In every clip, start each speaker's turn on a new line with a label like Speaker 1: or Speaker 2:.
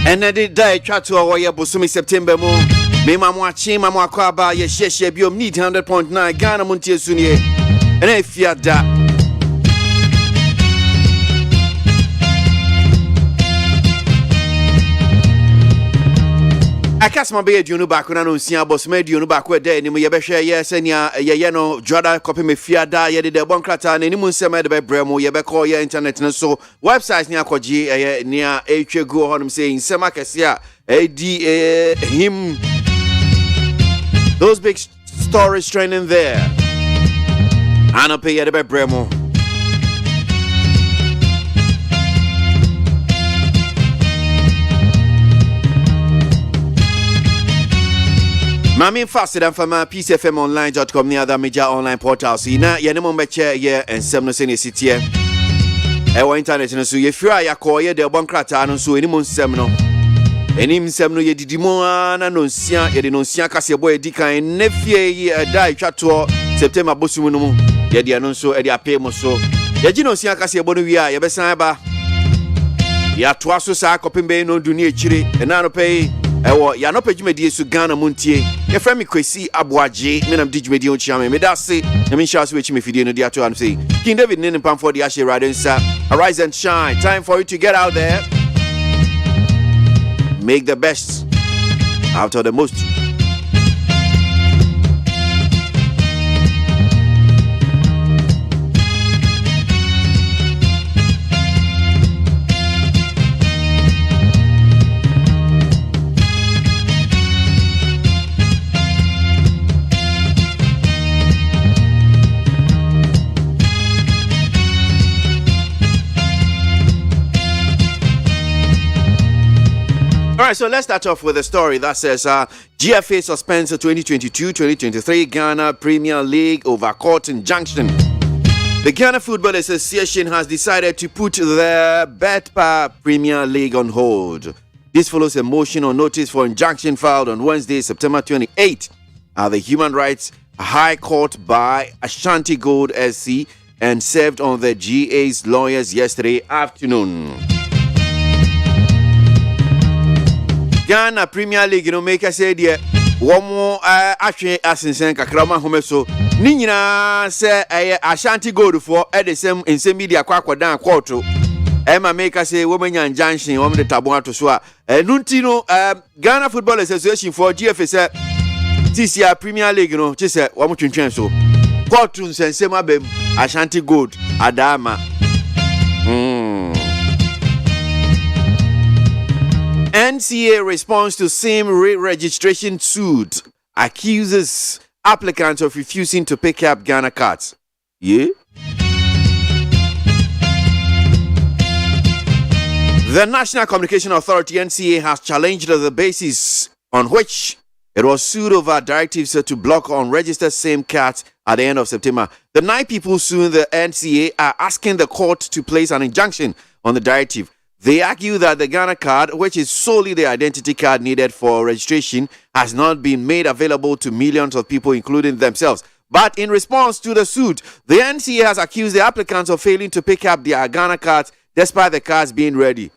Speaker 1: And I did die chat to our year Busumi September mo. Me mamwa chi mamwa kwaba ye sheshe biom need 100.9 Ghana Montie Sunye. And if you da I cast my beard, you know, back when I don't see a boss made you know back where day, and you better share yes, and ya no, Jada copy me fear die, ye did the one crata, and any moon semi the Bremo, ye better call your internet, and so websites near Koji, near H. Go on him saying, Semakasia, him. Those big stories training there. I don't pay the Bremo. Mami faster than from PCFMonline.com near the major online portals. Now, you know, my chair here and some senior city here. Our internet, and so if you are a call, the Boncrata, and so any moon seminal. And him semno ye didimoana no sia ye de no sia kase boy dikan nefie ye dai twato September bosumu no ye de no so e de apem so ye gi no sia kase bono wi a ye besan ba ya to aso sa kopembe no duni echire e na no pay e wo ya no pejumedi su Ghana Montie ye frame KWASI ABOAGYE me nam digumedi o chiame me da se na me sha so echi me fidie no dia to am say King David nin pam for the ashe radensa arise and shine, time for you to get out there. Make the best out of the most. All right, so let's start off with a story that says GFA suspends the 2022-2023 Ghana Premier League over court injunction. The Ghana Football Association has decided to put the BETPA Premier League on hold. This follows a motion on notice for injunction filed on Wednesday, September 28 at the Human Rights High Court by Ashanti Gold SC and served on the GA's lawyers yesterday afternoon. Ghana Premier League, you know, make us say, dear, one more actually asinsen kakrama homeso. Nina say Ashanti Gold for at the same in same media kwakwadan quarto. Emma make us say woman and junction, woman the tabuan to swa. Nuntino Ghana Football Association for GFA this year Premier League, you know, just say one more chance so. Quartons and same abem Ashanti Gold Adama. NCA responds to same re-registration suit, accuses applicants of refusing to pick up Ghana cards. Yeah? The National Communication Authority, NCA, has challenged the basis on which it was sued over directives to block unregistered SIM cards at the end of September. The 9 people suing the NCA are asking the court to place an injunction on the directive. They argue that the Ghana card, which is solely the identity card needed for registration, has not been made available to millions of people, including themselves. But in response to the suit, the NCA has accused the applicants of failing to pick up their Ghana cards despite the cards being ready.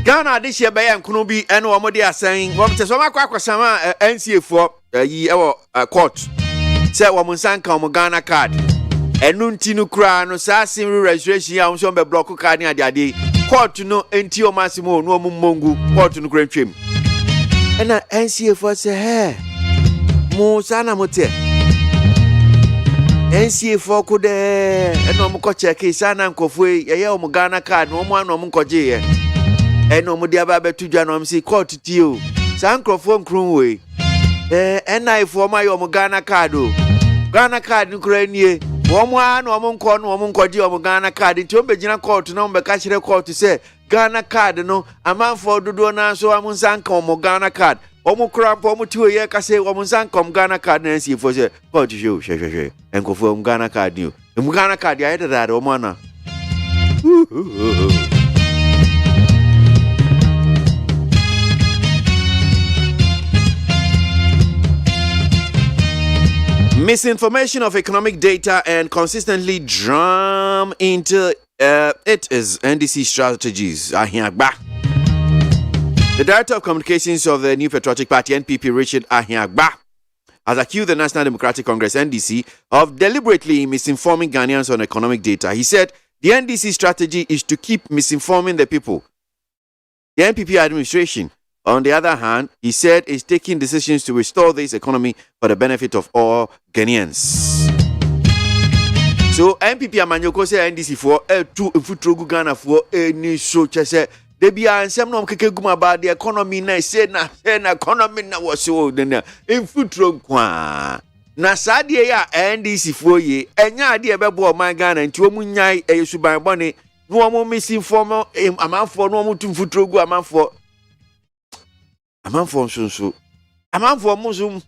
Speaker 1: Ghana this year by Kunubi and Wamodi are saying, NCA for court. Say woman san come Ghana card. Enuntinu kra no sa sim registration ya unso be block card ni ade court no enti o masimo no mongu court no kra twem. Na NCA for say hey mo sana mote. NCA for ko de eno mo ko check sana nkofo ye o mo Ghana card no mo anu mo koje ye. Eno mo dia ba betudwa no mo say court ti o. San nkofo nkrum we. NI for my Ghana card. Ghana card Ukraine. Woman, woman, corn, woman, cordial, Ghana card. Into Begina court to number catch the court to say Ghana card. No, a man for the donor, so I'm on Ghana card. Omo crap, omo 2 year, can say woman come Ghana card and see for the court to show, and confirm Ghana card new. Ghana card, I had that, Omana. Misinformation of economic data and consistently drum into it is NDC strategies. Ahiagba. The Director of Communications of the New Patriotic Party, NPP, Richard Ahiagba, has accused the National Democratic Congress, NDC, of deliberately misinforming Ghanaians on economic data. He said the NDC strategy is to keep misinforming the people. The NPP administration, on the other hand, he said, is taking decisions to restore this economy for the benefit of all Ghanaians. So NPP amanyoko say NDC for two futrogu Ghana for any so chese they be ansem no keke guma about the economy na say na economy na was so then in futro kwa na sadie ya NDC for ye enya ade e bebo man Ghana nti omu nyai esuban bone no omu misinform amanfo no omu tum futrogu amanfo so amanfo musum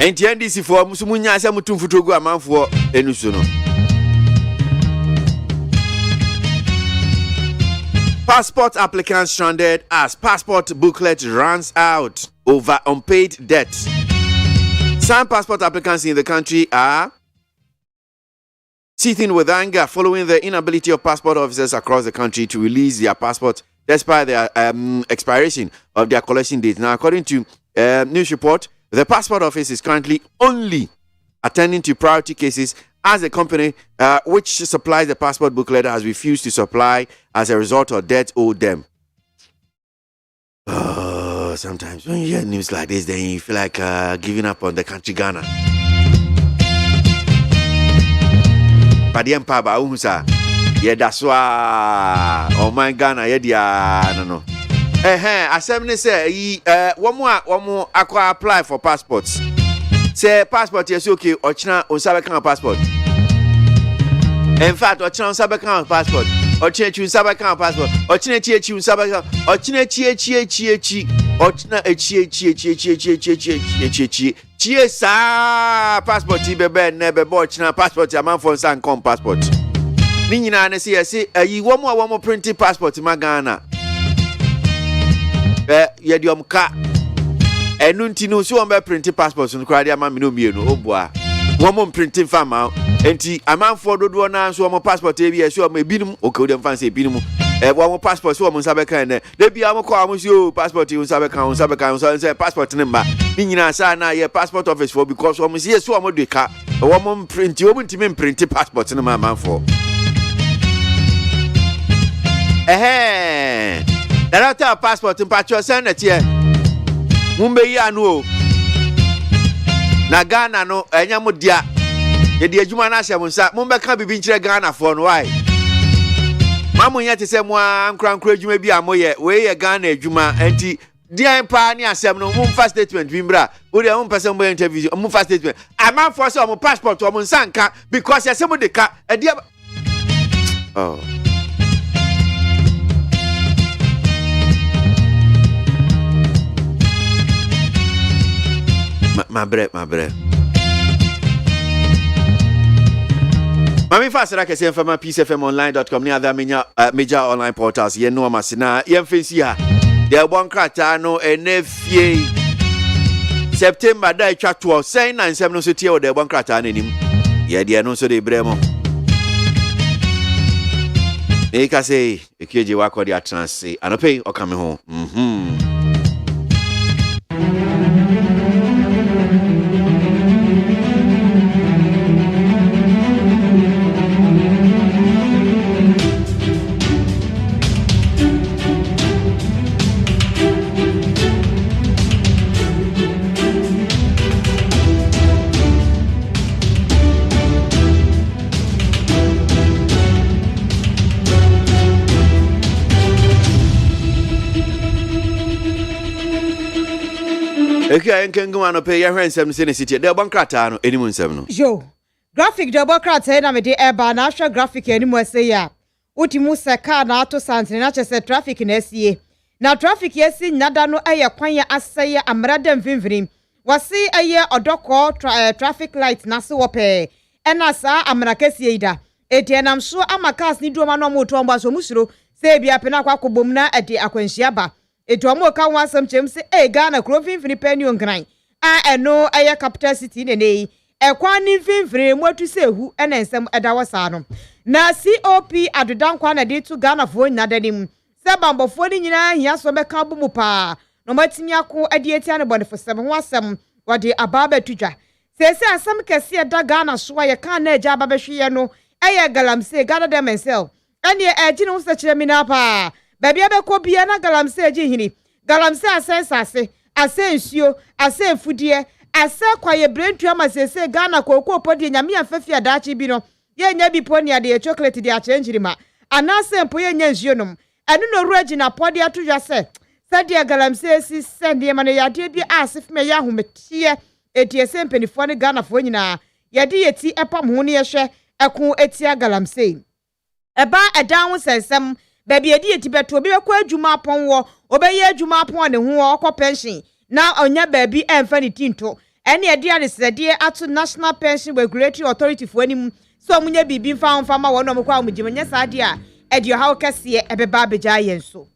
Speaker 1: enti NDC for musumunya asa mutum futogu amanfo enusu no. Passport applicants stranded as passport booklet runs out over unpaid debt. Some passport applicants in the country are seething with anger following the inability of passport officers across the country to release their passport despite their expiration of their collection date. Now, according to news report, the passport office is currently only attending to priority cases as the company which supplies the passport booklet has refused to supply as a result of debt owed them. Sometimes when you hear news like this, then you feel like giving up on the country Ghana. But the empire, yeah, that's why. Oh my Ghana, yeah, no. Assembly say, one more, I apply for passports. Say passport, yes, okay, or China on Sabakan passport. In fact, or China on Sabakan passport, or China on Sabakan passport, or China on Sabakan, or China or China passport, never bought China passport, a man for San Com passport. Nina, I say, you one more printed passport in my Ghana. Yadium ka enunti no so on printing passports no kwade ama me no mienu obua won printing farm enti amanfo dodo na so mo passport e bi so mo ebinum okode mfanse ebinum won passport so mo nsabe kan ne de bia mo ko am so passport you nsabe kan so say passport ne mba ni nyina sa na ye passport office for because mo see so mo de ka won print wo ntimi print passport ne ma amanfo Director of passport in Patriot Senate here. Mumbai anu. Na Ghana no enyamudia. Yedi adwuma na asem nsa. Mumbai ka bibi nkyere Ghana for no why. Mamunya te se mo ankran adwuma bi amoye. We ye Ghana adwuma enti dia pa ni asem no mum first statement bimbra. We dey mum person boy interview. Mum first statement. Am for so mum passport o mum nsanka because yasem de ka e dia. Oh. My bread. Mami fast like I say from PCFMonline.com near the major online portals. You know masina. You fancy ha. There one krata no NFA September day chat to say 97 so tie there one krata anim. Yeah, there no so dey bremo. Make I say ekeje wa ko dey atran say anope o come home. Okay, I can go on pay your hands. City. They're bankratano, anyone seven.
Speaker 2: Yo, graphic double crat, and I'm a day air national graphic anymore say ya. Utimusa car na auto sans and not just a traffic in SCA. Now, traffic yes, nada no aya quanya asaya amradem vimvrim. Was see a year or doko traffic light nasu wape. And asa amrakesiada. etienam so amakas ni duoma no moto omba so musuro se bia pena kwa kobom na ade akwanhia ba etuomo ka ho asem chem se Ghana krofimfini pani ongran eno eye capital city ne ekwan ni finfini motu se hu ena nsem edawasa no na COP adodankwa na de to Ghana fo nyadanim se bambofo ni nyina hia so be ka bomu pa no matimi ako adietia ne bone fo sem ho asem wade ababa tudwa se asem kese da Ghana so ye kan na eja ababa hwe no eye galamse Ghana dem ensel ene eji no se kire mi na pa baby abeko bia na galamse eji hini galamse asensase asensuo asenfudie ase kwaye brentu amasese Ghana kokko podi nyame afafia daachi bi no ye nya bi poni ade chocolate de achange ma anase mpo ye nya nsuo nom enu no ruaji na podi atodwa se sadia galamse si sende ma no yade bi asif me ya hometie etie sempenifo ne Ghana fo nyina yade yeti epam ho ne yehwe eko etia galamse eba edan ho sensem baby edi yeti beto obi bekọ adwuma apon wo obeye adwuma apon ne ho okọ pension na onya baby emfa ne tinto ene edi anesede ato National Pension Regulatory Authority fo anim so munya bibi mfa ma wono mkwa mujimanya saade a edi hawo kese ebeba abeja yenso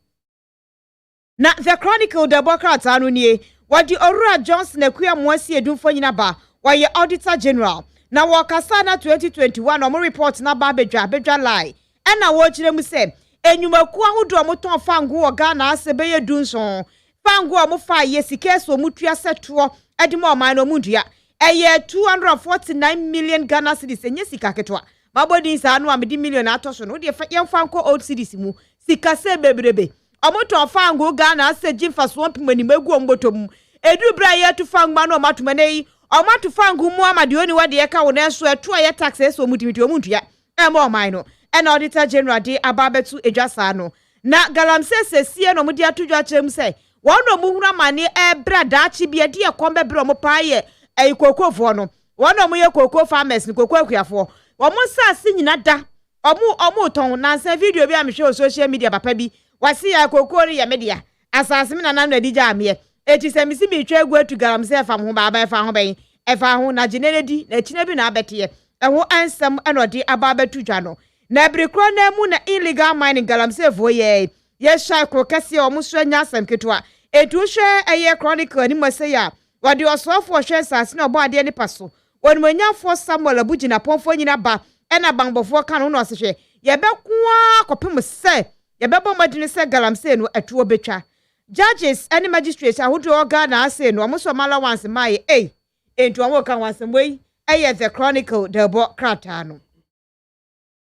Speaker 2: na The Chronicle Democrat anu nie wadi Orura Johnson akua moasi edumfo nyina ba waye Auditor General na wakasa na 2021 omo report na ba abedwa lie ena wo kire mu se enyumaku ahodo moton fangu o Ghana asebeye dunson fangu o mo fa ye sikeso mutua seto edimo oman no mundua eye 249 million Ghana cedis enye sika ketwa mabodi sa anu amedi million atoso no de yemfanko old cedis mu sika se bebrebe omoton fangu Ghana aseji mfaso ompimani megu ombotom edu bra ye tu fangu ma no matumane omatu fangu mu amade oni wade ye ka wo na so eto ye tax eso mutimiti omundua emo oman no ena Auditor General de ababetu edwasa no na galamse sesie no mudi atodwa chem se wono muhunu amane ebra daachi bia de ekombe bra mo paaye kokofo no wono mo ye koko farmers ni koko akuafo wo mo sase nyina da omo ton na nsa video bi am hwe social media papa bi wase ya koko ri ya media asase mi na nan na dija ame eti se mi si bi twa egu atu galamse fam ho ba fa ho ben efa ho na jinenedi na chine bi na abete eho ansam enode ababetu dwa no na brikro na mu na illegal mining galamse voye ye shakro kase o muso nya asam ketwa etu hwe eye Chronicle ni maseya wade osofo hwe sase na obo ade ni paso wonmanyafo Samuel Abugina pomfo nyina ba ena bangbofo kan no osehwe ye bekoa kopem se ye bebo madini se galamse no etu obetwa judges and magistrates ahodo Ghana ase no omuso mala once mai entu omo kan wansem wey eye The Chronicle Democrat no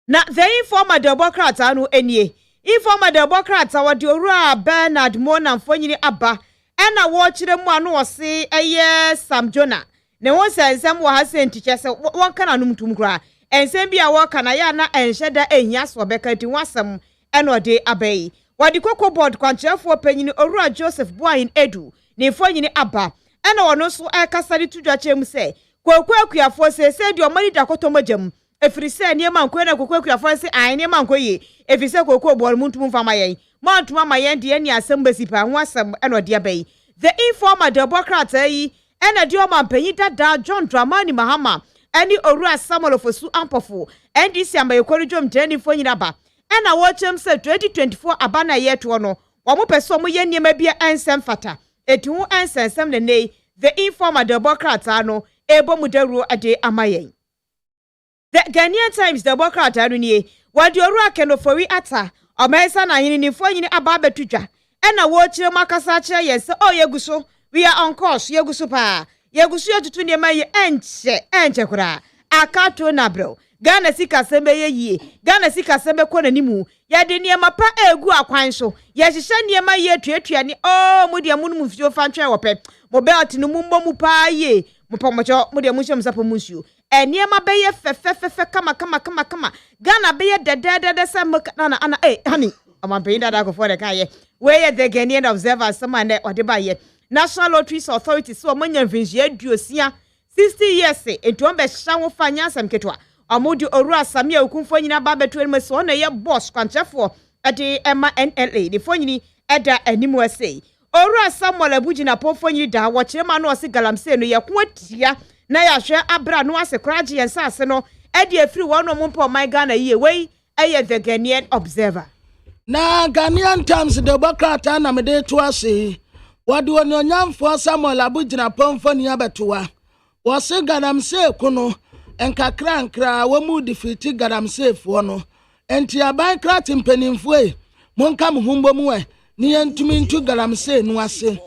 Speaker 2: na the informer Democrat anu enie informer Democrat awade Orura Bernard Mona mfonyini aba ena wo kire mu anu wose eye Sam Jona ne won sensem wo ha sentiche se won kana numtum kura ensem bia wo kana ya na enhyeda ehia so beka ti wasam ena ode abai wadi koko board kwanchefo panyini Orura Joseph Boain Edu ne mfonyini aba ena wono so ekasari tudwa chem se kokwa akuafo se di omani da kotomajam efrise niema nkwe na kokwa akuafo se ai niema nkwe efise kokwa board muntu mfama yen montuma mayen de ani asem basipa ho asem ena ode abai the informer Democrat yi ena di oma mpanyi dada John Dramani Mahama eni Orura Samuel Ofosu Ampofo NDC ambayekori jom teni fonyina ba ena wo chem se 2024 abana yeto no wo mo peso mo ye niema bia ensem fata etu hu ensensem ne nei the informer Democrat ano ebo mudaru ade amayen the Ghanaian Times Democrat anu nie wadi Orura kenofori ata omensa na hini ni fonyini aba betudwa ena wo kire makasa kire yes yeguso we are on course yeguso pa yeguso yetutu ne ma ye enche kura akato na bro Ghana sika sembe ye yie Ghana sika sembe ko na nimu ye de ne ma pa egu akwan so ye hihye ne ma ye tuatua ni mu de mu mfio fa ntwe wope mo belt no mu mbom pa ye mo pa mo cho mo de mu hyem sapo musuo ene ma be ye fefefefe kama Ghana be ye dedede sem na ana honey amampe dada ko for the kan ye we ye the Ghanaian Observer someone ode ba ye National Lotteries Authority so manya vinjia duosia 60 years etu be hya fanya asem ketwa amudi Orura Samia okumfo nyina ba beto enme so na ye boss kwanchefo ade ema NLA de fonyini eda animu ase Orura Samuel Abugina pomfo nyini da wo kire ma no ose galamse no ye ko atia na ya hwe abra no ase kraje yensa ase no edi efiri one no mpo my Ghana ye we eye the Ghanaian Observer.
Speaker 3: Na Ghanaian Times the Democrat na me de to ase wode ononyamfo Samuel Abugina pomfo ni abetoa wose Galamsey kuno enkakra nkra wamu defeat Galamsey fo no enti aban krat mpanimfo e monka mhumbo mu e ni entumi ntu Galamsey no ase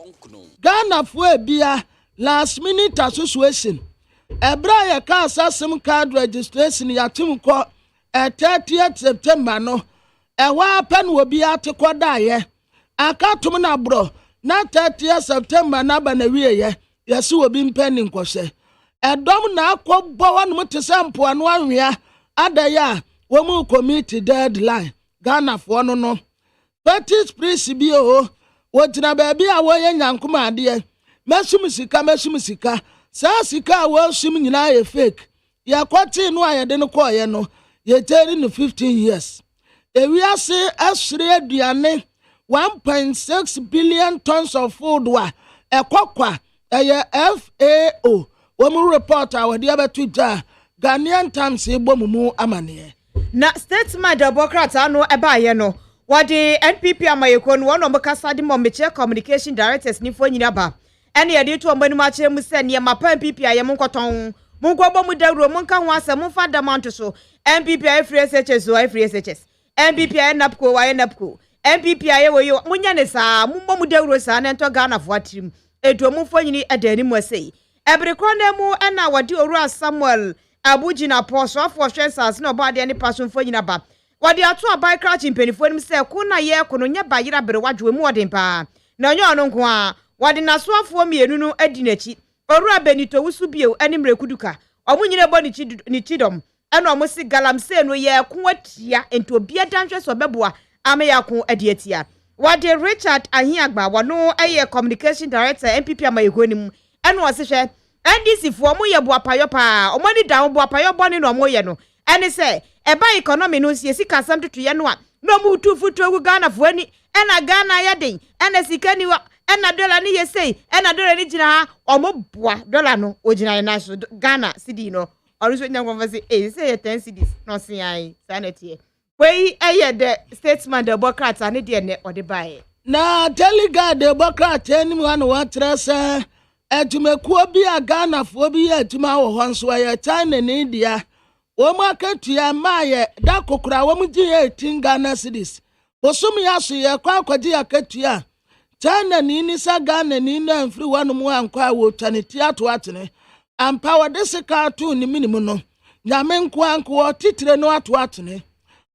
Speaker 3: Ghana fo e bia last minute association ebra ya ka assassin card registration ya timko 30th September no ewa pen obi atekoda ye akatum na bro na 30th September na ba na wiye yesi obi mpeni nkwose edom na akọbọ wan mutesam anu anwea adaya womu committee deadline Ghana fo no Petit Prince bi o wotina ba bia wo ye nyankoma ade mesum sika sa sika wo sum nyina ye fake ya kwati no ayede no koye no ye teri no 15 years ewiase asre aduane 1.6 billion tons of food wa ekokwa eye FAO womu report awade abetu ja Ghanaian Times ebomumu amane
Speaker 2: na statesman Democrat anu eba ye no wade NPP amayeko no wono mkasa de momeche communication directors ni fo nyina ba ene yede to mbani ma kire mu se ne ma pa NPP aye munkoton munkobo mu dawro munka ho asem mfa damanto so NPP aye free SHS o aye free SHS NPP aye napko wa aye napko NPP aye wo munya ne sa mumbo mu dawro sa ne to Ghana fo atirim edo mu fo nyini edani mu asei ebrekro na mu ena wade oru Samuel Abugina poso afo hwensas na obade ne paso fo nyina ba wade ato abai crouch mpenifo nim se ko na ye ko no nya ba yira bere wadwe mu odin pa na onye ono nko a wade nasoafo mienu no adi nachi oru Benito wusu bio animre kuduka omunyine bo ni chidom ena omusi Galamsey no ye ko atia ento bia danhwe so beboa ame ya ko adi atia wade Richard Ahiagba wono eye communication director NPP amayekonim ena osehwe NDC fo mu ye boapayo pa omani down boapayo boni no mo ye no ene se eba economy no sie sika sam tutuye no a no mu tufutu gu Ghana fo ani ena Ghana ya den ena sika ni wa ena dollar ni ye sei ena dollar ni jina ha omo boa dollar no ogina na so Ghana cedi no oruso nya konverse say ye 10 cedis no se ai sanity we eye the statesman Democrat ane de ne ode bae
Speaker 3: na delegate Democrat eni mu anu wa trese ejumekuo bi a Ghana fo bi ye ejuma wo ho nso ye China ni India wo ma katua maye da kokura wo mu ji 18 Ghana cedis osum ya so ye kwa kwaji ya katua China ni nisa Ghana ni na mfiri wanu mu ankwa wo taneti ato atene ampa de sika to ni minimu no nyame nko anko titire no ato atene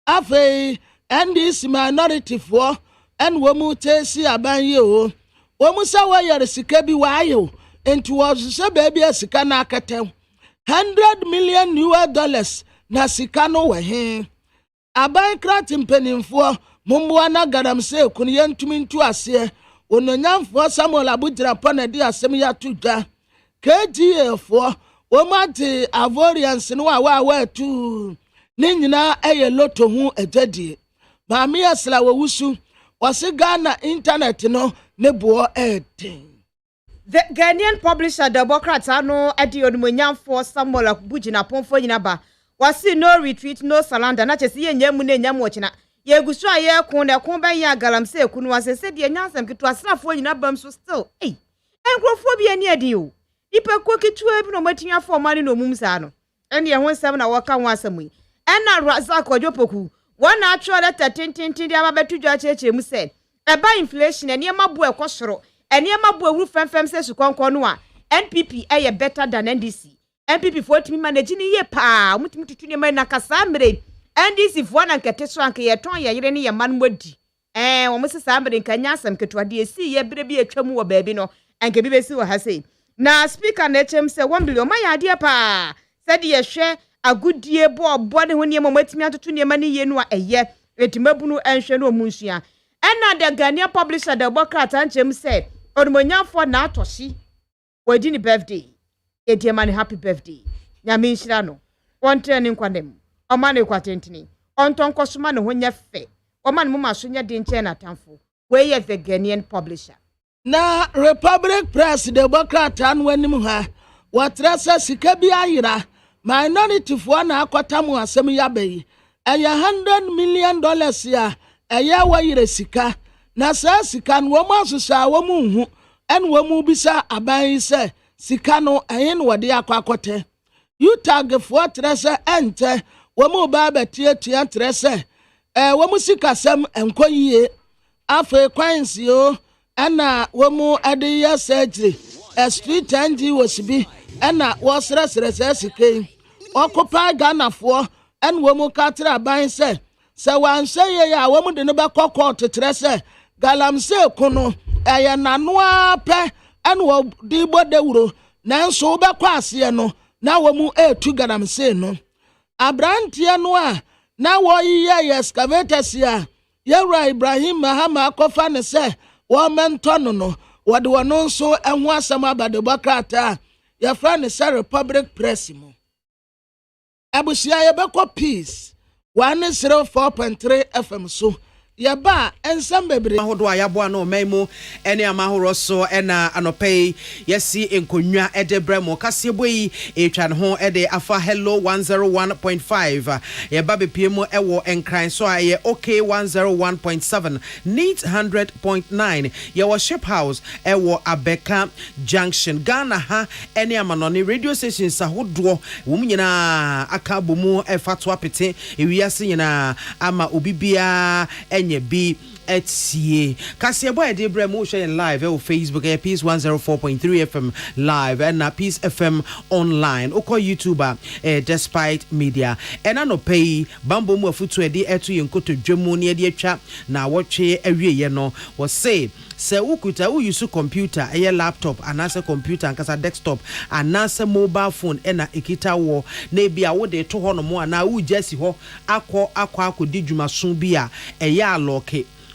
Speaker 3: afei NDC minority fo en wo mu tesi aban ye o wo mu sa wo yare sika bi wa ayo enti wo se baby sika na akatem $100 million na sika no we he aban krat mpenimfo mumbo na Galamsey kun yentumi ntu ase ononyamfo Samuel Abugina pona di asem ya tuja KGF wo mate Avorians no wa tu ni nyina eye loto hu ejadie maami asla wo wusu wase Ghana internet no ne bo eden
Speaker 2: the Ghanaian publisher Democrat anu edi onumonyamfo Samuel Abugina pomfo nyina ba wasi no retreat no surrender na chesi ye nyamu ne nyamu ochina ye gusu aye kun de kun ban ya Galamsey kunu asese de nyansam kitu asrafo nyina bam so still enkrofo bi ani adi o ipe ko kitu ebi no matinwa fo mani no mumsa no ene ye ho nsam na woka ho asam yi ena Razak Ojopoku wana atwa leta tintintin de ababetu dwa cheche mu se eba inflation ene mabu ekosoro ene mabu ewu femfem se sukonkon no a NPP eye better than NDC NPP for timi manage ni ye pa mutimi tutu ne na kasa mre NDC for na nkete so anke ye ton ye yire ne ye man modi wo mse sa mre nkanya asam ketwa de esi ye bere bi atwam wo baabi no anke bi besi wo ha sei na speaker na chem se 1 billion ma ya de pa se de ye hwe agudie bo ne ho ne mo matimi atoto ne ma ne ye no a eye etimabunu enhwe no omunsua ena the Ghanaian publisher Democrat anchem se odumonyafo na atoshi wadi ni birthday AGYEMANG happy birthday nyame nhyira no wontre ne nkwadem omane kwatentini onton kosoma ne ho nya fe omane muma so nya de nche na tamfo we ye the Ghanaian publisher
Speaker 3: na Republic Press Democrat an wanim ha watrasa sika bi ayira minority for na akwatamu asem yabe $100 million ya eye wa yire sika na sa sika no mo asusa wo mu hu en wo mu bisa aban se sika no ayin wo de akwakote you tag for trese ente wo mu ba betie tia trese wo mu sika sam enkoyie afa kwansi o ana wo mu ade ya surgery street NG was bi ana wo sresre sika occupy Ghana for en wo mu katra aban se wan say ya wo mu de ne ba kokko tetrese galamse kono eye nanoa pe en wo di bodewuro nanso be kwase no na wo mu etu galamse no abrantie no a na wo yiye excavators ya yewra Ibrahim Mahama akofa ne se wo mento no wo de wono nso enho asem abade bokrata ya fra ne se Republic Press mu abusia ye be ko peace 104.3 FM so yaba ensem bebre
Speaker 4: ahodo ayaboa no memo ene amahoro so ena anopei yesi enkonwa edebremo kaseboi etwa ne ho ede afa hello 101.5 yaba bepiem ewo enkran so aye okay 101.7 neat 100.9 yewo ship house ewo abeka junction Ghana ha ene amanoni radio stations ahodo wom nyina aka bomu efato apete ewiase nyina ama obibia be etie Kasiebo Edebrem mo share live on Facebook Peace 104.3 FM live and Peace FM online oko YouTuber Despite Media and no pay bambo mu afutu ede eto yenkoto dwemu ne ede atwa na wotwe awie ye no was say ukuta u use computer laptop anasa computer ankasa desktop anasa mobile phone ena ekita wo na bia wo de to ho no mo na u jesi ho akodi dwumaso bia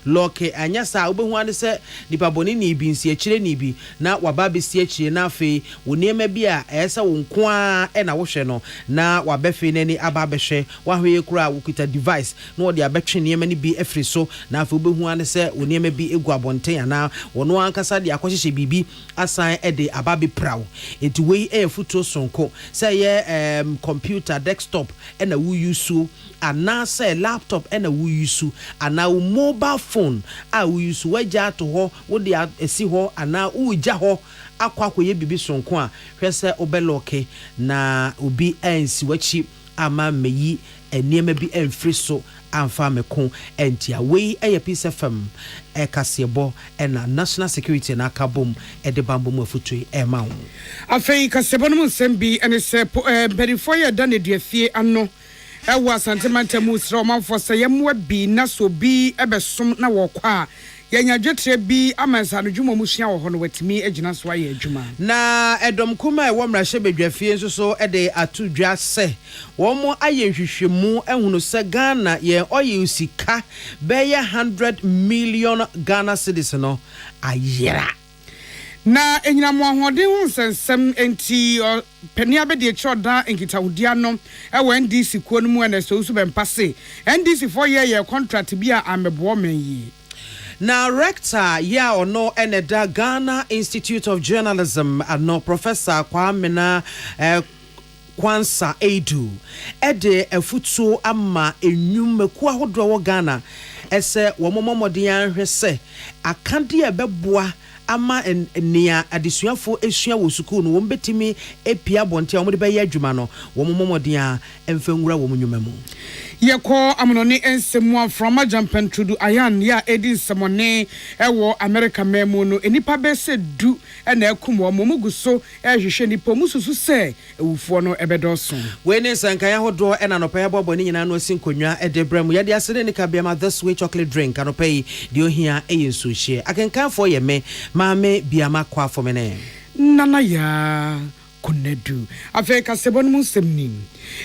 Speaker 4: loke anya sa obehu ane se nipa boni ni bi nsi akire ni bi na waba besi akire na afi wo niema bi a esa wo nko a na wo hwe no na wabefe nani aba behwe wahwe kura wokita device na wo de abetwe niema ni bi afri so na afi obehu ane se wo niema bi egu abonten ana wono ankasa de akohye bibi asan ede aba be prawo enti wei futo sonko say ye computer desktop na wo use ana say laptop na wo use ana wo mobile phone we use waja to ho wo de esi ho ana uja ho akwakoye bibi sonko a hwese obeloke na obi ansi wachi ama meyi eniema bi emfri so amfa meko entia we Peace FM Kasiebo na national security na kabom de bambo mu afutui ma wo
Speaker 5: afei Kasiebo no sembi ene se perifo ya da ne duafie ano ewa santimanta mu sra omanfo se yemwa bi na so bi ebesom na wokwa yanya dwetre bi amansa no dwuma mu hia wo ho no watimi agina so aye adwuma
Speaker 4: na edom kuma ewo mrahye bedwafie nso so de atudwa se wo mo aye hwehwemu ehunu se Ghana ye oye usika be 100 million Ghana cedis no ayera
Speaker 5: na enyina mo ahoden hu sensem enti penia be de choda enkitawudia no ewe NDC kuo no mu na so su bempase NDC for ye contract bi a amebo men yi
Speaker 4: na rector ya ono eneda Ghana Institute of Journalism no Professor Kwamena Kwansa Edu ede efutu ama enwumeku ahodo wo Ghana ese wo momomode anhwese akade ebeboa ama nia adesuafo esua wo sukuu no won betimi epia bonte a wo de be ya adwuma no wo momomode a emfenwura wo munwumamu
Speaker 5: yeko amononi ensemu from Ajampentudu ayan ya edin semone ewo America memu no enipa be se du na ekum wo momuguso ehwehwe nipa mususu se ewufo no ebedoso
Speaker 4: we ne sankan ya hodo na no paya bobo ni nyina no sinkonwa edebrem ya de asede ni ka bia this way chocolate drink anopai de ohia eyensu hie akenkan fo ye me maame biama kwa fo mene
Speaker 5: nana ya kunedu afei Kasebo no semni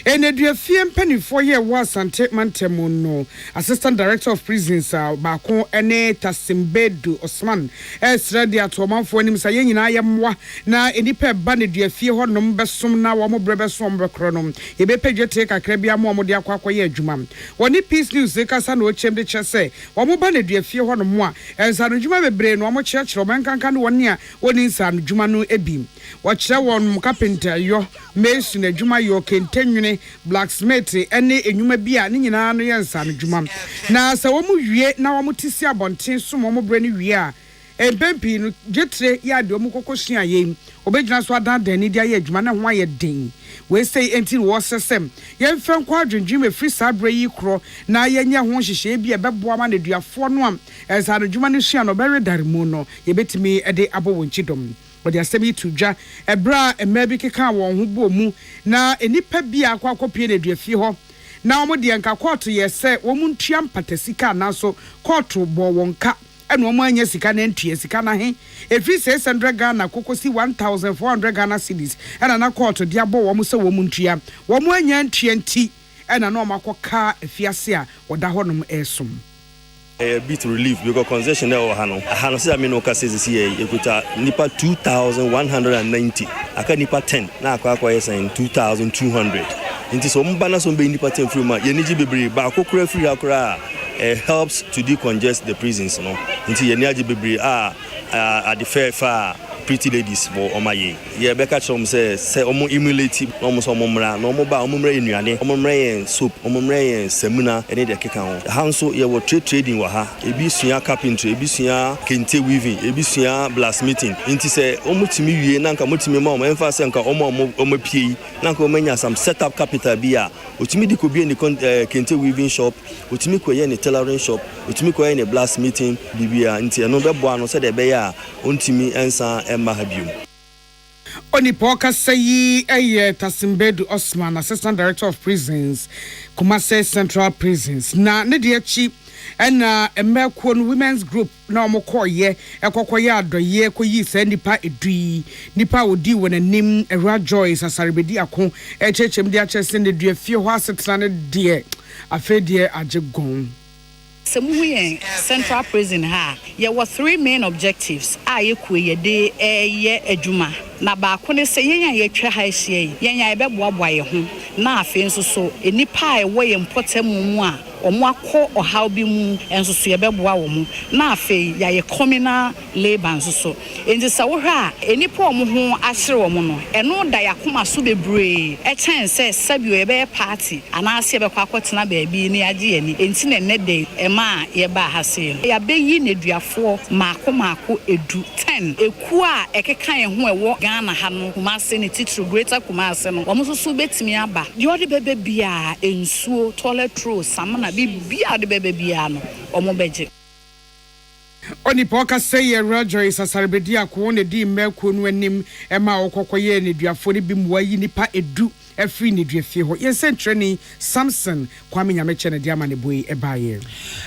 Speaker 5: Eneduafie mpanifo ye wa Asante Mantemu no Assistant Director of Prisons Bako ene Tasimbedu Osman Esredi atomanfo anim sa ye nyina ye mwa na enipa ba neduafie ho nom besom na wo mo brebe som bekro nom ye be pagete kakra bia mo mo de akwa ye adwuma woni Peace News kasa na o chem de chese wo mo ba neduafie ho nom a ensa no dwuma bebre no mo kyerɛkyerɛ man kanka no woni a woni nsa no dwuma no ebi wo kyerɛ won carpenter yo mason adwuma yo kentenwene blacksmith ene enwuma bi a ne nyina no yensa no dwuma na sa wo mu wie na wo mu tisi abonten so mo bre ne wie a empempi no jetre ya de wo kokosua ye obegyina so adan dan ni dia ye adwuma na ho aye den we say enti wo sesem ye mfa kwa adwendwum efri sabre yi kro na ye nya ho hyehye bi ebeboa ma ne duafo no am ensa no dwuma no sua no bere daremu no ye betimi ede abo wonchidom wodi asemi tudwa ebra emabi keka won ho bo mu na enipa bi akwa akopie na duafie ho na omo de nka court ye se wo mu ntua mpatasika na so court bo wonka eno omo anya sika na ntua sika na he efri 600 Ghana kokosi 1400 Ghana cedis ena na court de abo wo mu se wo mu ntua wo mu anya ntua nti ena na omakoka afiase a woda honom esom
Speaker 6: a bit relief because concession there hano say amino ka says here ekuta nipa 2190 aka nipa 10 na akwa yes in 2200 inti so mbana so be nipa 10 free ma ye niji bebre ba akokura free akora helps to decongest the prisons no inti ye niji bebre at the fair pretty ladies for omaye ye be catch them say omo emulate no so omomra no omo ba omomra enuane omomra soap omomra semuna ene de keka ho hanso ye wo trading wa ha ebi sua carpentry ebi sua kente weaving ebi sua blacksmithing inti say omo timi wie na nka motimi ma omo emfa say nka omo pie na nka omo nya some setup capital bia otimi di ko bia ni kente weaving shop otimi ko ye ni tailoring shop otimi ko ye ni blacksmithing bibia inti eno be boa no say de be ya ontimi ensa mahabium
Speaker 5: Oni poka sayi Tasimbedu Osman Assistant Director of Prisons Kumase Central Prisons na ne de achi ena emekwo women's group na omokoye ekokoye adoye koyi se nipa edui nipa odi wonanim Era Joyce asarbedi ako echechem de achese ne duafie ho asetena ne de afedie ajegon
Speaker 7: Semuyen Central Prison ha there were 3 main objectives ayekwe ye de ye adwuma na ba ko ne se yenya ye twa ha hie yenya ebe boaboa ye ho na afi nso so enipa ewo ye mpotemu mu a omo akọ ohaw bi mu enso so ye beboa wo mu na afi ya ye communal labor nso so enti se wo hwa enipa omo ho ahire wo mu no eno da yakoma so bebre e chen se sabio ye be party ana ase be kwa akotena ba bi ni age ye ni enti ne ne de ema ye ba ha se ya be yi neduafo maako edu 10 eku a ekeka ye ho ewo Ghana ha no Kumase ne titru greater Kumase no omo so betimi aba de odi bebe bia ensuo toilet roll samana bibia de bebe bia no omo beje
Speaker 5: Oni poka say Era Joyce asarbedi akwo ne di mmeko no anim ema okokoye ne duafo ne bi muayi nipa edu efri ne duafie ho yensentreni Samson kwame nyameche ne diama ne boy ebaye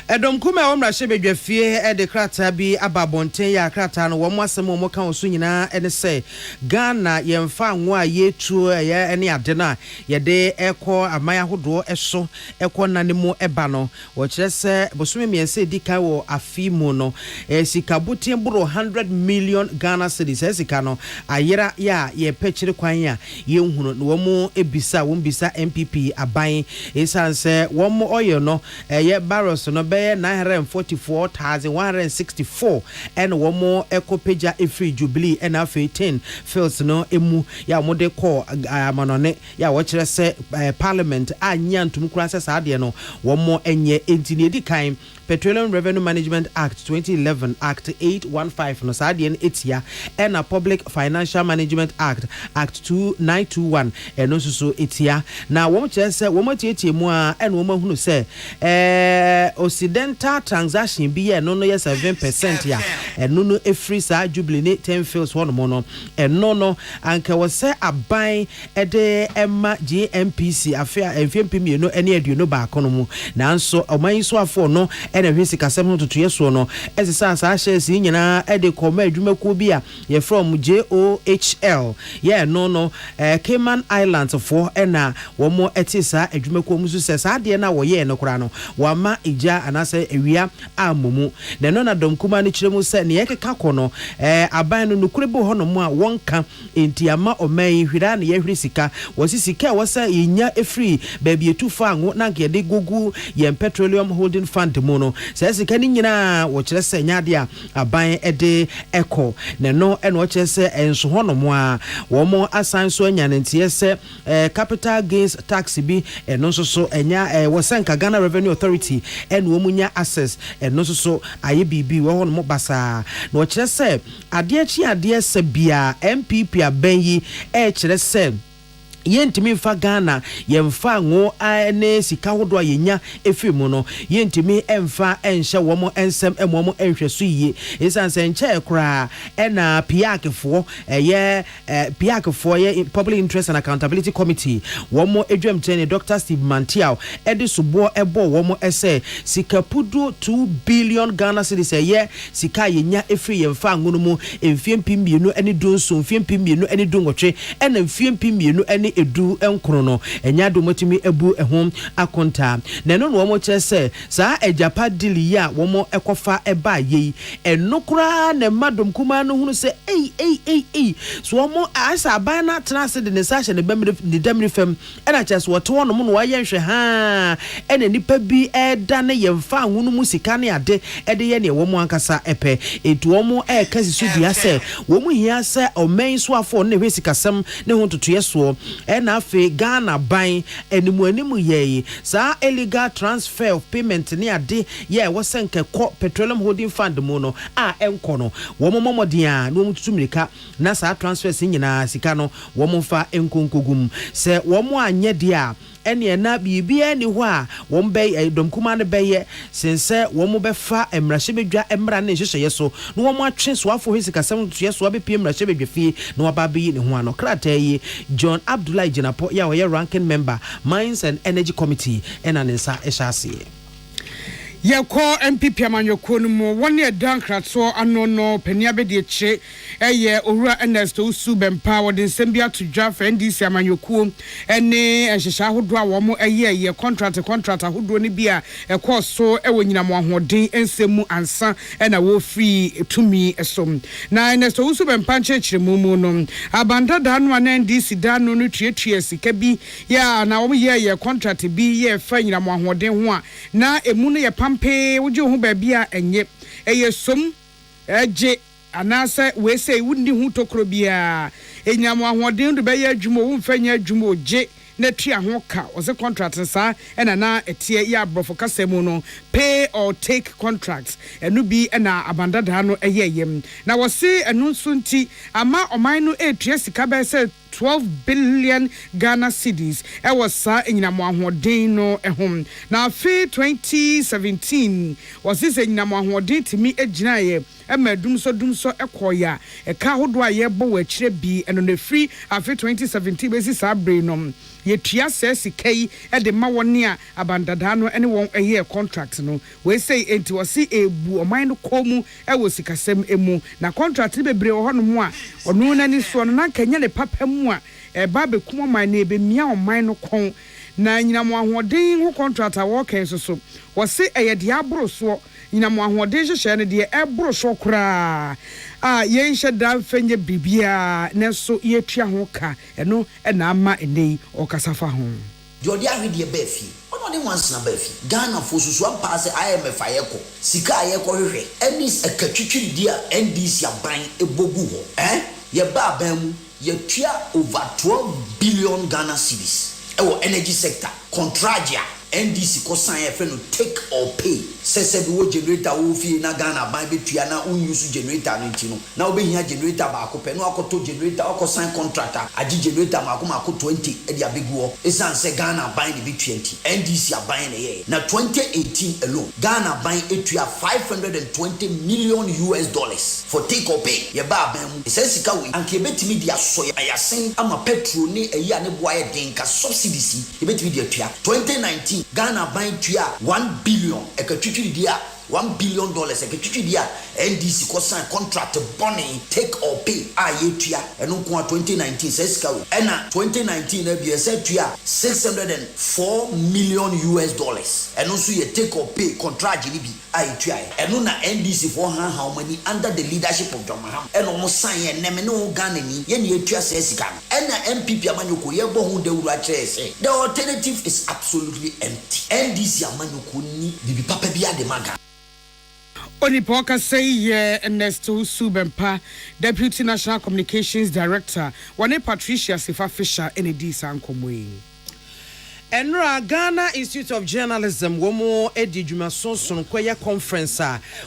Speaker 4: edom kuma omra hye bedwafie e de krata bi ababonten ya krata no wo asem wo kan oso nyina ene se Ghana yemfa nwo a yetu ye ene ade na ye de eko amaya hodo eso eko nanemu eba no wo kire se bosome miense dika wo afi mu no sikabutin buro 100 million Ghana cedis esika no ayera ya ye pechire kwan ya ye nhunu no wo mu ebisa wo mbisa MPP aban esanse wo mu oyo no ye barrels no be 944,164 and wo mu ekopeja efri Jubilee and afi 10 fields no emu ya mo de call amanone ya wo kire se parliament anya ntum kura se saade no wo mu enye entini edikan Petroleum Revenue Management Act 2011 Act 815 no saade etia and a Public Financial Management Act 2921 eno so etia na wo kire se wo matietie mu a eno wo mahunu se occidental transaction bi ye no ye 7% ya eno no efri sa Jubilee ne 10 fields one no eno no anka wo se aban ede emma GMPC afia emfempim no ene aduno ba kono mu nanso oman so afo no ena hwe sikasem ho totoye so no esesa sa shares nyina e de koma adwumakuo bi a ye from JOHL no Cayman Islands for ena wo mo etisa adwumakuo musu se sa de na wo ye no kora no wa ma ija anase ewia amomu na no na domkuma ni kiremu se ne yekeka kono aban no nukure bo ho no mu a wonka enti ama oman hwira na ye hwiri sika wasi sika wasa yenya efri baby etufa anwo na nke de gogu ye petroleum holding fund mu no se sika ni nyina wo kire se nyade a aban ede eko na no eno wo kire se enso ho no mu a wo mo asan so anya ntie se capital gains tax bi eno so enya wo senka Ghana Revenue Authority eno wo munya access eno so aye bibi wo ho no mo basa na wo kire se ade se bia MPP abenyi kire se yentimi mfa Ghana yemfa ngo ane sika hodo a yenya efimu no yentimi emfa enhye womo ensem emomo enhweso yiye esanse nche kra ena piakefo piakefo ye Public Interest and Accountability Committee womo edwemtene Dr. Steve Mantiao edi subo ebo womo ese sika pudu 2 billion Ghana cedis ye sika yenya efri yemfa ngo no mu emfiem pimbienu ene donso emfiem pimbienu ene dongotwe ena emfiem pimbienu ene edu enkro no enya do motimi ebu ehom akonta na no wo mo kire se saa ejapa dili ya wo mo ekofa eba yi enokura na madom kuma no hunu se so wo mo asa ban na trans de ne sashe ne bemre de demre fam ena chese wo to no mo no waye nhwe ha ena nipa bi eda ne yemfa hunu mu sika ne ade ede ye ne wo mo ankasa epe etu wo mo kasi so dia se wo mo hia se omen so afo ne hwesikasem ne ho totoye so na fe Ghana ban animu ye sa illegal transfer of payment ni ade ye wo senke ko petroleum holding fund mu no a enko no wo momodin a no mututumrika na sa transfers nyina sika no wo momfa enkonkogum se wo mo anye de a ene na bibia ni ho a wo mbe domkuma ne beye sense wo mo befa emrahye bedwa emra ne hyehyeye so no wo mo atwe so afo hwesikasem to yeso abepie emrahye bedwa fie no ababeyi ne ho ano krata yi John Abdullah Jinapo ya wo ranking member Mines and Energy Committee enanensa ehase
Speaker 5: Yako MPP amanyoko no mu woni edankratso anono pania be de che eye owura Ernest Usubempa wodi nsembia to dwa for NDC amanyoko ene ehhehya hodo a wo mo eye contract hodo ni bia ekoso ewo nyina mo ahoden ensemu ansa na wo free tumi esom na Ernest Usubempa nchechire mu no abanda da no na NDC da no no tuetue sika bi ya na wo ye contract bi ye fa nyina mo ahoden ho a na emu no ye pe wuju hu ba bia enye eyesom eje anase we say wundi hu tokro bia enyamo ahoden do be ye adwumo wo mfanya adwumo je na tua ho ka o se contract sa na etie ya brofo kasemu no pay or take contracts enu bi na abandada no eyeyem na wo se enu sunti ama oman no etua sika be se 12 billion Ghana cedis was sa enyinamo ahoden no ehom na fe 2017 was this enyinamo ahoden timi eginaye dumso ekoya eka hodo aye bo wa kire bi eno na free afe 2017 besi sabre no ye tua sesikai de ma woni a abandada no ene won eye contract no we say enti wasi ebu oman no komu ewo sikasem emu na contract bebre ho no mu a ono na ni so no na kanya ne papa mu a eba be kuma man na ebe mia oman no kon na nyina mo ahoden ho contract a wo kan so wasi eye de abro so nyina mo ahoden hyehyɛ ne de ebro so kra a yen hyɛda fenye bibia ne so ye tua ho ka eno na ama enei o kasafa ho
Speaker 8: jodi ahwede be fi ono ne wansna be fi Ghana fo susu ampa se IMF ayeko sika ayeko hwehwe enis akatwitwi dia NDC aban ebogu ho ye ba ban mu ye tua over 12 billion Ghana cedis ewo energy sector contragia NDC ko san ye no take or pay sese bi wo generator wo fi na Ghana ban betua na unuse generator no ntino na wo behia generator ba akopɛ no akoto generator akɔ sign contractor agi generator mako 20 e dia beguo esan se Ghana ban de betua nti NDC aban na ye na 2018 alone Ghana ban etua $520 million for take or pay ye ba ban mu sesika we anke betimi dia so ya sen ama petrol ni eyi ane boa ye den ka subsidies e betimi dia tua 2019 Ghana ban tua $1 billion ekatwitwi dia $1 billion eketwitwi dia NDC ko sign contract bonnie take or pay ayetua eno ko 2019 sesika we ena 2019 na bia setua $604 million eno so ye take or pay contract ni bi ayetua eno na NDC for how many under the leadership of John Maham eno mo sign ye neme no Ghana ni ye ni etua sesika ena MPP amanyoko ye bo hu de wura kire say the alternative is absolutely empty. NDC amanyoko ni bibi papa bia de maga
Speaker 5: Onipoka say Ernesto Subempa, Deputy National Communications Director, Wane Patricia Sifa Fisher, NED Sankomwe.
Speaker 4: Enra Ghana Institute of Journalism womo edi dwuma sonson kwaya conference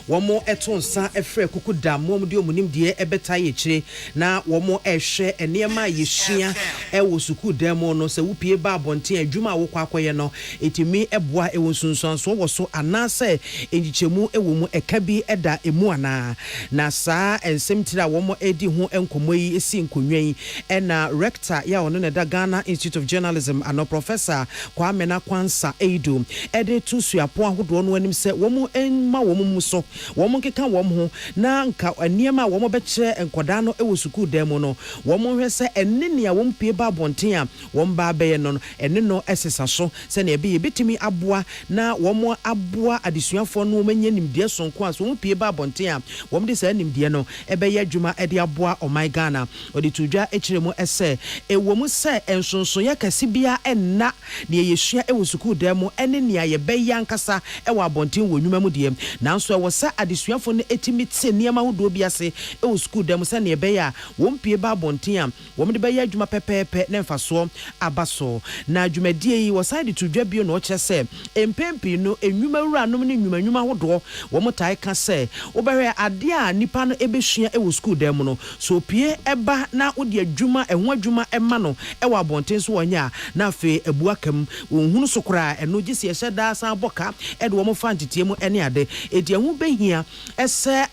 Speaker 4: womo etonsa efre kukuda mom de omunim de ebeta ye kire na womo ehwe enema yehia ewo suku demo no se wupie ba abonten adwuma wokwa akoye no etimi eboa ewo sunsun so wo so anase enjichemu ewo mu eka bi eda emu ana na saa ensem tira womo edi ho enkomoyi esi nkonwan ena rector ya ono ne da Ghana Institute of Journalism ano professor Kwamena Kwansa Eido ede tu suapo ahodo no anim se womu enma womu muso womu keka womu ho na nka aniema womu bekire enkoda no ewo suku demo no womu hwe se enenia womu pie ba bonten a womu ba beye no ene no esesa so se na ebe yebetimi aboa na womu aboa adesuafo no manya nimde sonko aso womu pie ba bonten a womu de se nimde no ebe ye adwuma ede aboa o my Ghana odi tudwa ekiremu ese ewomu se ensonso ye kase bia enna ne yeshia ewo suku demo ene ne aye yankasa ewo abonten wo nwuma mu de nanso ewo sa adesuafo no etimi tse niam ahodo biase ewo suku demo se ne ya wompie ba abonten a wo de beye adwuma pepepe ne mfaso abaso na adwumadie yi wo side to dwa bio no kire se empempi no enwuma wuranom ne nwuma ahodo wo motai ka se obehwe ade a nipa no ebehua ewo suku demo no so pie eba na odi adwuma eho adwuma ema no ewo abonten so wonya na afi ebuakam wohunu sokora eno gisi eheda san boka ede wo mo fantete mu ene ade edi ehu behia ese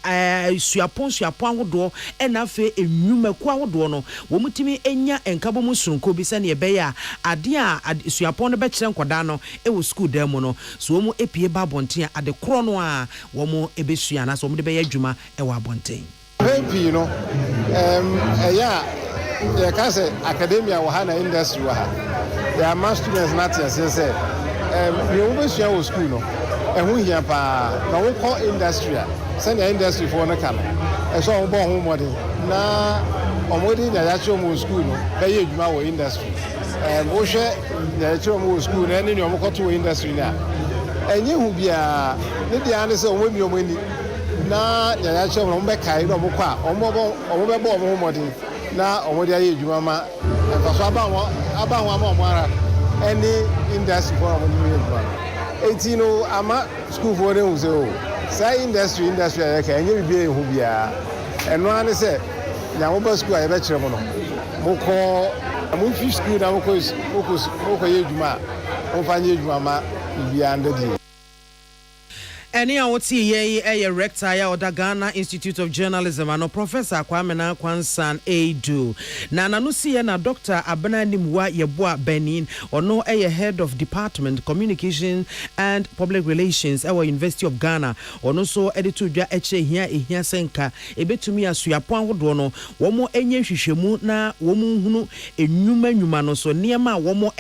Speaker 4: suapon ahodo ena afi enwuma ku ahodo no wo mutimi enya enkabo mu sunko bi se ne ebe ya ade a suapon no be kire nkoda no ewo school dem no so wo mu epie ba bonten ade kro no a wo mo ebesua na so wo mo de be ya adwuma ewo abonten
Speaker 9: Maybe you know yeah academia wa ha na industry wa ha there are mass students not here say you always share school no ehu hia pa na wo call industry send the industry for no kan so wo bo ho mode na omodi na ya cho mu school no be ye adwuma wo industry wo hwe na cho mu school na ni omo koto wo industry na enye hu bia ne dia ne se omo mi omo ni na ya cho mo be kai no mo kwa omo be bo omo ho mode na omodi aye adwuma ma so aba ho ama ara any industry for omo ni adwuma eti no ama school for dem say o say industry ya ka enye bibie hu bia eno ane say nya wo ba school aye be kire mo no mo ko mo fi school na mo ko ye adwuma mo fa nye adwuma ma bibia ndedi
Speaker 4: Eni awoti ye rector ya oda Ghana Institute of Journalism ano Professor Kwamena Kwansa Eido na nanusi ye na Dr. Abena Nimwa Yeboa Benin ono head of Department Communication and Public Relations at University of Ghana ono so editor dwa ehia senka ebetumi asuapo ahodo no womo enye hwehwemu na womo hunu enwuma no so niema womo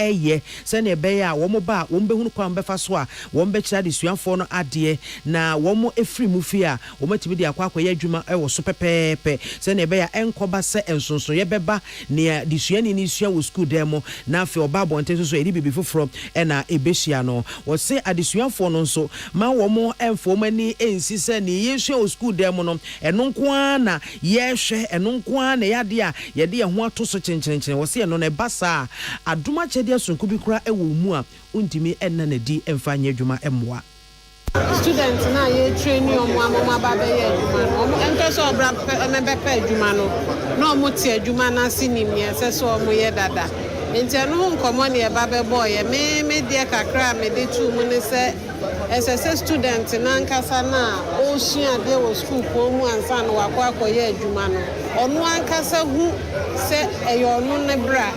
Speaker 4: se na ebe ya womo ba wombe hunu kwa mbefa so a wombe kira de suafo no ade na womo efri mufi a womatimi de akwa adwuma ewo so pepepe se na ebe ya enkoba se ensonso ye beba ne disuani ni sua wo school demo na afi oba bonten so edi bibi foforo na ebehia no wo se adesuafo no nso ma womo enfo mani ensi se ne yesua wo school demo no eno nko na yehwe eno nko na yade a yede ho ato so chenchenchen wo se eno na basa aduma chede sonko bi kura ewo mu a untimi enna na di emfanye adwuma emwa
Speaker 10: students na ye training omo ba be ye adwuma no omo ento so obra member pe adwuma no na omo ti adwuma na sinim ye se so omo ye dada enti eno nkomo ne ba be boy ye me de kakra me de tu mu ne se SSS student na nkasa na o sua de wo school ko mu ansa no wakwa ye adwuma no ono ankasa hu se eyo no ne bra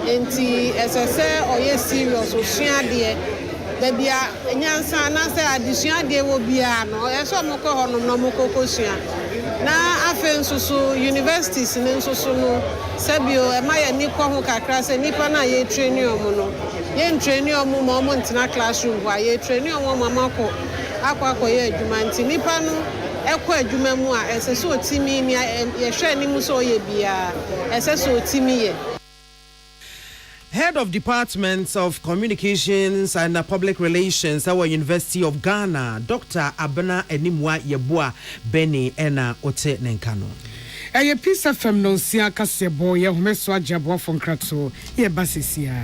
Speaker 10: enti SSS oye serious o sua de Babia nyansa na say addition de wo bia no so mo ko hono no mo kokosua na afen so universities ne so no sabio e ma ya ni ko ho kakra se nipa na ye train no ye train omo mo ntina classroom wa ye train omo mama ko akwa ye adwuma nti nipa no ekọ adwuma mu a ese so otimi ni ye hwe ni mu so ye bia ese so otimi ye.
Speaker 4: Head of Departments of Communications and Public Relations at our University of Ghana, Dr. Abena Enimwa Yeboah Beni Ena Ote Nenkano.
Speaker 5: Eye Peace FM no sia kasebo ye homeso ajabo fon krato ye basisia.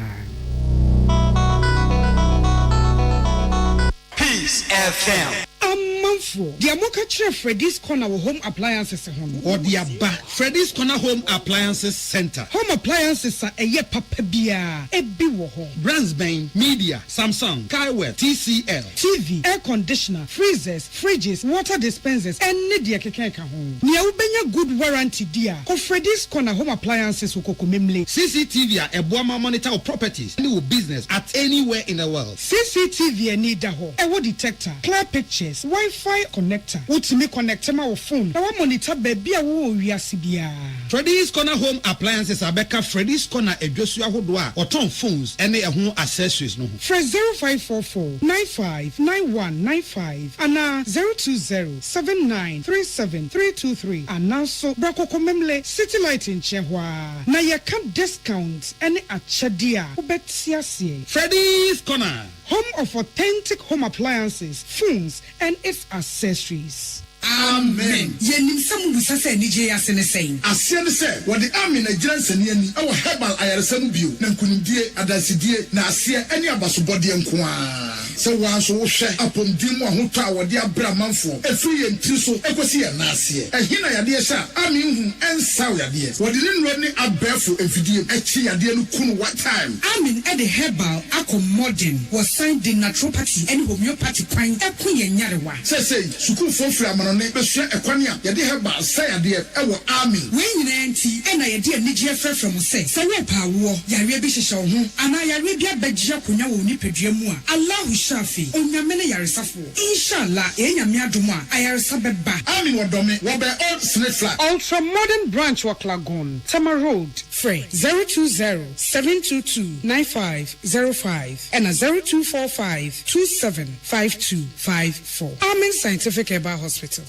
Speaker 11: Peace FM.
Speaker 5: Amanfo, the Amoka Chef Freddy's Corner Home Appliances home
Speaker 11: or the Abba Freddy's Corner Home Appliances Center.
Speaker 5: Home appliances are a ye papa bia e biwo home.
Speaker 11: Brands Bain, Media, Samsung, Kaiweb, TCL,
Speaker 5: TV, air conditioner, freezers, fridges, water dispensers, and media kekeka home. Nia ubenya good warranty dia. Ko Freddy's Corner Home Appliances ukoko memle.
Speaker 11: CCTV a Boama monitor of properties, any business at anywhere in the world.
Speaker 5: CCTV need da ho. Ewo detector, clear pictures, Wi-Fi connector. Utimi connect ma wo phone. Na wa monitor baby a wo wiase bia.
Speaker 11: Freddy's Corner Home Appliances abeka Freddy's Corner edwosu ahodo a oton phones ene ehun accessories no ho.
Speaker 5: Fresh 0544 959195 ana 02079373323 ana so brakoko memle City Light in Chehwa. Na ye can discounts ene achadia obetiasie.
Speaker 11: Freddy's Corner,
Speaker 5: home of authentic home appliances, phones, and its accessories.
Speaker 11: Amen.
Speaker 12: Yenim samu busase ni je asene sein.
Speaker 11: Asene se wo de amen agiranse ne ani e wo herbal ayaresam bio na nkunimdie adasidie na ase ani abasobode nkoa. Se wanso wo hwe apomdim ho ahotɔ a wo de abra manfo efiri yentri so ekosi ya na ase. Ehina yade sha amen hu ensaw yade. Wo de ne nro ne abɛfo efidie echi yade no kunu what time.
Speaker 12: Amen e de herbal accommoding was signed in naturopathy and homeopathy kwan ekun ye nyarewa.
Speaker 11: Say sukuu fofiri amano ne besua ekwania yade herbal say yade e wo amen.
Speaker 12: We nyina nti e na yade anigye afra from say we pa wo yare bi hyehye wo ho ana yare bi abagye akonya wo nipadua mu a Allahu shafi onyame ne yaresafo inshallah enyame adom a ayaresa beba.
Speaker 11: Amen wodome wo be old snake flat
Speaker 5: Ultra modern branch Waklagon Tama Road
Speaker 12: Free 020-722-9505 and 0245-275254. Amen Scientific Herbal Hospital.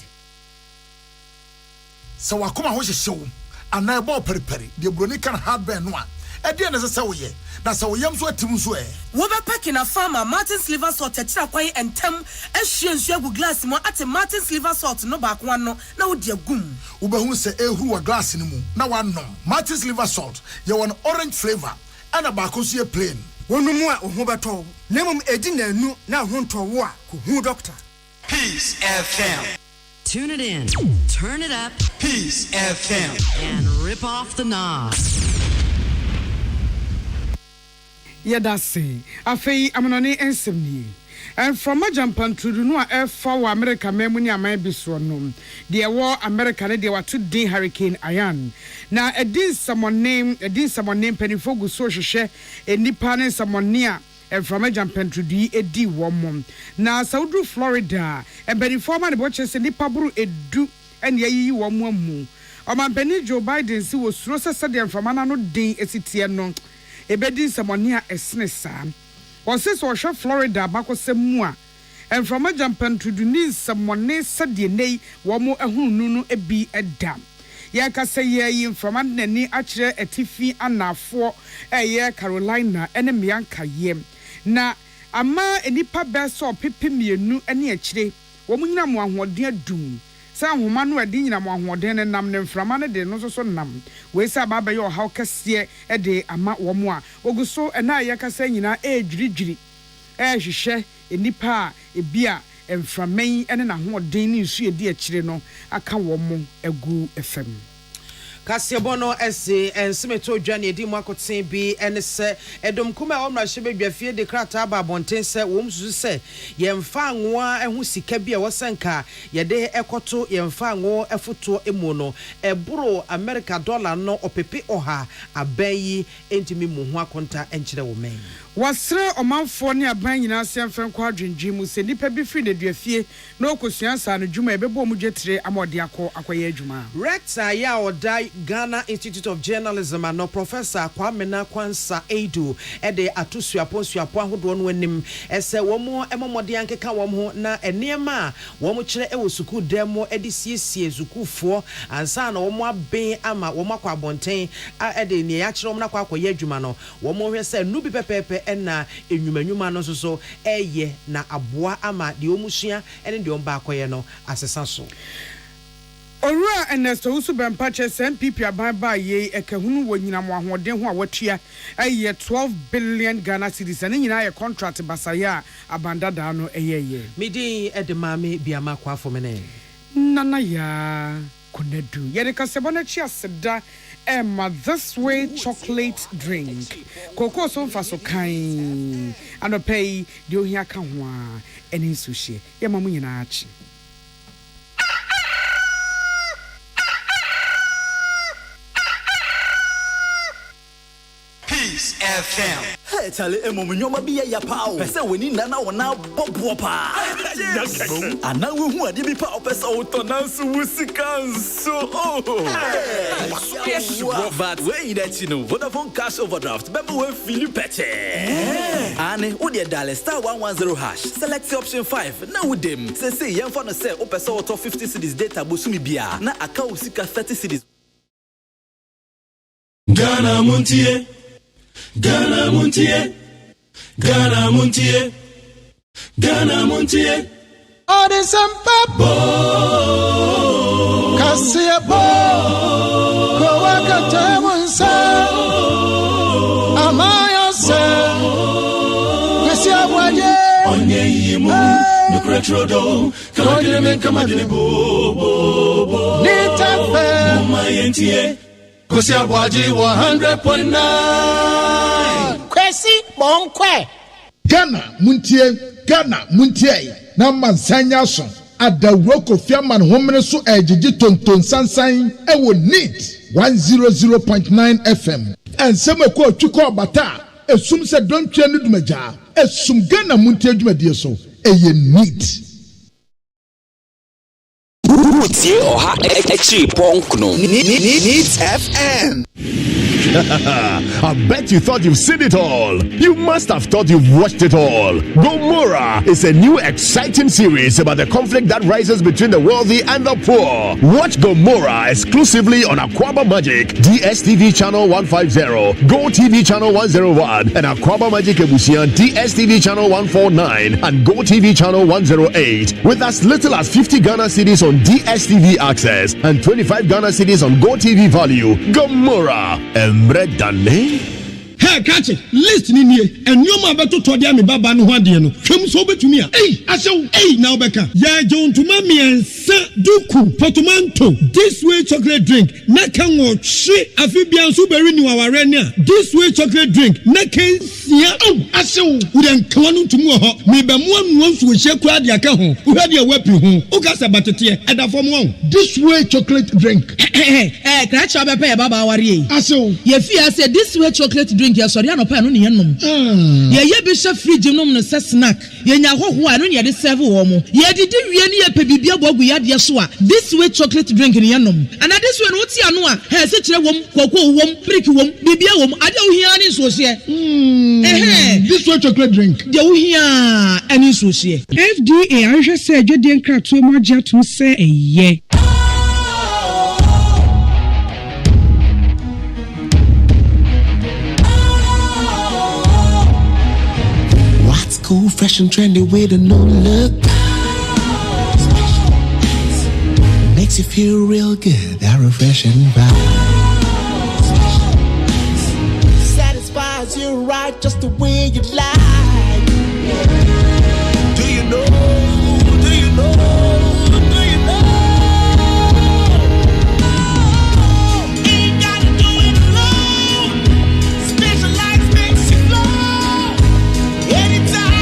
Speaker 13: So wakoma ho hyehyew ana ebo periperi de broni kan hardware no a e de na se woye na se woyam so atim so e
Speaker 14: wo be pack na farmer Martin's liver salt atira kwan entem ahwie nsu agu glass mo ate Martin's liver salt no ba kwa no na wo de agum
Speaker 13: wo be hu se ehuru wa glass ni mu na wanom Martin's liver salt ye won orange flavor ana ba ko so ye plain
Speaker 12: wonumu a ho beto nemum edi na anu na ho ntowo a ko hu doctor.
Speaker 11: Peace FM.
Speaker 15: Tune it in, turn it up,
Speaker 11: Peace FM,
Speaker 15: and rip off the knobs.
Speaker 5: Yadasi, afei amonone ensemni. And from a jump and to no air for America, Memunia may be so no. Dear war America, they were 2 day hurricane Ian. Now, a did someone named Penny Fogu social share, a Nippon someone near. And from a jump and to the Eddie Woman. Now, South Florida, and Penny Forman watches a Nipabru Edu and Yayi Wamu. Or my Penny Joe Biden, who was Rosa Sadian from Anano Day, a city no. A bedding someone near a snessa. Or says or shot Florida, Bako Semua. And from a jump and to the knees, someone ne Sadian, Wamo a Hununu a be a dam. Yaka say ye from Anani Achere a Tiffy Anna for a year Carolina and Mianka yem. Na ama enipa beso pepe mienu ene akire wo munyina mo ahoden adum sa ahoma no ade nyina mo ahoden ne nam ne mframa ne de no so nam we sa ba be yo haw kase e de ama wo mo a oguso ena ayaka nyina ejwirigwiri hwehwe enipa ebia emframan ene na ahoden ne nsu edi akire no aka wo mo agu fm
Speaker 4: Kasiebono ese ensemeto dwane edi mu akoten bi ene se edom kuma omra hye bedwafie de krata ba bonten se wom susu se yemfa anwoa ehu sika bi a wosenka yede ekoto yemfa anwo efoto emu no eburo America dollar no opepe oha abayi entimi mu ho akonta enkyere wo men
Speaker 5: wasre omanfo ne aban nyina semfen kwa adwendwe mu se nipa bi firi ne duafie na okosua sa no dwuma ebebo mu dwetre amode akoye adwuma
Speaker 4: rector ya odai Ghana Institute of Journalism and Professor Kwamena Kwansa Edo ede atosuapo ahodo no anim ese womo emomode ankeka wom ho na enema womo kire e wosuku demo ede siesie zukufo ansa na womo aben ama womo akwa abonten ede ne ya kire womo na akoye adwuma no womo hwe se nubi pepepe ena enwumanyuma no so eye na aboa ama de omusua ene de omba akoye no asesa so
Speaker 5: Ora Ernesto usu bempache MPP ababa ye ekahunu wonyina mo ahoden ho a watua eye 12 billion Ghana cedis ene nyina ye contract basaya abandada no eyeye
Speaker 4: midi edemame biama kwa fomene
Speaker 5: nana ya konedu ye ka sebona chi aseda Emma this way chocolate drink koko so mfa so kan anopei de ohia ka ho a ene sushi ye mamu nyina achi
Speaker 16: Peace FM. Hey, Charlie, nyoma bi ya pao. Pese weni nana wana bobo pa. Ana hu ade bi pa pese o tonansu wusikanso. But we that you know, Vodafone cash overdraft. Bebe we feel peche. Ane, wo de dial *110#. Select option 5. Na wo dem. Say yemfa no say o pese o to 50 cedis data bosumi bia. Na aka usika 30 cedis.
Speaker 17: Ghana Montie. Ghana Montie, Ghana Montie, Ghana Montie.
Speaker 3: All the Sampabo, Cassiabo, Kowaka Tamunsa, Amaya Sa, Cassia Waje,
Speaker 17: Onye Yimu, no Cretrodo, Kamadime Bobo,
Speaker 3: Nita Fair,
Speaker 17: Mayentie, Cassia Waje 100.9.
Speaker 3: Kwesi Bonkwe.
Speaker 11: Ghana Montie, na mansanya so adawroko fiaman homene so ejiji tonton sansan ewo need 100.9 FM ensema ko twiko bata esum se dontwe no dumaja esum Ghana Montie dwumadie so eye need
Speaker 16: Utie oha echi ponkno Needs FM.
Speaker 18: I bet you thought you've seen it all. You must have thought you've watched it all. Gomorrah is a new exciting series about the conflict that rises between the wealthy and the poor. Watch Gomorrah exclusively on Aquaba Magic, DSTV channel 150, Go TV channel 101, and Aquaba Magic Ebusian DSTV channel 149 and Go TV channel 108 with as little as 50 Ghana cedis on DSTV access and 25 Ghana cedis on Go TV value. Gomorrah.
Speaker 11: Hey, catch it. Listen in here. And you ma beto to dia me baba no hwade no. Hwem so betumi a. Hey, now beka. Ya John to mami ensa duku potomanto. This way chocolate drink. Na kan wo hwe afibia so beri ni waware ne a. This way chocolate drink. Na kan sia. Asew. Udan kwanu tumu ho. Me be mo anu nso hye kura de aka ho. Uhade a wapi ho. Ukasa batete edafom wo. This way chocolate drink.
Speaker 19: Kracha bepe e baba aware yi.
Speaker 11: Asew.
Speaker 19: Ye fi ase this way chocolate drink ya sorry no pa no ne yenom. Ye bi hye fridge nom no se snack. Ye nya hoho a no ne ye de serve wo mo. Ye didi wie ne ye pe bibia bogu ya de so a. This way chocolate drink ne yenom. And this way no ti anu a, he se kire wom, koko wom, brick wom, bibia wom, ade wo hia ne so se.
Speaker 11: This way chocolate drink.
Speaker 19: De wo hia ani so se.
Speaker 12: FDA ahwe se adwede nkrato mo agye atum se eye.
Speaker 17: Cool, fresh and trendy with a new look. Makes you feel real good, that refreshing vibe. Satisfies you right just the way you like. Do you know? Do you know? Do you know? Ain't gotta do it alone. Specialized makes you flow. Anytime.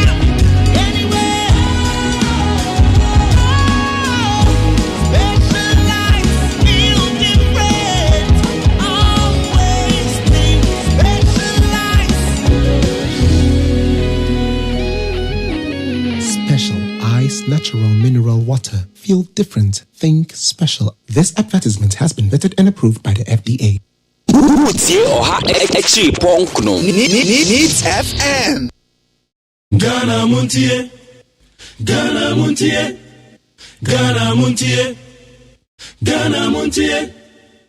Speaker 20: natural mineral water. Feel different. Think special. This advertisement has been vetted and approved by the FDA.
Speaker 21: Needs FM.
Speaker 22: Ghana Montie. Ghana Montie. Ghana Montie. Ghana Montie.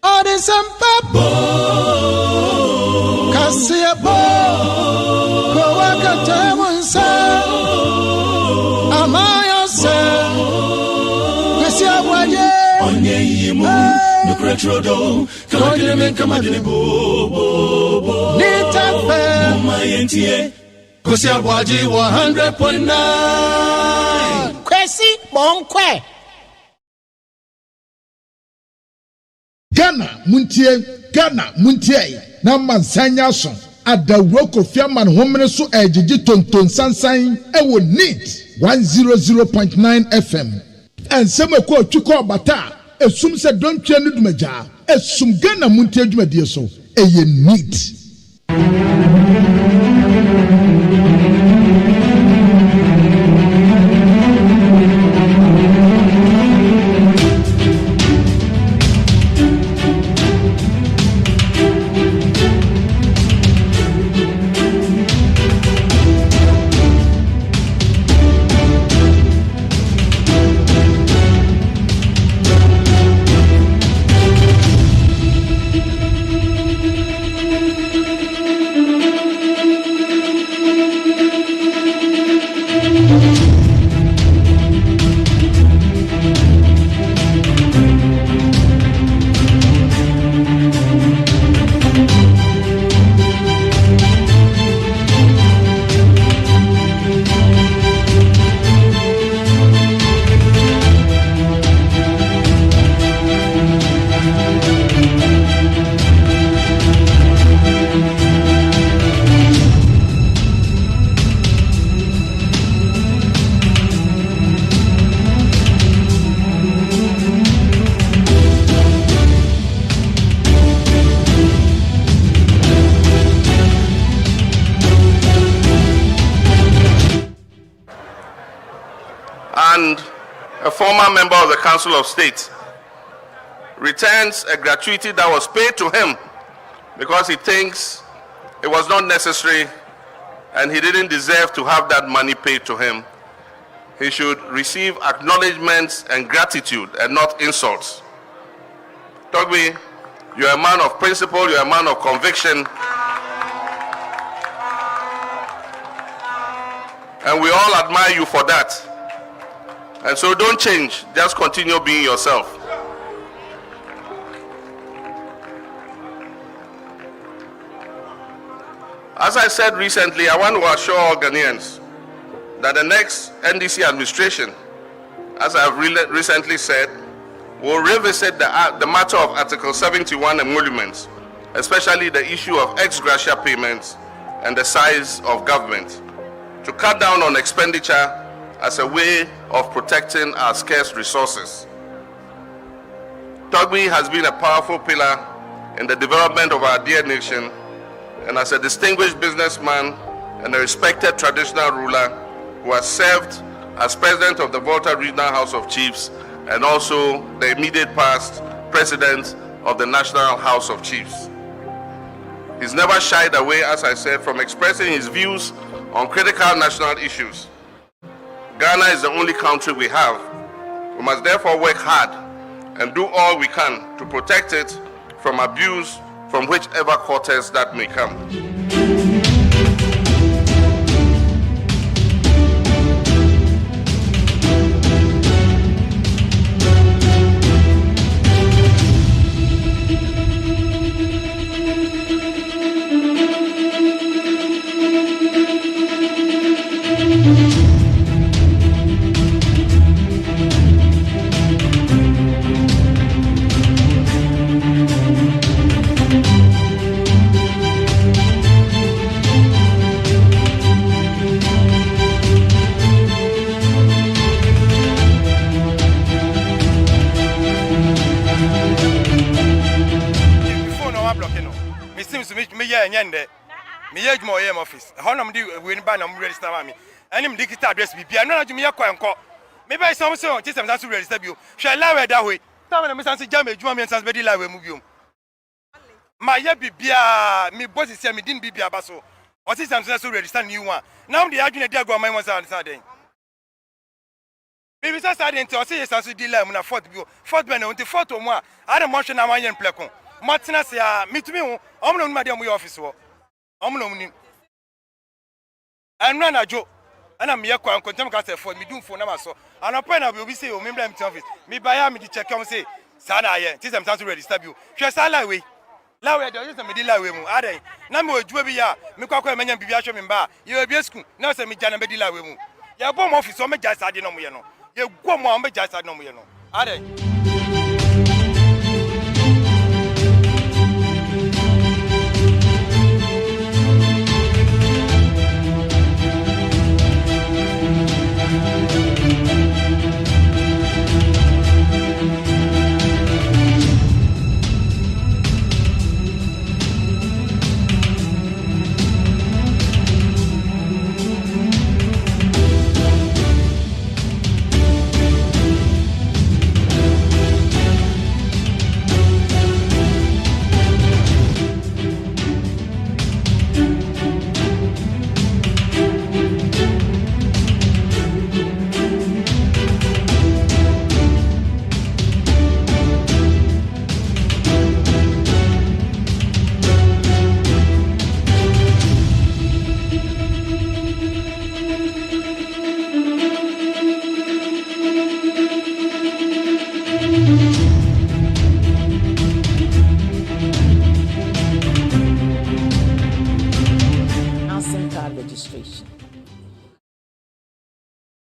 Speaker 3: All this and papa. Kasia bo. Kowaka temunsa. Amaya se. Kasia waje.
Speaker 22: Onye yimu. Nukretrodo. Kamadine men kamadine bo.
Speaker 3: Nitafe.
Speaker 22: Mama yentie. Kasia waje 100.9.
Speaker 3: Kwesi bonkwe.
Speaker 23: Ghana Muntie na mansanya so adawro kofiaman homene so ejiji tonton sansan ewo neat 100.9 FM ensem ko twiko bata esum se dontwe no dumaja esum Ghana Muntie dwumadie so eye neat.
Speaker 24: And a former member of the Council of State returns a gratuity that was paid to him because he thinks it was not necessary and he didn't deserve to have that money paid to him. He should receive acknowledgements and gratitude and not insults. Togbi, you're a man of principle, you're a man of conviction, and we all admire you for that. And so don't change, just continue being yourself. As I said recently, I want to assure all Ghanaians that the next NDC administration, as I've recently said, will revisit the matter of Article 71 emoluments, especially the issue of ex gratia payments and the size of government, to cut down on expenditure as a way of protecting our scarce resources. Togbi has been a powerful pillar in the development of our dear nation, and as a distinguished businessman and a respected traditional ruler who has served as president of the Volta Regional House of Chiefs and also the immediate past president of the National House of Chiefs. He's never shied away, as I said, from expressing his views on critical national issues. Ghana is the only country we have. We must therefore work hard and do all we can to protect it from abuse from whichever quarters that may come.
Speaker 25: Office. How do we register me? And him digital address be no me
Speaker 1: Maybe I saw so just to register you. Shall I that way? Time and Mr. Jamie, you and Sans Betty Live move you. My bibia, me boss is saying me didn't be a basso. Or see some to register new one. Now the argument there go my one's Saturday. Maybe that's Saturday to say yes, as deal on a fourth view. Fourth man on the photo more. I don't mention a Mayan placon. Martina say, me to me, I'm not madam we office. I'm not. I'm not a joke. And I'm here quite contempt for me doing for number so. And a pen will be say, oh, member of office. Me buy me to check and say, Sana, yeah, tis I'm time to register you. Just a lie way. Lawe there is a medila we mu. Ade. Na me ojuwe bi ya, me kwa kwa menya bibia hwe me ba. Ye bi school, na se me jana medila we mu. Ye bom office o me jasa ade no mo ye no. Ye gwo mo o me jasa ade no mo ye no. Ade.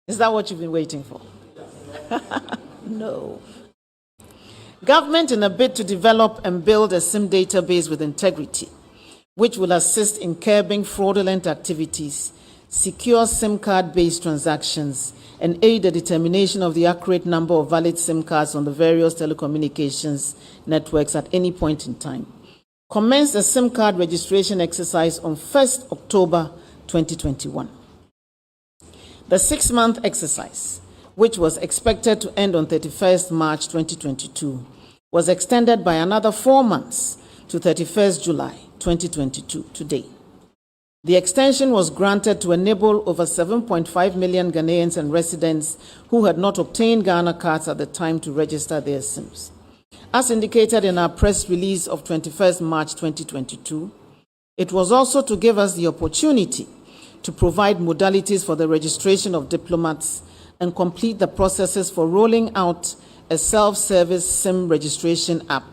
Speaker 2: Is that what you've been waiting for? No. Government, in a bid to develop and build a SIM database with integrity, which will assist in curbing fraudulent activities, secure SIM card-based transactions, and aid the determination of the accurate number of valid SIM cards on the various telecommunications networks at any point in time, commenced a SIM card registration exercise on 1st October 2021. The 6-month exercise, which was expected to end on 31st March 2022, was extended by another 4 months to 31st July 2022 today. The extension was granted to enable over 7.5 million Ghanaians and residents who had not obtained Ghana cards at the time to register their SIMs. As indicated in our press release of 21st March 2022, it was also to give us the opportunity to provide modalities for the registration of diplomats and complete the processes for rolling out a self-service SIM registration app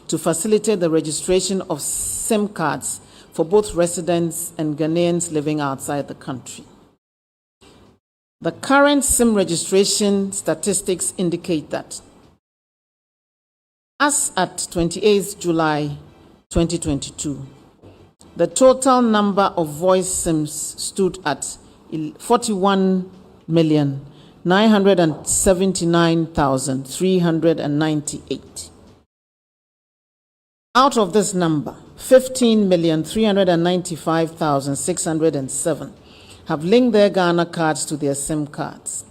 Speaker 2: to facilitate the registration of SIM cards for both residents and Ghanaians living outside the country. The current SIM registration statistics indicate that as at 28th July 2022, the total number of voice SIMs stood at 41,979,398. Out of this number, 15,395,607 have linked their Ghana cards to their SIM cards.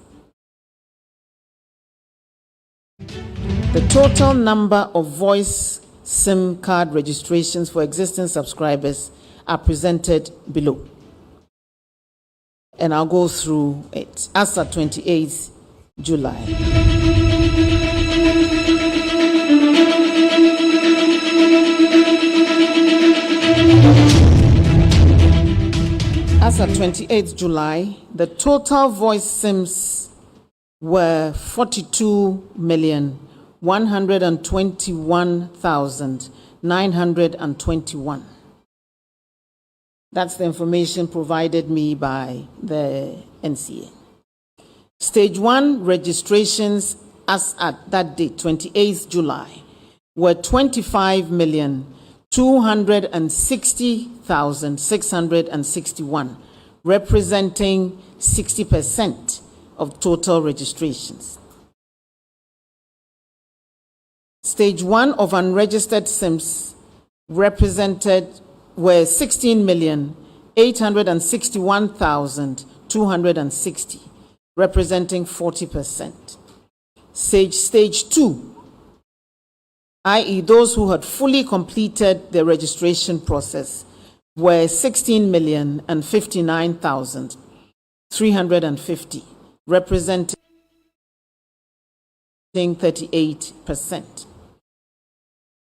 Speaker 2: The total number of voice SIM card registrations for existing subscribers are presented below. And I'll go through it. As at 28th July. As at 28th July, the total voice SIMs were 42,121,921. That's the information provided me by the NCA. Stage 1 registrations as at that date, 28th July, were 25,260,661, representing 60% of total registrations. Stage 1 of unregistered SIMs were 16,861,260, representing 40%. Stage 2, i.e. those who had fully completed the registration process, were 16,059,350, representing 38%.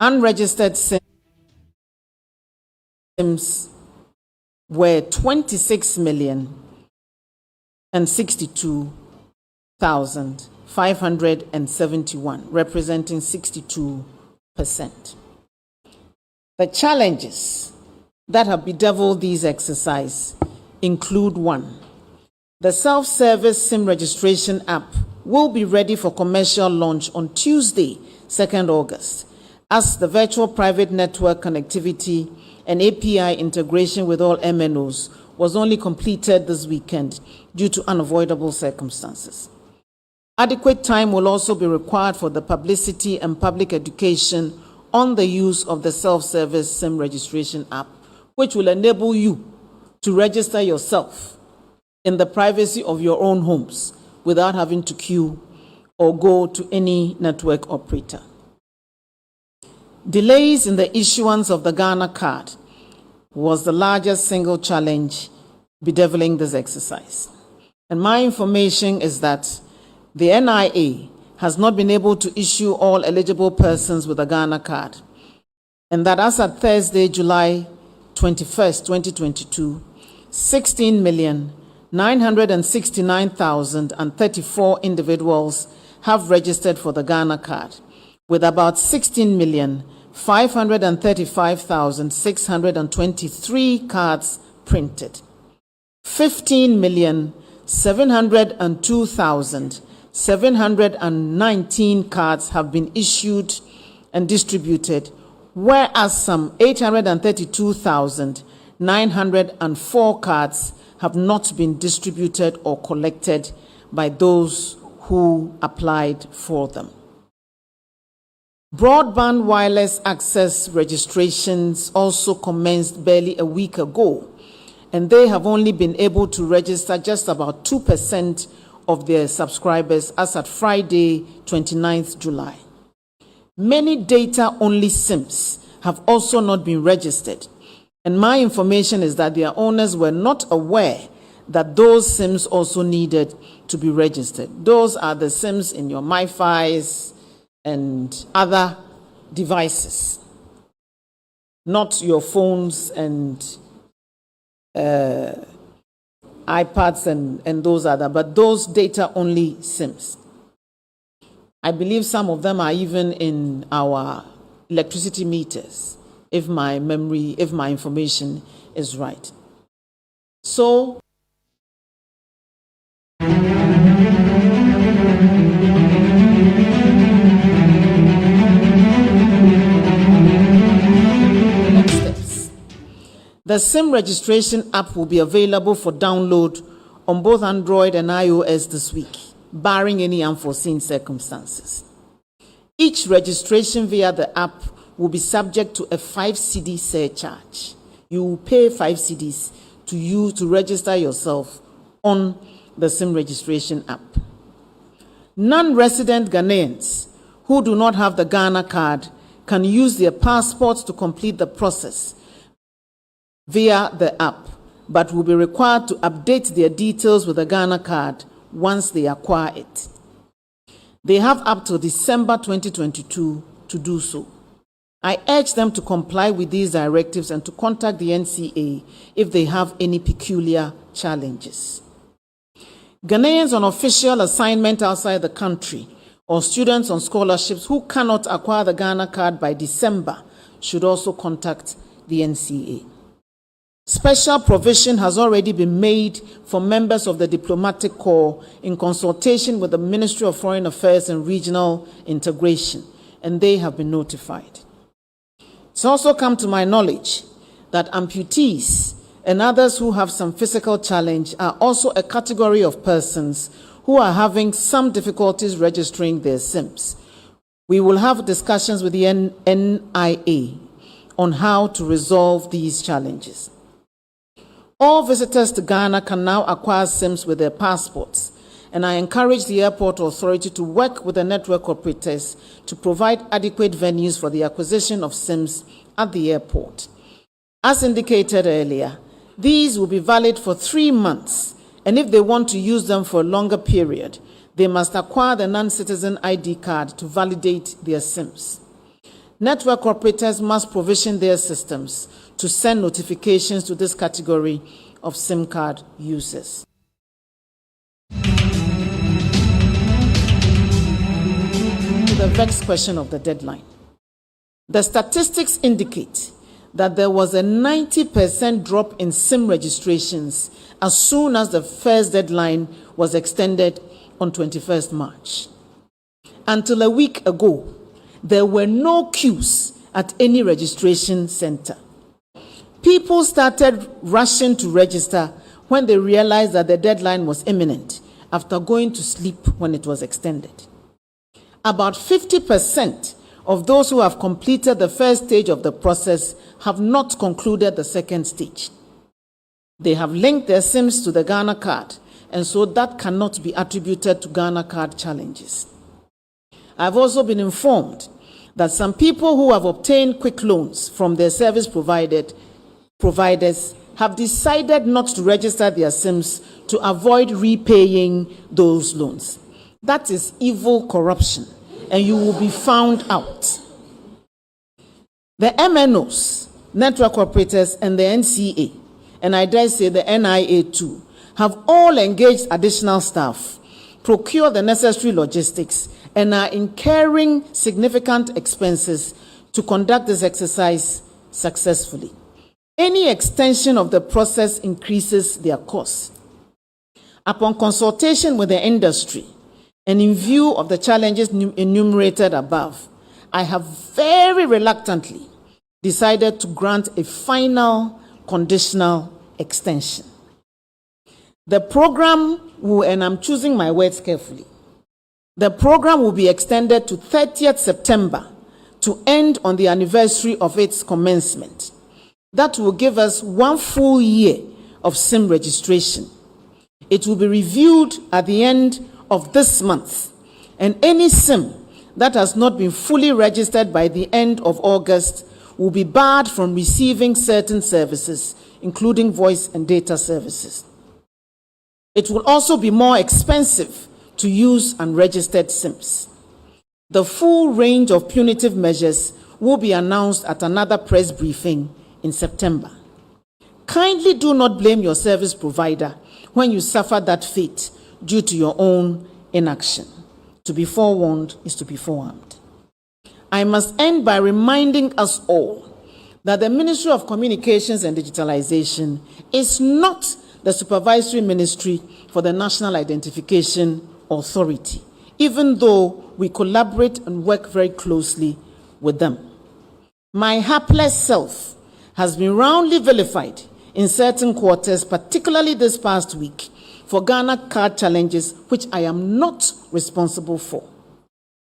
Speaker 2: Unregistered SIMs were 26,062,571, representing 62%. The challenges that have bedeviled these exercises include: 1. The self-service SIM registration app will be ready for commercial launch on Tuesday, 2nd August, as the virtual private network connectivity and API integration with all MNOs was only completed this weekend due to unavoidable circumstances. Adequate time will also be required for the publicity and public education on the use of the self-service SIM registration app, which will enable you to register yourself in the privacy of your own homes without having to queue or go to any network operator. Delays in the issuance of the Ghana card was the largest single challenge bedeviling this exercise. And my information is that the NIA has not been able to issue all eligible persons with a Ghana card, and that as at Thursday, July 21st, 2022, 16,969,034 individuals have registered for the Ghana card, with about 16,535,623 cards printed. 15,702,719 cards have been issued and distributed, whereas some 832,904 cards have not been distributed or collected by those who applied for them. Broadband wireless access registrations also commenced barely a week ago, and they have only been able to register just about 2% of their subscribers as at Friday, 29th July. Many data-only SIMs have also not been registered, and my information is that their owners were not aware that those SIMs also needed to be registered. Those are the SIMs in your MiFis and other devices, not your phones and iPads and those other, but those data-only SIMs. I believe some of them are even in our electricity meters, if my information is right. So, next steps. The SIM registration app will be available for download on both Android and iOS this week, barring any unforeseen circumstances. Each registration via the app will be subject to a 5 cedi surcharge. You will pay 5 cedis to register yourself on the SIM registration app. Non-resident Ghanaians who do not have the Ghana card can use their passports to complete the process via the app, but will be required to update their details with the Ghana card once they acquire it. They have up to December 2022 to do so. I urge them to comply with these directives and to contact the NCA if they have any peculiar challenges. Ghanaians on official assignment outside the country or students on scholarships who cannot acquire the Ghana card by December should also contact the NCA. Special provision has already been made for members of the diplomatic corps in consultation with the Ministry of Foreign Affairs and Regional Integration, and they have been notified. It's also come to my knowledge that amputees and others who have some physical challenge are also a category of persons who are having some difficulties registering their SIMs. We will have discussions with the NIA on how to resolve these challenges. All visitors to Ghana can now acquire SIMs with their passports, and I encourage the airport authority to work with the network operators to provide adequate venues for the acquisition of SIMs at the airport. As indicated earlier, these will be valid for 3 months, and if they want to use them for a longer period, they must acquire the non-citizen ID card to validate their SIMs. Network operators must provision their systems to send notifications to this category of SIM card users. The vexed question of the deadline. The statistics indicate that there was a 90% drop in SIM registrations as soon as the first deadline was extended on 21st March. Until a week ago, there were no queues at any registration center. People started rushing to register when they realized that the deadline was imminent after going to sleep when it was extended. About 50% of those who have completed the first stage of the process have not concluded the second stage. They have linked their SIMs to the Ghana card, and so that cannot be attributed to Ghana card challenges. I've also been informed that some people who have obtained quick loans from their service providers have decided not to register their SIMs to avoid repaying those loans. That is evil corruption, and you will be found out. The MNOs, network operators, and the NCA, and I dare say the NIA too, have all engaged additional staff, procured the necessary logistics, and are incurring significant expenses to conduct this exercise successfully. Any extension of the process increases their costs. Upon consultation with the industry, and in view of the challenges enumerated above, I have very reluctantly decided to grant a final conditional extension. The program will, and I'm choosing my words carefully, the program will be extended to 30th September to end on the anniversary of its commencement. That will give us 1 full year of SIM registration. It will be reviewed at the end of this month, and any SIM that has not been fully registered by the end of August will be barred from receiving certain services, including voice and data services. It will also be more expensive to use unregistered SIMs. The full range of punitive measures will be announced at another press briefing in September. Kindly do not blame your service provider when you suffer that fate due to your own inaction. To be forewarned is to be forearmed. I must end by reminding us all that the Ministry of Communications and Digitalization is not the supervisory ministry for the National Identification Authority, even though we collaborate and work very closely with them. My hapless self has been roundly vilified in certain quarters, particularly this past week, for Ghana card challenges which I am not responsible for.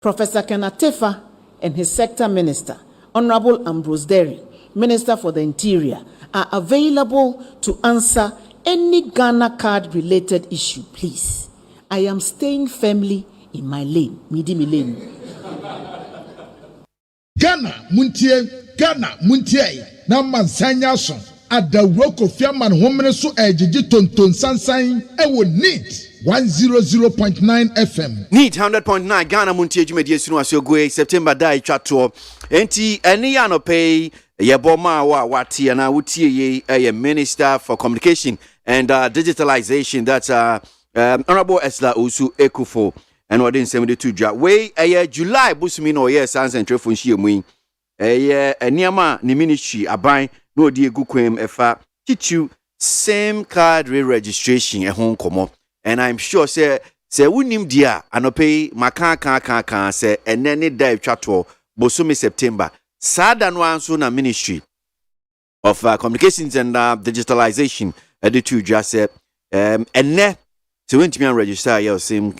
Speaker 2: Professor Kenatefa and his sector minister, Honorable Ambrose Derry, Minister for the Interior, are available to answer any Ghana card related issue, please. I am staying firmly in my lane, Midimi lane.
Speaker 23: Ghana Muntie, Naman Sanyason. Adawroko Fiaman Homene so ejiji tonton sansan ewo NEAT 100.9 FM.
Speaker 6: NEAT 100.9 Ghana Muntie Jumedi Sunu Asogwe September dai twato. Enti eni ya no pay ye boma wa wati na wutie ye Minister for Communication and Digitalization, that's Honorable Esla Usu Ekufo, and wadi nsem dwa we July busumi no ye sans entrefo nhie eniyama ni ministry aban no die gukwem efa titu same card re-registration ehon komo, and I'm sure say wunim dia anope maka say enene da twato bosumi September sada no anso na Ministry of Communications and Digitalization editu dwa say enne se wentimi register your same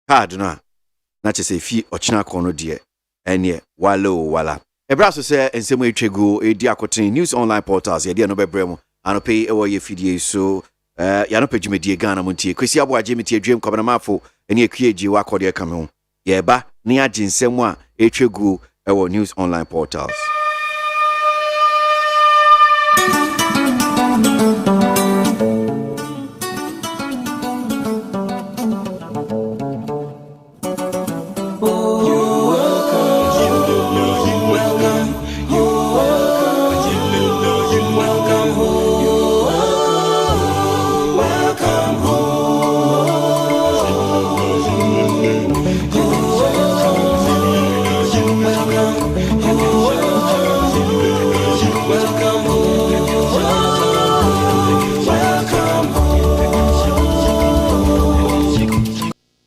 Speaker 6: card na chese fi ochina kono die enye wala Ebraso say ensemo etwegu edi akoten news online portals ye de no bebrem anope ewo ye fidie so ya no pedwumedie Ghana Montie kwesi aboagye metie dwem kwabanamafo ene akueji wa akode kame ho ye ba ne aginsem a etwegu ewo news online portals.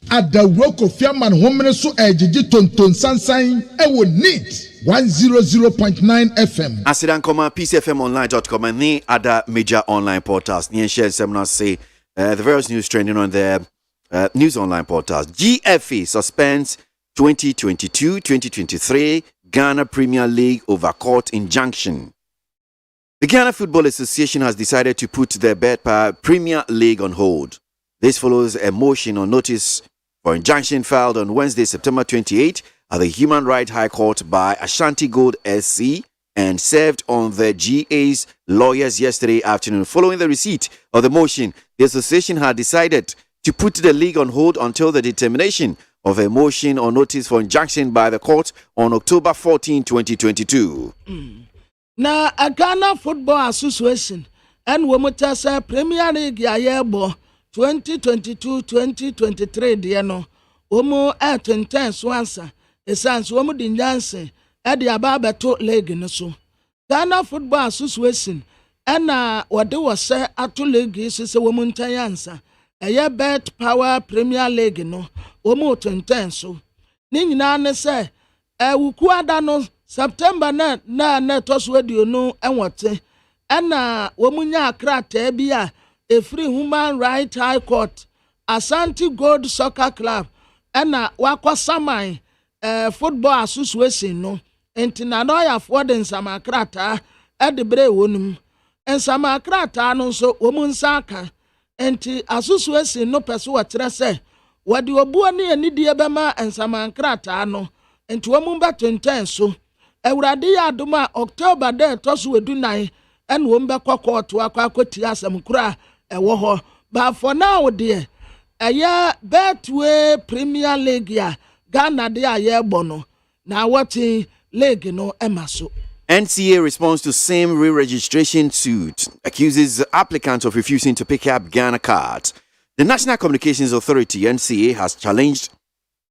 Speaker 23: Adawroko Fiaman Homene so ejiji tonton sansan ewo neat 100.9 FM.
Speaker 6: Asidan koma peacefmonline.com and the other major online portals. Nien share seminar say the various news trending on their news online portals. GFA suspends 2022-2023 Ghana Premier League over court injunction. The Ghana Football Association has decided to put the Bet Premier League on hold. This follows a motion on notice for injunction filed on Wednesday, September 28 at the Human Rights High Court by Ashanti Gold SC and served on the GA's lawyers yesterday afternoon. Following the receipt of the motion, the association had decided to put the league on hold until the determination of a motion or notice for injunction by the court on October 14, 2022.
Speaker 3: Now, a Ghana Football Association and Womutasa Premier League Yayebo 2022-2023 diano omo atenten so ansa essence omo dinjanse e de aba to league no so Ghana Football Association na wode wo se ato league so se omo ntan ansa eye Bet Power Premier League no omo tenten so ni nyina ne se wuku ada no September na to so aduonu enwote na omo nya akrata bia a free Human Rights High Court, Ashanti Gold Soccer Club, and Wakwa Samai Football Association, no, and Tinanoya Forden Samakrata at the Bray Wonum, and Samakrata no so woman saka, and the association no persua trese, what you are near Nidiabama and Samakrata no, and to woman back to intense so, a radia duma October there toss we do nine, and Wumba Coco to Aquatia some cra. But for now, dear, a year Betway Premier League, Ghana, dear, year bono. Now, what league no emaso.
Speaker 6: NCA responds to same re-registration suit, accuses applicants of refusing to pick up Ghana cards. The National Communications Authority, NCA, has challenged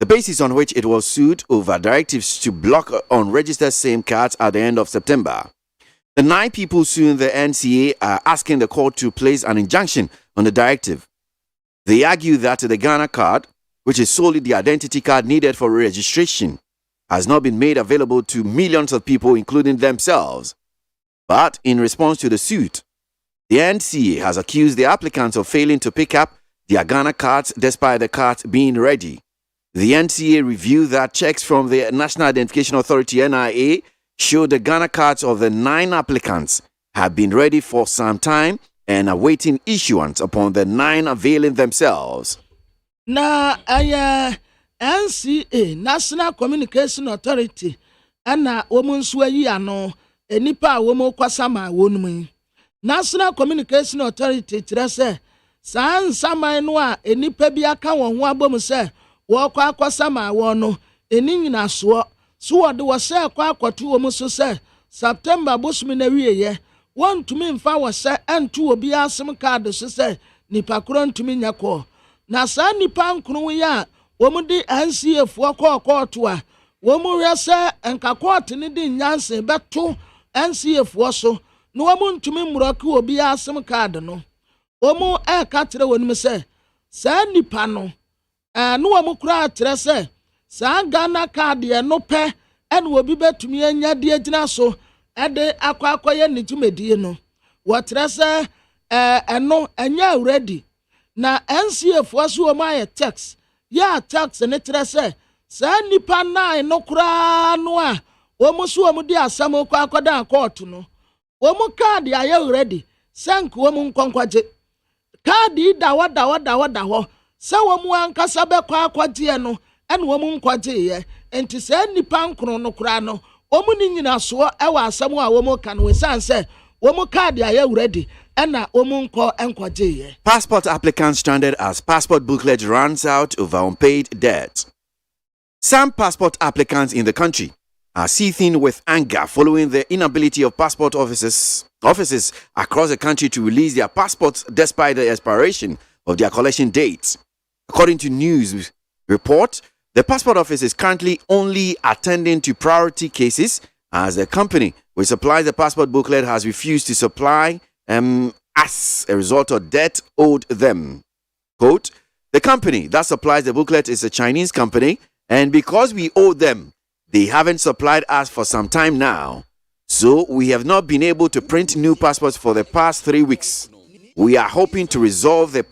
Speaker 6: the basis on which it was sued over directives to block unregistered SIM cards at the end of September. The 9 people suing the NCA are asking the court to place an injunction on the directive. They argue that the Ghana card, which is solely the identity card needed for registration, has not been made available to millions of people, including themselves. But in response to the suit, the NCA has accused the applicants of failing to pick up their Ghana cards despite the cards being ready. The NCA reviewed that checks from the National Identification Authority, NIA, showed the Ghana cards of the 9 applicants have been ready for some time and awaiting issuance upon the 9 availing themselves.
Speaker 3: Na NCA National Communication Authority ana womunsuwa yi ano enipa womo kwasama wonum National Communication Authority trese san sama no a enipa bi aka won ho abom se wo kwa kwasama wono eni nyina so de wo se kwa akwatu wo muso se September bosumi na wieye won tumi mfa wo se entu obi asem card so se nipa kro ntumi nyako na sa nipa nkru ya wo mu di NCA fo koto a wo mu rese enka court ni di nyanse beto NCA fo so no wo mu ntumi mroki obi asem card no wo mu ka tere wonum se sa nipa no no wo mu kura tere se sa Ghana card ye no pe en wo bi betumi anya de agina so ede akwakoye ne tumedie no wo tere se eno anya ready na NCA fo so wo ma tax ya tax ne tere se sa nipa na no kura no a wo mu so wo mu di asam kwa akoda court no wo mu card ya ready sank wo mu nkonkwaje kadi dawo se wo mu ankasa be kwa akwaje no ene wo mu nkwaje ye enti se nipa nkro no kura no wo mu ni nyina so e wa asam a wo mu kan we san se wo mu kadi aye ready ena wo mu nkwaje ye.
Speaker 6: Passport applicants stranded as passport booklet runs out over unpaid debt. Some passport applicants in the country are seething with anger following the inability of passport offices across the country to release their passports despite the expiration of their collection dates. According to news report, the passport office is currently only attending to priority cases as the company which supplies the passport booklet has refused to supply as a result of debt owed them. Quote, the company that supplies the booklet is a Chinese company, and because we owe them, they haven't supplied us for some time now. So we have not been able to print new passports for the past 3 weeks. We are hoping to resolve the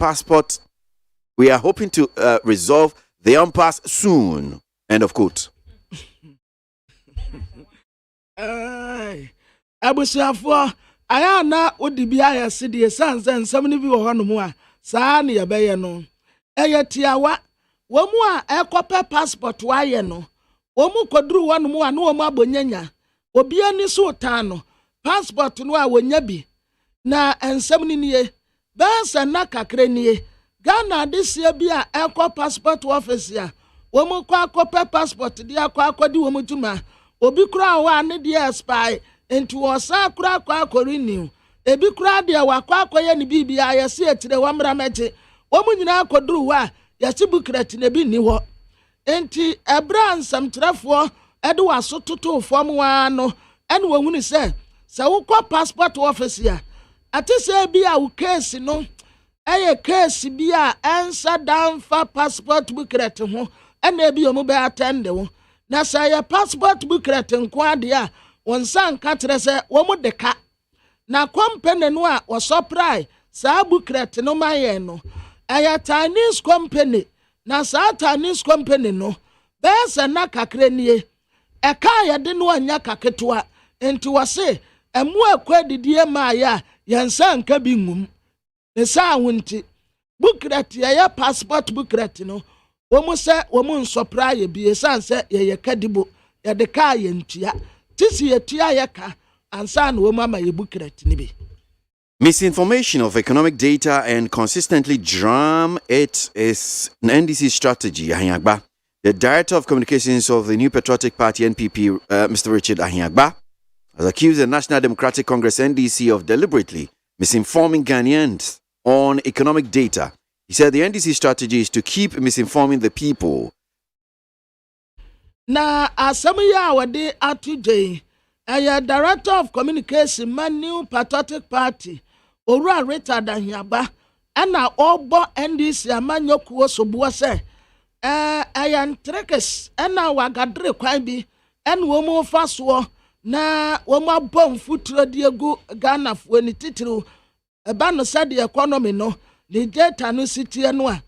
Speaker 6: impasse soon. End of quote.
Speaker 3: Abusiafo aya na odibia ya sidie sanse nsam ni bi wo hono mu a saa ne ye beye no eye tiawa wo mu a ekope passport wa ye no wo mu koduru wono mu a no wo mu abonyanya obi ani so tan no passport no a wonya bi na ensam ni nie ba sa na kakre nie Ghana this year bi a ekọ passport office ya wo mu kwa akope passport dia kwa akodi wo mu tuma obi kura wa ne dia spy enti wo sa kura kwa renew ebi kura dia wa kwa akoye ne bibia ya se etire wa mra meje wo mu nyina akoduru wa ya si bukret ne bi ni ho enti ebra nsam trafo ede wa so toto fom wa no ene wo hunu se wo kwa passport office ya ati se bi a wo case no eye case bi a ensa down for passport bukret ho ene bi o mu be attend wo na say ya passport booklet nko ade a wonsan ka tere se wo mu deka na company no a wo supply sa booklet no maye no aya Chinese company na sa Chinese company no be se na kakre nie e ka ya de no anya kaketoa enti wo se emu akwadidie ma ya yansan ka bi ngum ne sa wonti booklet ya passport booklet no womu se womu surprise bi esanse ye kadibo ye de ka ye ntua tisi ye tua ye ka ansa na womu ama ye bukret ni bi.
Speaker 6: Misinformation of economic data and consistently drum it is an NDC strategy. Ahiagba, the director of communications of the New Patriotic Party (NPP), Mr. Richard Ahiagba, has accused the National Democratic Congress (NDC) of deliberately misinforming Ghanaians on economic data. He said the NDC strategy is to keep misinforming the people.
Speaker 3: Na asamiya wade atuje aya director of communication man New Patriotic Party Owura Richard Ahiagba ana obo NDC amanyokuo sobuo se aya ntrekes ana wagadre kwan bi en wo mu faso na wo mu abom futuro diegu Ghana fo ni titiri eba no sade economy no the data no sitie no a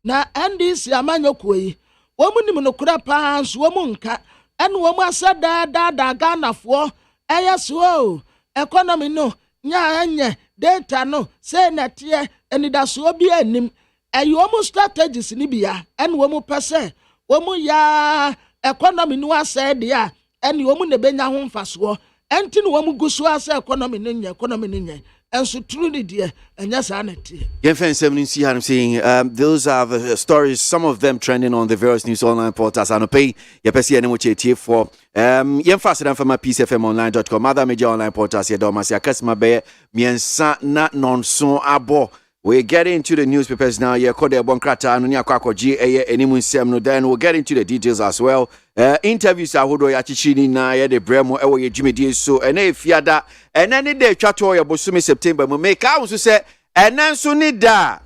Speaker 3: na NDC amanyokuo yi wo mu nim no kura pa nso wo mu nka en wo mu asada da Ghana fo eyeso economy no nya anye data no say na tie enidaso bi anim eyo mu strategies ni bia en wo mu pese wo mu ya economy no asede a en wo mu ne benya ho mfaso enti no wo mu gusu asa economy no nya and so truly dear and yes anity.
Speaker 6: I'm saying those are the stories, some of them trending on the various news online portals. And pay your PC and which for faster than from my PCFMonline.com, other major online portals here. Domasia Customer Bear, Miensa not non son abo. We get into the newspapers now. Yeah, Kode Bonkrata, Nunya Kwako GA, Enimun Semno. Then we'll get into the details as well. Interviews are Hudo Yachichini na ya de Bremo, Ewa Jimmy D. So, and if Yada, and any day chato ya Bosumi September, we make out to say, and then Sunida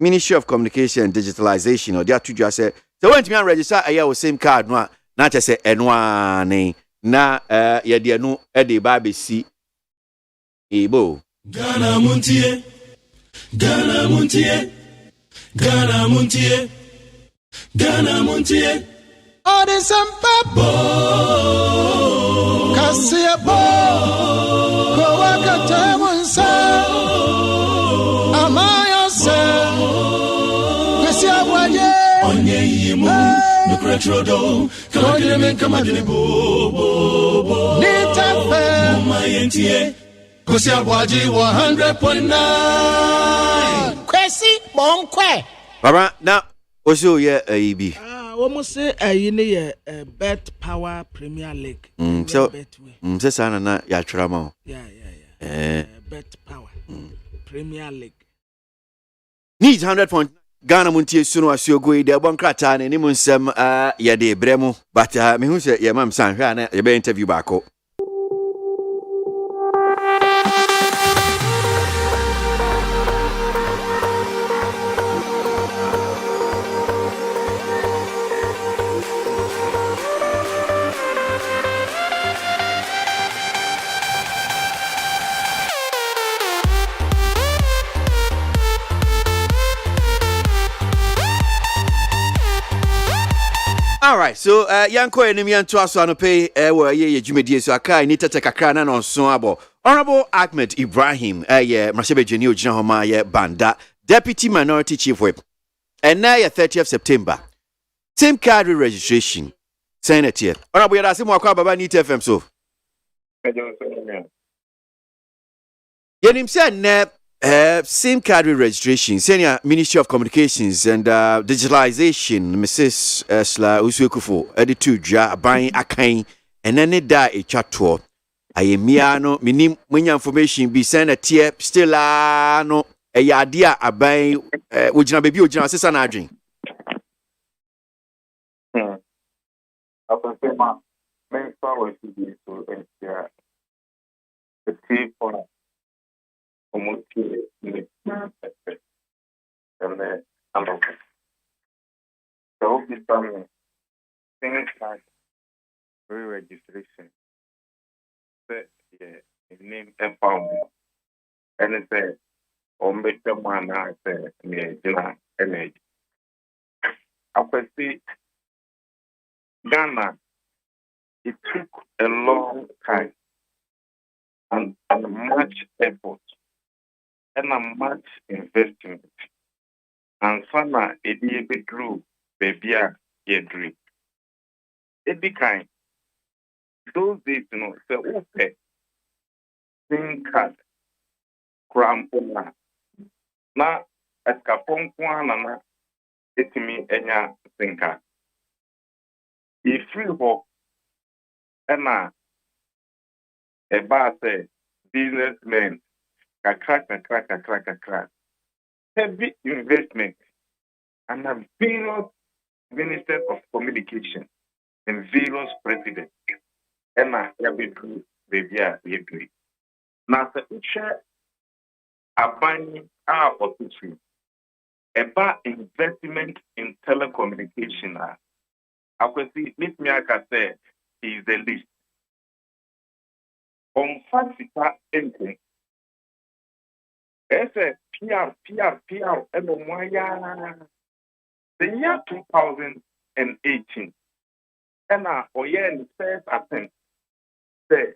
Speaker 6: Ministry of Communication and Digitalization, or there to just say, so when me register, I have the same card, no, not just say, and one, na, ya dear no, Eddie Baby C. Ebo.
Speaker 22: Ghana Montie. Ghana Montie, Ghana Montie, Ghana Montie.
Speaker 3: Oh, the Sampa Cassia Bo, Coaca Tamunsa, Amaya
Speaker 22: trodo kamadine men kamadine bo
Speaker 17: Nita
Speaker 22: Mama yentie Kosi ABOAGYE 100.9
Speaker 17: Kwesi Monkwe
Speaker 6: Baba now also yeah AEB
Speaker 3: almost say Bet Power Premier League.
Speaker 6: So sana na ya trama.
Speaker 3: Yeah. Bet Power Premier League.
Speaker 6: Needs 100 Ghana Montie suno asiogwe de bon krata na ni munsem ya de bremu but me hu se ya mam san hwa na ya be interview baako. All right, so yanko enemy anto aso anope we ye dwumedie so aka ni tete kakra na no so abo. Honorable Ahmed Ibrahim Mrashebe Jeni ogina homa ye Banda Deputy Minority Chief Whip. And now 30th September. Same card registration. Senate here. Honorable Yadasi mo akwa baba ni TFM so. Yenim say na SIM card registration, Senior Ministry of Communications and Digitalization, Mrs. Sla Usuekufo, editor Ja buying Akain, and then it die a chat tour. I am miano, minim when information be sent a tier, still no a yadia a buying, which na baby, which na sister Nadrin.
Speaker 7: I can say my main power is to be so the chief for MONTIE and then so this time things like re-registration name empowerment and it says or make the man I say energy. I can see Ghana, it took a long time and much effort and a much investment. And Sana, it be grew, baby, ye dream. It became those days, the open SIM card, Crampona. Now, as Capon Kwana, it's me enya SIM card. If free hope, and a bar say, businessmen. A crack. Heavy investment and a various ministers of communication and various presidents. And I have been baby. Now, the share a buying our opportunity about investment in telecommunication. I can see Miss Miaka said is the list. On Fasita anything. PR, and the year 2018, and the first attempt, say,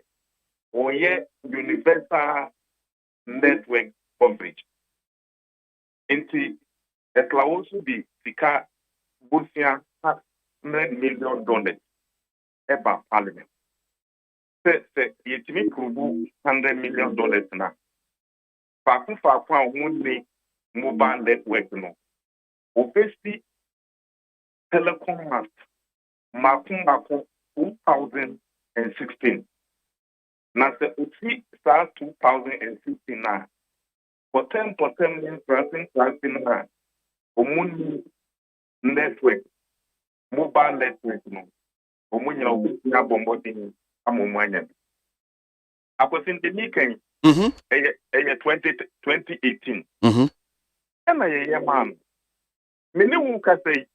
Speaker 7: universal network coverage. Into it will also be Sika Busia $100 million about Parliament. Say, you could $100 million now. Faku only mobile network no. Obviously, telecom mast Makum 2016. Now the UC start 2016 now. For 10% means pricing now. Omuni network, mobile network no. Omuni na bombarding amumanya. Ako sin the weekend. 2018. And I man. Many who can say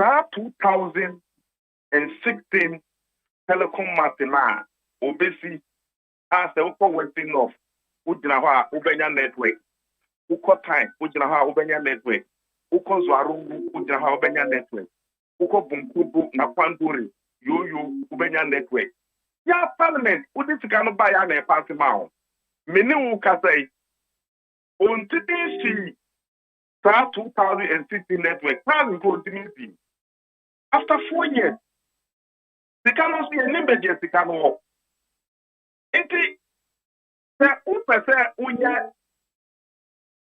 Speaker 7: 2016 telecom matina obesi as the upper western of Ujinawa Ubenya network. Uko time Ujinawa Ubenya network. Uko Zwaru Ujinawa Ubenya network. Uko Bunkubu Nakwanduri Yoyo Ubenya network. Ya parliament udisikano baya na pass mao. Many who can say on TDC 2016 network, how we continue. After 4 years, they cannot see any budget. They can walk.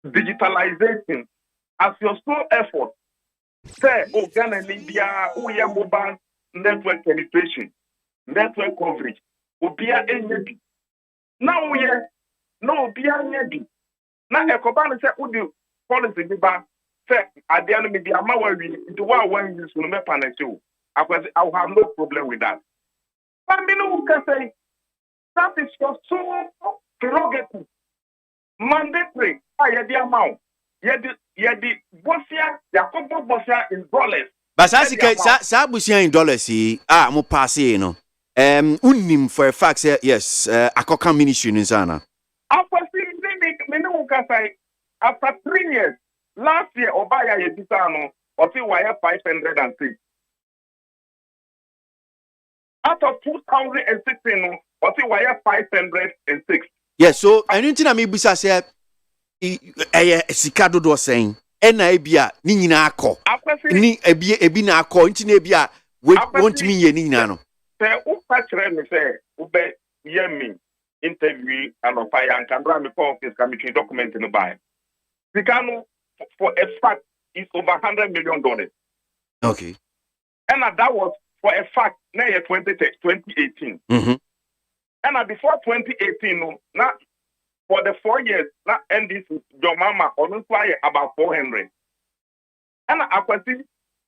Speaker 7: Digitalization as your sole effort. Say, Ghana Libya, mobile network penetration, network coverage. Ubia enyedi. Now we no ubia enyedi. Now ekobana say udi policy biba say at the end of the amawa into one use no me panel. I will have no problem with that. But me no can say that is your sole prerogative. Mandatory. Yedi amount. Yedi bosia, Yakobo bosia in dollars.
Speaker 6: But sa busia in dollars mo pass no. Unim for a fact say yes, akoka ministry in Zana.
Speaker 7: After after 3 years, last year Obaya Yedisano, or see wire 506. Out of 2016, or see wire 506.
Speaker 6: Yes, so I don't think I may be say Sikado do saying, Ena ebia ni nyina akọ. Ni ebi na akọ, nti na ebia want me ye ni nyina no.
Speaker 7: Say u patre me say u be ye me interview and of fire and camera me for office committee document in the buy. Sikano for a fact is over $100 million.
Speaker 6: Okay.
Speaker 7: And that was for a fact na 2018. And before 2018 no na for the 4 years, now end this your mama on fire about 400. And I see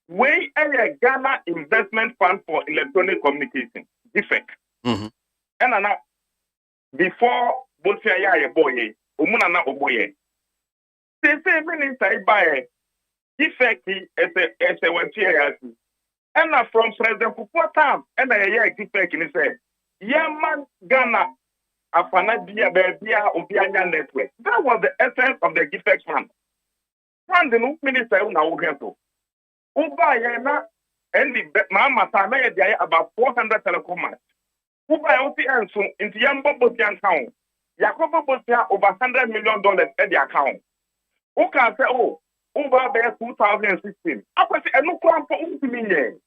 Speaker 7: way a Ghana Investment Fund for Electronic Communication defect. And now before Bosia boy, Umunana Oboye. They say minister by defect as a one year. And from President Kufuor time, and a year defect in say, man Ghana. Afanadia Bebia Obianya network. That was the essence of the GIFEX fund. Fund the new minister now Uganto. Ubayana and the Mama Tamaya Dia about 400 telecom. Ubayoti and so into Yambo Botian town. Yakobo Botia over $100 million at the account. Uka say, oh, Uba Bear 2016. I was a new plan for Utimine.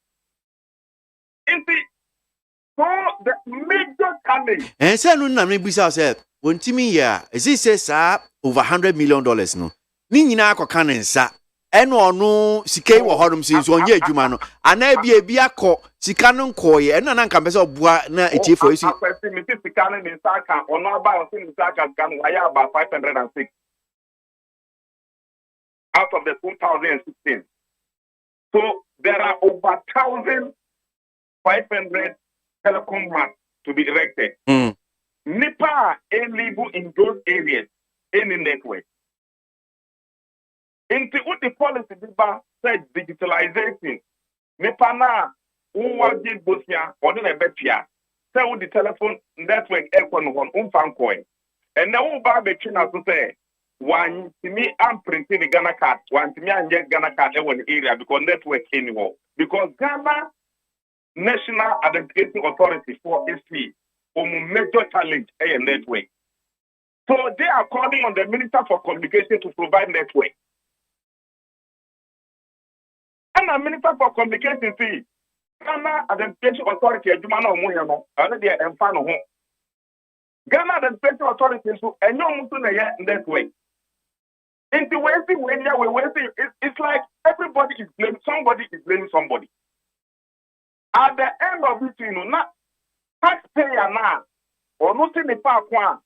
Speaker 7: So the major challenge.
Speaker 6: And say no na me bisa say wontimi ya is it say sa over $100 million no. Ni nyina akoka ne nsa. Eno ono sika wo hodom sin so onye adwuma no. Ana bia akọ sika no nkoye. Eno na nka pese obua na etiefo esi.
Speaker 7: Akwesi mi sika no ne nsa ka ono aba o sin nsa ka kan waya about 506 out of the 2016. So there are over 1,500 telecom mats to be erected. NIPA ain't legal in those areas, any network. Into what the policy said digitalization. NIPA na uwaji Bosnia or the Betia. Say with the telephone network ekon one coin. And now Babe China to say one to me I'm printing the Ghana card, one to me and get Ghana card in one area because network anymore. Because Ghana National Identification Authority for SC major challenge a network. So they are calling on the Minister for Communication to provide network. And the Minister for Communication see Ghana Identification Authority Ghana Identification Authority so network. Into it's like everybody is blaming somebody is blaming somebody. At the end of it, not taxpayer now, or no send the park one,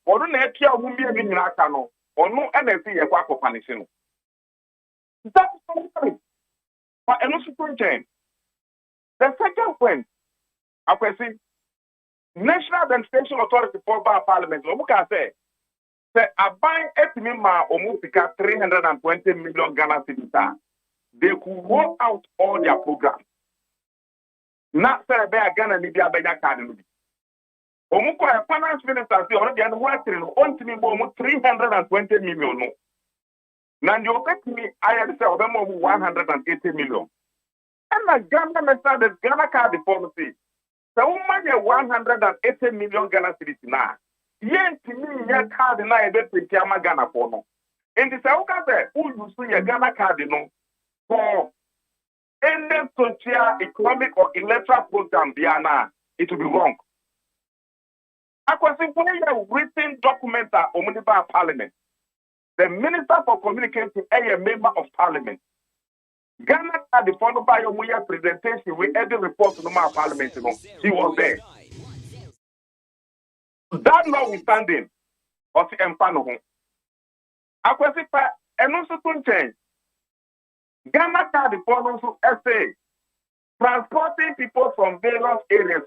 Speaker 7: or no net here won't be a minacano, or no NFC a quack of punishing. That's something. But I know chain. The second point, I can see National Identification Authority for Bar Parliament, look at say I buy Etimima or Mupika 320 million Ghana cedis. They could roll out all their programs. Not say Ghana Libya Baya card. Omuko a finance minister say already and working on to me 320 million. Now you bet me I had say over 180 million. And the Ghana minister the Ghana card policy. So woman 180 million Ghana cedis now. Yen to me your card na e be print Ghana for no. In the South who you see your Ghana card no for any social, economic, or electoral program, it will be wrong. I was when a written document by Parliament. The Minister for Communication is a member of Parliament. Ghana had the followed by a presentation with every report to the Parliament. He was there. That notwithstanding, or the Empano. I was and also to change. Ghana had the following to essay transporting people from various areas.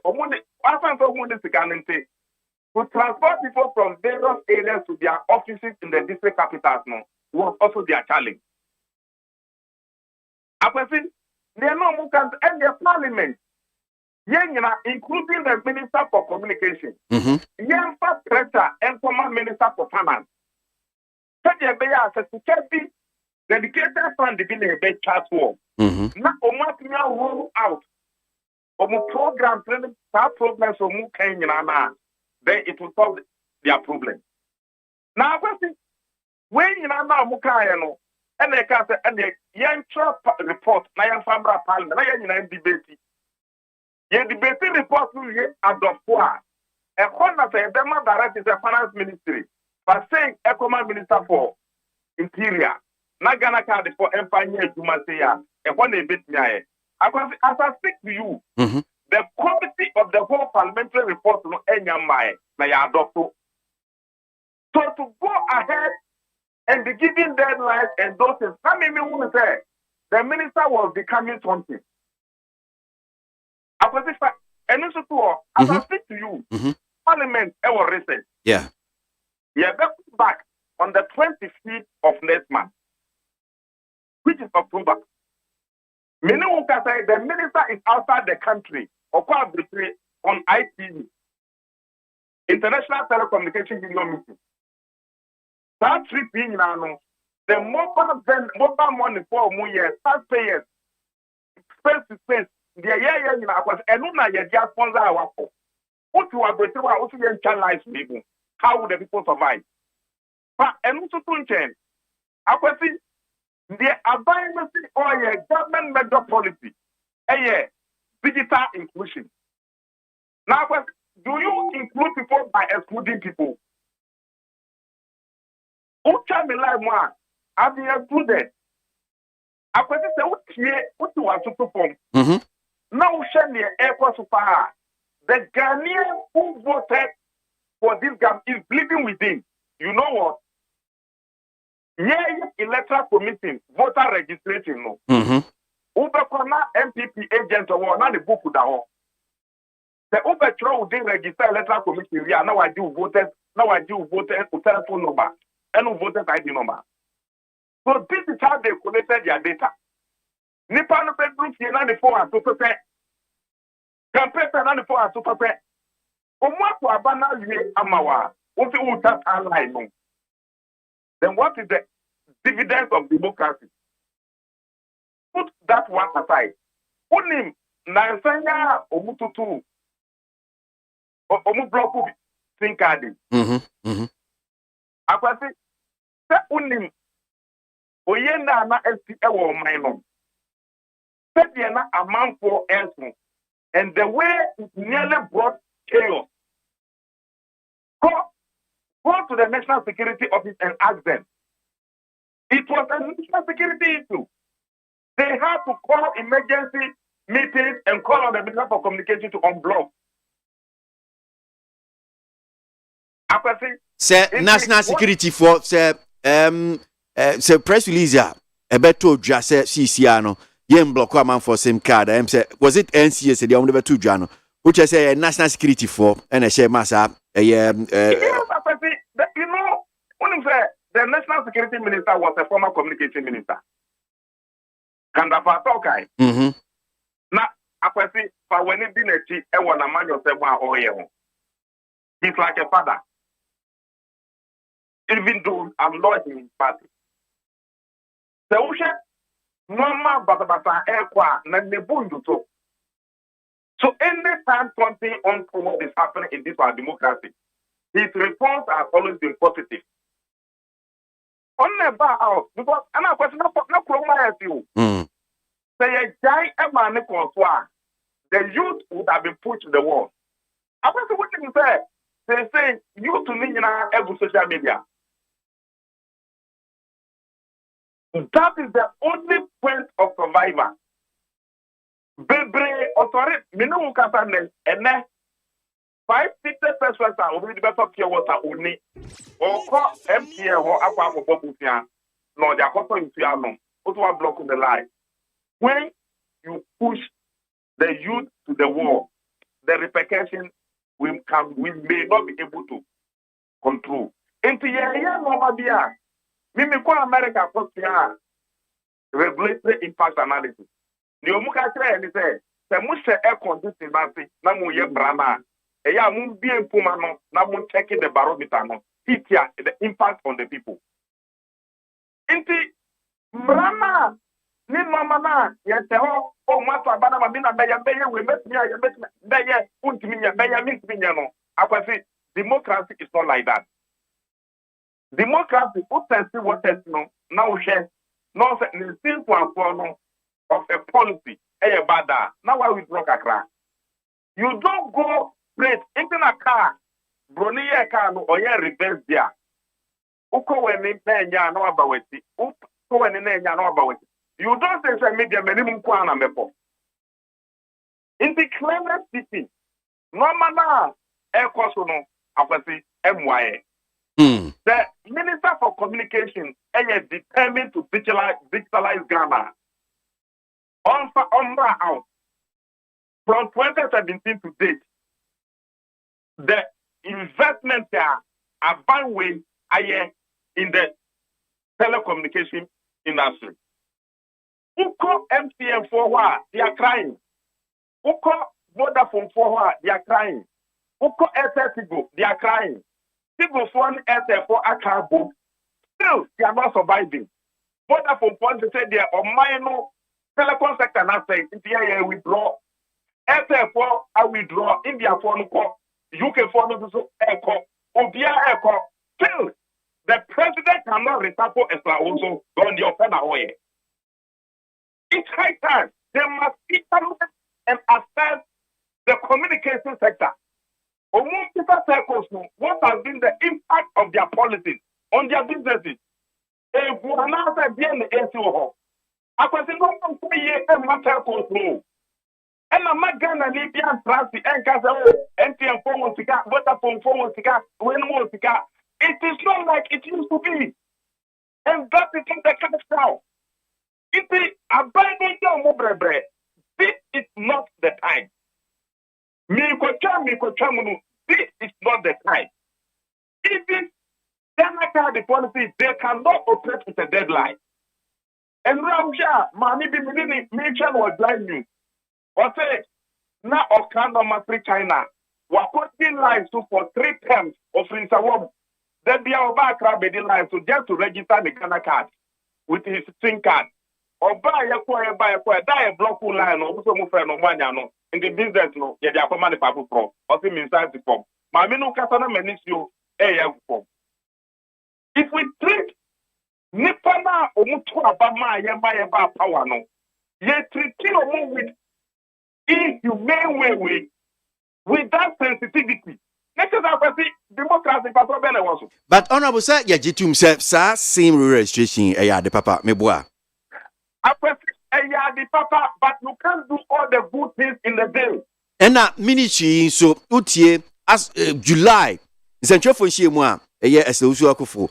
Speaker 7: To transport people from various areas to their offices in the district capitals was also their challenge. They are no more and their parliament, including the Minister for Communication, pressure and former Minister for Finance. Dedicated fund to be a big chat war. Now, roll out of program training, programs of Mukanya. Then it will solve their problem. Now, when you know Mukayano, and they can say, and the young report, Nayan Fambra Parliament, Nayan debate. Your debate report will get adopt for a corner say, the man direct is a finance ministry, but saying a command minister for interior. Nagana card for Empire Jumaseya, and when they beat me, as I speak to you, the quality of the whole parliamentary report no enyamai na ya adopto. So to go ahead and be giving deadlines and those things, I mean, say the minister was becoming something. And also to as I speak to you, Parliament was recent.
Speaker 6: Yeah.
Speaker 7: Back on the 25th of next month, which is October. Many will say the minister is outside the country or on ITV, International Telecommunication Union meeting. That trip in the mobile money for more years, taxpayers, space to space, the year and no just sponsor our work. What you are going to also challenge people. How would the people survive? But and also to change. I was saying the abiding or a government major policy, a digital inclusion. Now, do you include people by excluding people? Who can be like one? I've been excluded. I was saying, what you want to perform? Now, Shani Airport Super. The Ghanaian who voted for this government is bleeding within. You know what? Electoral committee, voter registration, no. Ubekona MPP agent or not the book with that. The Ubetro didn't register electoral committee. Now I do voters, telephone number, and voters ID number. So this is how they collected their data. Nippon bedroom here 94 and 2%. Campaign 94 and 2%. Omo abana yue amawa. Ofi uta online. Then what is the dividends of democracy? Put that one aside. Unim na nsanya omututu. Omu bloku thinkadi. Akwasi se unim oyenda na esti ewo maino. Se na amanfo enso. And the way it nearly brought chaos. Go to the National Security Office and ask them. It was a national security issue. They had to call emergency meetings and call on the Minister for Communication to unblock.
Speaker 6: Say national security for say press release a beto dwa say CCR yen block a man for SIM card. Say was it NCA say they only beto dwa no which I say national security for and share massa
Speaker 7: you know, when say the National Security Minister was a former communication minister. Kandafa Tokai. Now, I say, for when it didn't cheat, I want a man yourself. He's like a father. Even though I'm not in his party. The ocean, normal Bata Airqua, Nabundu. So, anytime something untoward is happening in this our democracy, his response has always been positive. On the bar out, because I'm not question no problem you. Say a giant man the youth would have been put to the wall. I was what you say. They say youth to me every social media. That is the only point of survival. Bebre authority minimum kata and 5 persons are already better pure water only. Or call MPA or Aqua for Bobutia. No, they are copper into Yano. What was blocking the line? When you push the youth to the wall, the repercussion we may not be able to control. Into Yaya, Mimi kwa America for regulatory impact analysis. The Omuka train say, the Musha air conditioning na mu ye brana. Eya mu bi empumano na mu checking the barometer no. It the impact on the people. Inti brana ni mama na ye te ho o mata bana ma bina beya we met me beya untimi nya beya mix bi nya no. Akwasi democracy is not like that. Democracy what no now share no simple no of a policy bad. Now why we broke a crack. You don't go straight into a car, brony a car no or reverse there. Uko when in no about it. Uko when in no about it. You don't say media minimum kwana mepo. In the climate city, no mana air cost no apasi MYA. The Minister for Communication is determined to digitalize Ghana. Out. From 2017 to date, the investments are one way in the telecommunication industry. Uko MTN for what? They are crying. Uko Vodafone for what? They are crying. Uko Airtel, they are crying. People for Airtel for a car book. Still, they are not surviving. Vodafone point to say they are on minor telecom sector now say India withdraw. Airtel for a withdraw. India for no call. UK for no so echo. Obia echo. Still, the president cannot resample extra also on the open away. It's high time they must implement and assess the communication sector. What has been the impact of their policies on their businesses? If we are not being the ACO, I can say, no, 3 years and matter control. And I'm not going to leave the Francis and Castle, NTM 416, Vodafone 416, Winmore. It is not like it used to be. And that is in the cash cow. It is abandoned your mobile bread. This is not the time. This is not the time. Even the policy, they cannot operate with a deadline. And Ramsha, Mani be mention was blind news. Or say, now of Canada, China, were putting lines for 3 terms of Rinsawam. Then be our back rabbit line to just to register the Ghana card with his SIM card. Or buy a die a block line or some friend of Maniano. In the business, no, yeah, they are commanded by pro, or some inside the form. Mamino Catana Menisio, form. If we treat Nipana or Mutua Bama, Yamba power, no, yet treat you with inhumane way with that sensitivity. Next is our democracy,
Speaker 6: but honorable sir, yeah, Jitum said, sir, same registration, the papa, meboa.
Speaker 7: Papa, but you can't do all the good things in the day.
Speaker 6: And that ministry, so Utie, as July, Central for Shimwa, a year as the Usuakufu,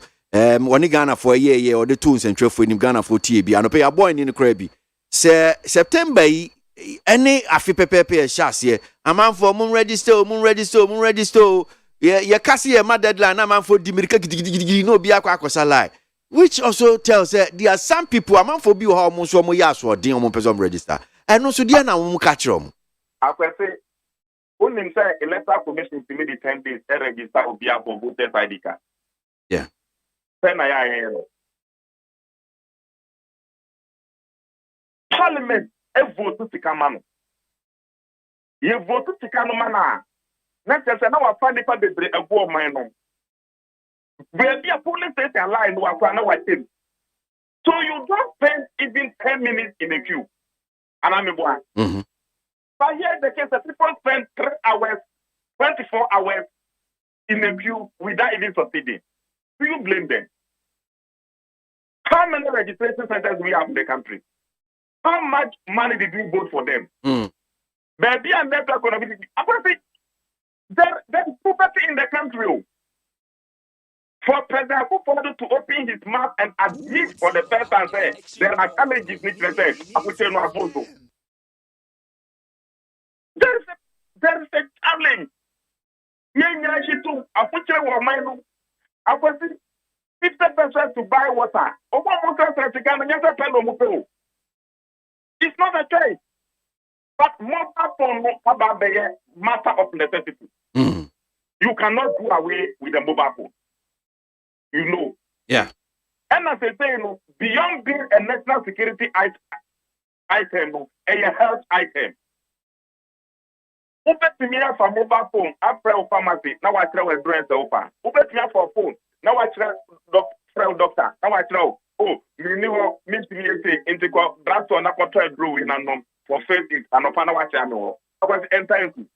Speaker 6: one Ghana for a year or the 2 Central for Ghana for TB, and pay a boy in the crabby. September, any Afipepe chassis, a man for moon register. Yeah, Cassie, a mad deadline, a man for Dimirka, no Biaquacosalai. Which also tells that there are some people among for you how much more yas or dear person register. And also, dear now, catch them.
Speaker 7: I can say, only say electoral commission to me the 10 days a register will be up for voter ID card.
Speaker 6: Yeah.
Speaker 7: Parliament, a vote to come. You vote to come, man. Next, I know I find it a war man. Where the police station line was one hour. So you don't spend even 10 minutes in a queue. And I'm a boy. But here the case that people spend 3 hours, 24 hours in a queue without even succeeding. Do you blame them? How many registration centers do we have in the country? How much money did we vote for them? Baby and network connectivity. There's poverty in the country. For President Akufo to open his mouth and admit for the first time say there are challenges which they say there is a challenge. I 50% to buy water. It's not a choice. But mobile phone about the matter of necessity. You cannot do away with the mobile phone. You know.
Speaker 6: Yeah.
Speaker 7: And as I say, beyond being a national security item, a health item. Uber to me for mobile phone, after pharmacy, now I try to address the open. Uber to me for phone, now I try doctor, now I try. Oh, you know, means to me say, into draft on a control drawing and for faith and upon our channel.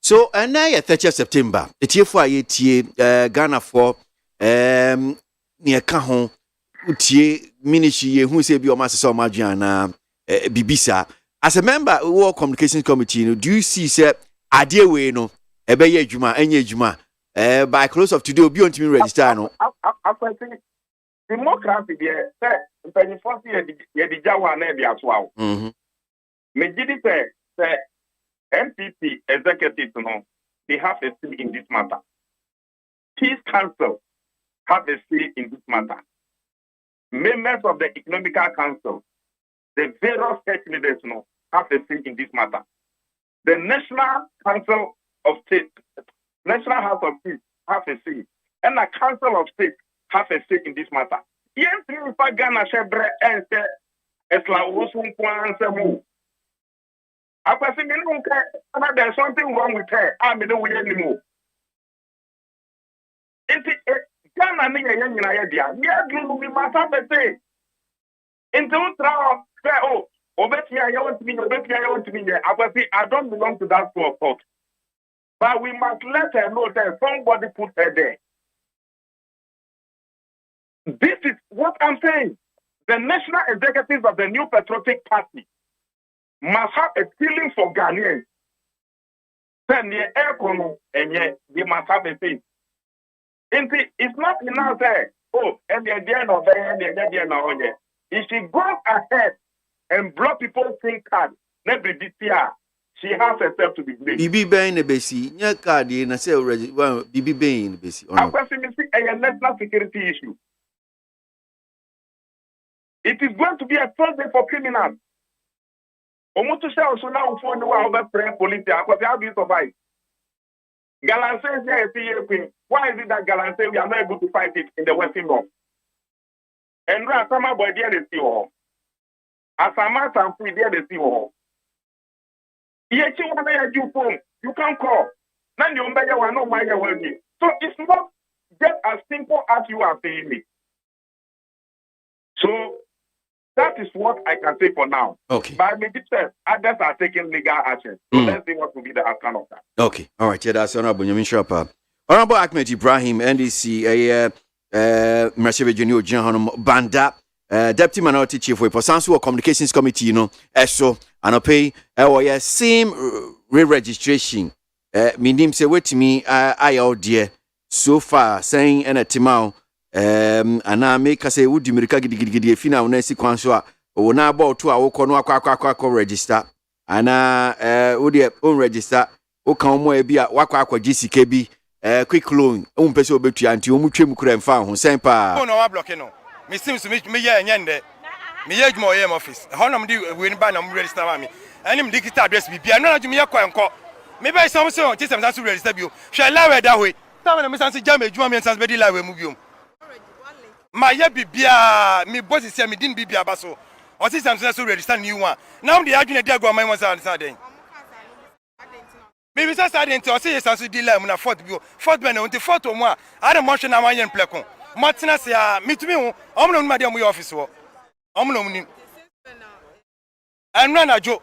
Speaker 6: So, and now 30th September, it's here for Ghana for near Kahon, Utie, Minishi, who say be your master Margiana, Bibisa. As a member of the World Communications Committee, do you see, sir, idea way no, Ebeye Juma, Enye Juma, by close of today, be on to me register. No,
Speaker 7: I think democracy there, sir, the first year, the Jawa and as well. Majidi say, MPP executives, they have a say in this matter. Peace Council have a say in this matter. Members of the Economical Council, the various state leaders, have a say in this matter. The National Council of State, National House of Peace have a say, and the Council of State have a say in this matter. Yes, you Ghana Shebre and say, Esla Wosun Kwan after saying, there's something wrong with her. I'm not with anymore. Ghana ni young in idea. We must have a say. Into trial, say, oh, obey me, I want to be, obey me, I want to be there. I don't belong to that school of thought. But we must let her know that somebody put her there. This is what I'm saying. The national executives of the New Patriotic Party must have a feeling for Ghanaians. Then the aircon and yet they must have a thing. It's not enough there. Oh, and the idea of the if she goes ahead and block people's SIM card, maybe this year, she has herself to be blamed.
Speaker 6: Bibi Bain the Bessie, your card in a sale already. Well, Bibi Bain the Bessie.
Speaker 7: I'm questioning a national security issue. It is going to be a first day for criminals. Almost to say also now for the world of police, because how do you survive? Galan says, why is it that Galan says we are not able to fight it in the Western North? And Rasama boy, there they see all. Asama Samfui, there they see all. Yet you want to do phone, you can call. None you may want no my way. So it's not just as simple as you are saying it. So that is what I can say for now.
Speaker 6: Okay.
Speaker 7: But I mean, others are taking legal action. So let's see what will be the outcome of that.
Speaker 6: Okay. All right. Yeah, that's Honorable Yamin Sharpa. Honorable Ahmed Ibrahim, NDC, Mraseve Junior John Banda, Deputy Minority Chief for Sansu Communications Committee, ESO, and I pay same re-registration. Meaning, say, wait to me, I out there so far saying, and a timao. And I make us say, would you make a giddy final Nancy Quansua or now about 2 hours quack register and would your own register or come more be at Waka GCKB quick loan, own peso betty and to Muchim and found Sampa.
Speaker 1: Oh, no, I'm blocking. Me seems to me, yende. Me age more office. Honor do win by no register me. And him digital address be another to me a coin call. Maybe I saw so just as to register you. Shall allow it that way. Tell me, Miss Nancy Jamie, you and Sans Betty Live move. My bibia, me boss is me didn't bibia baso. Or see something so register new one. Now the argument there go my ones are deciding. Maybe that's identity or say something dealer when I fought you. Fought men on the photo more. I don't mention a man placon. Martina say, me to me, I'm not madam we office. I'm not. And run a joke.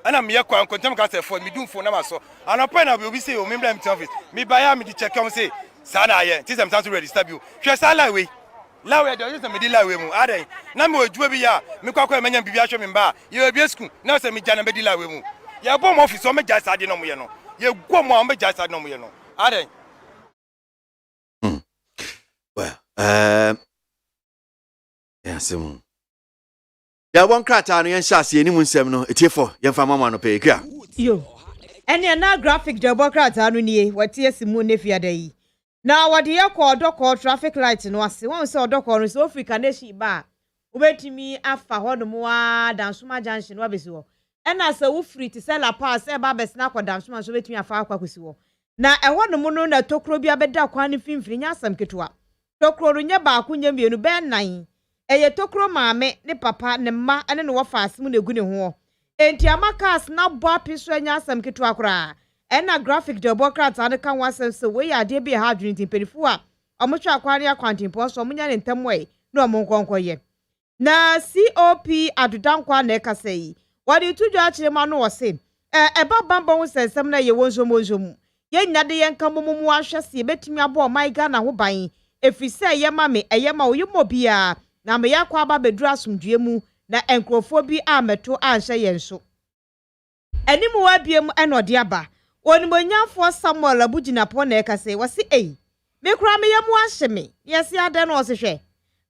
Speaker 1: ana me yakwa kontem ka se for me dum phone na maso anopa na obi say o member MT office me buy am di check am say sana aye ti sem to register bi o hwe sala we lawe de o say me di lawe mu adan na me ojuwa bi ya me kwakwa emenya bibia hwe me mba ye obi school na say me jana be di lawe mu ye bom office o me ja sade no mo ye no ye gwo mo o me ja sade no mo ye no adan
Speaker 6: well yeah sim ya won krata no yen hyase ni mu nsem no etiefo yen fa mama no pe kra
Speaker 8: yo ene na graphic job krata no nie wati asimu ne fiada yi na wade ye ko odoko traffic light no ase won se odoko no so Africa nation ba obetimi afa hodomo a dansoma junction no abesi wo ena se wo free ti sell pass e ba besna ko dansoma so betimi afa akwa kwesi wo na ehodomo no na tokro bi abeda kwa ne fimfiri nya asam ketua tokro ro nya ba akunya mienu be nan eye tokro maame ne papa ne mma ene no wofa asem na egu ne ho enti amakas na bo apiso anya asam ketua kora ena graphic democrat ane kan wasem se we ya de bi ha adwin timperifu a omotwa akwari akwantimpo so omunya ne ntamwe na omonkonkoye na COP adudankwa na ekasei wadi tuju achire ma no wose eba bamba wo sensem na ye wonzomonzom ye nyade ye nkamomumu ahwese betimi abo my Ghana ho ban efise ye mame eyema oyimobia na me yakwa aba bedru asomdue mu na enkrofo bi ameto anhye ye nso animu wabiem enode aba onimonyafo Samuel abuginapo na ekase wasi me kura me yemu ahye me yesi ade no osehwe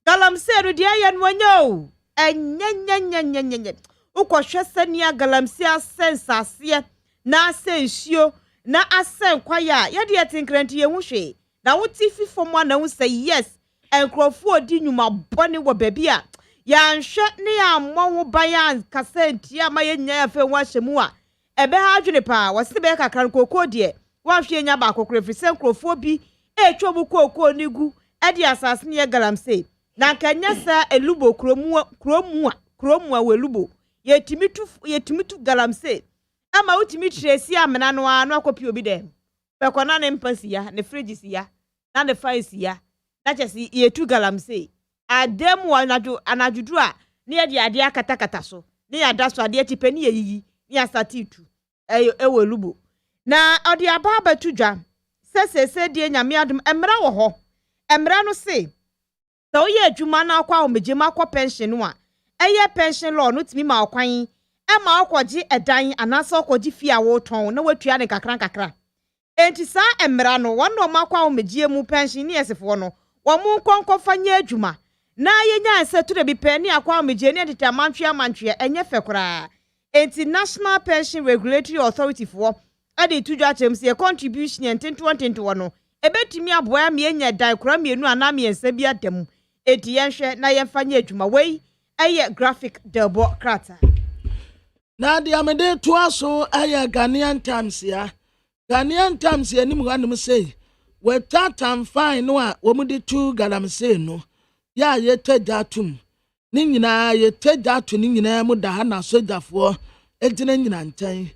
Speaker 8: galamseru de aye no anyo enyenyenyenyenyenye ukohwe sania galamsi asensase na asensuo na asen kwaya ye de tinkrenti ye hwehwe na wuti fifo na wu say yes enkrofo odi nyuma bone wo baby a ya nhwe ne ya mmo bayan kasenti ama ye nya afa hu ahyemu a ebe ha adwene pa wose be kakran kokoo de wa hwe nya ba kokore fi senkrofo bi etwobu kokoo nigu edi asase ne galamse na kanya sa elubo kromu a welubo yetimitu galamse ama utimi tresi amena no anu akopi obi dem pekona ne mpasi ya ne fridge si ya na ne fancy ya na chesi yetu galamse ademu anajudu a ne ye de ade akatakata so ne ya daso ade tipe ne yiyi ne asatitu ewelubo na odi aba batudwa sesese de nyame adum emra wo ho emra no se so ye adwuma na akwa omejema akwa pension no a eye pension law no timi ma akwan ma akwaji edan anasa akwaji fie a wo ton na watua ne kakran enti sa emra no wono makwa omejie mu pension ne yesefo no wo mu konkofa nya adwuma na ye nya asetu de bi pani akwa omejie ne tete amantwe enye fekora enti National Pension Regulatory Authority for ade tudwa chemse contribution enten no ebetimi aboa me nya dan kora mienu ana me ensa bi adam eti yenhwe na yemfanya adwuma wei eye graphic delbo krata
Speaker 3: na dia me de to aso eye Ghanaian Times ya ni mu hanum sei we tatam fine no a wo mu de tu galamse no ya ye tajatum ni nyina ye tajatu ni nyina mu da ha na sojafo ejina nyina ntan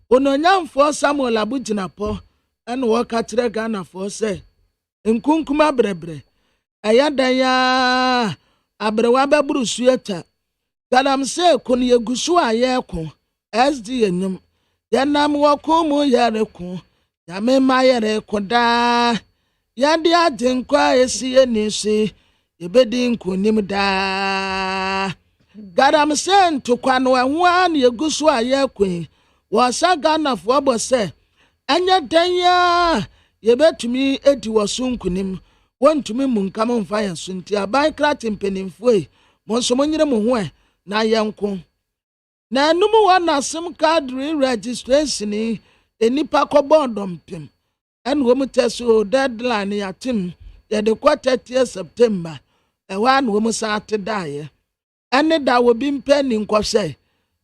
Speaker 3: ononyamfo Samuel abuginapo ene wo ka kire Ghana fo se nkunkuma brebre ayadan ya abrewa baburu sueta galamse kun yegusu ayeko SD enyum yanam wo komu yareku yame mayere koda yade adenkwa esiye nisi yebedi nkunim da galamse ntokwano anwa na yegusu ayeko wo sa Ghana fo bose anya danya yebetumi edi wosunkunim wontumi munkam mfa yansunti aban krati mpenimfo e monso monyire mo ho na yanko na numu wana sim card registration enipa ko bondom pim en wo muteso deadline yatim ye de 30 September wan wo musate dae ene da wo bi mpeni nkwose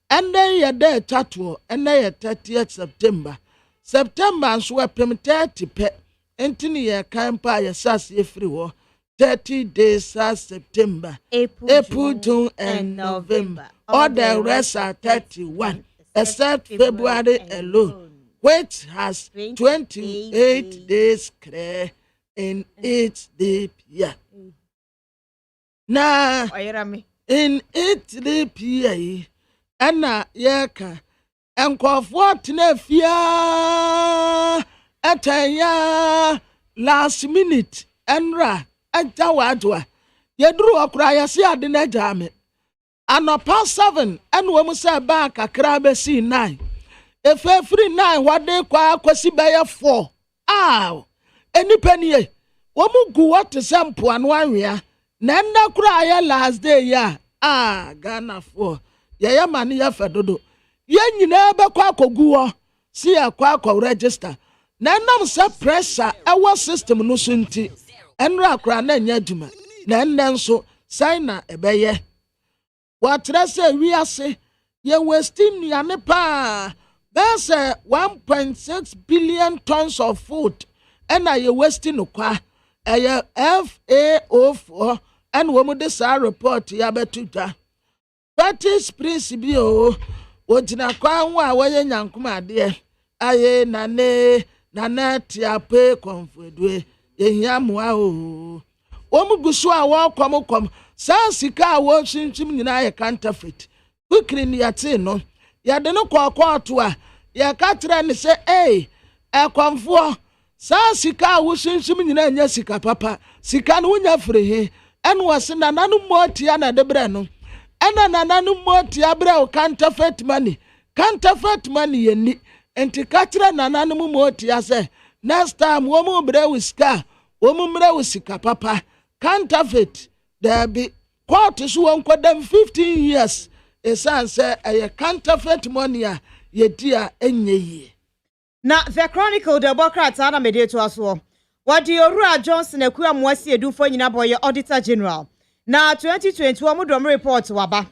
Speaker 3: ene ye de tato ene ye 30 September nso wepem 30 pe entini ye kampa ye sase efiri ho 30 days as September, April, June, and November. All the rest are 31, except February alone, which has 28 days in each leap year. Now, in each leap year, Anna Yaka, Nkɔfoɔ tena fia atanya last minute enra anta wadwa yeduru okra yɛse ade na jame anɔpa 7 ɛna wɔn sɛ ba kakra bɛsi 9 efefiri 9 wɔde kwa akwasi bɛyɛ 4 enipa nie wɔn gu wɔte sɛ mpoano anwea na nna kura ayɛ last day ya Ghana for yɛyɛ ma ne yɛ fɛ dodo yɛn nyinaa bɛkɔ akɔgu hɔ si akɔ akɔ register na nam sɛ pressure ɛwɔ system no so nti ɛnura akora na nya adwuma na nnɛ nso sign na ɛbɛyɛ wɔatrɛ sɛ wiase yɛ wasting nnuane paa bɛsɛ 1.6 billion tons of food ɛna yɛ wasting no kwa ɛyɛ FAO4 ɛna wɔn de saa report yɛ abɛto dwa Parties Prince bio Ojina kwa a wɔyɛ nyankom adeɛ aye nane tiape konfedwe ehia moa o gusu a wɔkɔm saa sika a wɔhwinhwim nyina yɛ counterfeit quickly ni yate no yɛde no kɔkɔɔto a yɛka kyerɛ ne sɛ ɛkɔmfoɔ saa sika a wɔhwinhwim nyina nya sika papa sika no wonya firi he ɛne wɔse nanano mmɔtia na de brɛ no ɛna nanano mmɔtia brɛ o counterfeit money yɛni enti ka kyerɛ nanano mmɔtia sɛ next time wɔn brɛ wo sika wɔn mmerɛ wo sika papa counterfeit there be court so wɔn kɔ dem 15 years esan sɛ ɛyɛ counterfeit money a yɛdi a enye yie.
Speaker 8: Na the chronicle the Democrats ana mede to aso wɔde Owura Johnson akua moasi edufo nyina boye auditor general na 2021 mo dom report waba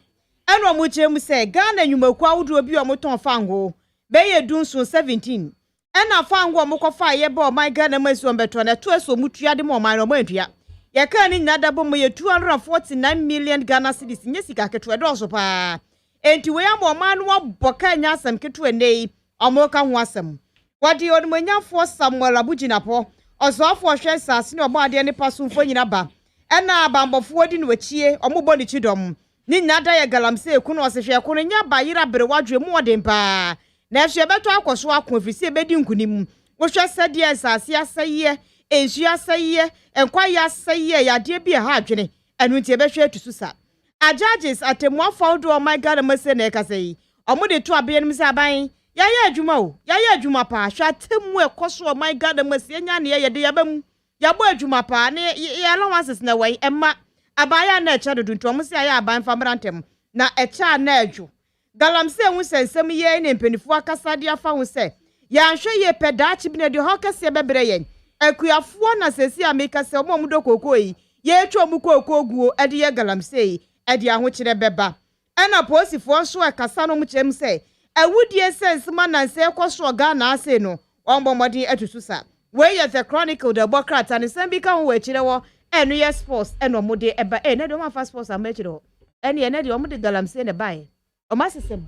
Speaker 8: ɛno mo kyerɛ mu sɛ Ghana nwumaku awodo bi o ton fango bɛyɛ dunso 17 ɛna fango mo kɔfa yɛ ba ɔman Ghana masu ɔmbɛtɔ na to aso mutua de mo ɔman no mantua yɛka ni nyina da bɔ mo yɛ 249 million Ghana cedis nye sika keto ɛdɔso paa enti we am ɔman no abɔka nya asɛm keto enei ɔmo ka ho asɛm wɔde ɔnmanyafo Samuel Abujinapo ɔsɔfo hwɛ sase ne ɔbɔ ade ne pasumfo nyina ba ɛna abambɔfo di no wachie ɔmo bɔ ne chidom ni nyina da yɛ galamse eku no ɔsehwɛ ko no nya ba yira bere wadwe mu ɔden paa na ɛhwɛ bɛtɔ akɔso akɔfisi ebedi nkunim wohwɛ sɛdeɛ sase asɛyɛ ensu asɛyɛ enkwayɛ asɛyɛ yade bi ha adwene ɛno nti ɛbɛhwɛ atusu sa ajages atemuafo do ɔman Ghana mase na ɛkasɛyi ɔmo de to abeɛ nim sɛ aban yaya adwuma pa hwa temu ekoso ɔman Ghana mase nya ne yɛ de yabam yabo adwuma pa ne yɛ allowances na wai emma abaya na ɛkyɛ dodo nto ɔmo sɛ yɛ aban fa mrantem na ɛkyɛ na adwo galamse hu sɛ nsɛm yɛ ne mpanifo akasa de afa hu sɛ yɛanhwɛ yɛ pɛdaachi bi na de hɔ kɛse bɛbrɛ yɛn akuafoɔ na sɛsi ameka sɛ ɔmo do kokoo yi yɛtwa ɔmo kokoo guo ɛde yɛ galamse yi ɛde ahokyerɛ bɛba ɛna posifoɔ nso akasa no mo kyerɛm sɛ awudie sɛ nsema na nsɛ kɔso Ghana ase no ɔmbɔ mɔden atusu sa we yɛ the chronicle the Democrats and nsɛm bi ka ho akyerɛ wɔ ɛno yɛ sports ɛna ɔmo de ɛba na de ɔmo afa sports ama akyerɛ hɔ ɛne ɛna de ɔmo de galamse ne bae ɔmo asesɛm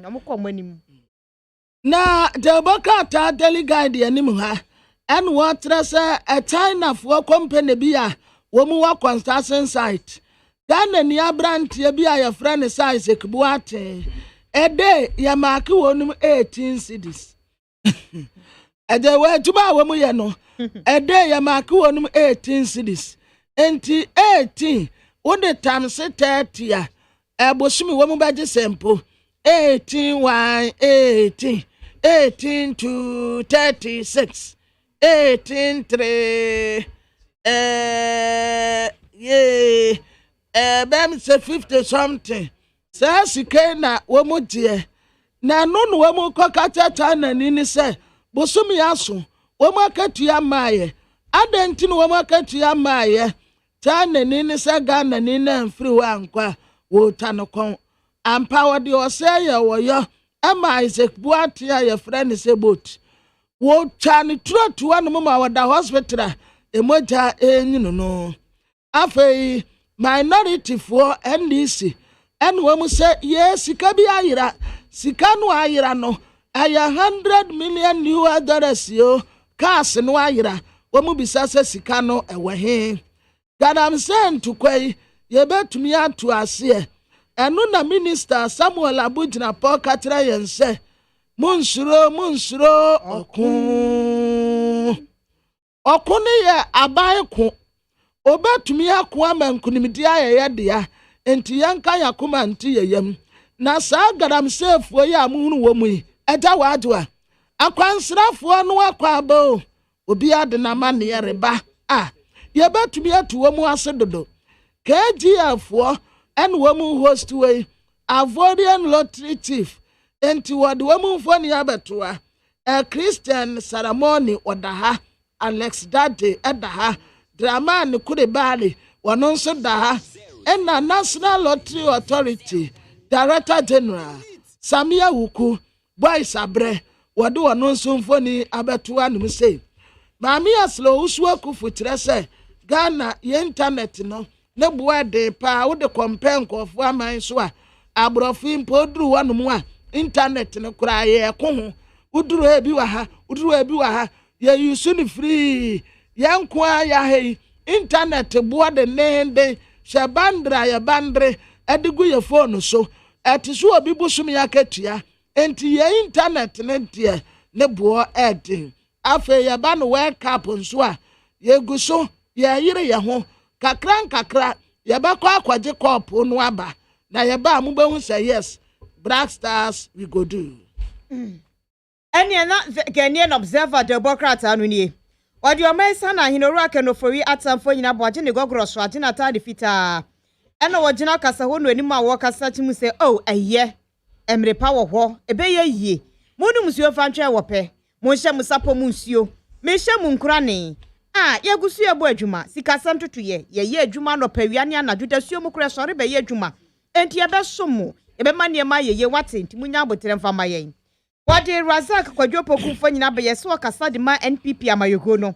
Speaker 8: ɔmo kɔ ɔmo anim
Speaker 3: na the Democrats daily guide anim ha ɛna wɔtrɛ sɛ China for company bi a wɔn wɔ construction site Ghana ni abranteɛ bi a yɛfrɛ ne size ekbuate ede yamaki wonum 18 cedis ede we tuma wo mu ye no ede yamaki wonum 18 cedis enti 18 wode times 30 a ebosumi wo mu baje sempo 18 to 36 18 3 bem say 50 something say sike na wo mu die na no no wo mu kokata China ni se bosumi aso wo mu akatua maaye adenti no wo mu akatua maaye China ni se Ghana ni na mfiri wo ankwa wo tanokon ampa wo de oseye wo yo ama Isaac Buate ya friend se boat wo chani trotu anu ma wo da hospital emoja enyinu no afei minority for NDC and when we say yes, sika bi ayira sika no ayira no aya $100 million yo cash no ayira when we bisa say sika no ewe he God I'm saying to kwai ye betumi ato ase eno na minister Samuel Abujina Paul katra yen se munsuro okun ye abai ko obetumi akwa mankunimdi ayeye dia enti yanka yakoma nti yeyem na saa garamsefo ye amuhunu wo mu eja wadwa akwansrafo no akwa abo obi ade na ma ne reba ye betumi atu wo mu ase dodo KGF en wo mu host we Avoiding lottery chief enti wode wo mu fo ne abetoa Christian ceremony odaha Alex Dade edaha drama ne kure bali wono nso daha na National Lottery Authority Director General Samia Wuku boy sabre wode wono nso mfoni abetoa ne mse maami aslo usuo kufu trese Ghana ye internet no ne boa de pa wo de compare nkofo aman so a abrofin podru wanu a internet ne kura ye ko ho uduru ebi wa ha ye use ni free yanko ya hei internet boa de nende shabandra ya bandre edigu ye phone so etiso obi busum ya katua enti ye internet ne tie ne boa edin afa ya ba no wake up nso a ye guso ye yire ye ho kakra ye ba kwa akwaje cup no aba na ye ba mu behu say yes Black Stars we go do
Speaker 8: ene na Ghanaian Observer Democrat anu nie odi o mesa na hinoro akenofori atamfo nyina boaje ne gogoro so ade na ta de fita ene wogina kasa ho no anim a wo kasa timu say oh eye emre pa wo ho ebe ye yie monu musuo fa ntwe wo pe mo hye musapo mu nsuo me hye mu nkura ne ye gusu ye bo adwuma sikasam tutuye ye adwuma no pawiane anadwo da suo mu kure sore be ye adwuma enti ebe somo ebe mane ma ye wate enti munya abotere mfa ma ye wade Razak kwadwopoku fo nyina be ye so kasa de ma NPP amayogo no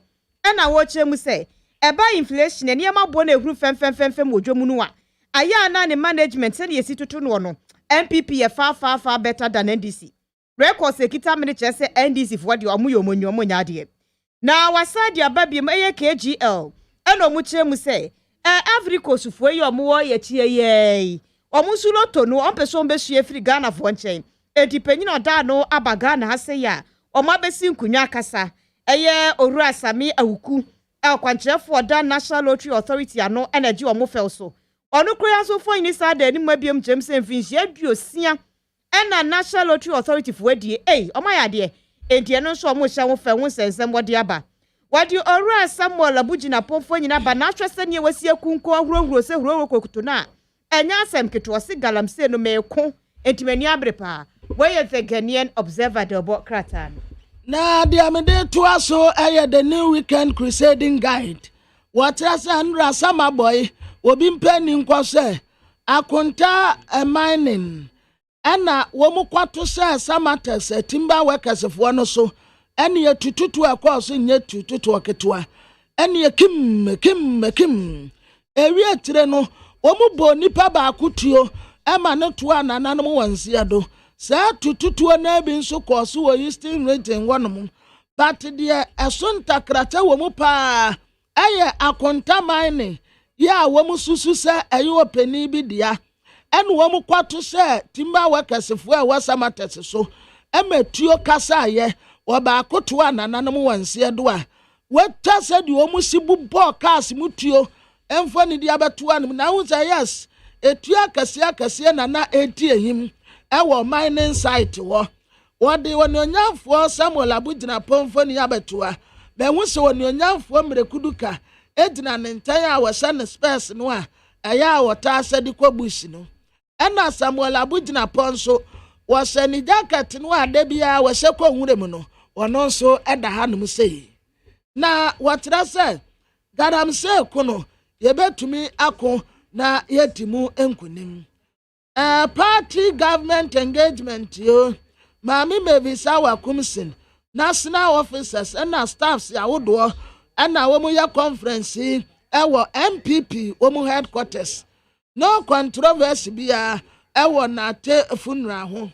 Speaker 8: na wo kire mu se eba inflation ne ma bo na ehuru femfemfem odwomu no a aya na ne management se ye situtu no no NPP ye far better than NDC records ekita mene kire se NDC fo de omoyo monyo nya na wasadi ababiem eye KGL eno mu kire mu se Africa sufo ye omo ye tie ye omo suloto no ompeso mbesue free Ghana fo nchen edipenyin oda no abaga na hase ya omo abesi nkunya akasa eye oru asami awuku akwankyerefo oda National Lottery Authority ano energy omo felso onu kroya so fo yin sa da ni mabiem chemse mfinhie aduosia na National Lottery Authority fo adie omo ya de enti eno so omo hya wo fe wo sensem wode aba wadi oru Samuel Abujina pomfo nyina ba na atwese ne wasi akunko ahuro se huro kokuto na enya asem keto se galamse no meko enti mani abrepa where the Ghanaian Observer Democrat
Speaker 3: na dia me de to aso the new weekend crusading guide what rasan rasama boy obi mpani nkwose akonta mining ana wo mu kwato se samates timber workers fo no so ene ye tututu akoso nye tututu oketwa ene ye kim ewi etire no wo mu bo nipa ba akutuo ema ne to anananom wansia do sa tututu na bi nso koso wo Eastern region wonom but de esonta krata wo mu pa eye akonta mining ya wo mu susu se eyo pani bi dia ene wo mu kwato se timber workers fo a wasamates so emetuo kasa ye oba akoto anananom wansia do a wata se de wo mu sibu bo cars mutuo emfo ne dia beto anum na wo say yes etua kase na na eti ehim ewo mining site wo de wonyamfo Samuel Abujina pomfo ne abetoa be hu se wonyamfo mrekuduka edina ne ntan a wo hye ne space no a eya wota asedi kwabushi no ena Samuel Abujina ponso wo hye ne jacket no ade bia wo hye kwa nwurem no ono nso eda hanum sei na wotra se gadam se kuno yebetumi ako na yetimu enkunim party government engagement yo mami mevisa wa kumsin national officers and staffs ya wodo na wo mu ya conference ewo MPP wo mu headquarters no controversy bia ewo na te funeral ho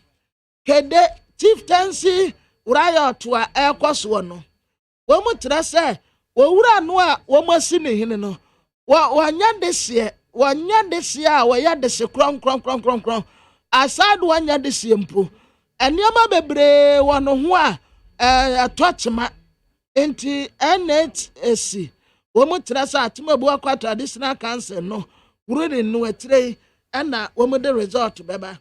Speaker 3: kede chieftaincy riot wa ekoso no wo mu trese wo wura no a wo masini hine no wa nya dese wanya de se a waya de se kron aside wanya de se mpo eniama bebre wono ho a atochema enti NHS womu trasa atuma bu akwa traditional cancer no wurudi no etre na womu de result beba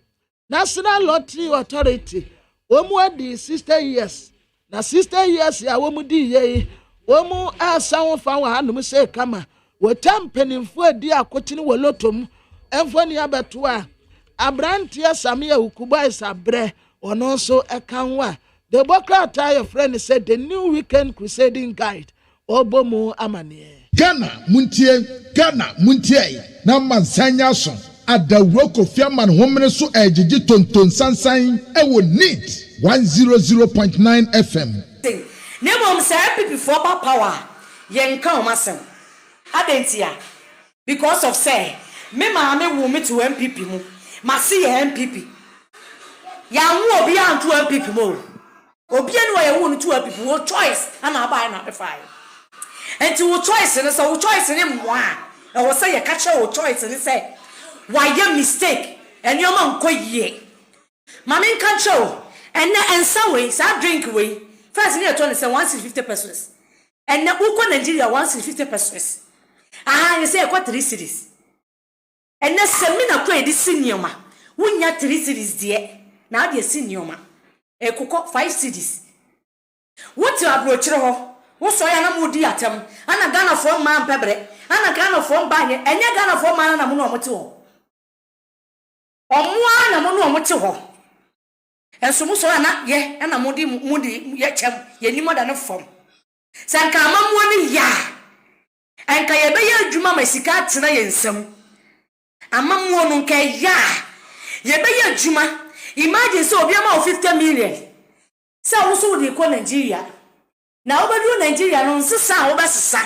Speaker 3: National Lottery Authority womu adi 60 years na 60 years ya womu di ye womu asan fa wa hanum se kama wotam penimfo adi akotini wolotom enfoni abeto a abrantie samia ukuba isabre ono so ekanwa the Bokra your friend said the new weekend crusading guide obomu amane
Speaker 23: Ghana muntie na mansanya so adawro kofiaman homene so ejiji tonton sansan ewo neat 100.9 FM
Speaker 9: Nemo say people for power yen kan masem adentia because of say me ma me wo me to MPP mu ma see MPP ya wu obi an to MPP mu obi anu ya wu to MPP wo choice ana buy na defy enti wo choice ne so wo choice ne mwa e wo say ya catch wo choice ne say why your mistake and your man ko yie ma me kan show and way sa drink way first near 150 pesos and na uko Nigeria 150 pesos you say ko 3 cities and na semina ko edi senior wunya 3 cities die na ade senior ma e kokọ 5 cities what you approach ho wo so ya na mudi atem ana Ghana for man pebre ana Ghana for banye enye Ghana for man na mu no mote ho omwa na mu no mote ho enso mu so na ye ana mudi ye chem ye ni moda no fom sanka amamu ni ya enka ye be ye adwuma masika tena ye nsam amamu no nka ya ye be ye adwuma imagine so obi ama 50 million sa wo so di ko Nigeria na obedu Nigeria no nsesa wo besesa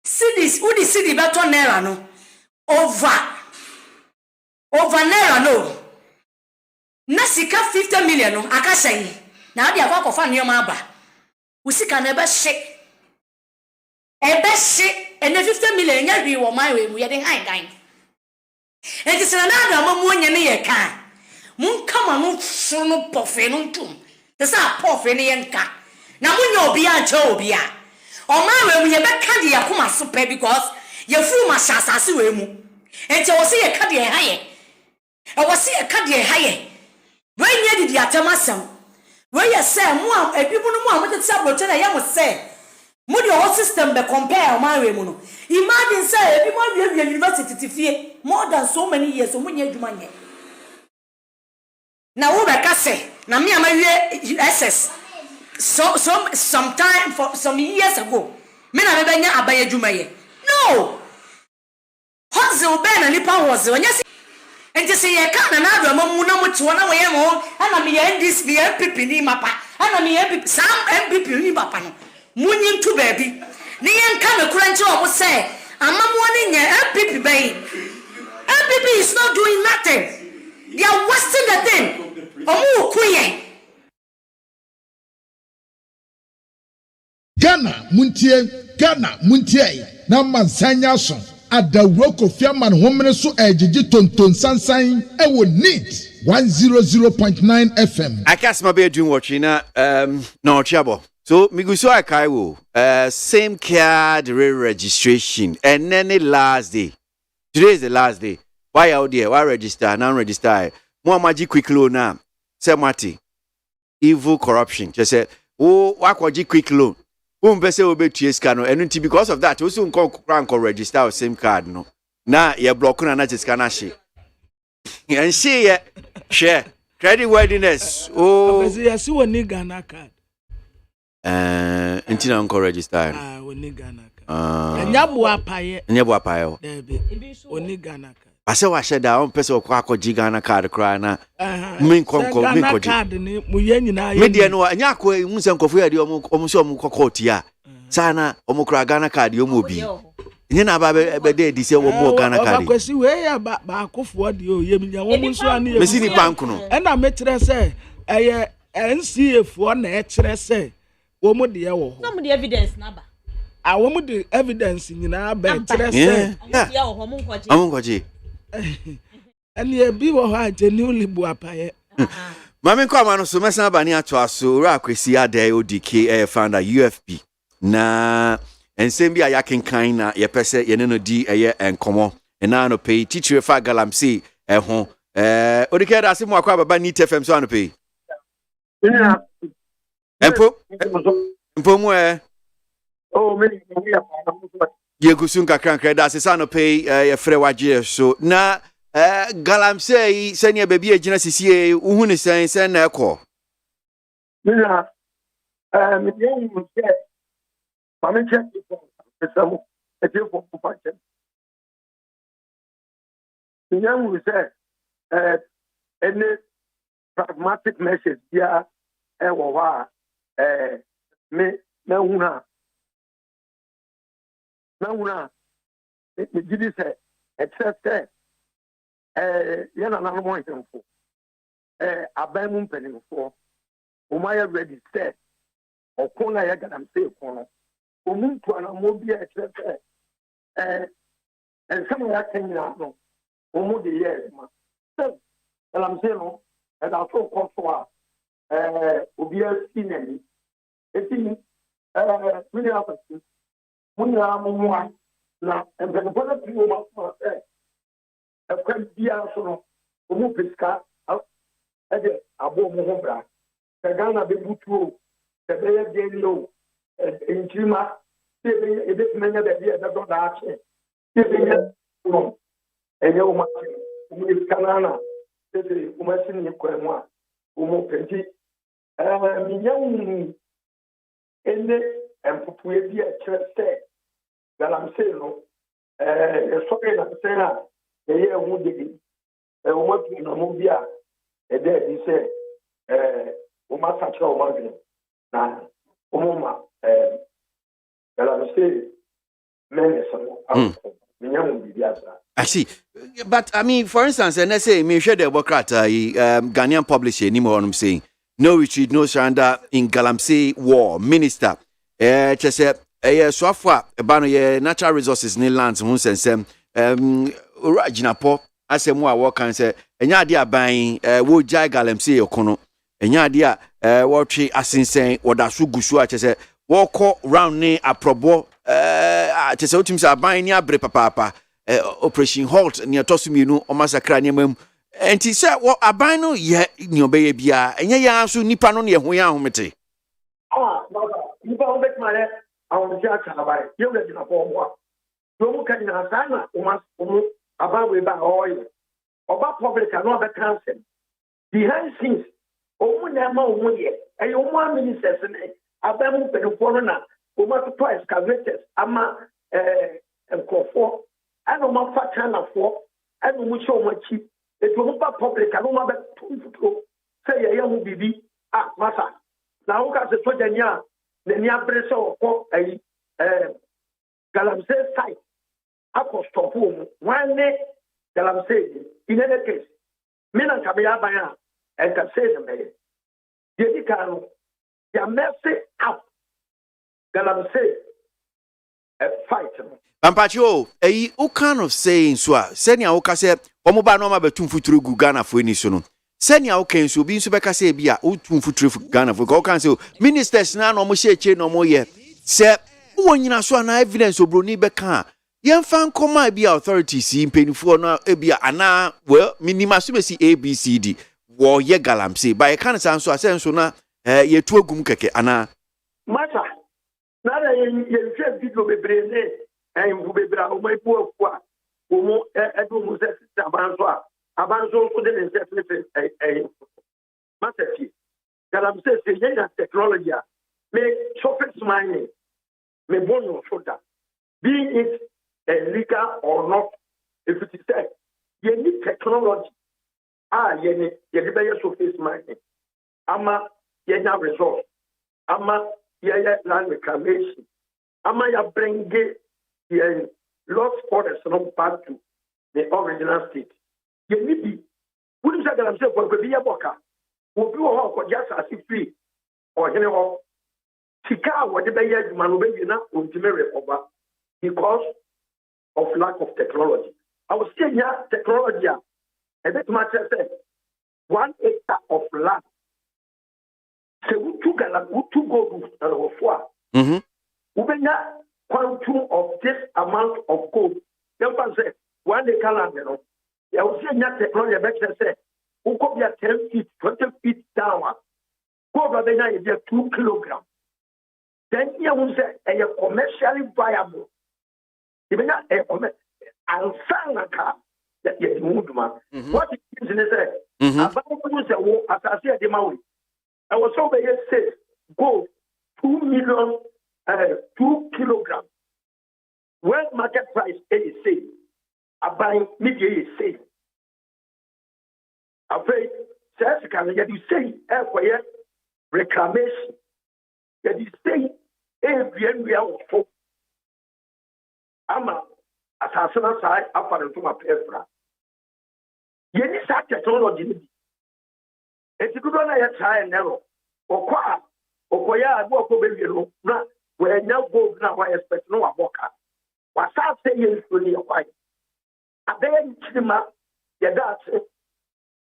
Speaker 9: cities udi city beto naira no over naira no na sika 50 million no akasai na ade akwa kofa ne ma aba usika na ebe she ene 50 million nya wi wo my we mu ye den high gang enti sena na ada mamu nya ne ye ka mun kama no sono pofe no ntum tesa pofe ne ye nka na munya obi a cha obi a o ma we mu ye be ka de yakoma so pe because ye fu ma shasase we mu enti wo se ye ka de haye e wo se ye ka de haye we nya di atamasam we ye say mu a ebibu no mu a mo tete abroche na ye mo say mu the whole system be compare o ma we mu no imagine say ebibu a university tifie more than so many years o munya adwuma nye na wo be ka say na me ama wie SS sometime for some years ago me na me benya abaye adwuma ye no hoze obe na nipa hoze onya enti se ye ka na ado amamu na muti wona we ye mo ana me ye this be MPP ni mapa ana me ye sam MPP ni mapa no munyi ntu baabi ni ye nka me kura nche wo say amamu ni nya MPP bai MPP is not doing nothing, they are wasting the thing omu kuye
Speaker 23: Ghana muntie na mansanya so adawro kofiaman homene so ejiji tonton sansan ewo neat 100.9 FM
Speaker 6: akasma be doing watching na chabo so miguso akai wo same card registration and then the last day today is the last day why out there why register now register mo amaji quick loan na say mati evil corruption just say wakwaji quick loan pese obetu eska no enu because of that also nko register or same card no na ye block na eska na she and she ye share credit worthiness
Speaker 3: bese yes we need Ghana card
Speaker 6: ntina nko register
Speaker 3: we need Ghana card nyabo apaye we need Ghana card
Speaker 6: ase wa sheda on pese okwa Ghana card kra na min konko
Speaker 3: card ni mu ye nyina ye
Speaker 6: media no anya akwa mu se nkofo ya de omo so omo kokoti a sana omo kra Ghana card yo mo bi nye na ba be de di se wo mo Ghana card
Speaker 3: akwasi we ya ba akofo de o ye minya wo mu so ani ye
Speaker 6: mesi ni banku no
Speaker 3: e na me kire se eye NCA fo na e kire se wo mo de ye wo ho
Speaker 8: some the evidence na ba
Speaker 3: awon the evidence nyina ba tire
Speaker 6: Yeah. Amungoji.
Speaker 3: Ani ebi wo ha genuinely bu apaye.
Speaker 6: Mami kwa mano so mesa bani ato aso ra kwesi ade ODK founder UFP na ensem bi ayakenkan na yepese yene no di eye enkomo na no pay teacher fa galamsey ho ODK da se mo akwa baba ni TFM so ano pay empo mu
Speaker 10: oh me
Speaker 6: yegusun kakran da se sa no pay ye frɛ wagye so na galamsey senia baby agina sisie uhu ne sen na ekɔ
Speaker 10: mina me dey mu se mama check it for function mina mu se any pragmatic message dia wo wa me na huna me gidi se except yana na mo nfo aban mu mpanimfo o ma ya ready set okona ya galamsey kono o mu to na mo bi except some ya kenya no o mu de yes ma galamsey no e da so ko so a obi a sinani eti mini afasi munya mo na empanimfo na piwo ma ekwan bia so no omu piska ade abo mo ho bra Gana be butuo be ye no intima be be menya be ye da do da ache be no enye o ma o kanana be o ma sin ni kwa mu a o mo penti mi nyawu ene empupu e bi e kreste galamsey no e so ke na se na ye hu de o ma tu na mo bia e de bi se uma sacha uma na uma galamsey meneso
Speaker 6: I see. But I mean, for instance, and I say, me share the Democrat, Ghanaian publisher, anymore, I'm saying, no retreat, no surrender in Galamsey war, minister. Just say, so far, about natural resources in lands, who sends them, Jinapo, I say, more work and say, and ya buying, would Jai Galamsey or Kono, and ya dear, what she as saying, what that's so good, so I say, walk round near a probo, just so teams are buying near Brepa Papa. Operation Halt near Tosuminu or Massacranium. And he said, what a bino ye in your baby, and ye answer Nipano near Huyamete.
Speaker 10: No, you don't make my head on the jack. You let in a form what? You can have Sana, about with oil, about public and other council. Behind scenes, and you want ministers and Abamu Penopona, who must twice calculators, Ama and Cofor. I don't want fat channel for. I don't want so much cheap. It will not public. I don't want to say a young baby. Massa. Now, got the Sojania, the near Bresso or a Galamsey site. I could stop home. One day, Galamsey, in any case, Mina Kabiabaya, and can say the mayor. Yedicano, your mercy out. Galamsey, a fight.
Speaker 6: Ampacho, what kind of saying so? Senia Oka said, Omoba no mabetum futuru Ghana for any soon. Senia Oka so being Subeka say be a utum futuru Ghana for go cancel. Ministers now no more share no more yet. Say, when you saw an evidence of Bruni Beka, young fan come be authorities in painful no ebia ana well minima subesi ABCD war ye Galamsey by a kind of answer sense so na ye two gum keke ana.
Speaker 10: Mata, nada ye video be brene. And who be brought my poor qua, who Edmund Abanzo, Abanzo couldn't set a master. Galamsey says, technology make surface mining, may bono shoulder, being it illegal or not, if it is said, you need technology. You need surface mining. Ama, you have resource. Ama, you have land reclamation. Ama, you bring the lost quarters back to the original state. You need to put yourself for the Boka. Will be all for just as if free or any of Tika Sika, whatever year you man be na ultimate recover because of lack of technology. I was saying here technology, a bit much said 1 acre of land. So we took gold for Ubenya quantum of this amount of gold. Then say 1 acre land, you know. I was saying that technology better say who could be 10 feet, 20 feet down. Gold is 2 kilograms. Then you will say a commercially viable. Even a commercial and car that you move man. What it is in say about as I said the Maui. I was over here says gold 2 million 2 kilograms. When market price is say I buy media is say afraid says can you say for reclamation that is saying every real folk ama asasana side after to my pefra yeni sa technology ni eti do na ya try and error okoya adu okobe no na we nya gold na wa expect no aboka wa sa say yen so ni kwai aben chima ya that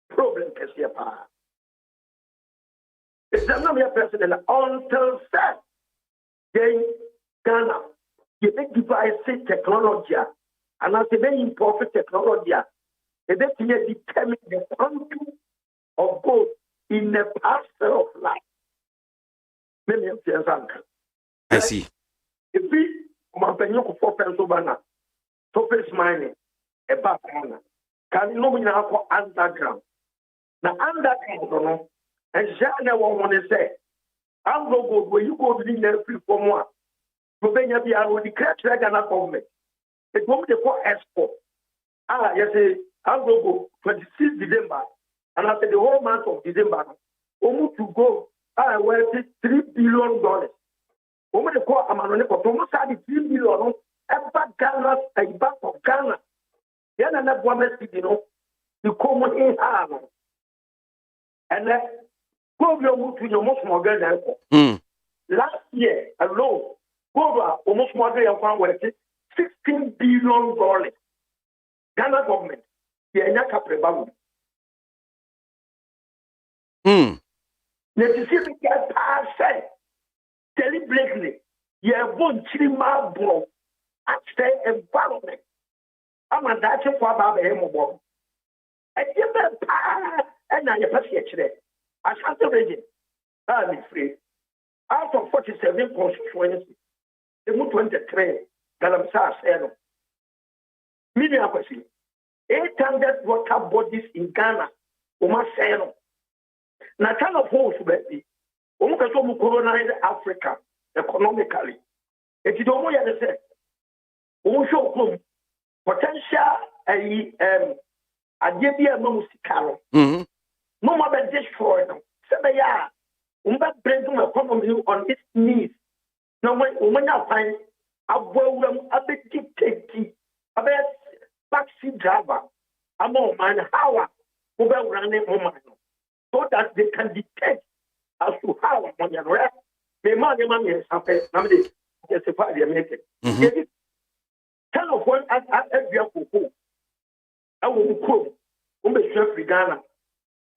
Speaker 10: problem kesi pa it's not me person until that then Ghana you make device technology and as a very important technology it determine the quantum of gold in the parcel of life.
Speaker 6: I see.
Speaker 10: If we come for Pennsylvania, surface mining, a background, can you know we now call underground? Now underground, and Jana want to say, I'm no good where you go to the free for more. So then you will declare Ghana government. It won't be for export. Yes, I'll go 26 December, and after the whole month of December, almost to go, I will take $3 billion. Almost the call Amanone for almost $3 billion. Ever Ghana, a bank of Ghana. Then another woman, you know, you come in Harlem. And then go to your most modern. Last year alone, go almost more than $16 billion. Ghana government, the Enyaka Prebalu. The decision get passed deliberately. You won't chima bro at the environment. I'm a Dutch for Baba Hemo. And you and I pass yesterday. I shan't region. I'm free. Out of 47 constituencies, they moved 23. Galamsa Sero. Million 800 water bodies in Ghana. Uma Sero. Natana Falls, baby. Umukasomu colonize Africa economically. It is only as I said. Umusho potential AGYEMANG musikaro. No more than destroy them. Sebaya. Bring the economy on its knees. No way, woman, I find a well, a bit dictating, a bit taxi driver, a more man, how who will run it woman, so that they can detect as to how money and rest. The money is something, somebody justify the making. Tell of one as every who I will cook, who may serve Ghana,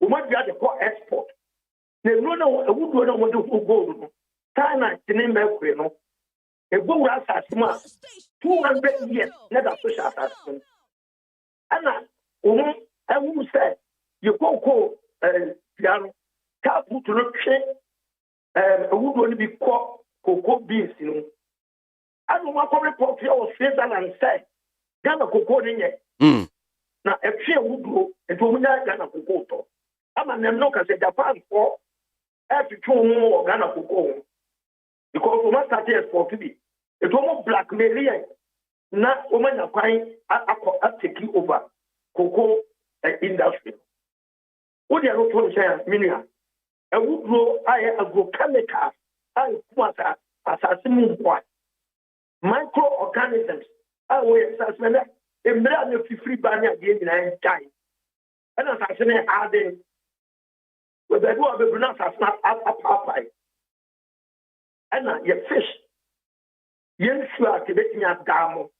Speaker 10: who might be at the core export. They no would want to go. China, the name Mercury, no. A go as 200 years, let us push us. Anna, I will say, you go, piano, tapu to look shame, a would want to be caught cocoa beans, you know. I don't want to report your face and say, Ghana cocoa in it. Now, if she would go, it will not Ghana cocoa. I'm a look at Japan for. Every 2 more Ghana cocoa because we must start export to be. It's almost blackmailing. Not women are crying at taking over cocoa industry. What they are not going to say, Minia, and we grow agrochemicals, and water as a simple microorganisms. I will assessment a million of free banner again in a time. And as I say, adding. But I do have a pronounce as not a papai. and your fish. Yen sure activate me at Damo.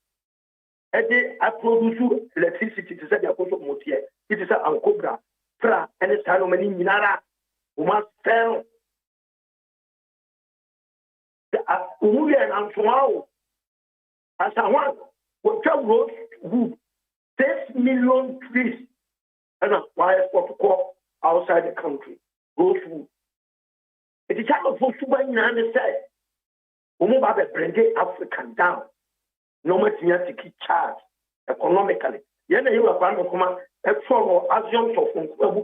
Speaker 10: And they I produce electricity to say the Apostle Montie. It is a cobra, fra, and it's how many minara who must fail. Umuya and Antoine as I want, what road wood 6 million trees and a wire for call outside the country. Road wood. It is kind of for to buy in the say. Umuba bring African down. No matter to keep charge economically. Yena you are going to come a form of assumption of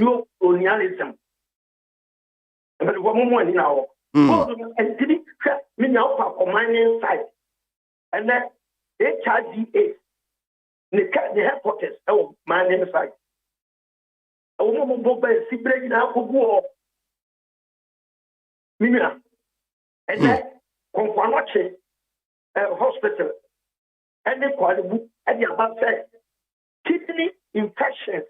Speaker 10: new colonialism. But one more in our and did it me now for mining site. And then HRDA, the headquarters of mining site. A woman go by a break now for war. Mina. And then Konkwanoche hospital. And the quality and the about said kidney infections,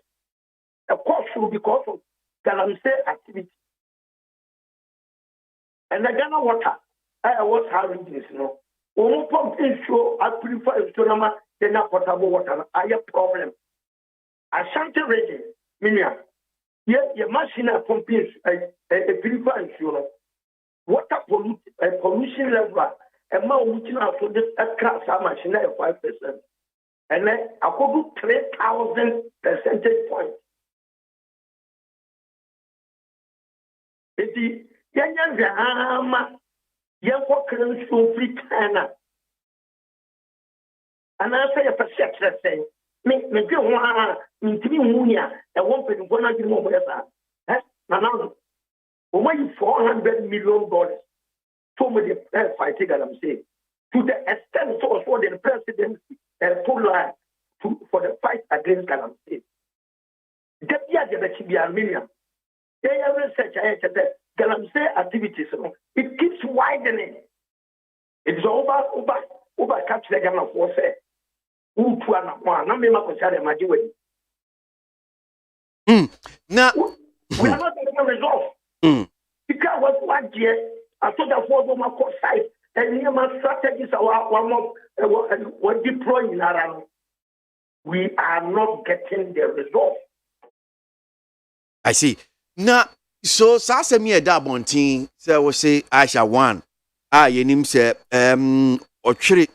Speaker 10: of course, because of galamsey activity. And the Ghana water, I was having this, no. When pump show, I prefer to than potable water. I have problem. Ashanti region, Minia. Yes, your machine pumping a prefer show. Water pollution level. And my which now for this crash machine at 5%. And then I could do 3,000 percentage points. It's Yanyan Zama, Yanko so free China. And I say a perception saying, me go on, me to me, Munia, and 1.1 million. That's now, over $400 million. So many fighting, and I'm saying, to the extent so for the presidency full line for the fight against Galam State. Get the Armenian. They have research that Galam State activities, it keeps widening. It's over catch the Ghana force. Who to an one, no member consider my way.
Speaker 6: Now,
Speaker 10: we are not getting a result. Because what year? I thought that was my course side, and near my strategies are deploying around. We are not getting the result.
Speaker 6: I see. Now, so Sasami Dabontin, so we say Aisha one. Yenim se Ochiri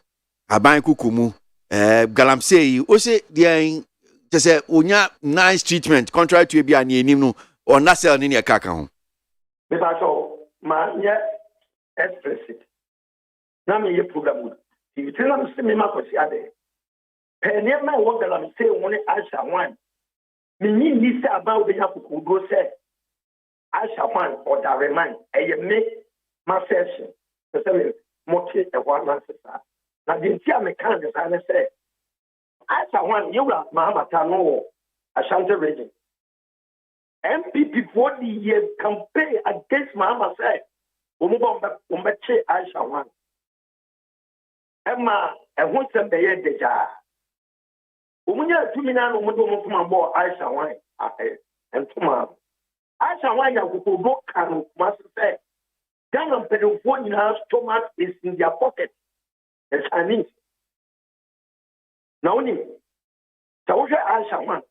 Speaker 6: Aban Kukumu, Galamsey, o say the just say unya nice treatment, contrary to be an yenim or Nasel in your cacao.
Speaker 10: Ma yeah, explicit. Now me program. If you tell them me ma kosi ade. Penye ma wo galam say woni Aisha one. Me ni say about the yakuku go say Aisha one or da remind. Me ma session. So say MONTIE e one answer. Na the tia me kan dey say Aisha one you la Mahamata no Ashanti region. MPP for the year campaign against Mahama said, Umbache Aisha one. Emma, and what's the year deja? Umunya 2 million Umudo more Aisha one, and tomorrow. Aisha one, you could go can must say, Ghana Pedophonia house stomach is in their pocket. The Chinese. Now, Tausha Aisha one.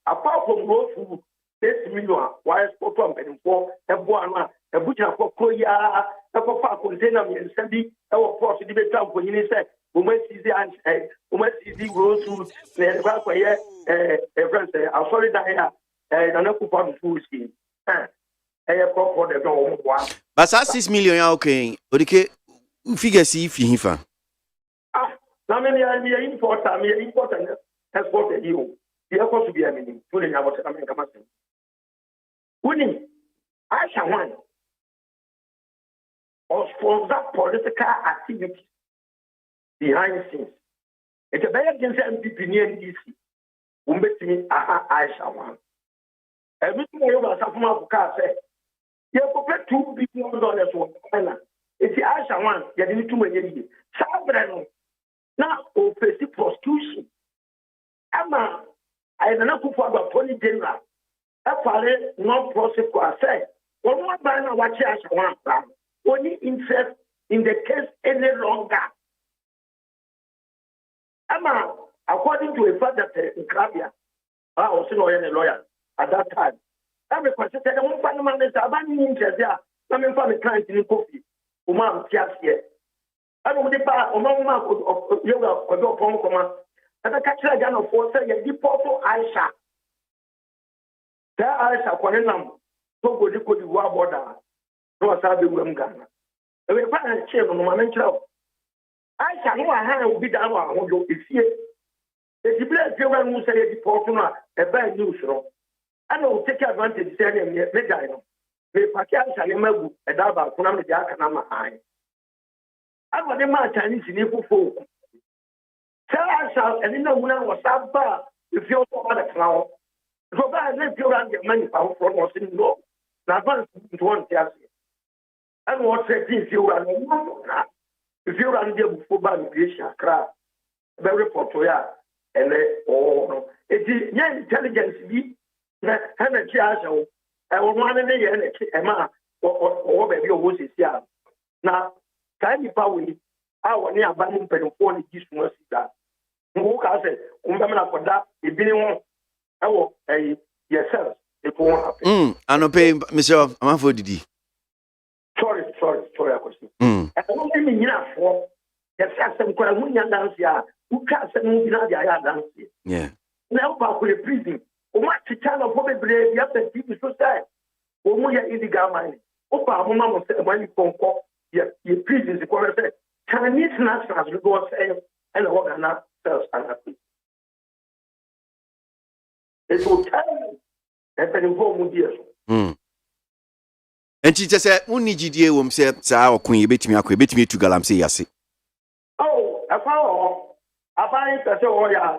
Speaker 10: Apart from those who 6 million, why sport on for a boana, a butcher for Koya, a papa container and Sandy, our force to debate for you said, women see the women see the rose food, a friend say, I'm sorry that I don't know for the food scheme. For the one.
Speaker 6: But 6 million, okay, okay, figure see if you find.
Speaker 10: Now, maybe I'm important, export you. The airport to be a meaning, pulling out American Master. Winning, Aisha one or sponsor political activity behind the scenes. It's a better against MPP near DC. Umbeti Aisha one. Everything over Safuma Buka said, you have $2 billion for China. It's the Aisha one, you didn't do anything. Sabrano now, face prosecution. Emma. I don't know for the Attorney General. That's why not prosecute. I say One man watch us one plan. Only interest in the case any longer. Emma, according to a father in Krabia, I was a lawyer at that time. Every question said, I won't find a man that's about interest there. Coming from a client in coffee. Uma, yes, yes. I don't think about of yoga or your pong. And I catch a gun of force, a deep portal Aisha. There Aisha, Quanenam, so good you could go border. No, Sabi Wemgana. And we find a chair on my mental. Aisha, no, I have be down on you if you. The blessed children who say the portal, a bad news. I don't take advantage of saying, Medina. The Pakian Salimabu, a daba, Kunam Jakanama High. I was a man Chinese in Ifu folk. Tell us, and in the woman was up bar if you're over the cloud. So bad, if you run your money from was in law. Now, to one tells you. And what said if you run if you run the football immigration crowd, very portoya, and oh, it is young intelligence be and a child. I will want to say, Emma, or baby, was his yard. Now, can you power our near abandoned penphone is mercy that? Who can say, Umbrella for that, if anyone, I will a yourself, if you want to.
Speaker 6: I don't pay, Mr. Amafodidi.
Speaker 10: Sorry, I was. I don't mean enough for the system, dance here, who can't send me dance.
Speaker 6: Yeah.
Speaker 10: Now, back with a prison. What to tell of what you have to keep so sad. We are illegal mining. Opa, Mama said, when you come for your prison, the quarter said, Chinese nationals will go and organize cells and happy. It will tell you that the involved years.
Speaker 6: And she just said, only GDA will say, Sir, Queen, bet me to Galam say, yes.
Speaker 10: Oh, a power. I find that so, yeah,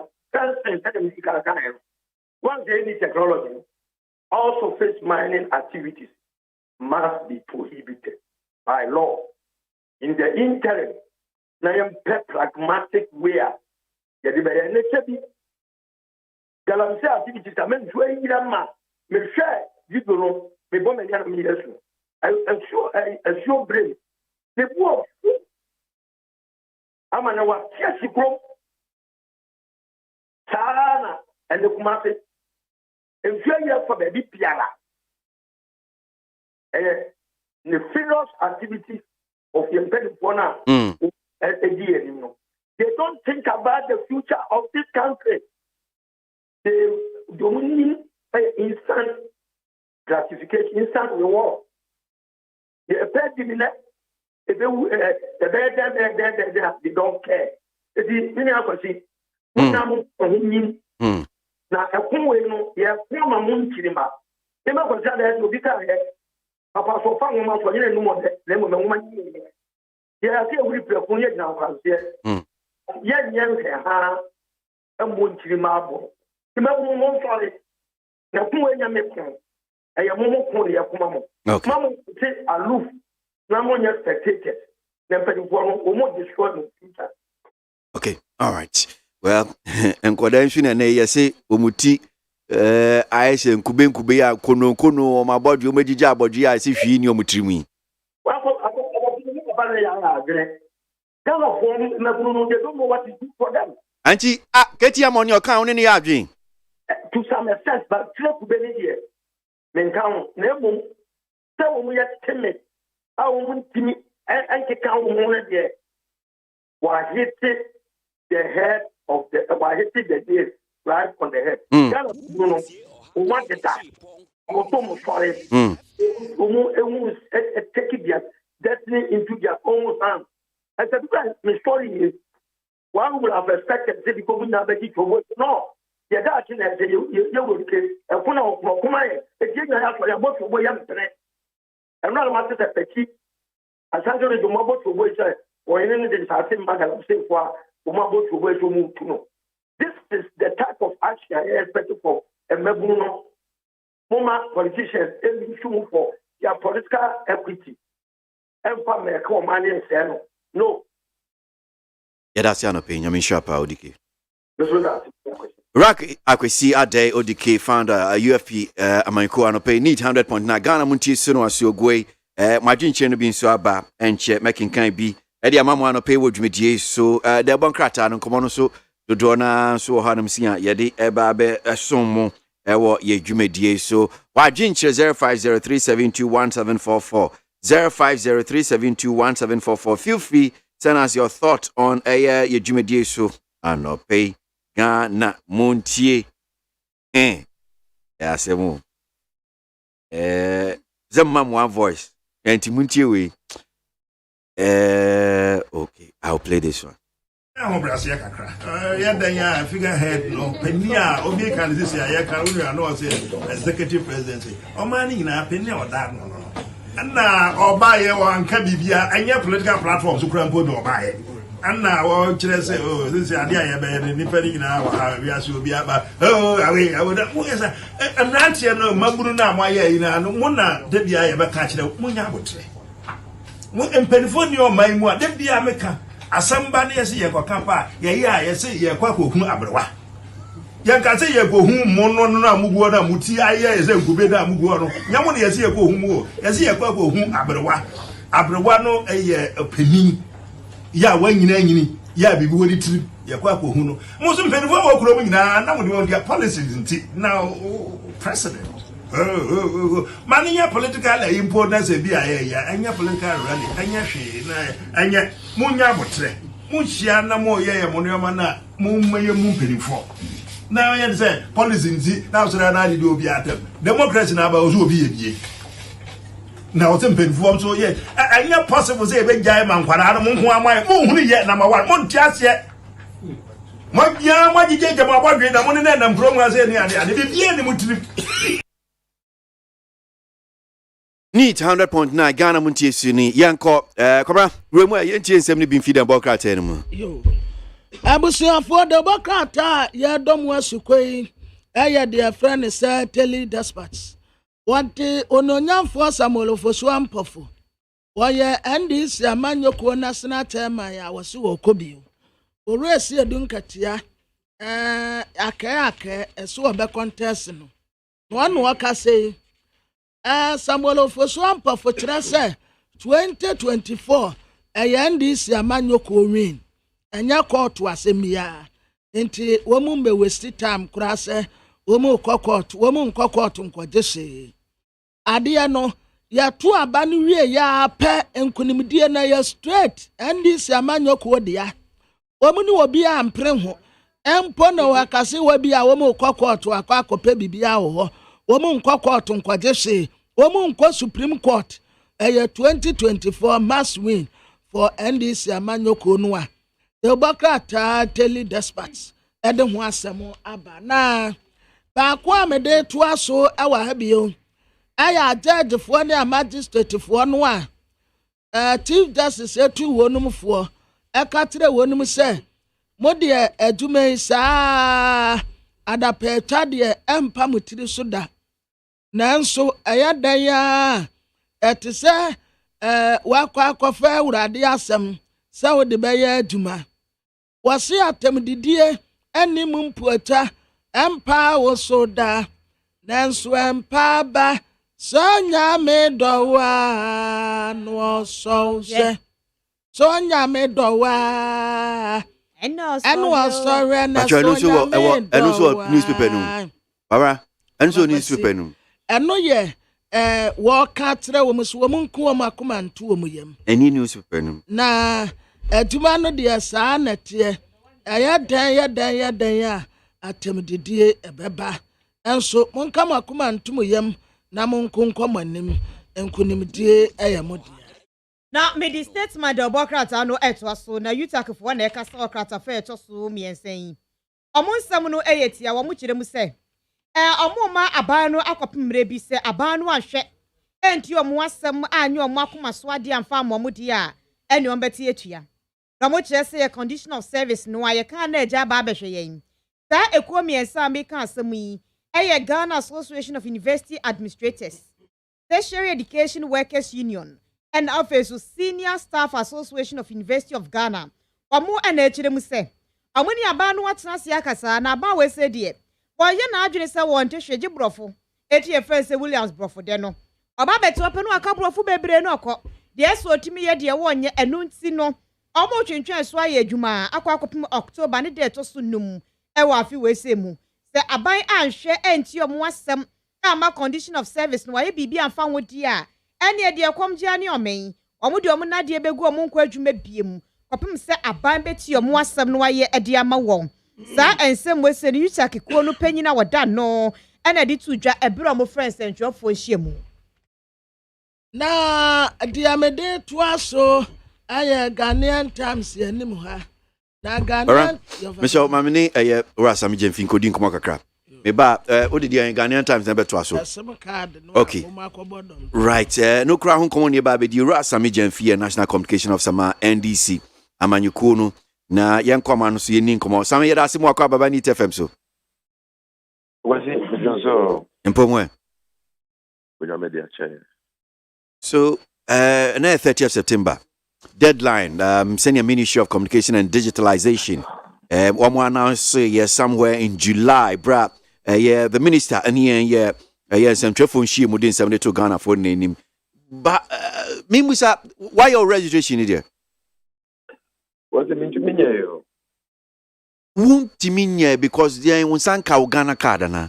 Speaker 10: once any technology, also face mining activities must be prohibited by law. In the interim, I am pragmatic where the necessary Galamsey activities are meant to me share, you don't know, me bomb and enemy. I'm sure brain. The poor, I'm an hour, yes, you grow. Sana and the Kumasi. And failure for the Piara. The serious activities of the Imperial they don't think about the future of this country. They need instant gratification, instant reward. They don't care. Now, a coin, yeah, former Munchima. They might consider to be carried. Papa so far, no more than woman. Yeah, I feel we prefer now, yes, and Munchima. Remember, one sorry. Now, who are you? I am more corny of Mamma. Mamma say aloof, no more spectators. Then, for more destroying future.
Speaker 6: Okay, all right. Well, and Quadantion and I say, Umuti, I say, Kubea, Kono, my body, Majija, Bogia, I see she in your mutrimi.
Speaker 10: Well, I agree. Tell us, they don't know what to do for them.
Speaker 6: Auntie, get him on your account in the arguing.
Speaker 10: To some extent, but Trump Benedict, men count, never. So we are timid. I won't me and take out one there. Why hit the head of the day right on the head. What the time? Sorry. Taking their destiny into their own hands. I said, my story is one would have expected to become another to work. No, the Dutch and you will get a phone of Mokumai, a junior house for your boat for William. I'm not a master of Petit. I can't do the mobile to which or any of the same matter of saying for. This is the type of action I expect for a Mebuno. Former politicians issue for their political equity. And for me, money and say no.
Speaker 6: Yeah, that's your opinion. I mean, sure, Paudiki. Rak Akwesi Ade ODK founder UFP Amanko Anope need 100.9 Ghana Muntie Suno Asiogwe Margin Chen bin so aba enche making kan bi e dia mamo Anope wo dwumedie so the bonkrata no komo no so dodo na so hanum sia ye de eba be esom mo ewo ye dwumedie so Margin Chen 0503721744 0503721744 feel free send us your thought on ye dwumedie so Anope Ghana Montie ya semo zema one voice and Montie we okay, I'll play this one.
Speaker 13: Figurehead no penia obi can this year can we know say executive presidency o mani na penia o that no na obaye wan ka bibia anya political platforms kura mpo do obaye anna wo kire say oh this ade aye be ni peri na wa wi aso obi aba oh awe awoda mo yesa amrantie no maburu na amaye ina no mo na de bia aye be ka kire mo nya abotre mo empenifoni o man mu a de bia meka asamba ne yesi ye kwakapa ye ya yesi ye kwakohu abrewa ye ka se ye kohu mo no no amuguo na muti aye yesi nkube na amuguo no nyamo ne yesi ye kohu mu yesi ye kwakohu abrewa no eye opani ya wanyina nyini ya bibi woni tiri ye kwakohu no mo so mpenifo wo kuro mu nyina na mo de won dia policies nti now president Mania political importance be anya political rally, anya she na anya munya botre. Muchia na mo ye monoma na mumye mumpelifo. Now you say policy nzi na so na di obi atem. Democracy na ba ozo obi ebie. Na o tem pelifo so ye anya possible say be jai man kwara no mo ho amai mo hunu ye number 1 mo ntiase. Mo bia mo gije mo abodwe na mo ne na mpro mu ase ni ade bibie ni mutiri.
Speaker 6: Need 100.9 Ghana Muntie Suni Yanko Kobra Remu yentie nsem ni bimfida bokrata enum
Speaker 3: yo abusia for the bokrata ya dom wasukoi eye their friend say tele dispatch wanti ononyamfo Samuel Fosu ampofo woye NDC amanyoko national chairman ya wasi wokobi oresi edunkatia ake eso be contest no no waka say Samuel Fosu ampofo kire say 2024 NDC amanyoko win enya court asemia enti womu mbe waste time kura say womu court nkojese ade no ya tu aba no wie ya pe enkunimdie na ya straight NDC amanyoko dia womu ni obi ampre ho empo na wakase wabi a womu court akwakope bibia wo womu nkojese womu nko Supreme Court 2024 must win for NDC amanyoko no a the bokrata tele dispatch ede ho asemo aba na ba kwa mede to aso ewa ha bio aya judge fo ne magistrate fo no a chief justice etu wonum fo ekatre wonum se mode adwuma saa adape twade empa mutiri so da nanso ayadan ya etise wakwa akofa urade asem se wo de be ya adwuma wase atemdidie anim mpuata empa wo soda nanso empa ba sonya me dowa no soje sonya me dowa eno sorry na sonya
Speaker 6: eno so newspaper no baba eno so newspaper no
Speaker 3: eno ye wo ka tre wo muso wo nko wo akoma nto wo yam
Speaker 6: eni newspaper no
Speaker 3: na aduma no de saa na te ya dan ya atemdidie ebeba enso monka makoma nto yam na monko manim enkunimdie eyamode
Speaker 8: na me the statement the bokrata no etwa so na yutakfo na ekasa okrata fa etwa so miensan omunsam no eyetia wo mu kire mu se omuma aban no akopemre bi se aban no ahwe enti omu asem anyi omu akoma so ade amfa amomudi a eni ombeti etua na mo kire se condition of service no aye kan na eja ba behwe yen sa ekomi ensa me kan asem yi eye Ghana Association of University Administrators, Tertiary Education Workers Union, and also Senior Staff Association of University of Ghana. Omo ene chire mu se amuni aba no watena se akasa na aba we se de boye na adwene se won te hweje brofo eti e fense Williams brofo de no oba beto pe no aka brofo bebre no okọ de eso otimi ye de wonye enu nti no omo twentwen so aye adwuma akwa akopim October ne de to so num e wa afi we se mu se aban anhwe enti omo asem ama condition of service no waye bibi amfa hodi a ene e de ekomgye ani omen omo de omo na de begu omo nkwa adwuma biem kopim se aban beti omo asem no waye e de ama won sa ensem we se ni yucha kekuo no panyina wada no ene de tudwa ebere omo friends entwofo hyiemu
Speaker 3: na diamede tuaso aye Ghanaian Times yanim ha na Ghanaian
Speaker 6: Michelle mamini Rasa mi jemfin kodin komo kakra me ba odi di Ghanaian Times na beto aso okay right no kra ho komo ne ba be di Rasa mi jemfin National Communication Officer ma NDC amanyuko no na yen koma no so yeni komo sam yeda asemo akwa baba ni TFM so
Speaker 4: wasi so
Speaker 6: empomwe
Speaker 4: kunya media chair.
Speaker 6: So, on the 30th of September, deadline, senior Ministry of Communication and Digitalization, one more announce somewhere in July, the minister, and some telephone she mudin 72 Ghana for name. But, why your registration in there?
Speaker 4: What's it mean to me?
Speaker 6: Won't mean because there ain't one sanka Ghana card, na.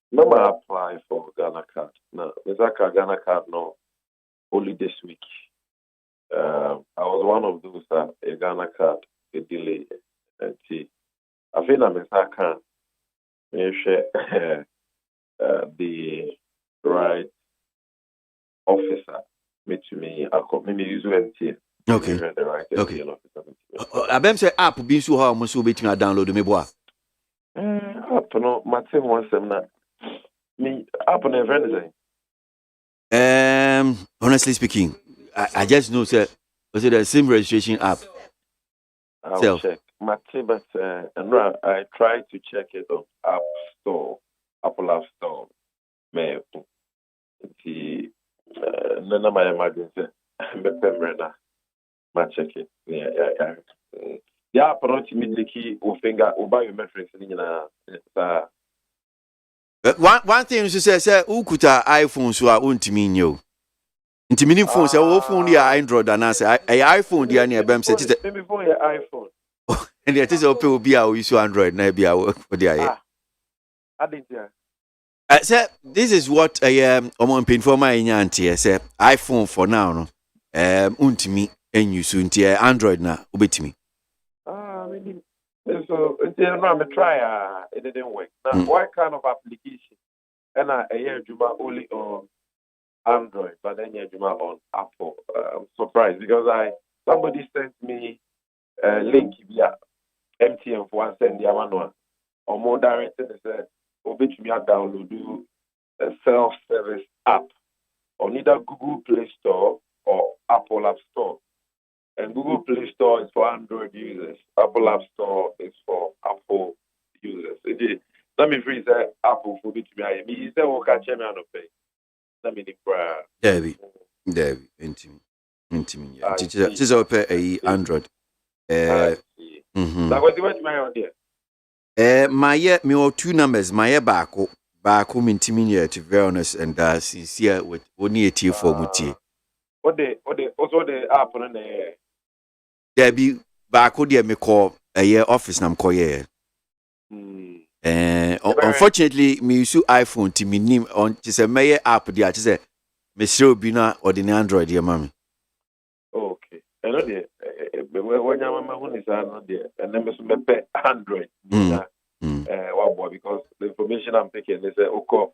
Speaker 4: Never apply for Ghana card. No, Mizaka Ghana card no only this week. I was one of those that a Ghana card a delay and see. I feel that Mizaka may share the right officer me to me. I could maybe use UNT.
Speaker 6: Okay.
Speaker 4: The right
Speaker 6: okay. I bem say app being so how much we to download me boy.
Speaker 4: App no, my team wants them now. Me up on everything.
Speaker 6: Honestly speaking, I just know sir, was it the same registration app?
Speaker 4: I'll check. My team, but I try to check it on App Store, Apple App Store. Me, the none of my emergency. Ma check it. Yeah. Yeah, but ultimately, key or finger or buy your metrics in
Speaker 6: one thing you say ukuta iPhone so a untimi nyo ntimi phone say wo phone dia Android and say iPhone dia na bem say
Speaker 4: maybe phone your iPhone
Speaker 6: and it is open obi a use Android na bia for dia say this is what omo pin for my nyantie say iPhone for now no untimi use unti Android na obetimi
Speaker 4: maybe. So until now, I try. It didn't work. Now, what kind of application? And I hear Juma only on Android, but then hear Juma on Apple. I'm surprised because somebody sent me a link via MTN for one send the one or more directed. They said, "Obey me download do a self-service app on either Google Play Store or Apple App Store." And Google Play Store is for Android users. Apple App Store is for Apple users. Let me freeze Apple for me to be. Me say what catch me on the pay. Let me declare.
Speaker 6: Debbie, intimate. This is a Android.
Speaker 4: That was the way my idea.
Speaker 6: My me or two numbers. My back home intimate to be honest and sincere with only a tier for mutie.
Speaker 4: What they also the app on the
Speaker 6: there be back there me call a year office nam call ye. Unfortunately me use iPhone to me name on just a mayor app there just say me sure be na or the Android here mommy.
Speaker 4: Okay. I know there when your mama is not there and then me pay Android. Because the information I'm taking they say okay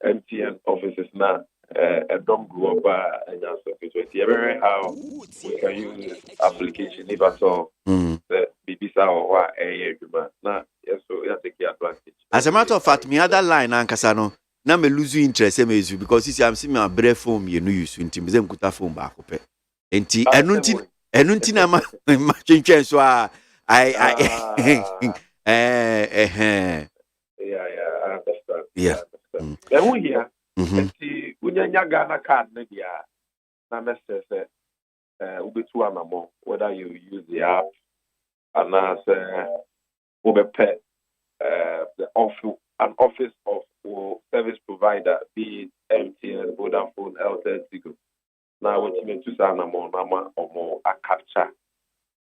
Speaker 4: MTN offices now don't go up and just very how we can use this application if at all the BBC or what now yes so you take advantage.
Speaker 6: As a matter of fact, me other line and Casano now me lose interest because you see I'm seeing my breath phone you know use until me them kuta phone back up enunti na ma change so I
Speaker 4: understand.
Speaker 6: Yeah.
Speaker 4: Then we here when you Ghana card media, na message say ubetu amamo whether you use the app and as pet the office an office of service provider, be it MTN, Vodafone, Airtel, Tigo. Now what you mean to say na more a capture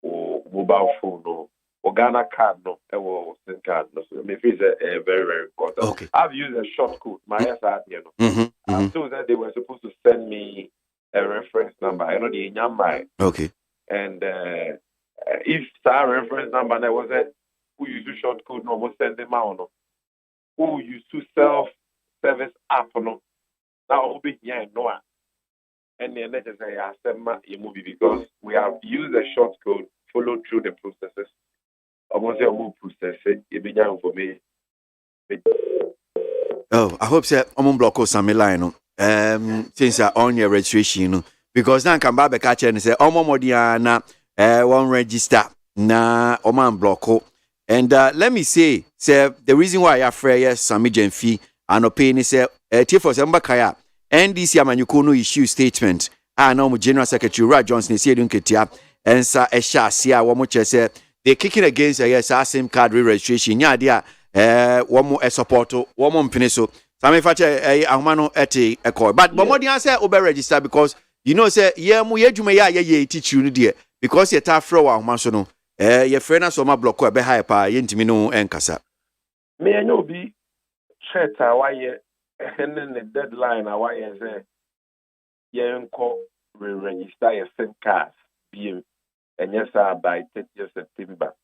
Speaker 4: or mobile phone or Ghana card no or SIM card no. So me feel very very important.
Speaker 6: Okay.
Speaker 4: I've used a short code, my SRD, you know. I'm told that they were supposed to send me a reference number. I know the number.
Speaker 6: Okay.
Speaker 4: And if that reference number there was a who used to short code no, almost send them out no. Who used to self-service app no. Now will be here no. And then let us say I send my movie because we have used a short code, followed through the processes. Almost a move process it be down for me.
Speaker 6: Oh, I hope so. I'm on block or some line. Since I on your registration, because now come back catch and say, oh, Modiana, one register na Oman block. And let me say, the reason why I free some fee and no pay is for some bakaya. NDC amanyukono issue statement. No General Secretary Rod Johnson is here doing ketia and sa esha sia one more say they kicking against SIM card re-registration. Yeah, dia one more support one more peneso. Some fache ahumano ete call. But more than say obe register because you know say yeah mu yedwuma ya teach you there because you ta fro wa ahuma so no your friend na so ma block e be high pa yentimi no enkasa.
Speaker 4: Me enyo bi chat why and then the deadline why say re-register your SIM card BM and yes by 30th September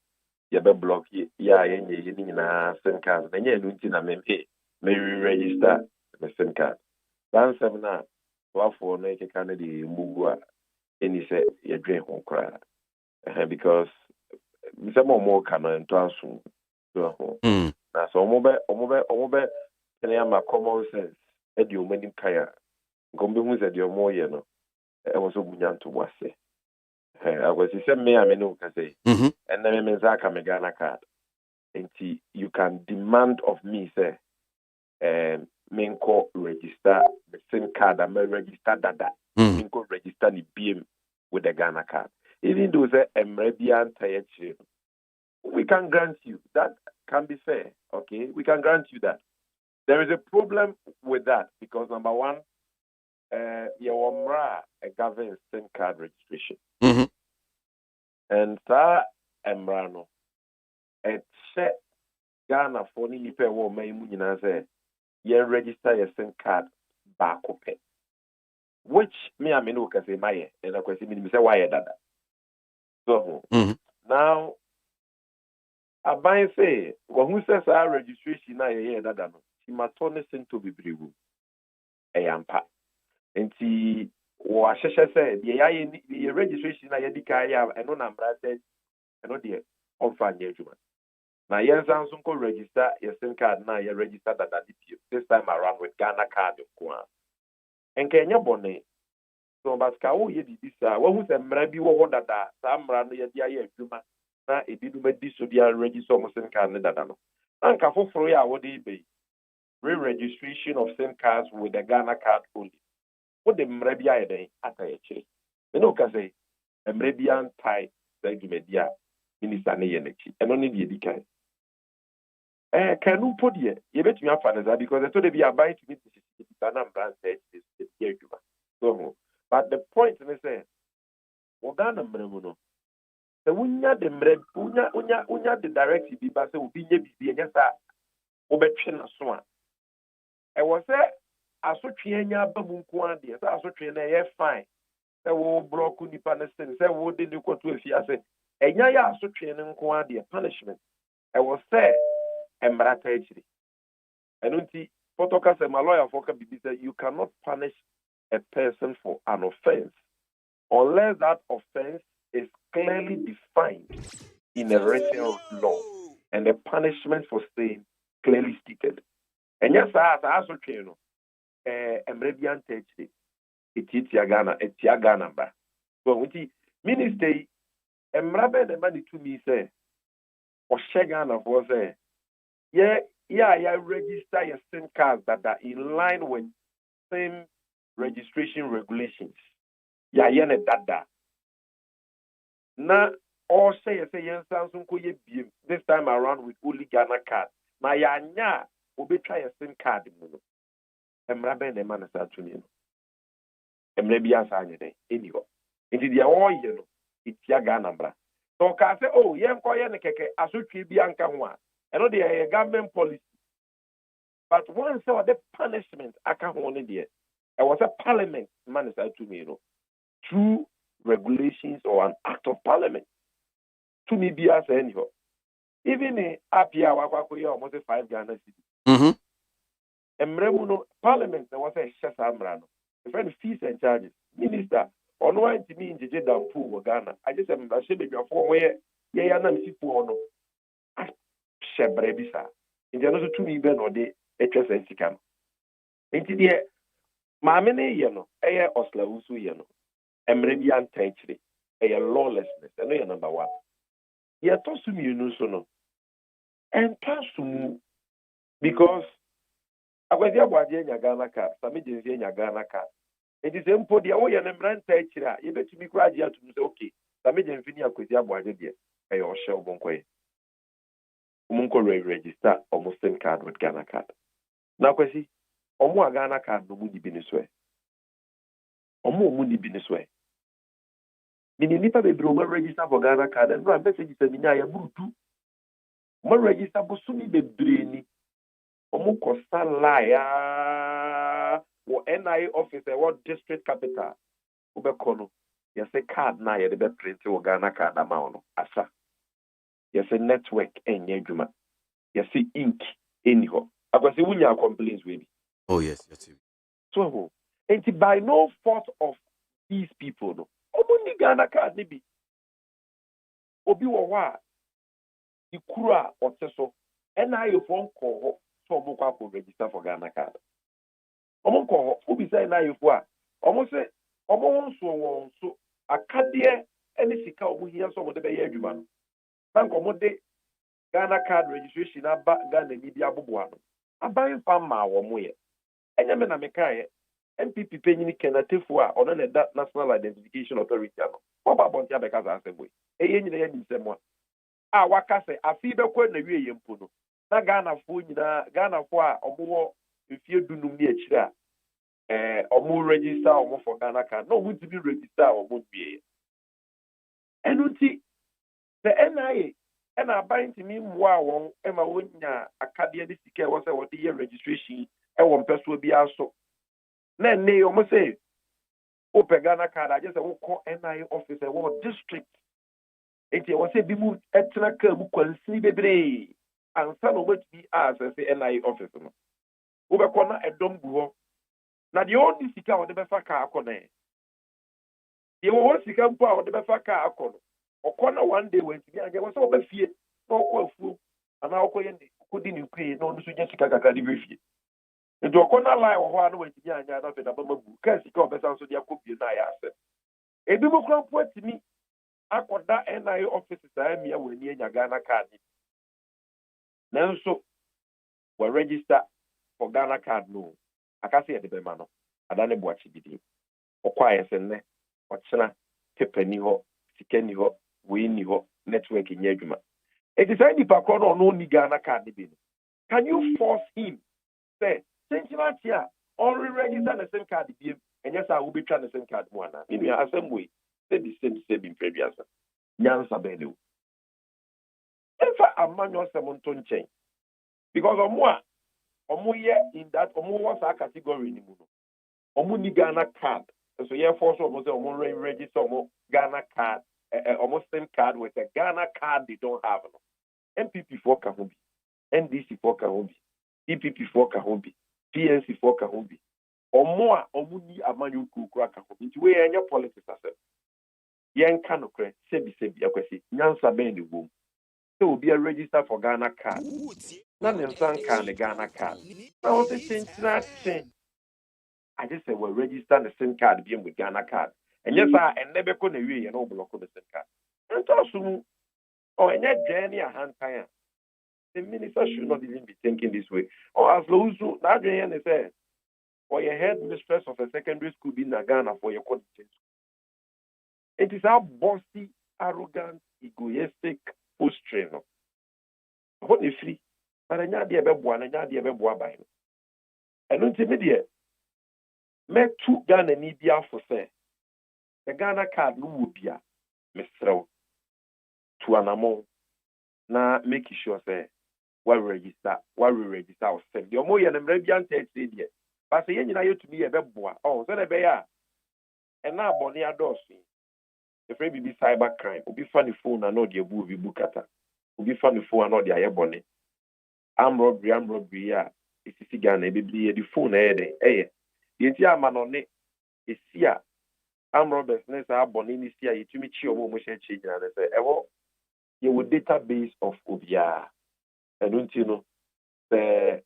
Speaker 4: you be block ya na SIM card and you nti na me re-register the SIM card dan sem na wa for no ke kan de mugwa any say you drink on cry because some more can to asu so na so omobe my common sense edi o mani kaya ngombe hu ze di o moye no e wo so bunyan to wase I was say me amenu ka say and na me zaka me Ghana card enti you can demand of me say menko register the SIM card and register that menko register the BM with the Ghana card even though say emrebian tayechi we can grant you that can be fair, okay, we can grant you that. There is a problem with that because number one, your a governs SIM card registration. And that emrano, a check Ghana for ni pe wo mai munina say, you register your SIM card back up. Which me I mean can say my and I question me say why that. So now I buy say who says our registration na ye that no. Matone sento bibriwu eyampa enti wo ahhehhe say the registration na yedika ya eno na mbrate eno de onfa nya adwuma na yensan so ko register your SIM card na you register that this time around with Ghana card kwa enkenya bone so baska wo ye bibisa wo hu se mra bi wo ho dada sa mra no ye dia ya adwuma na ebiduma di so dia register mo SIM card ne dada no anka foforo ya wo de be re-registration of SIM cards with the Ghana card only. What the Mrebia day at a check. You know, because a Mrebian type, the media, Minister Neyenechi, and only the Edikai. Can you put here? You bet me up for that because I thought they be about to meet the Ghana brand says, so, but the point is, Ghana Mremuno. The Unya the Mreb, Unya the directive, but say, will be and yes, Obetchen as one. I was there. I saw Triania Bamunquandi, as I saw Triania fine. There were broken nipanestin, there would the Nuko to a fiasse. And Yaya saw Trianian Quandi, punishment. I was there, and Bratachi. And Unti, Photocas and my lawyer for said you cannot punish a person for an offense unless that offense is clearly defined in a written law and the punishment for saying clearly stated. And yes, I also train Emrebian Techi, it's Ghana, ba. So, with the minister, Emrabe the money to me say, or Shagana was say, yeah, register your SIM cards that are in line with same registration regulations. Yeah, dada. Na or say yes Samsung this time around with only Ghana card. My yanya will be try a SIM card. Emrabe ne man sa tuni. Emrebi asanye de anyhow. It is the all you know. It's ya Ghana bra. So can say oh yen ko yen keke asotwe bi anka ho a. Eno de government policy. But once the punishment aka ho ne de. It was a parliament man sa tuni you know. Through regulations or an act of parliament. To me be as anyhow. Even in Apia Wakakoya almost 5 Ghana city. Emremuno Parliament there was a Shasamrano. The friend fees and charges. Minister, on one to me in Jeddah Dampu Ghana. I just am ashamed of form where Yana Sipuano. Shebrebisa. In the other 2 million or the HSN Sikam. Into the Mamene Yano, Aya Osla Usu Yano, Emrebian Tenchri, a lawlessness, and no number 1. Yet to me, you know, so no. And pass to me because I was there by the Ghana card, some agency in Ghana card. It is simple, the way and brand teacher, you bet to be graduate to say, okay, some agency in Yakutia by the day, a or shell bonquay. Munko register or Muslim card with Ghana card. Now, Kwesi, or more Ghana card, no moody business way. Or more moody business way. Meaning, if I be register for Ghana card, and run message is a minaya brutu. Mo register busumi bebreni omo kosta laya wo NIA officer what district capital ubekono you say card na ye be print wo Ghana card ama no asa you say network enye adwuma you say ink anyhow akwase wunya complaints we.
Speaker 6: Oh yes.
Speaker 4: So and by no fault of these people no omo ni Ghana card ni bi obi wo wa Ikura or Teso, and I phone call so Moko register for Ghana card. Omonko, who be saying I almost say, almost so a cadia any sika who hears some of the Bayerman. Thank Omode Ghana card registration about Ghana Media Bubuano. I'm buying Pama or Moye. And Yamena Mekaya, MPP penny cannot take for or that National Identification Authority. What about Yabeka's assembly? A yen in someone. Wakase afibe kwa na wie yempo na Ghana fo nyina Ghana fo a omo efie dunum ni akira omo register omo for Ghana card no would be register omo bie enuti the NIA and abide to me mwa won e ma wonya akade de sika wo se wo de registration e won peso bi aso na ne omo say open Ghana card I just wo call NIA officer wo district. It was a bimu etna kabu kwansi bebre ansa no wetbi as say NIA officer no wo be kona edom gu na de only sika wo de be fa ka akona ye wo sika mpo a wo de be fa ka akona okona one day when ti age wo so be fie no kwa fu ana okoye ndi kodi ni kwe no nso je sika kaka de be fie nti okona line wo ho ana we ti anya na fe da baba bu ka sika obesa so de akobie na ya ase ebi mo kra mpo atimi akoda NIA offices amia wani enya Ghana card. Nanso we register for Ghana card no. Akase de bema no. Adane boachi bidi. Okwaye senne, ochena pepani ho, sikeni ho, we ho, network in adwuma. It is any pakro no ni Ghana card bi. Can you force him say, "Senchina tia, only register the same card bi and yes I will be trying the same card mo ana." Maybe assembly the same in previous Nyansa Benu. In fact, a manual Samonton chain because Omo in that Omo was a category in Omo ni Ghana card. So yeah, for so almost Omo register Omo Ghana card, almost same card with a Ghana card they don't have. MPP for Kahubi, NDC for Kahubi, EPP for Kahubi, PNC for Kahubi. Omo ni a manual kukra Kahubi. We are your politics as yen kanokre sebi akwesi nyansa ben the womb so will be a register for Ghana card na nsan kan the Ghana card na what change I just say we register the SIM card be with Ghana card and yes and never ko na wie ye no block the SIM card and so or any journey a hand time the minister should not even be thinking this way or as those who na journey say or your head mistress of a secondary school in Ghana for your college. It is how bossy, arrogant, egoistic posture no ho ne free but nya de beboa na nya de beboa ban no eno ntimi de me tu Ghana ni bia fo say the Ghana card no wo bia mesrew to anamo na make sure say we register or send the omo ye na mra bia nta etse de but say nyina yetumi ye beboa oh so na be ya and na boni adosi the free be cyber crime obi fa the phone and no de bu obi bukata obi fa the phone and no de ayebone arm robbery ya isisi Ghana be the phone e de the nti ama no ne esia arm robbers ne sa abone ni sia yetumi chi omo mo hye chi nyina say ewo ye wo database of obia and unti no the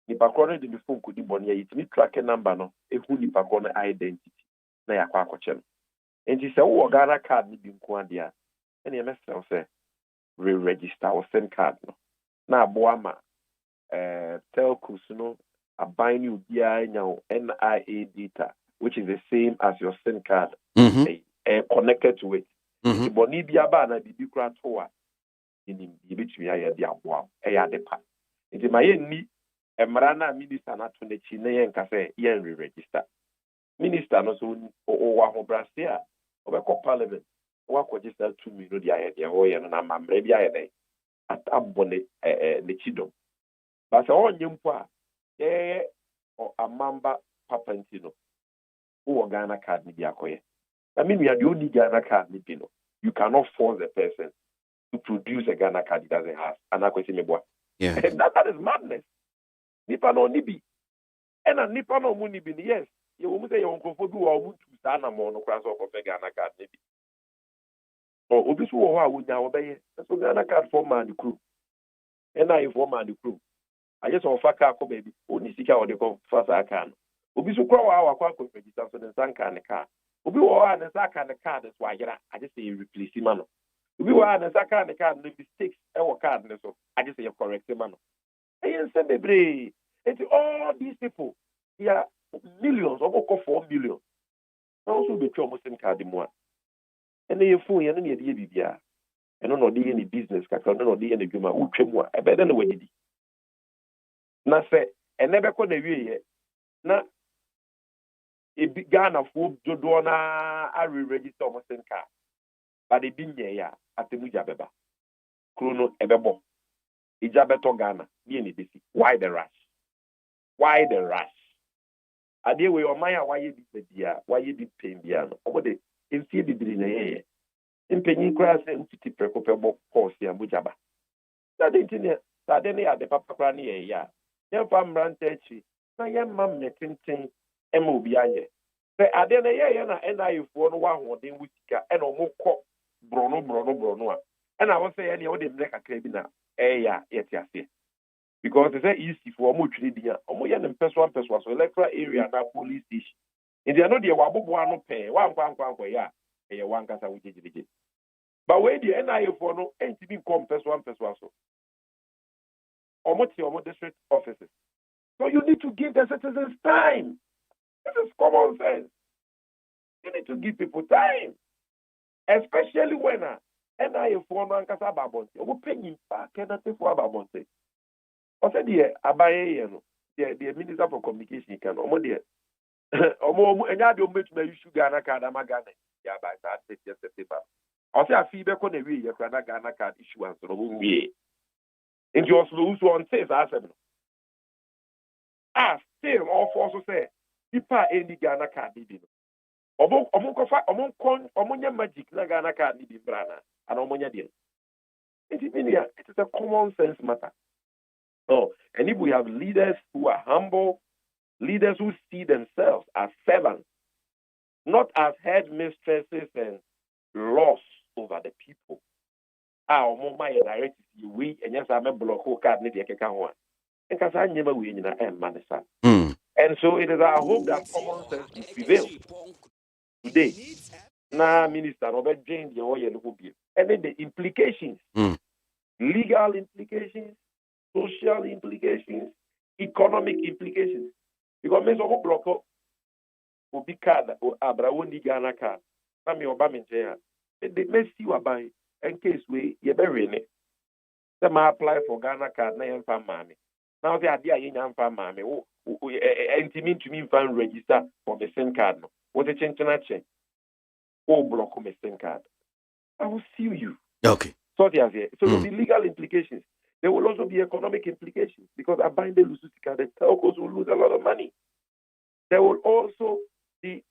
Speaker 4: nipa kro de phone ko di bone yetumi track number no ehu nipa kro no identity na yakwa akoche no enti se wo Ghana card ni bi nko ade a ene emesel say re-register or send card no na aboa ma telcos no aban ni obia nya NIA data which is the same as your SIM card connected to it. The boni bia ba na bibi kura to a ini bitumi aye de aboa eya de pa nti ma ye ni emra na minister na to na chi na ye nka say ye re-register minister no so o wa ho brase a obekọ parliament wa ko register 2 million di aye de ho ye no na mamre bi aye de atabone le chidom ba se onye mpo a o amamba papantino who Ghana card ni bi akoye I mean we are the only Ghana card ni bi no you cannot force a person to produce a Ghana card he doesn't have and akwesi meboa that is madness nipa no ni bi and nipa no mu ni bi yes you will say you nkofo bi wo mu tu sa na mo no kra so ko fe Ghana card ni bi o obi so wo ho a wo nya wo beye so Ghana card for man the crew and I for man the crew I just offer car ko baby oni sika o de ko fast aka no obi so kro wa akwa ko register so den sanka ne car obi wo ha ne saka ne card so ayera I just say replace man no obi wo ha ne saka ne card no mistakes e wo card ne so I just say correct man no e send the break and all these people here millions of 4 million also be try almost in card mo and they phone ya no ne de bibia and no dey any business kaka no dey any dwuma utwam a e be na wagidi na se enebe ko na wiye na ebi Ghana fo dodo na are register almost in car but e binye ya atemuja beba krono ebebo ija beto Ghana bi eni besi why the rush ade we o maya why bi bia why bi pen bia no obode enfie bibiri na ye impenyi kra se mfiti prekopebo course ya mujaba ade ntine ade ne ade papa kra ne ye ya yemfa mrante chi na yemma mmetintin ema obi anye se ade ne ye na NIFO no wa hoden wutika e no mokọ brono a na wo se ye ne wo de mre kakra bi na ya yeti ase because they say easy for mo twiri dia omo ye ne mpeso so electoral area na police station ndi no de wa bobo ano pe wa nkwa ya ye wan kasa wujejije but we the NIFO no ntimi kom mpeso so omo district offices so you need to give the citizens time. This is common sense. You need to give people time, especially when NIFO no ankasa babonte omo penyin pa kenate for babonte o said the abaye no the minister for communication can omo there omo enya de omo betuma issue Ghana card amagane ya ba that paper o say afi be ko na wi ye kra na Ghana card issue an so no wi into also on says asem still all also say people any Ghana card ni omo magic na Ghana card ni bi brana and omo nya dey it is a common sense matter. Oh, and if we have leaders who are humble, leaders who see themselves as servants, not as headmistresses and lords over the people. My direct we and yes, I'm a block who can't need one. Because I never win and manisa. And so it is our hope that common sense will prevail today. Now, Minister Robert James, the oil will be. And then the implications, legal implications, social implications, economic implications. Because me so block will be card or Abra Wondi Ghana card. Sami Obama Jaya. They may see what by in case we you bury it. Them apply for Ghana card na yen fa mame. Now the idea yen yan fa mame. Enti to me fan register for the SIM card no. What a change na change. Oh block my SIM card. I will sue you.
Speaker 6: Okay.
Speaker 4: So there will be legal implications. There will also be economic implications because I bind the Lusutica, the telcos will lose a lot of money. There will also be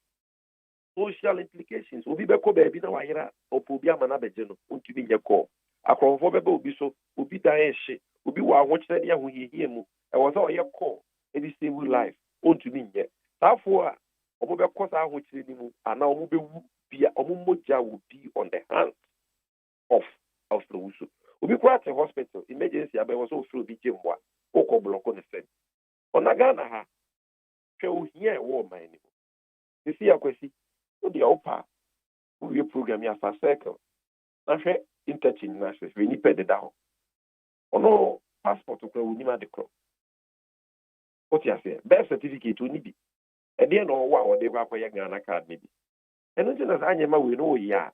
Speaker 4: social implications. Obi beko baby na wayera opobia mana bejeno untumi nye call. Akrofo bebe obi so obi da ehye obi wa wochire dia ho yehie mu e wo so ye call e di save life untumi nye. Tafo a obo beko sa wochire ni mu ana omo bewu bia omo moja will be on the hands of the usu. Obi kwa at hospital emergency abe was so free bi jemwa oko block on the same. Onagana ha hwe ohia wo man ni. Sisi akwesi the OPA, we program ya for circle. Na hwe interchange na hwe ni pede da ho. Ono passport ko we ni ma de kro. What you say? Birth certificate we ni bi. E de no wa o de kwa ya Ghana card ni bi. Eno je na anyema we no ya.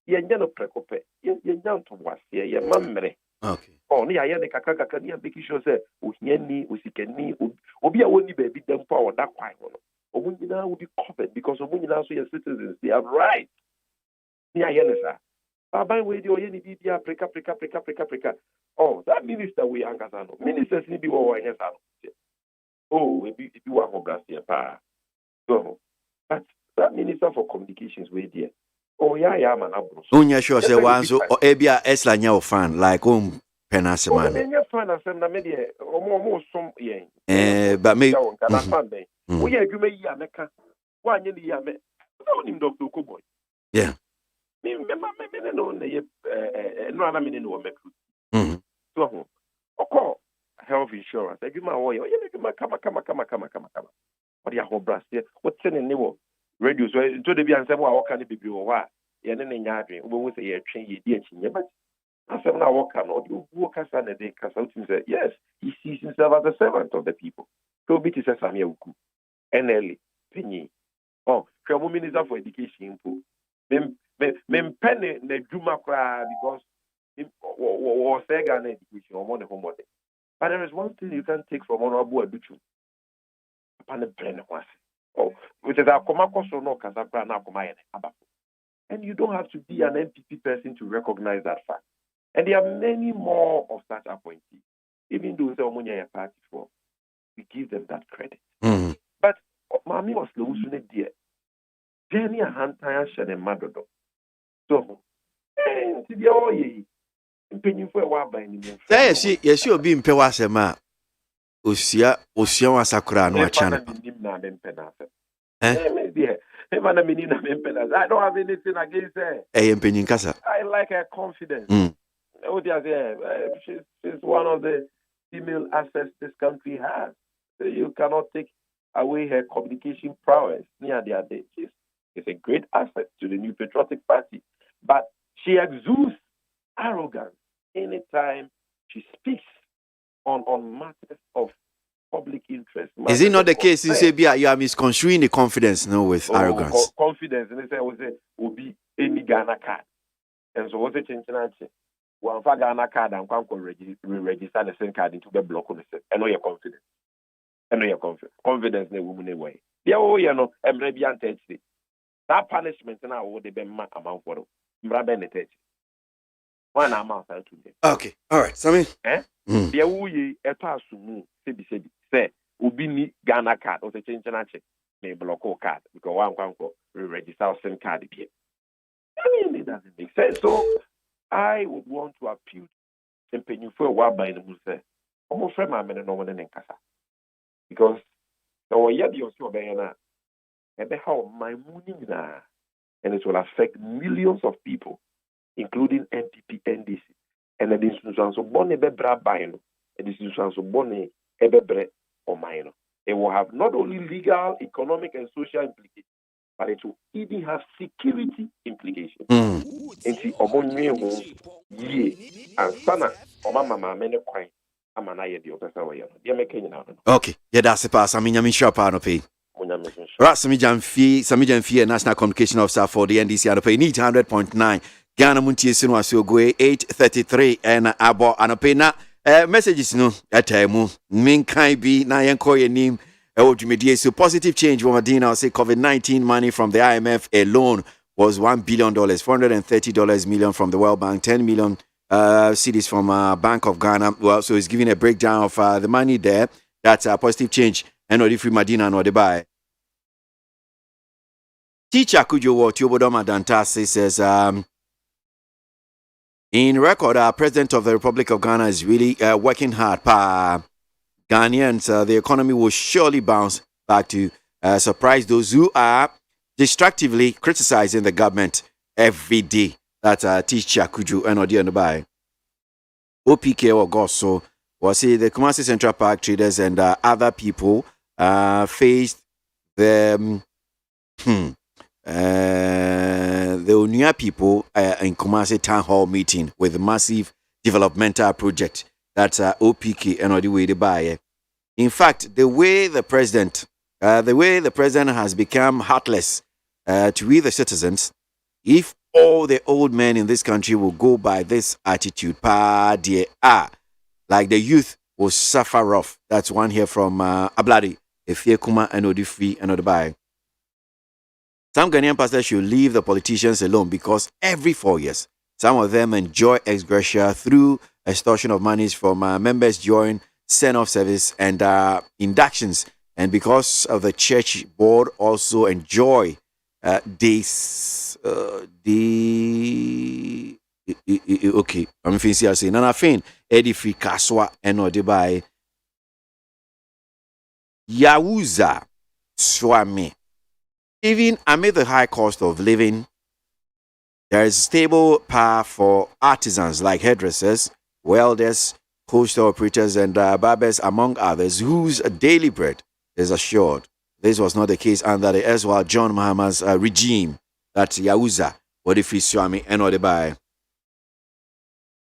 Speaker 4: Ye nya no prekope. Ye nya nto wase ye mamre.
Speaker 6: Okay.
Speaker 4: Oh ni ya ye de kaka ni make sure say ohia ni osikani obi a woni ba bi dem pa o da kwan ho no. Omunyina will be covered because Omunyina also your citizens. They have rights. Near Yenesa. By way, the Oyeni Bibia, Preka. Oh, that minister we Ankasano. Ministers need to be over Yesano. Oh, we be one of Gassia. So, but that minister for communications, we dear. Oh, yeah, man.
Speaker 6: Unya sure say one so Ebia Esla Nyao fan like Penaseman.
Speaker 4: Fan as some media or some yen.
Speaker 6: But maybe.
Speaker 4: We are going to make one year. I don't need Dr. Kuboy.
Speaker 6: Yeah.
Speaker 4: Me, no, I mean, no, make so, okay, health insurance. I give my way. Come. What do you have, brass? What's in the new radio? So, to the answer, what can it be? Why? You're in the we say you're changing your but I said, now what cannot you work as an day? Consulting said, yes, he sees himself as a servant of the people. So, it is a Samuel. NLE, Penny. Oh, Travel Minister for Education. Mem penny ne Juma cry because or Sega education or money home. But there is one thing you can take from Honorable Aduchu. Upon the brain was. Oh, which is our Komako so no Casabra now and you don't have to be an NPP person to recognize that fact. And there are many more of such appointees. Even those that are party for, we give them that credit. But Mami was the Usune dear. Jenny a hand tire shed a madodo. So, to the all ye, penny for a while by any means.
Speaker 6: Yes, you'll be in Pewasema. Usia Sakura, no channel.
Speaker 4: I don't have anything against her. I like her confidence. Oh, she's one of the female assets this country has. So you cannot take away her communication prowess near their day. She's a great asset to the New Patriotic Party. But she exudes arrogance anytime she speaks on matters of public interest.
Speaker 6: Is it not the case in Sabia you are misconstruing the confidence with arrogance?
Speaker 4: Confidence, and they say, will be any Ghana card. And so what's the change? One for Ghana card and come register the same card into the block on the same. I know you're confident. Confidence in a woman away. Yeah, oh, you know, I'm ready and touch it. That punishment now would be amount for them. One amount to them.
Speaker 6: Okay, all right, Sammy.
Speaker 4: Yeah, we a pass to move. Say, Ubi ni Ghana card or the change and check. Maybe local card because one can go register same card again. I mean, it doesn't make sense. So, I would want to appeal and pay you for a while by the Muse. Almost from my men no one in Casa. Because the way you are Bayana, and how my money now, and it will affect millions of people, including NPP, NDC, and the institutions of Bonnie Bebra Bino, and the institutions of Bonnie Ebebre or Mino. It will have not only legal, economic, and social implications, but it will even have security implications. And see, Omonye ye and Sana, Mama, many quite.
Speaker 6: Okay, yeah, that's a pass. I mean, I'm sure part of it. Right, Samijan Fee, National Communication Officer for the NDC, and pay need 100.9 Ghana Muntie Sino Asiogwe 8:33 and abo anopena messages no ataimu min kan bi na yenko yenim e so positive change Womadina say COVID-19 money from the IMF alone was $1 billion, $430 million from the World Bank, 10 million cedis from Bank of Ghana. Well, so it's giving a breakdown of the money there. That's a positive change. And not if we Madina no buy. Teacher Kujo Tiobodoma Dantasi says in record, our president of the Republic of Ghana is really working hard. Ghanaians, the economy will surely bounce back to surprise those who are destructively criticizing the government every day. That's Teacher Kuju and Odi and Dubai. OPK or Gosso was the KWASI Central Park traders and other people faced the Onia people in KWASI town hall meeting with a massive developmental project. That's OPK and Odi way to buy. In fact, the way the president has become heartless to we the citizens, if all the old men in this country will go by this attitude, like the youth will suffer off. That's one here from Abladi, Efie Kuma and Odifri and Odubai. Some Ghanaian pastors should leave the politicians alone because every 4 years, some of them enjoy ex gratia through extortion of monies from members during send-off service and inductions, and because of the church board also enjoy this okay, I'm finishing saying Nana Fin Edifi Kaswa and Odibai Yawuza Swami. Even amid the high cost of living, there is stable power for artisans like hairdressers, welders, postal operators, and barbers, among others, whose daily bread is assured. This was not the case under the erstwhile John Mahama's regime. That's Yauza, Odifi Swami, and Odebai.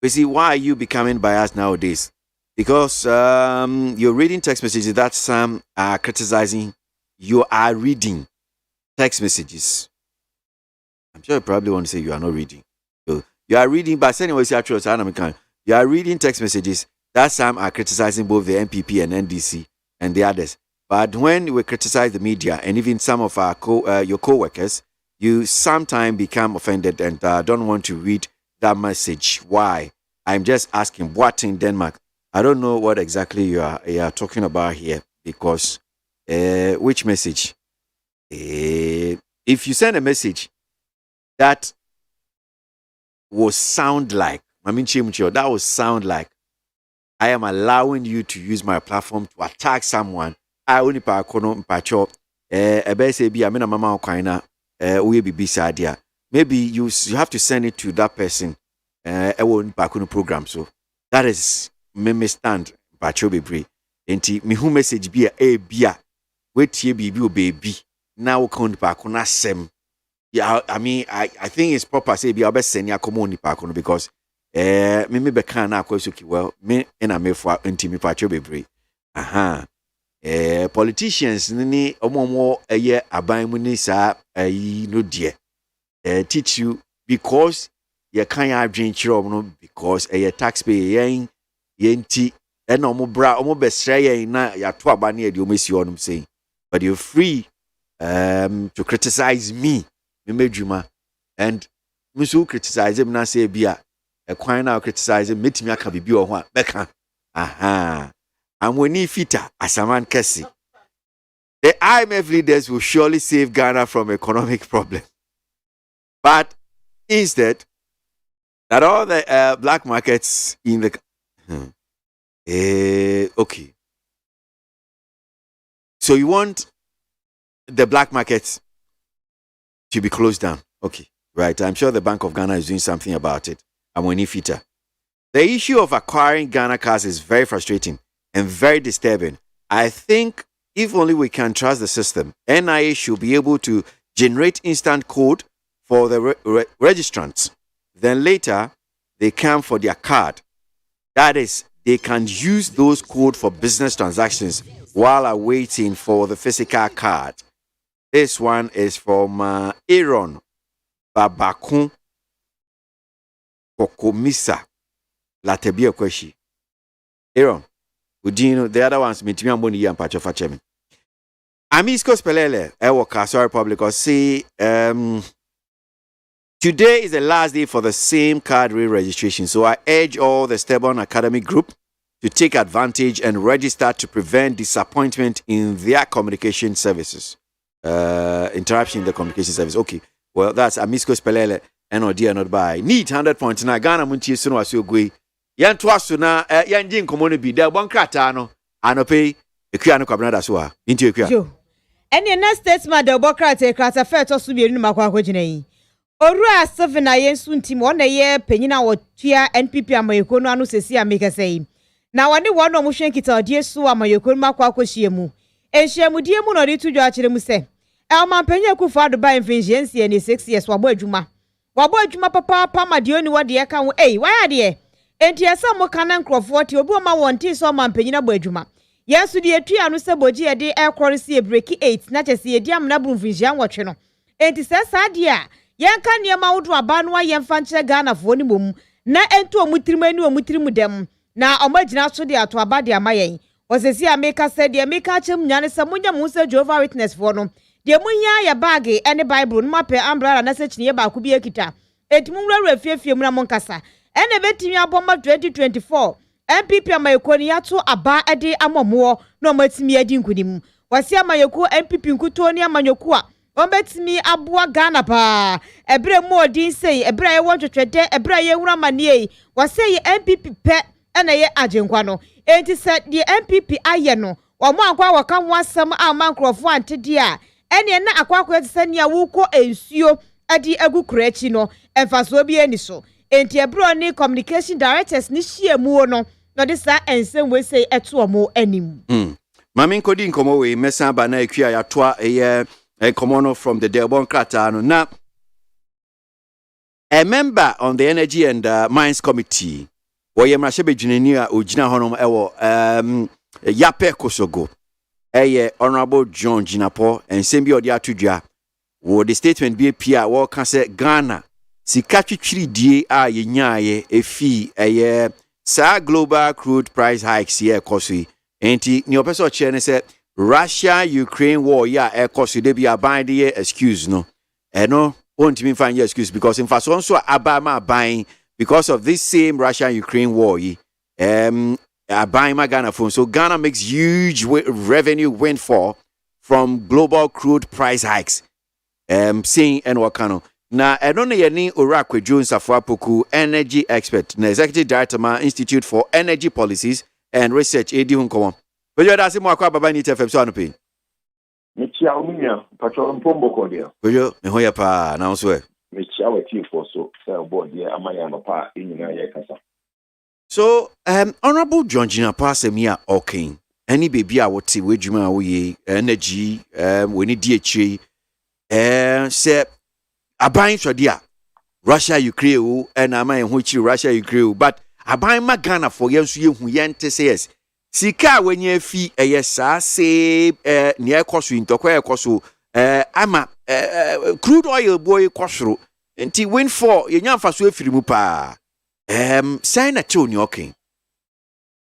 Speaker 6: We see, why are you becoming biased nowadays? Because you're reading text messages that some are criticizing. You are reading text messages. I'm sure you probably want to say you are not reading. So you are reading, but anyway, you are reading text messages that some are criticizing both the MPP and NDC and the others. But when we criticize the media and even some of our your co-workers, you sometimes become offended and don't want to read that message. Why? I'm just asking, what in Denmark? I don't know what exactly you are talking about here, because which message? If you send a message that will sound like, that will sound like I am allowing you to use my platform to attack someone. I only pa kono mpacho ebe se bi amena mama okwan na we be sadia. Maybe you have to send it to that person ewo nipa kono program. So that is me stand mpacho bebre. Enti me hu message bi a bia wetie bibi o baby na wo kan nipa kono asem. Yeah, I mean I think it's proper say bi obe send ya komo nipa kono, because me be kan na akwasoki well me na me for enti me mpacho bebre. Aha. Politicians ni omo aban mu ni sa no die teach you because you can't adwin kire no, because taxpayer yenti and omo bra omo besre yen na ya to aba na de omo si onum say, but you're free to criticize me medjuma, and me so criticize him na say bia kwan na criticize metimi aka bibi o ho a beka. Aha. And when he fita Asaman Kesi, the IMF leaders will surely save Ghana from economic problems. But instead, that all the black markets in the okay. So you want the black markets to be closed down? Okay, right. I'm sure the Bank of Ghana is doing something about it. And when he fita, the issue of acquiring Ghana cars is very frustrating and very disturbing. I think if only we can trust the system, NIA should be able to generate instant code for the registrants. Then later, they come for their card. That is, they can use those codes for business transactions while awaiting for the physical card. This one is from Aaron Babakun. Kokomisa Latabia Kweshi. Aaron, Udino, the other ones, Mitimi Amboni and Pacho Fachemi. Amisco Spelele, Ewo Kaswa Republic, or say, today is the last day for the same card re-registration. So I urge all the stubborn academic group to take advantage and register to prevent disappointment in their communication services. Interruption in the communication service. Okay. Well, that's Amisco Spelele, NOD and not by. Need 100.9 Ghana Muntie Suno Asugui. Yan Twasuna, Yan Jin Commoni there, one cratano, Anope, Equiano Cabinada Sua, into Equia.
Speaker 8: And the next statesman, the Bocrate, Crata Fet or Subi Makwa. Orua 7 ayen soon team 1 year, Penina or Chia, NPP Amayokono, Anu Sesia make a say. Now, I one no motion kita, dear Sua Mayokon Makwa Shiemu. And Shemu dear Munori to judge Remuse. Elman Penya could father by infingency and 6 years, Wabojuma. Wabojuma papa, Pama, the only what the account, why are they? And here some more canon Crawford, Obama wanted some man Penina Bojuma. Yes, to the tree and Boji a day air quality a breaky 8, not as a damn nabun vision watching. And it says, Adia, Yanka near Mount Rabanwa, Yanfancha Ghana for any boom, na ento mutrimenu or mutrimudem. Now, imagine so the Atuabadia Maye. Was a sea maker said, the America Chim Yanisamunya Musa Jova witness for no. The Munya ya baggy and the Bible, Mape umbrella message nearby could be a kita. Et Mura Refia Moncasa. And a Betimia Bomber 2024. MPP Amayokoniato aba ade amomo no matimi adinkunim. Wasi Amayoko MPP Nkutonia Manyokua. Ombetimi abua Ghana pa. Ebre mo din say ebre ye want to trade ebre ye wura manie. Wasi ye MPP pe ena ye agenkwa no. Enti said the MPP aye no. Wamo akwa waka wasam ama nkrofo antedi a. Ene na akwa akwa tsania wuko ensuo adi agu krechi no. Emfaso bi eni so. Enti ebro ni communication directors ni shiemu no. No this and same way say eto mo anim.
Speaker 6: Mami nkodi nkomo we mesa ba na ekua ya toa komono from the Delbon Krata no na a member on the Energy and Mines Committee woye mrahye bedwinani a ogina honom ewo Yape Kosogo Honorable John Jinapo ensem bi odi atudua wo the statement bi pia wo ka se Ghana sika twitwiri die a yenyaaye efi Sa global crude price hikes here kosi enti ni opeso che ne se Russia Ukraine war ya kosi de bia ban de excuse no no won't me find your excuse because in fact so abama buying because of this same Russia Ukraine war buying my Ghana phone so Ghana makes huge revenue windfall from global crude price hikes saying and wakano na enone yeni Orakwe Jones Afuapoku energy expert na executive director ma Institute for Energy Policies and Research edi hunkomo bejo da se mo akwa baba ni TFM so anope
Speaker 4: Mechia omunya patro mpombo kodia
Speaker 6: bejo me hoya pa na so e
Speaker 4: mechia wati for so board ye amaya no pa enyina ye kasa
Speaker 6: so honorable John Jinapa semia okay any baby a wote wedwuma wo ye energy we ni die chi se aban shodia Russia Ukraine and amay huchi Russia Ukraine but aban ma Ghana for yensu yehu yente says sika wenye fi yesa say ne ekoso intokwa ekoso ama crude oil boy kwosoro enti win for yenya mfaso afiri mu pa sign na tone okay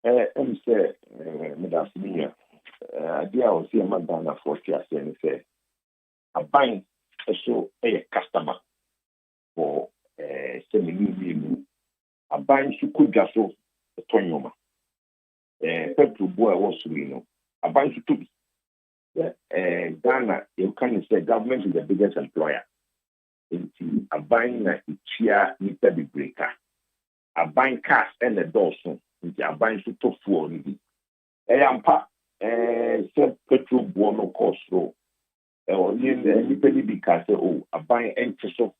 Speaker 4: say medasinia dia o see ma Ghana for tia say aban so a customer for semi a buying sukuja so tonyoma petrol boy was a buying to Ghana you can say government is the biggest employer into a buying a chair meter the breaker a buying cars and a dozen into a buying to top for ampa said petrol boy no cost row or anybody because a buying entry so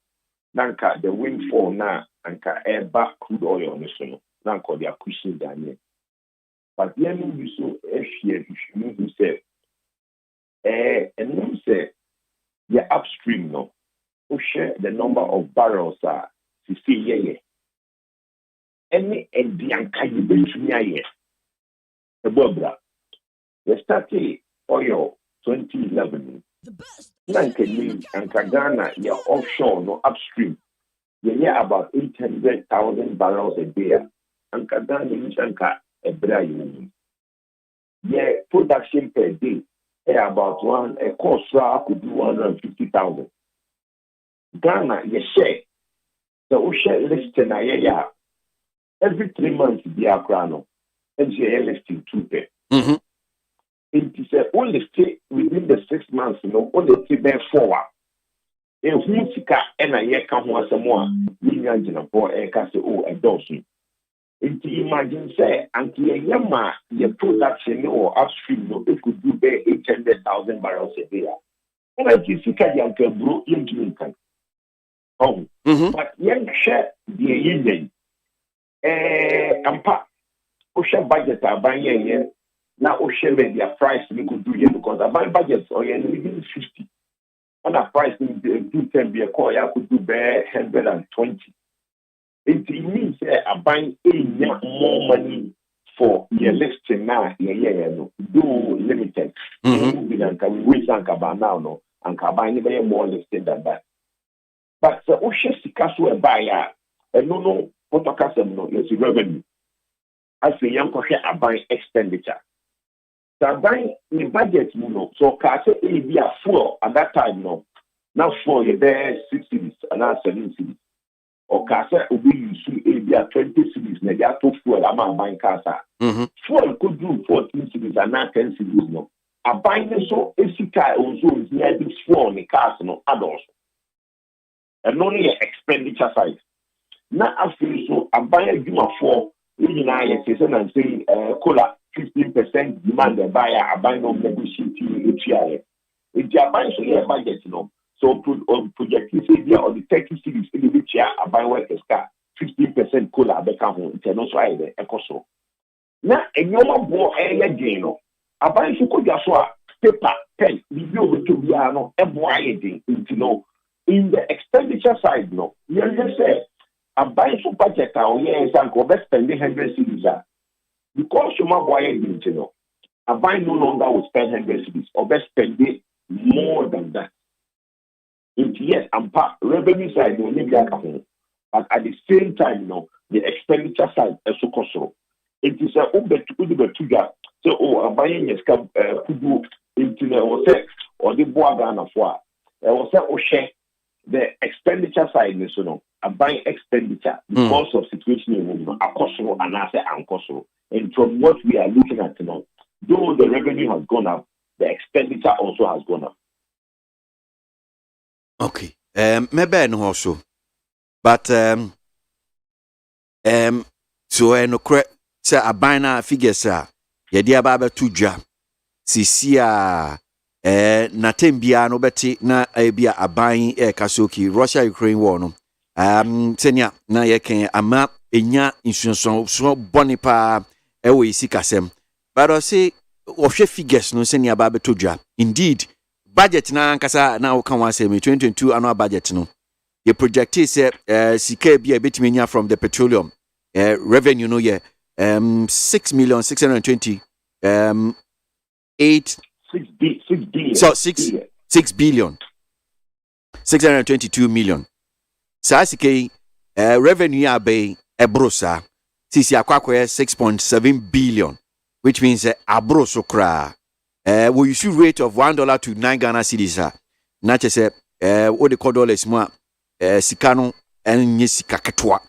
Speaker 4: nanka the windfall na anka eba crude oil on so nanka they are pushing down but then you so if you say and you say the upstream no who share the number of barrels are to see any bianca you between the bobra the started oil 2011 Nanka Ghana, your offshore, no upstream. Yeah, about 800,000 barrels a day. And Ghana is a brand. Yeah, production per day. About a cost could do 150,000. Ghana, you share. The ocean listing, every 3 months, be a crown. And she listing 2 pay. It is only stay within the 6 months, only stay there 4. If you see and a year come once more, you know, for a castle a dozen. If you imagine, say, until a yama, your production or upstream, it could do 800,000 barrels a day. And I just see a young bro into income. Oh, but young share the union. Ampa, Osha budget are buying a year. Now, Osha their price we could do here because I buy budgets or you're within 50. And a price in the 10 be a call, I could do 120. It means I buying more money for your listing now, do limited. We wait and now, no, and buying more listed than that. But the Osha Sikasu buyer, and no, what a custom no, is revenue. As the young a buying expenditure. So buying the budget, so Casa A be a full at that time, no. Now for you there 6 cities and now 7 cities. Or Casa will be using A be a 20 cities, maybe a 2 fuel, I'm not buying Casa. Fuel could do 14 cities and not 10 cities, no. A buying so Esica also is near this fuel on the cars, no, adults. And only expenditure side. Now, after so, a buying you for, you know, and say, cola. 15% demand the buyer, a buying of negotiating HRA. If you are buying so your budget, so project is here or the 30 cities in the which a buying workers car 15% cola become home. It's also a ecoso. Now, a normal boy again, a buying so could just paper, pen, review to be in the expenditure side, you just say a buying so budget, and go best spending 100 cities. Because you might buy it, a buy no longer will spend 100 cities or best spend it more than that. Yes, and revenue side will need to but at the same time, the expenditure side is so costly. It is a bit to that. So, a buying is could do into or sex or the boagana for. Or say, the expenditure side is a buying expenditure because of situation in a costly and asset and costly. And from what we are looking at now, though the revenue has gone up, the expenditure also has gone up.
Speaker 6: Okay. Maybe no also. But so no correct say a binary figure sir. Yedi ababa tuja. Sisia natembia no beti na ebia aban kasoki Russia Ukraine war no. Senya na yeken ama enya insunson so bonipa ewe isi kasem. But I say ohwe figures no senya ba betodwa. Indeed, budget na nkasa na wo kan wa say 2022 annual budget no. The project is sika bia betimenya from the petroleum revenue no ye 6,620 6 billion 622 million. Sa sika revenue abe ebrosa sisi akwakoye 6.7 billion, which means abroso kra we use rate of $1 to 9 Ghana cedis na chese what they call dollars mo sikano enye sika ketwa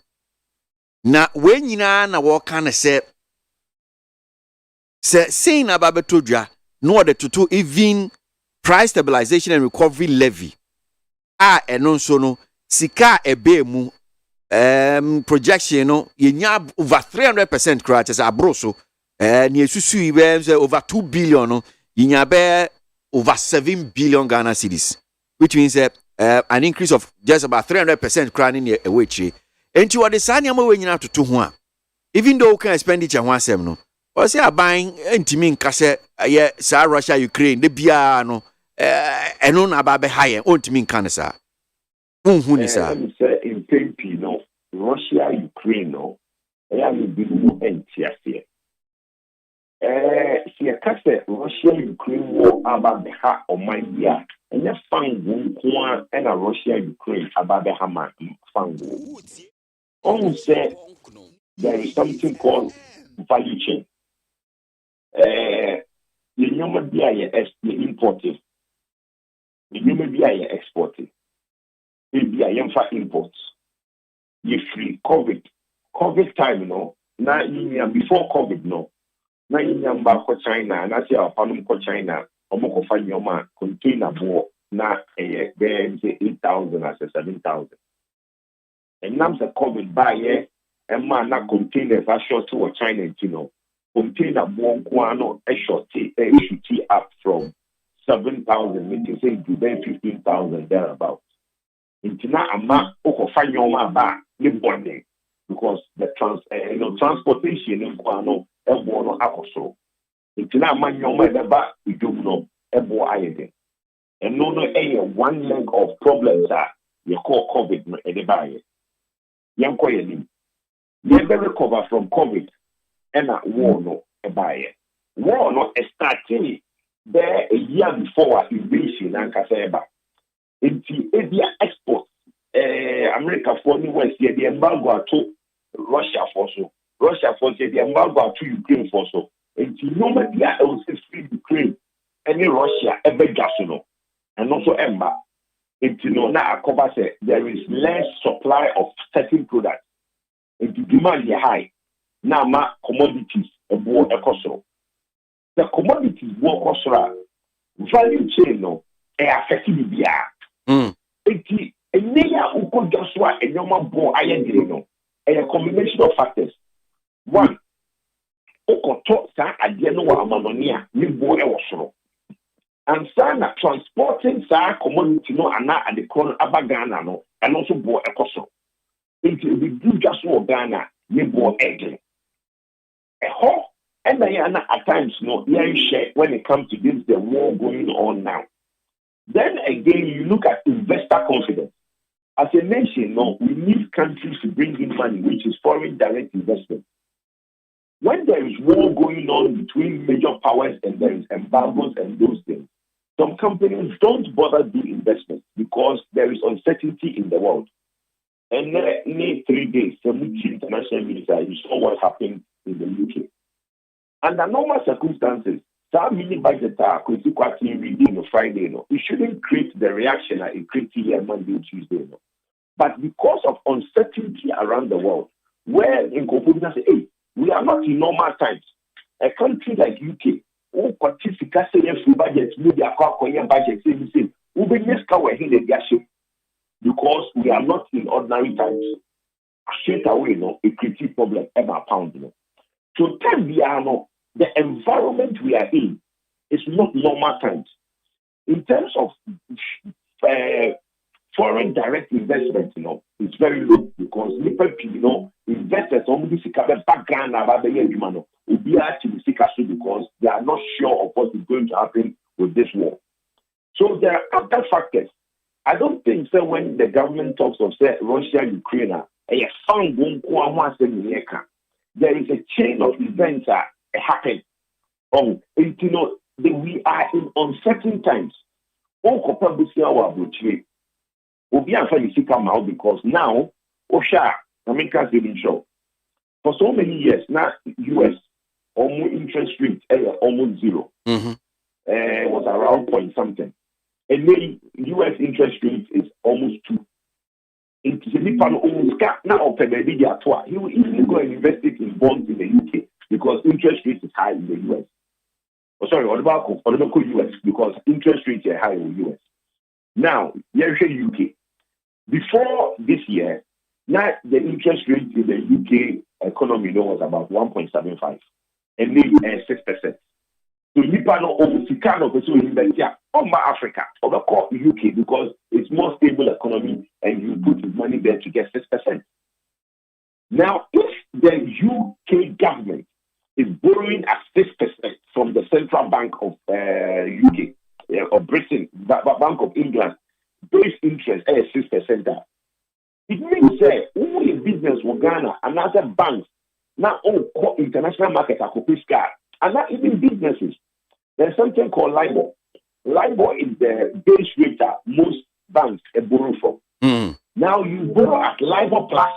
Speaker 6: na we nyina na wo kan se saying about betodwa no the to even price stabilization and recovery levy eno so no sika ebe mu projection no yenya over 300% crash as abroso near susu ibe over 2 billion no yenya be over 7 billion Ghana cedis, which means an increase of just about 300% crash in a week. And you are the sanya mo we nyina to ho a even though can expenditure ho asem no or say buying ntimi nkase ye sa Russia Ukraine de bia no eno na ba be high ontimi nkan sa unhu ni sa
Speaker 4: in tempi no Russia Ukraine no ya me bi mu entiase si akase Russia Ukraine wo aba be ha o man bia enya fan gun ko na Russia Ukraine aba be ha ma
Speaker 5: found. Almost said there is something called value chain. The human being imported. The human being exported. Maybe I am for imports. You free COVID time, you know. Now before COVID, no. Now you back to China, and I say our panum to China. Omoko find your man container more. Now there 8,000 as 7,000. And now the COVID buy and man na container for short to China, you know. Container more guano a short up from 7,000, meaning say to then 15,000 thereabouts. Into now a man oko find your man back one day because the transportation in guano a bono akoso. Into now man your man back we do know a boy ayede. And no one leg of problems are you call COVID no e buy. Yan ko yenim. You never recover from COVID and a war no a buy. War no starting there a year before invasion and Kaseba. Into Asia exports, America for the West, the embargo to Russia for so. Russia for the embargo to Ukraine for so. Into nobody else is free Ukraine, any Russia, ever gasino, and also Ember. Into no now cover say there is less supply of certain products. Into demand is high. Now ma commodities a war ecoso. The commodities war cost value chain no affected the BR. Eti eneya uko jaswa enyoma bon ayendire no a combination of factors. One, uko to sa ade no wa amanonia ni bo e wosoro. And sana transporting sa commodity no ana at the corner abagana no and also bo ekoso. Eti we do jaswa Ghana ni bo egg. And at times, no, share when it comes to this, the war going on now. Then again, you look at investor confidence. As a nation, no, we need countries to bring in money, which is foreign direct investment. When there is war going on between major powers and there is embargoes and those things, some companies don't bother doing investment because there is uncertainty in the world. And in 3 days, the international minister, you saw what happened in the UK. Under normal circumstances, some mini budget are reading on Friday. No, it shouldn't create the reaction that it created here Monday and Tuesday. No. But because of uncertainty around the world, where in Copenhagen say, hey, we are not in normal times. A country like UK, who participate in budget, maybe a budget, say, we be next we're in the because we are not in ordinary times. Straight away, no, it creates problem ever pound. No. So time we are no. The environment we are in is not normal times. In terms of foreign direct investment, it's very low because investors only seek a background about the AGYEMANG will be actually seek because they are not sure of what is going to happen with this war. So there are other factors. I don't think so when the government talks of say Russia, Ukraine, there is a chain of events that happen. We are in uncertain times. Because now, America's been show. For so many years, now US almost interest rate almost zero. Was around point something. And then US interest rate is almost 2. It's a now he will easily go and invest it in bonds in the UK because interest rate is high in the US. Oh, sorry, what about US? Because interest rates are high in the US. Now, here's the UK. Before this year, now the interest rate in the UK economy was about 1.75 and maybe 6%. So Nipano Omusikano pursue invest Africa or the UK because it's more stable economy and you put his money there to get 6%. Now, if the UK government is borrowing at 6% from the Central Bank of UK or Britain, Bank of England, base interest is 6%. It means that only a business will Ghana and other banks now all international markets are copiscar and not even businesses. There's something called LIBOR. LIBOR is the base rate that most banks borrow from. Now you borrow at LIBOR plus.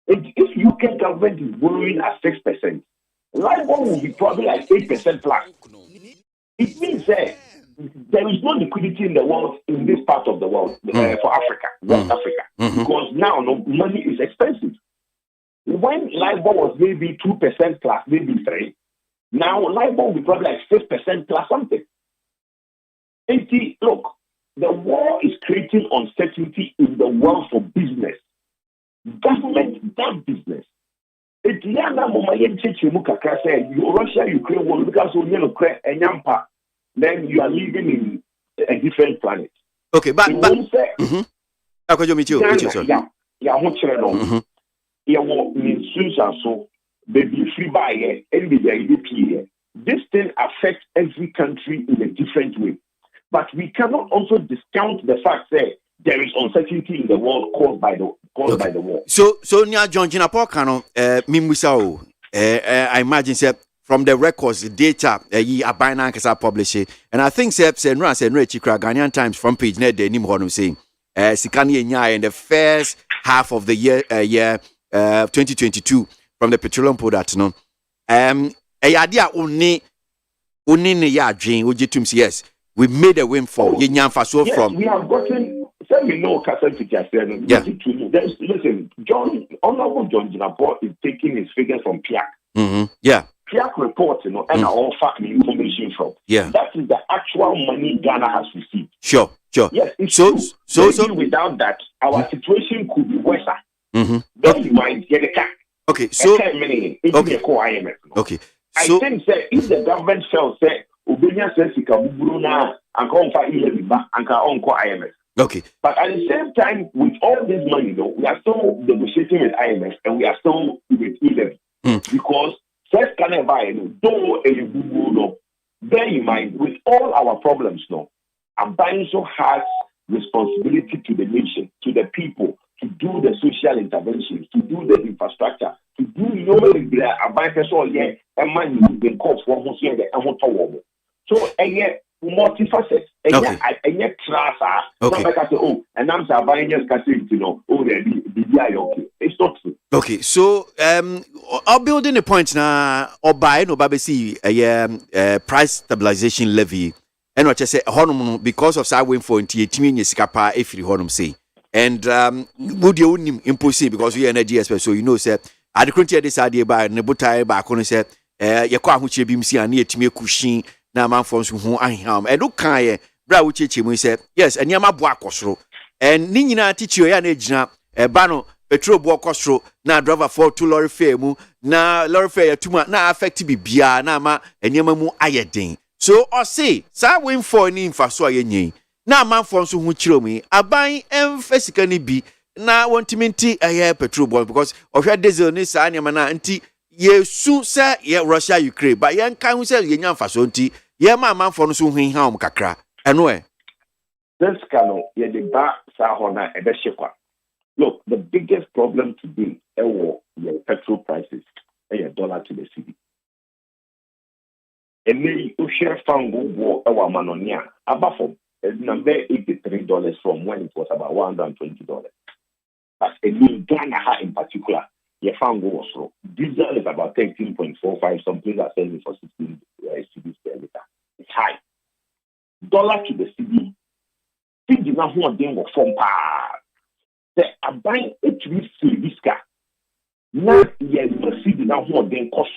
Speaker 5: If UK government is borrowing at 6%, LIBOR will be probably like 8% plus. It means that there is no liquidity in the world, in this part of the world, for Africa, West Africa, because now money is expensive. When LIBOR was maybe 2% plus, maybe 3%, now LIBOR will be probably like 6% plus something. And see, look, the war is creating uncertainty in the world for business. Government does business. It's Yana Momayan Chichimuka say Russia, Ukraine, will because Ukraine and Yampa, then you are living in a different planet.
Speaker 6: Okay, but
Speaker 5: yeah, so baby free buy this thing affects every country in a different way. But we cannot also discount the fact that there is uncertainty in the world caused by the war.
Speaker 6: So Nia John Jinapo Kano Mimusao I imagine say from the records, the data ye abina kasa publish it. And I think say Senra Ghanaian Times front page net the nim honum saying Sikani Enya in the first half of the year 2022 from the petroleum product no ayadia oni ne ya adwen ojetum yes we made a windfall
Speaker 5: yes, from we have gotten we know listen, Honorable John Jinapo is taking his figures from PIAC.
Speaker 6: Yeah.
Speaker 5: PIAC report, and all fact information from.
Speaker 6: Yeah.
Speaker 5: That is the actual money Ghana has received.
Speaker 6: Sure.
Speaker 5: Yes, it's true. So without that, our situation could be worse. Then you might get a cut.
Speaker 6: Okay, so
Speaker 5: okay. I think that if the government felt that Ubenya says he can Bruna and come for IMF.
Speaker 6: Okay.
Speaker 5: But at the same time, with all this money, we are still negotiating with IMF and we are still with E-Levy. Because first can I buy bear in mind, with all our problems Abaiso has responsibility to the nation, to the people, to do the social interventions, to do the infrastructure, to do so multifaceted. It's not true.
Speaker 6: Okay, so I'll build in a point now or buy no babesi price stabilization levy and what I say because of Sawin for Timi Skapa if you honum say. And would you impossible because we are energy expert, so you know say I couldn't hear this idea by Nebutai back on said Yakwa Huchi Bimsi and near Timmy Kushin. Na man forms who I am and look kind bra uchi we said yes and yama boa kosro and nina teach you yan ejina bano petrol boa kosro na driver for to lorry fare mu na lorry fare tuma na affect bibia na ma enyama mu ayeden so or say sa win for ni mfaso ayenyin na man forms who chiro mi aban emfasika ni bi na wantimenti petrol boa because of your diesel ni sa nyama na nti yesu sa ye Russia Ukraine but yan kan hu say yenya mfaso nti yeah, my man for no so home kakra. Anyway.
Speaker 5: This cano, yeah, the bar sahona and the shekwa. Look, the biggest problem today is petrol prices and $1 to the city. And then you share fango war our manonia above from number $83 from when it was about $120. But a new Ghana in particular, your fango was low. Diesel is about 13.45. Some places are selling for 16 cedis per liter. It's high. $1 to the city. Things do not want them work from par. They are buying HVC car. Now, yes, the city now want them cost.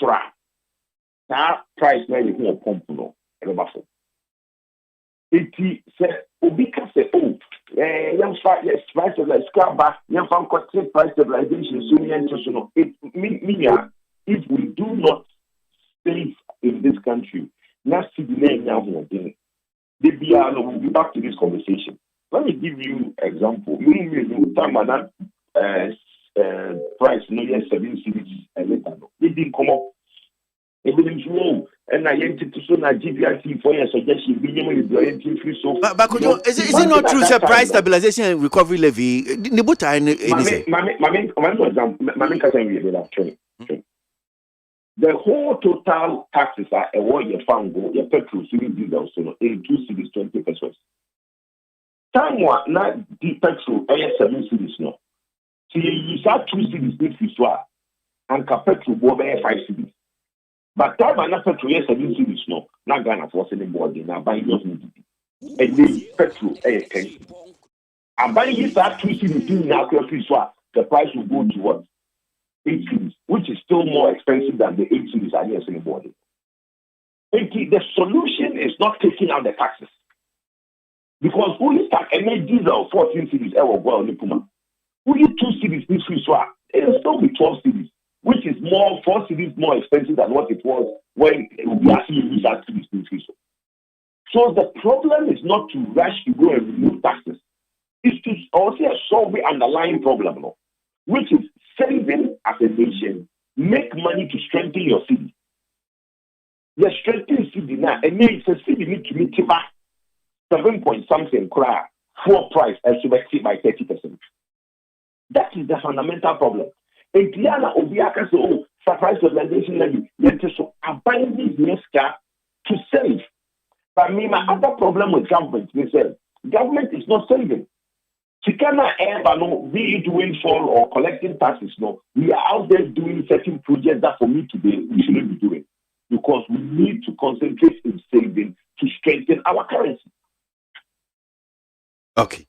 Speaker 5: That price now is more pump no. Remember, it said Obika said, "Oh, young fight yes, price of like scrabber, young fan got price stabilization. So if we do not stay in this country, next city now will be we'll be back to this conversation. Let me give you example. You talk about that price no yes 7 cities later. It didn't come up. It didn't flow. And I entered to so na GPRT for your suggestion. Free so.
Speaker 6: But is it not true? Say price stabilization and recovery levy. Nibuta
Speaker 5: the whole total taxes are a war your fango, your petrol, city diesel, so 82 cities, 20 pesos. time one na the petrol 7 cities no. See you start 2 cities this one and petrol go 5 cities. But time and petrol 7 cities no. Na Ghana for selling body na buy just need. And the petrol 10. And buying this 2 cities in now the price will go to what? 8 cities, which is still more expensive than the 8 cities are here selling body. The solution is not taking out the taxes. Because only start any diesel 14 cities ever go on the Puma. Only 2 cities this week, it will still be 12 cities, which is 4 cities more expensive than what it was when we actually use that cities this week. So the problem is not to rush to go and remove taxes. It's to also solve the underlying problem, no? Which is saving as a nation, make money to strengthen your city. The strengthen city now, and then it's a city need to meet 7 point something cry for price as subjected by 30%. That is the fundamental problem. And Diana Obiaka so surprise organization levy, yet so abandon this to save. But me, my other problem with government, they say government is not saving. Chicana ever no, be it windfall or collecting taxes, no. We are out there doing certain projects that for me today we shouldn't be doing. Because we need to concentrate in saving to strengthen our currency.
Speaker 6: Okay.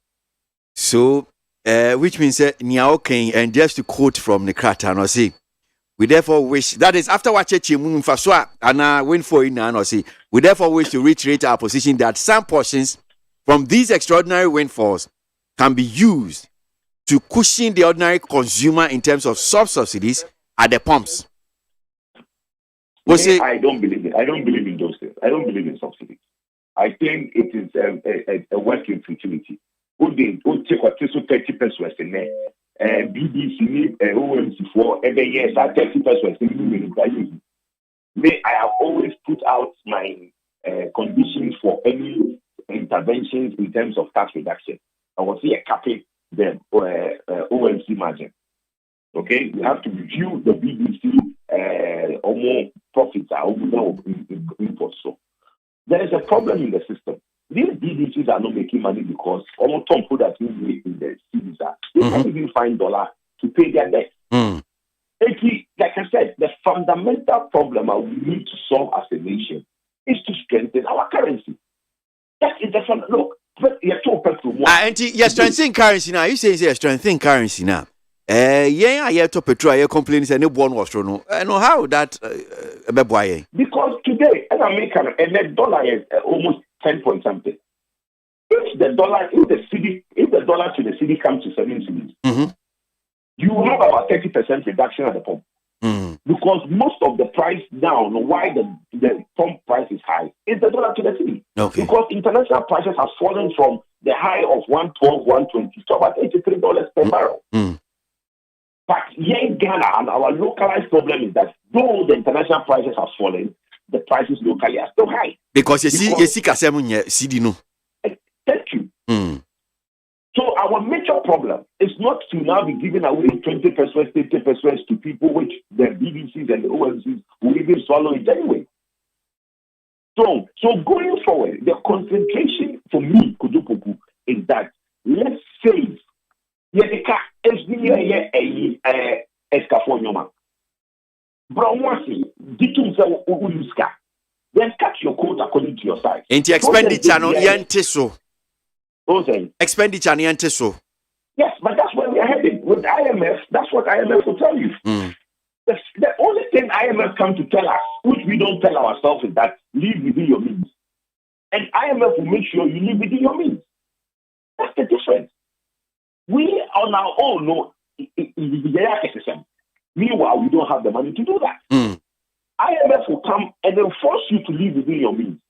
Speaker 6: So, which means okay, and just to quote from the Kratan or say, we therefore wish, that is after watching Chimun Faswa and win for in or say, we therefore wish to reiterate our position that some portions from these extraordinary windfalls can be used to cushion the ordinary consumer in terms of subsidies at the pumps.
Speaker 5: I don't believe it. I don't believe in those things. I don't believe in subsidies. I think it is a working futility. Who take what 30 pesos in there? BBC, OMC for every year, 30 pesos in me. I have always put out my conditions for any interventions in terms of tax reduction. I was here capping the OMC margin. Okay, we have to review the BBC or more profits are imports. So there is a problem in the system. These BDCs are not making money because almost some people that we make in the cities they can't even find dollar to pay their debt. Like I said, the fundamental problem we need to solve as a nation is to strengthen our currency. That is the fund. Look, you're talking
Speaker 6: you're strengthening currency now. You say you're strengthening currency now. Yeah, to petrol, you complain say no one was no. I know how that
Speaker 5: because today in America and the dollar is almost 10 point something. If the dollar to the city comes to 7 cities, you will have about 30% reduction at the pump. Because most of the price down, why the pump price is high, is the dollar to the city.
Speaker 6: Okay.
Speaker 5: Because international prices have fallen from the high of 112, 120 to about $83 per barrel. But here in Ghana, and our localized problem is that though the international prices have fallen, the prices locally are still high.
Speaker 6: Because you see, no.
Speaker 5: Thank you. So our major problem is not to now be giving away 20%, 30% to people, which the BBCs and the OMCs will even swallow it anyway. So going forward, the concentration for me, Kudupuku, is that let's save. Then cut your quote according to your size.
Speaker 6: Ain't expenditure no yantiso.
Speaker 5: OSEI.
Speaker 6: Expenditure no yantiso.
Speaker 5: Yes, but that's where we are heading. With IMF, that's what IMF will tell you. The only thing IMF come to tell us, which we don't tell ourselves, is that live within your means. And IMF will make sure you live within your means. That's the difference. We on our own know meanwhile we don't have the money to do that. IMF will come and they'll force you to live within your means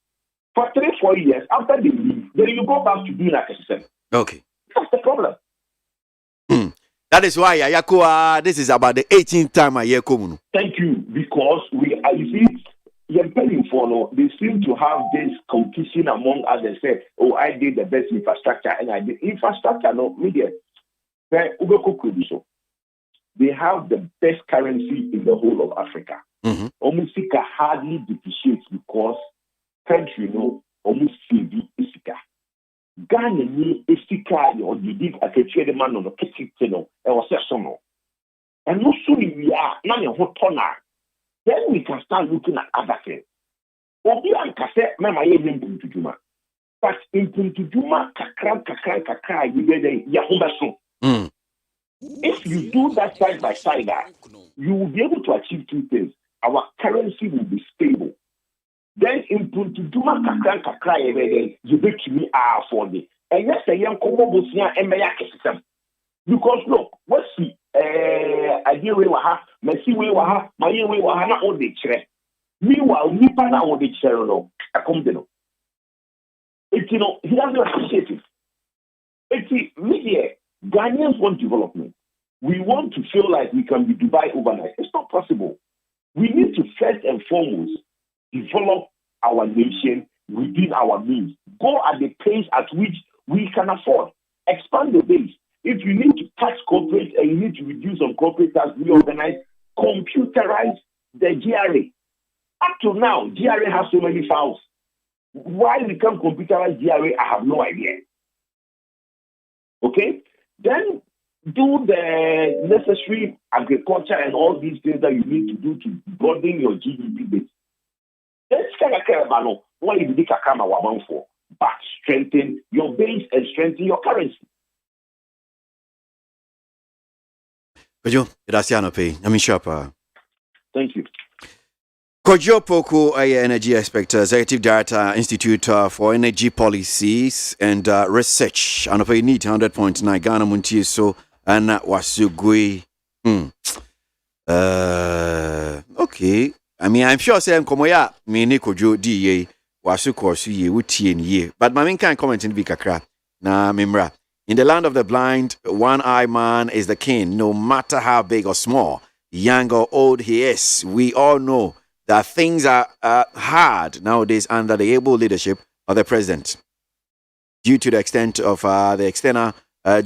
Speaker 5: for 3-4 years. After they leave, then you go back to being like a system.
Speaker 6: Okay,
Speaker 5: that's the problem.
Speaker 6: That is why Ayako, this is about the 18th time Ayako.
Speaker 5: Thank you, because you see, they seem to have this competition among others. Say, oh, I did the best infrastructure, and I did infrastructure. No, media. They have the best currency in the whole of Africa. Omusika hardly depreciates because country almost Ghana ni esika or the big a man on the kitchen, and was a son. And no sooner we are not a hot toner, then we can start looking at other things. Obi and cassette, Mamma, in to Juma. But in to Juma, kakra, you get a Yahoo. If you do that side by side, you will be able to achieve two things. Our currency will be stable. Then in Puntuduma kakra every day, you bet me for the. And yes, a young Komobosia and Mayaka system. Because look, what's the idea we were ha, Messi we were ha, my we were not all the chair. Meanwhile, Nipa now all the chair, no, I come to know. It's he doesn't appreciate it. It's media. Ghanaians want development. We want to feel like we can be Dubai overnight. It's not possible. We need to first and foremost develop our nation within our means. Go at the pace at which we can afford. Expand the base. If you need to tax corporate and you need to reduce on corporate tax, reorganize, computerize the GRA. Up to now, GRA has so many files. Why we can't computerize GRA, I have no idea. Okay? Then do the necessary agriculture and all these things that you need to do to broaden your GDP base. Let's what you make a camera for, but strengthen your base and strengthen your currency.
Speaker 6: Kojo, Graciano Pay. I'm sure.
Speaker 5: Thank you.
Speaker 6: Kojo Poko, energy expert, executive director, Institute for Energy Policies and Research. And if you need 100.9 Ghana Montie so and Wasugui. Okay. I mean, I'm sure saying Komoya, me ne Kojo DA, Wasu Korsu ye, Uti and ye. But my main kind comment in Vikakra. Na Mimra. In the land of the blind, one-eyed man is the king, no matter how big or small, young or old he is. We all know that things are hard nowadays under the able leadership of the president, due to the extent of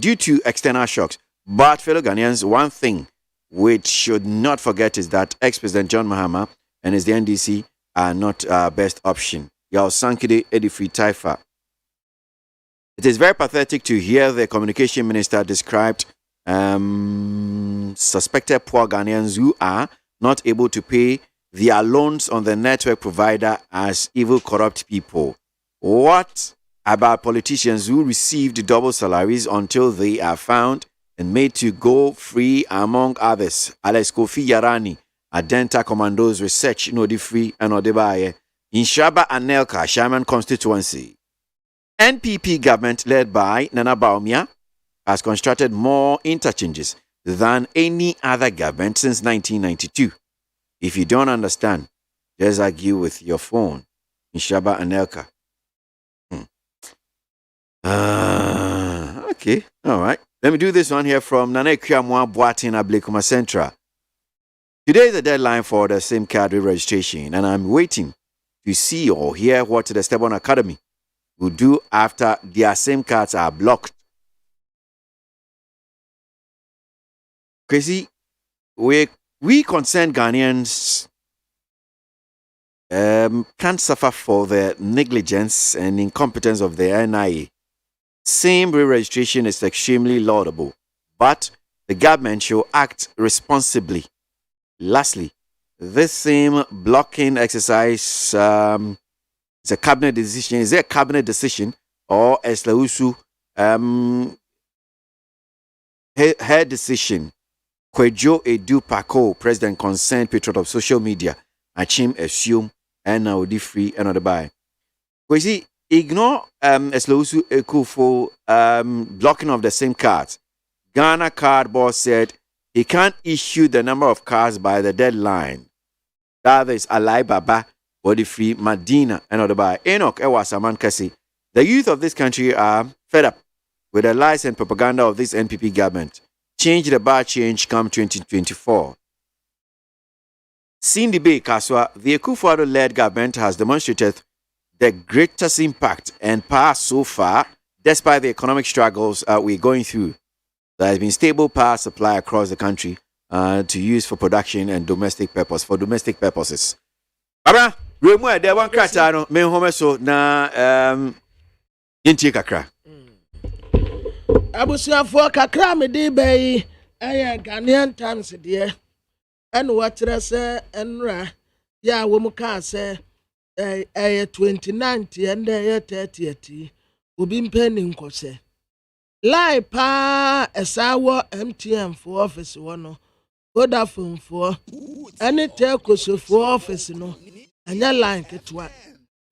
Speaker 6: due to external shocks. But fellow Ghanaians, one thing which should not forget is that ex-president John Mahama and his NDC are not our best option. Yao Sankide Edifri Taifa. It is very pathetic to hear the communication minister described suspected poor Ghanaians who are not able to pay their loans on the network provider as evil, corrupt people. What about politicians who received double salaries until they are found and made to go free, among others? Alex Kofi Yarani, Adenta Commandos Research, Nodi Free, and Odebaye, in Shaba and Nelka, Shaman constituency. NPP government led by Nana Baumia has constructed more interchanges than any other government since 1992. If you don't understand, just argue with your phone. Inshaba Anelka. Okay, all right. Let me do this one here from Nane Kiamwa Boatin Ablekuma Centra. Today is the deadline for the SIM card registration, and I'm waiting to see or hear what the Stebon Academy will do after their SIM cards are blocked. Crazy, we concerned Ghanaians can't suffer for the negligence and incompetence of the NIA. SIM re-registration is extremely laudable, but the government should act responsibly. Lastly, this SIM blocking exercise is a cabinet decision. Is it a cabinet decision or a Slausu her decision? Kwejo Edu Pako, president concerned patriot of social media, Achim assume and now the free and the buy. Kwesi, ignore Eslousu Ekufo blocking of the SIM cards. Ghana card boss said he can't issue the number of cards by the deadline. That is Alai Baba, Body Free, Madina, and other buy. Enoch Ewa Saman Kasi. The youth of this country are fed up with the lies and propaganda of this NPP government. Change the bar change come 2024. Cindy Bay Kaswa, the Akufo-Addo-led government has demonstrated the greatest impact and power so far, despite the economic struggles we're going through. There has been stable power supply across the country to use for production and domestic purposes. Abra, remember there one kratano me home so na yinti kakra.
Speaker 3: abusuafo kakra me di bai Ghanaian Times deɛ ɛna wɔkyerɛ sɛ ɛnra ya wo mu ka sɛ 29 and 30 obi mpɛni nkɔsɛ lai pa ɛsawo MTN for office wɔ no Vodafone for ɛne Telco for office no anya line ketwa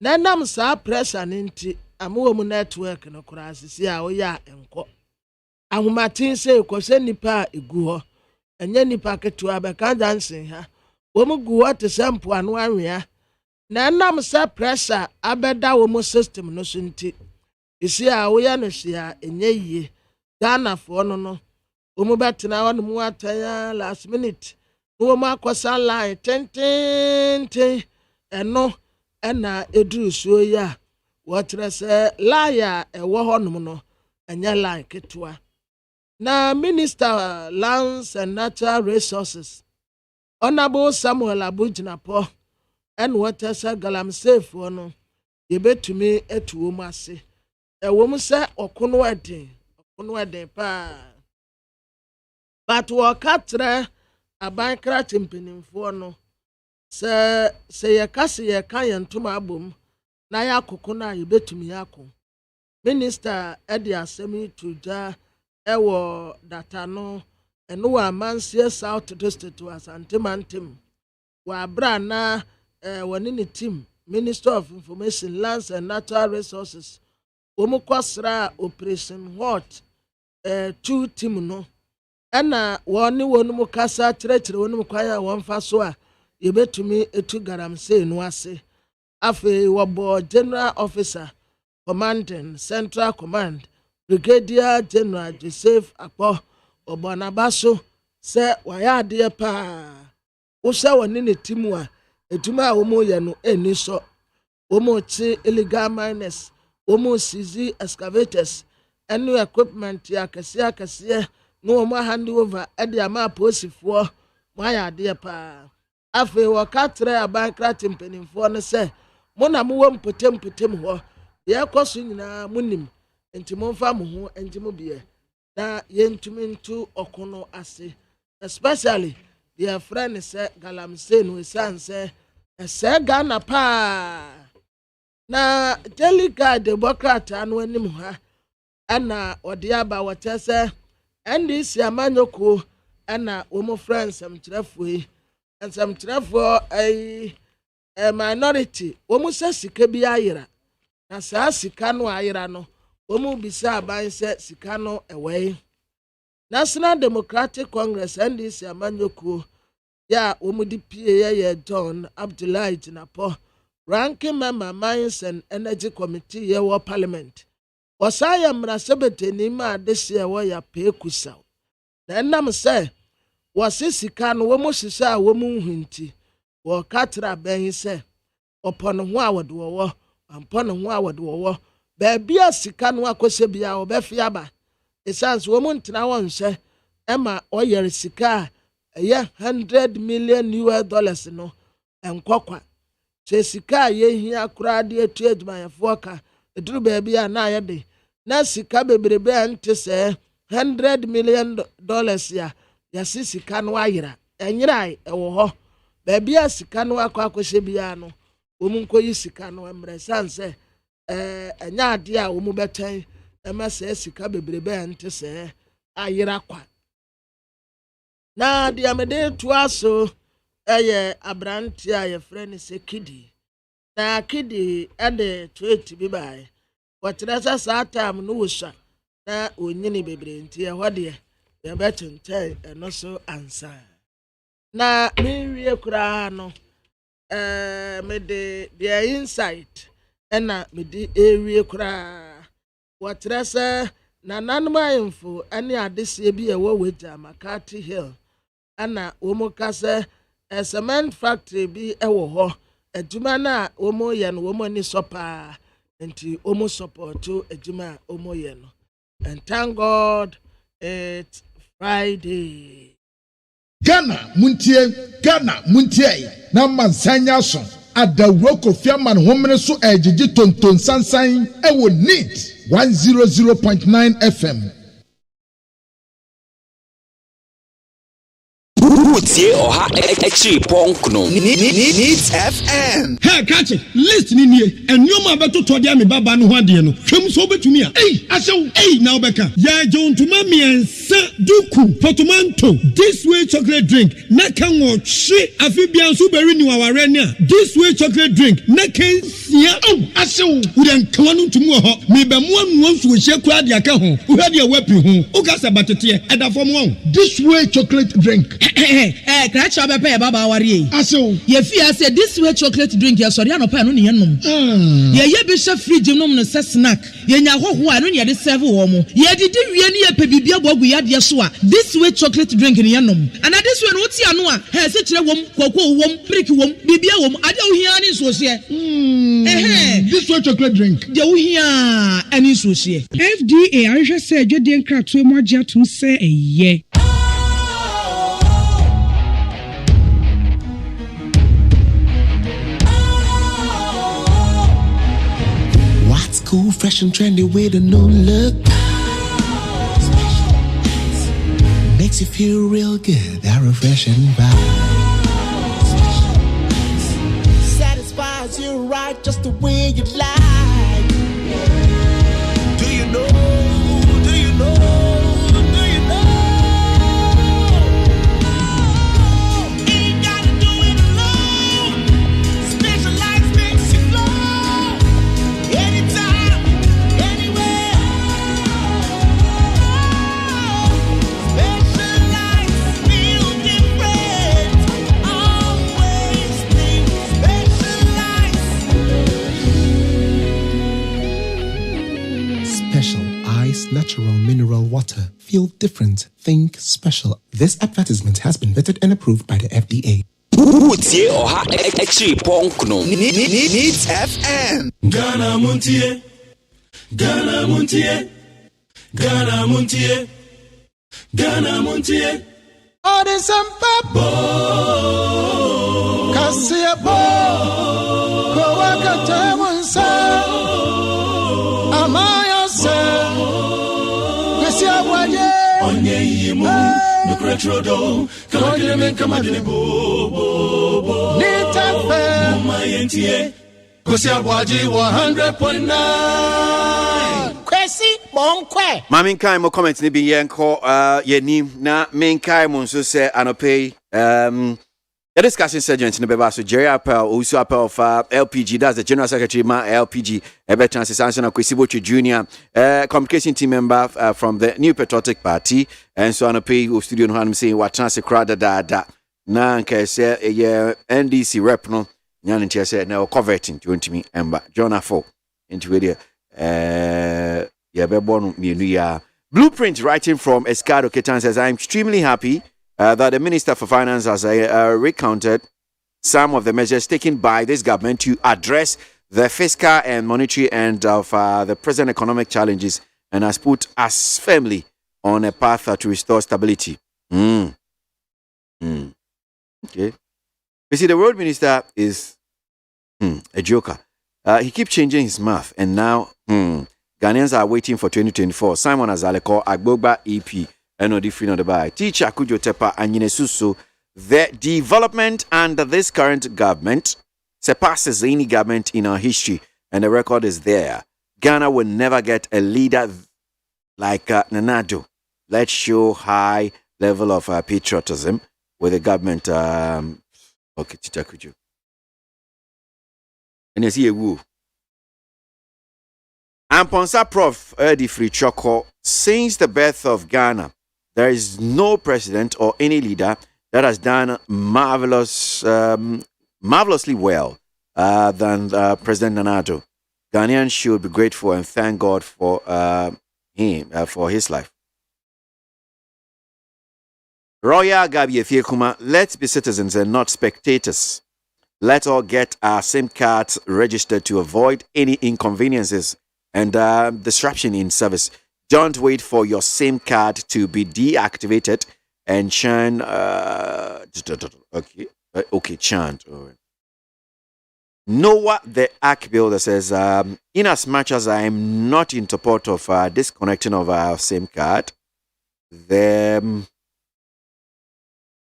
Speaker 3: na nam saa pressure ne nti amuwo mu network no kora asisi a woya enko ahomatin se kwose nipa egu ho enya nipa ketwa be kan dansen ha wo mu gu ho te sampo anu anwea na nam sa pressure abeda wo mu system no so nti isi a woya no hia enye yie Ghana fo no wo mu betena wo no mu ataya last minute wo mu akosa line ten eno ena eduru so ya wɔtrɛ sɛ laya ɛwɔ hɔnom no anya line ketwa na Minister Lands and Natural Resources Honorable Samuel Abugyinapo and wɔtɛ sɛ galamsey fo no yebetumi etuo mu ase ɛwɔ mu sɛ ɔkono ɛden pa but wɔka trɛ abankra timpenimfo no sɛ yɛkase yɛka yɛntoma abom na ya koko na yebetumi yako Minister edi asemi tuja ewo data no eno wa Mansie South District wa Santimantem wa bra na woni ni team Minister of Information Lands and Natural Resources omu kwasra Operation Hot 2 team no ena woni mu kasa kyerɛkyerɛ woni mu kwaya wonfa so a yebetumi etu garamsey no ase afe wabo General Officer Commanding Central Command Brigadier General Joseph Akpo Obonabaso se waya de pa wo se woni ne timu a etuma a wo mo ye no eni so wo mo chi illegal miners wo mo seize excavators enu equipment ya kase no wo mo hand over e de ama posifo waya de pa afe wo katre abankra timpenimfo no se mona mo wom potem ho ye koso nyina munim enti momfa mo ho enti mo bie na yentumi ntu okono ase especially their friend say galamsey no sanse ese Ghana pa na delegate democrat anu anim ha ana ode aba wote se NDC amanyoko ana omo friends amkyerefo a minority womu se sika bi ayira na saa sika no ayira no womu bisa aban se sika no ewe National Democratic Congress NDC amanyoko ya womu di PA ya John Abdullahi Jinapo ranking member Mines and Energy Committee ya wo parliament wasaya mrasebete ni ma adehye wo ya pekusa na nam se wase sika no womu hyehyɛ a womu hunti wo katra ben se opon ho awode wo ampon ho awode wo ba bia sika no akose bia wo befia ba essence womu ntena won hye ema oyere sika ye $100 million no enkokwa se sika ye hia kura de etu adwumayefo ka eduru ba bia na ye de na sika bebrebe ante se $100 million ya yasi sika no ayira enyirai ewo ho ba bia sika no akɔakɔhye bia no womu nkoyi sika no emre sanse enya ade a womu betan ema se sika bebrebe ante se ayira kwa na de amede to aso eye abrante a ye frɛ ne se kidi na kidi ade tweet bi bai wɔtrɛ sa time no wosha na onyini bebre nti e hode ye betenten eno so ansa na minwie kura no me de their insight ena me di ewie kura wɔtrɛ sɛ na nanmayemfo ane adesie bi ewo weja Makati Hill ana womo kase cement factory bi ewo ho adwuma na womo ye no womo ni sopa enti womo support adwuma womo ye no and thank God it's Friday.
Speaker 23: Ghana muntie na mansanya so adawroko fiaman homene so ejiji tonton sansan ewo neat 100.9 FM
Speaker 14: Utie oha echi ponkno. Needs FM.
Speaker 12: Hey, catch it. List ni nie. And you ma beto to dia me baba no ho ade no. Hwem so betumi a. Hey, now beka. Ya John to ma miensa duku potomanto. This way chocolate drink. Na kan wo hwe afibia so beri ni waware ni a. This way chocolate drink. Na kan sia. Asew. Udan kwanu ntumu ho. Me be mo anu nso hye kura de aka ho. Wo hwe de wepi ho. O ka se batete e da fom ho.
Speaker 23: This way chocolate drink.
Speaker 19: Crash up a baba worry.
Speaker 23: Aso.
Speaker 19: Ye fear say this way chocolate drink ya sorry no pa no ne nom. Ye be chef fridge nom no say snack. Ye nya hoho no ne de serve wo mo. Ye didi wie ne ye pe bibia bogu ya de so a. This way chocolate drink ne ye nom. And this way no ti anu a. He se kire wom, kwakwo wom, brick wom, bibia wom. Ade wo hia ni so hye.
Speaker 23: This way chocolate drink.
Speaker 19: De wo hia ani so hye.
Speaker 12: FDA ahwehwe say adwede nkrato mu agye atum say eye.
Speaker 20: Cool, fresh and trendy with a new look. Makes you feel real good, that refreshing vibe.
Speaker 17: Satisfies you right just the way you like. Do you know? Do you know? Do you know? Ain't gotta do it alone. Specialized makes you flow. Anytime.
Speaker 20: Natural mineral water. Feel different. Think special. This advertisement has been vetted and approved by the FDA.
Speaker 14: Utie oha echi ponkno. Needs FM.
Speaker 22: Ghana Montie. Ghana Montie. Ghana Montie. Ghana Montie.
Speaker 3: Oh, there's some papa. Kasia bo. Kowakata wansa. Amaya se.
Speaker 22: Onye yimu, no cretrodo, KWASI kamadini bo.
Speaker 3: Nita fe,
Speaker 22: Mayentie, ABOAGYE 100.9.
Speaker 3: Kwesi bonkwe.
Speaker 6: Mami nkai mo comment ni bi yenko yenim na menkai mo nso se anope the discussion segment in the Beba, so Jerry Appel, also Appel of LPG, that's the General Secretary, Ma LPG, Ebert Chances Sanson, Kwesibochi Jr., communication team member from the New Patriotic Party, and so on a pay of studio, I'm saying what chance a crowd da. Nanka say a NDC rep, no, Yan and said, now converting to me, Ember, John Afo, into video, Born me, Blueprint writing from Escado Ketan says, I'm extremely happy that the Minister for Finance has recounted some of the measures taken by this government to address the fiscal and monetary end of the present economic challenges and has put us firmly on a path to restore stability. Okay. You see, the Road Minister is a joker. He keeps changing his mouth, and now Ghanaians are waiting for 2024. Simon Azaleko, Agbogba EP, and no different on the by. Teacher Kujo Tepa and Yinesusu. The development under this current government surpasses any government in our history, and the record is there. Ghana will never get a leader like Nanado. Let's show high level of patriotism with the government. Okay, Teacher Kujo. And you see a woo. Amponsa Prof. Erdi Free Choko, since the birth of Ghana, there is no president or any leader that has done marvelously well than President Nanado. Ghanaians should be grateful and thank God for him, for his life. Royal Gabi Efiekuma, let's be citizens and not spectators. Let's all get our SIM cards registered to avoid any inconveniences and disruption in service. Don't wait for your SIM card to be deactivated and chant. Okay, chant. Noah the Ark Builder says, in as much as I am not in support of disconnecting of our SIM card,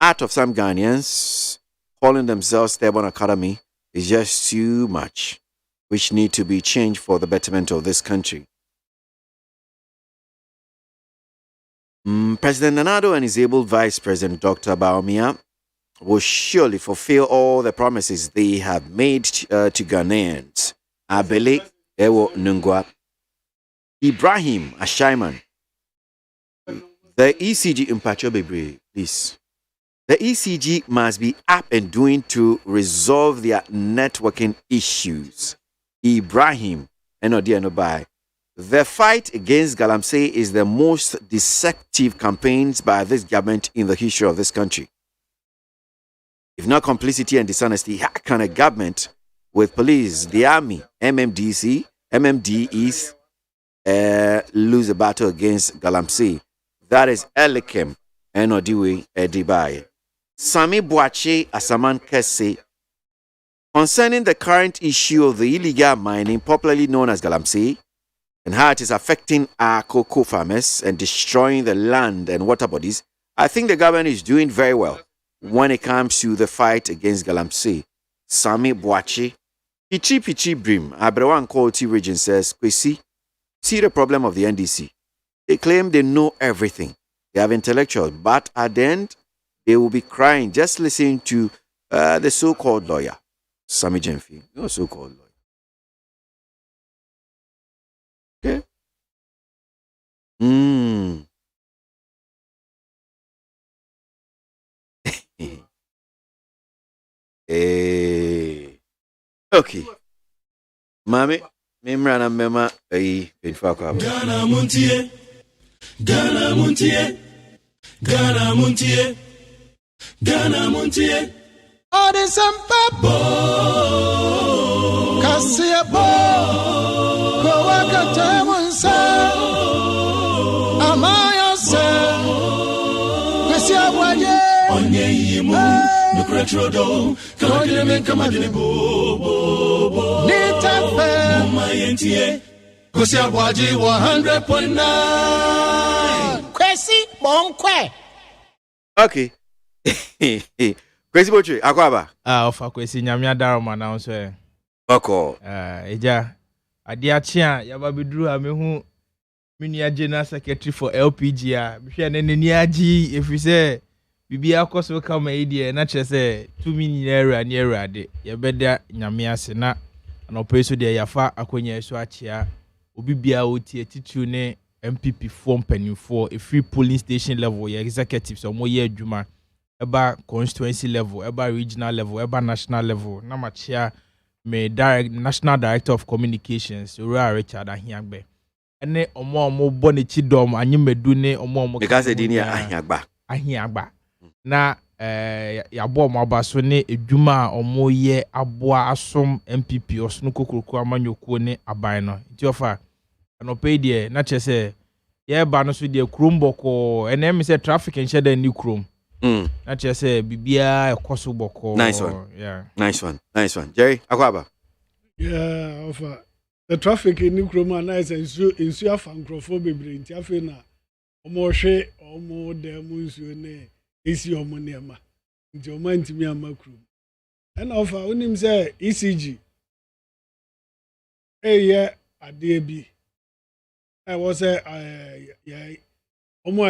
Speaker 6: I heart of some Ghanaians calling themselves Stubborn Academy is just too much, which need to be changed for the betterment of this country. President Nanado and his able Vice President Dr. Baumia will surely fulfill all the promises they have made to Ghanaians. Abele Ewo Nungwa. Ibrahim Ashaiman. The ECG Mpacho Bebre, please. The ECG must be up and doing to resolve their networking issues. Ibrahim Enodianobai. The fight against Galamsey is the most deceptive campaigns by this government in the history of this country. If not complicity and dishonesty, how can a government with police, the army, MMDs, lose a battle against Galamsey? That is Elikem Enodiwe Edibaye. Sami Boache Asaman Kese. Concerning the current issue of the illegal mining, popularly known as Galamsey, and how it is affecting our cocoa farmers and destroying the land and water bodies, I think the government is doing very well when it comes to the fight against Galamsey. Sami Boache, Pichi Brim, Abrewan Quality Region says, Kwesi, see the problem of the NDC. They claim they know everything. They have intellectuals, but at the end, they will be crying just listening to the so-called lawyer. Sami Jenfi, your so-called lawyer. Okay. Okay. Mami, Mimrana Mema, Pinfaka.
Speaker 22: Ghana Montie, Ghana Montie, Ghana Montie, Ghana Montie.
Speaker 3: All the Sampa Cassia Bo Kowaka Tamunsa Amaya Sa Cassia Waye
Speaker 22: Onye Yimu, Nucretrodo, Kawagilemen Kamadini Bo
Speaker 3: Nita Fe
Speaker 22: Mayentie, Kosia ABOAGYE 100.9
Speaker 3: Kwesi Bonkwe.
Speaker 6: Okay. Kwesi Botre, Akwaba.
Speaker 15: Ofa Kwesi Nyamia Daroma na onso e.
Speaker 6: Oko.
Speaker 15: Eja ade achia yaba beduru amehu Minia General Secretary for LPG a bihwe ne ni agi efise bibia akoso kama idie na chese 2 million ni erade yebeda Nyamia se na anopeso de yafa akonya eso achia obibia oti atitu ne MPP form penifo a free polling station level ya executives omo ye adwuma eba constituency level eba regional level eba national level na machia me national director of communications Ora Richard Ahiagbe ene omo bone chidom anyimedu ne omo
Speaker 6: because edini Ahiagba
Speaker 15: na yabo omo abaso ne adwuma omo ye aboa asom MPP osunu kokoroko amanyokuo ne aban no nti ofa anope die na chese ye ba no so die krumboko enem se traffic and sheda ni krum na chese bibia ekoso boko.
Speaker 6: Nice one.
Speaker 15: Yeah,
Speaker 6: nice one Jerry Akwaba.
Speaker 16: Yeah, ofa the traffic in krum na is insu afankrofo bebre nti afi na omo hwe omo dem nsu ne esi omo nema nti omo ntimi amakrum and ofa onim se ECG ade bi I was I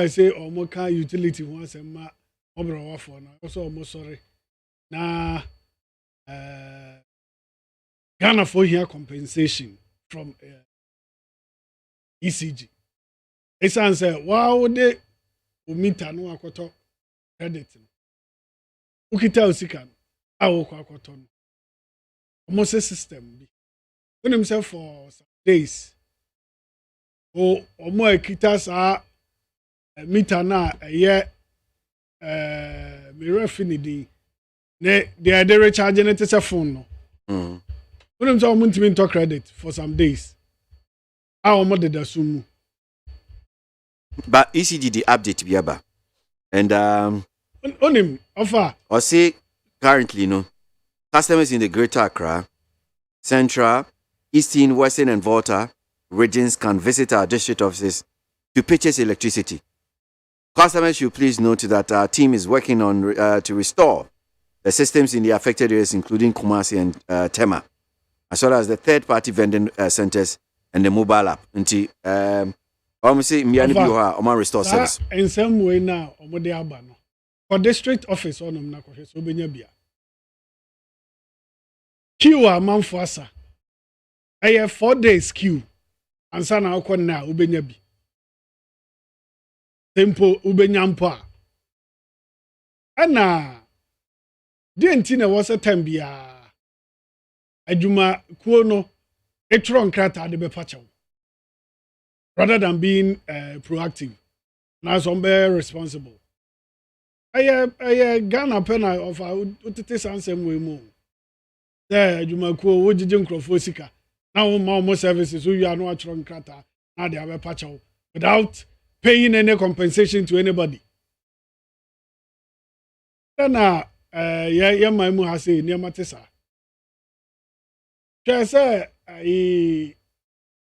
Speaker 16: say almost can utility once a ma obra for now. Also almost sorry. Na Ghana for here compensation from ECG. It's answer wow de umita no akoto credit. Ukita usika awo kwa akoto no. Almost a system bi. When himself for some days. Omo ekita sa mita na eye me refinidi ne they recharge ne tese phone no when them say omo ntimi to credit for some days omo de da sumu
Speaker 6: but ECG the update biaba and
Speaker 16: onim offer
Speaker 6: or say currently no customers in the Greater Accra, Central, Eastern, Western and Volta regions can visit our district offices to purchase electricity. Customers should please note that our team is working on to restore the systems in the affected areas, including KWASI and Tema, as well as the third-party vending centers and the mobile app. Until say restore service.
Speaker 16: In some way now, for district office on so benya queue a man for asa. I have 4 days queue. And sana ako na ubenya bi. Tempo ubenya mpo a. Ana di enti na was a time bia. Adwuma kuo no etro nkrata de be pacha. Rather than being proactive. Now some be responsible. I Ghana pena of utete sansem we mo. There adwuma kuo wo gige nkrofo sika. Now more services you are not trying krata now they have a patch out without paying any compensation to anybody. Then yeah my mu has say near matesa. Just say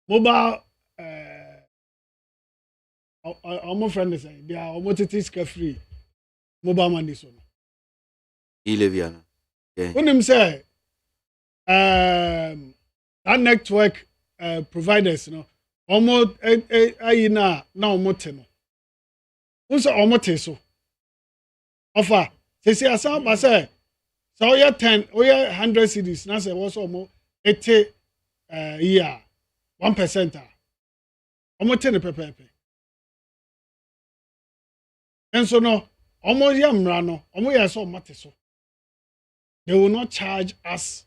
Speaker 16: mobile our friend is they are almost free mobile money so.
Speaker 6: Eleviana.
Speaker 16: Yeah. When him say that network providers, almost na almost no. Unso almost so. Offer. Say asam say so you 10, or 100 cedis. Now say also almost 80 year 1%. Almost 10 pepe. And so no, almost yamra no, almost ya so mate so. They will not charge us.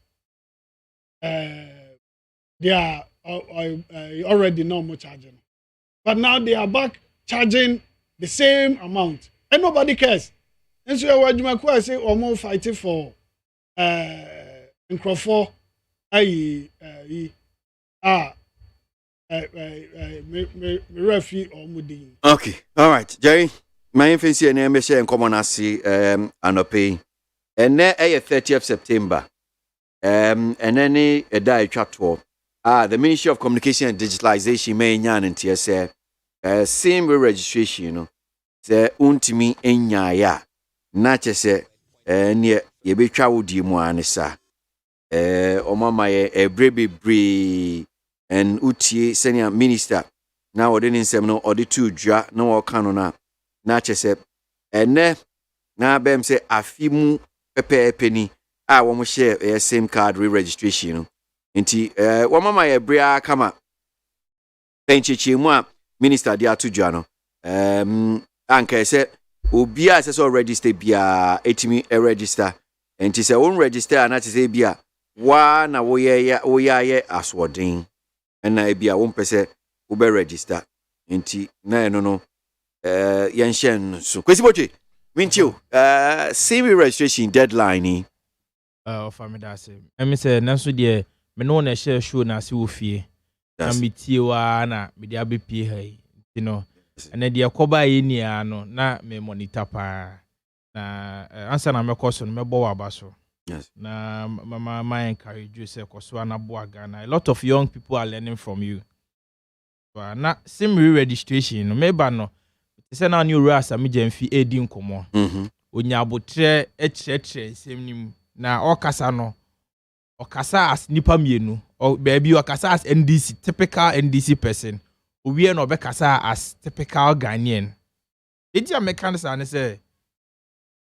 Speaker 16: They are already normal charging, but now they are back charging the same amount, and nobody cares. And so what you might say, or more fighting for Nkrofo, referee or Mudin.
Speaker 6: Okay, all right, Jerry. My infancy and MSA and common asi anope, and then 30th September. And then a die chat the Ministry of Communication and Digitalization may nyan and TSA same registration, you know. Say untimi enya ya na chese near ye be travel di mu anisa omama ye bre and utie senior minister now odin nsem no odi tu dwa na wo kan no na chese ene na bem say afimu pepe we share same card re-registration. Inti wamama ye brea kama penchichi mu minister dia tujano. Anka se obia se so register bia etimi register. Inti se on register na se bia wa na wo ye aswodin. Na bia won pese wo be register. Inti na no yanshen so. Kwesi boche. Mintio same registration deadline
Speaker 15: family that's it. I say nanso de me no na share show na se wo fie. Na metie wa na me de abepie ha yi. You know. And de akoba yi ni ano na me monitor pa. Na answer na me koso no me bo wa baso.
Speaker 6: Yes.
Speaker 15: Na mama encourage you say koso na boaga na a lot of young people are learning from you. But na same re-registration no me ba no. Say na new rules am gemfi edi nkomo. Onya abotre echeche semnim na okasa no okasa as nipa mienu or baby okasa as NDC typical NDC person owie no obekasa as typical Ghanaian. Eti Americans and say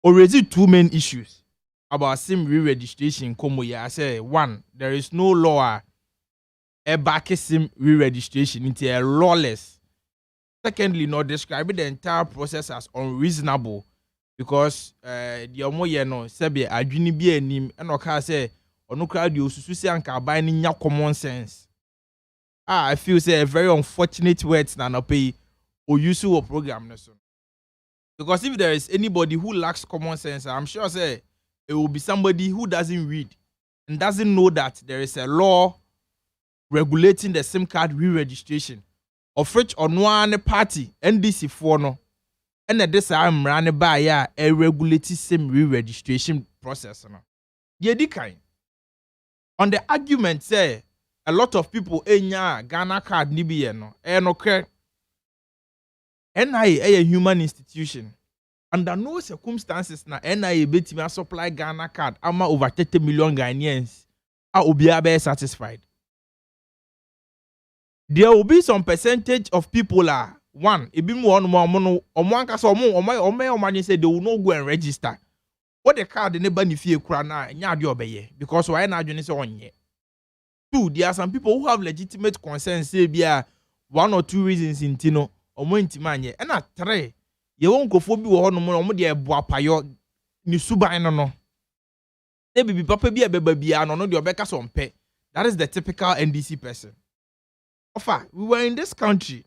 Speaker 15: already two main issues about sim re-registration komo ya say one, there is no law back sim re-registration into a lawless. Secondly, not describing the entire process as unreasonable because the omoye no sebe adwini bi anim e no ka say onu kra de osusu se anka ban ni nya common sense. I feel say a very unfortunate words na no pay o use your program no so. Because if there is anybody who lacks common sense, I'm sure say it will be somebody who doesn't read and doesn't know that there is a law regulating the SIM card re-registration, of which on one party NDC for no and this I'm running by a regulated SIM re-registration process no. Yedi kind. On the argument say a lot of people enya Ghana card ni bi no no NIA a human institution. Under no circumstances na NIA betimi supply Ghana card ama over 30 million Ghanaians a obia be satisfied. There will be some percentage of people one ebi mu one more omo anka so omo say they will not go and register. What the card ne ba ni fie kura na nya ade obeye because why na adwene say onye. Two, there are some people who have legitimate concerns say bia one or two reasons in tino omo ntimanye. And at three, ye won kofo bi wo ho no mo de ebo apayo ni suban no. E bibi papa bi ebeba bia no de obeka so mpe. That is the typical NDC person. Ofa, we were in this country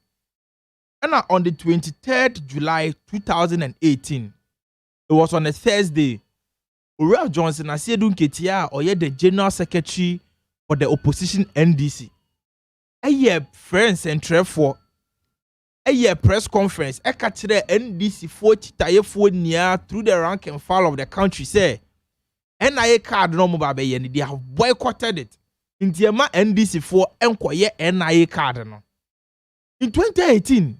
Speaker 15: and on the 23rd July 2018, it was on a Thursday. Uriel Johnson Asiedu Nketia oye the General Secretary for the opposition NDC. A year friends and for a year press conference. A kachire NDC 40 taye near through the rank and file of the country say NIA card no mubabe and they have boycotted it. In Tiama NDC for enquire NIA card no. In 2018,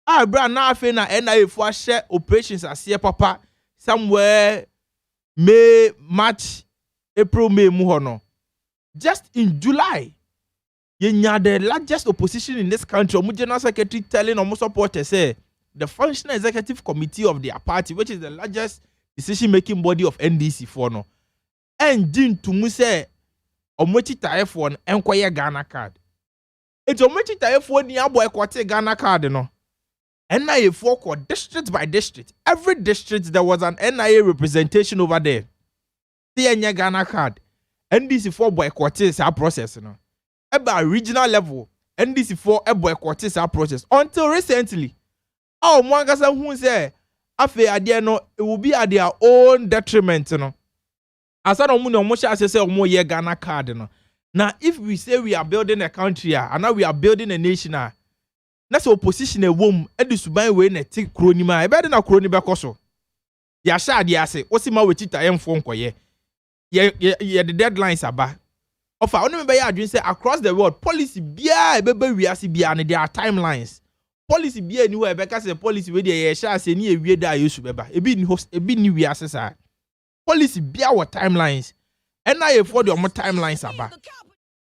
Speaker 15: Abra na afe na NIA for share operations as here papa somewhere May, March, April, May muhono. Just in July, yenya the largest opposition in this country. Omu General Secretary telling omu supporters say the Functional Executive Committee of their party, which is the largest decision-making body of NDC for no, and Jin tumu say omochi tae for enquire Ghana card. It's omochi tae for ni abo ekwate Ghana card no. NIA for district by district. Every district there was an NIA representation over there. The Ghana card. NDC for boycotting our process no. About regional level, NDC for boycotting our process until recently. Oh, mwangasa who say afe ade no it will be at their own detriment no. Asa no mu no mo sha say omo ye Ghana card no. Now if we say we are building a country and now we are building a nation na so opposition e wom edi suban we na ti kroni ma e be de na kroni be koso ya sha ade ase osi ma wechita yemfo nkoye ye the deadlines aba ofa onu me be ya adwin say across the world policy bia e be wiase bia ne there are timelines policy bia ni we be ka say policy we de ye sha ase ni ewie da yesu beba ebi ni wiase sa policy bia what timelines and na ye for the timelines aba.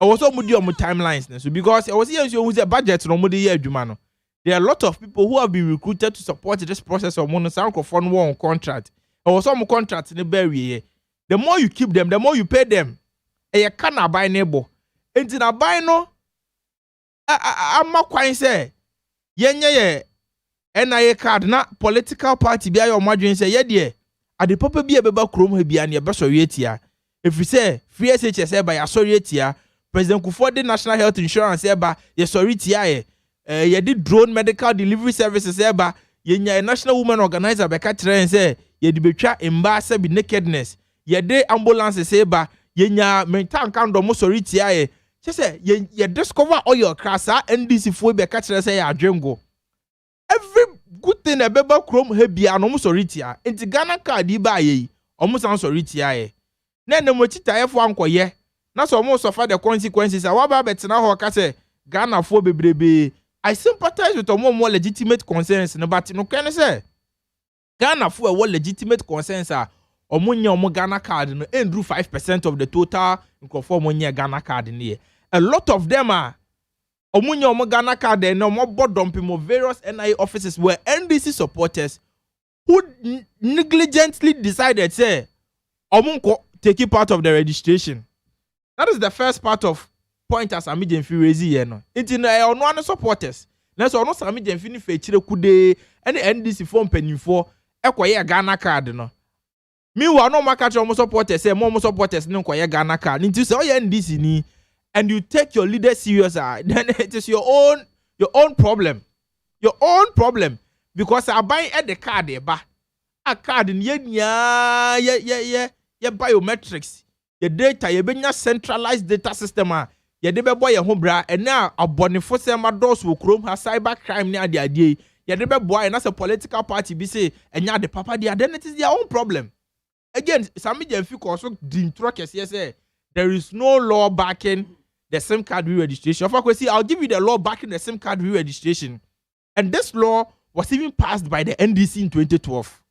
Speaker 15: I was also on timelines so because I was here who's a budget no year no. There are a lot of people who have been recruited to support this process of monosound one contract. I was on contract in the berry. The more you keep them, the more you pay them. And you cannot buy neighbor. And in a buy no I'm not quite say ye NIA card na political party be your margin say ye dear. At the papa be a beba chrome he be an your best here. If we say free SHS by a sorry here. President Kufuor National Health Insurance eba ye sorry tia ye did drone medical delivery services eba ye nya national women organizer be ka kire say ye di betwa mba se be nakedness ye de ambulances eba ye nya mental kando mo sorry tia ye say ye discover oil crasa NDC fo be ka kire say ya adwengo every good thing ebeba krom he bia no mo sorry tia enti Ghana card ba ye omo san sorry tia ye na mo chita ye fo ankoye na so mo suffer the consequences awaba betina ho ka say Ghana fo bebrebe. I sympathize with more legitimate concerns no but no can say Ghana fo what legitimate concerns are omo Ghana card no endru 5% of the total conform onya Ghana card in a lot of them are omo Ghana card and no dumping various NIA offices were NDC supporters who negligently decided say omo take part of the registration. That is the first part of point as Sami Jenfi raise here no. Enti na ono supporters. Na so ono Sami Jenfi ni fe chire kude any NDC form penifo ekoye Ghana card no. Meanwhile no maka cho mo supporters say mo supporters ni koye Ghana card. Nti say oye NDC ni and you take your leader serious then it is your own problem. Your own problem because I buy at the card e ba. A card ni ye biometrics. The data ye benya centralized data system ye de be boy ye ho bra and now abonefo se ma dos wo krom ha cyber crime ni ade ye de be boy na say political party be say enya de papa dia then it is their own problem. Again Sami Jenfi also dim trokes here say there is no law backing the SIM card re-registration. Of course, I'll give you the law backing the SIM card re-registration. And this law was even passed by the NDC in 2012.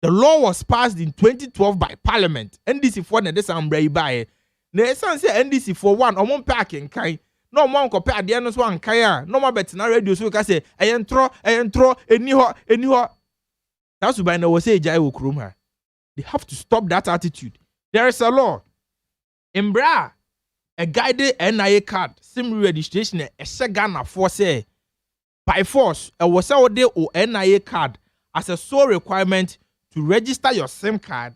Speaker 15: The law was passed in 2012 by Parliament. NDC for na this umbrella by. Na esan say NDC for one omon pack en kai. No man ko pa ade no so an kai a. No ma bet na radio so ka say eyentro eni ho. That's why na we say jai wo krom ha. They have to stop that attitude. There is a law. Imbra a guided NIA card, SIM registration, a Ghana for say by force, a was out there or NIA card as a sole requirement to register your SIM card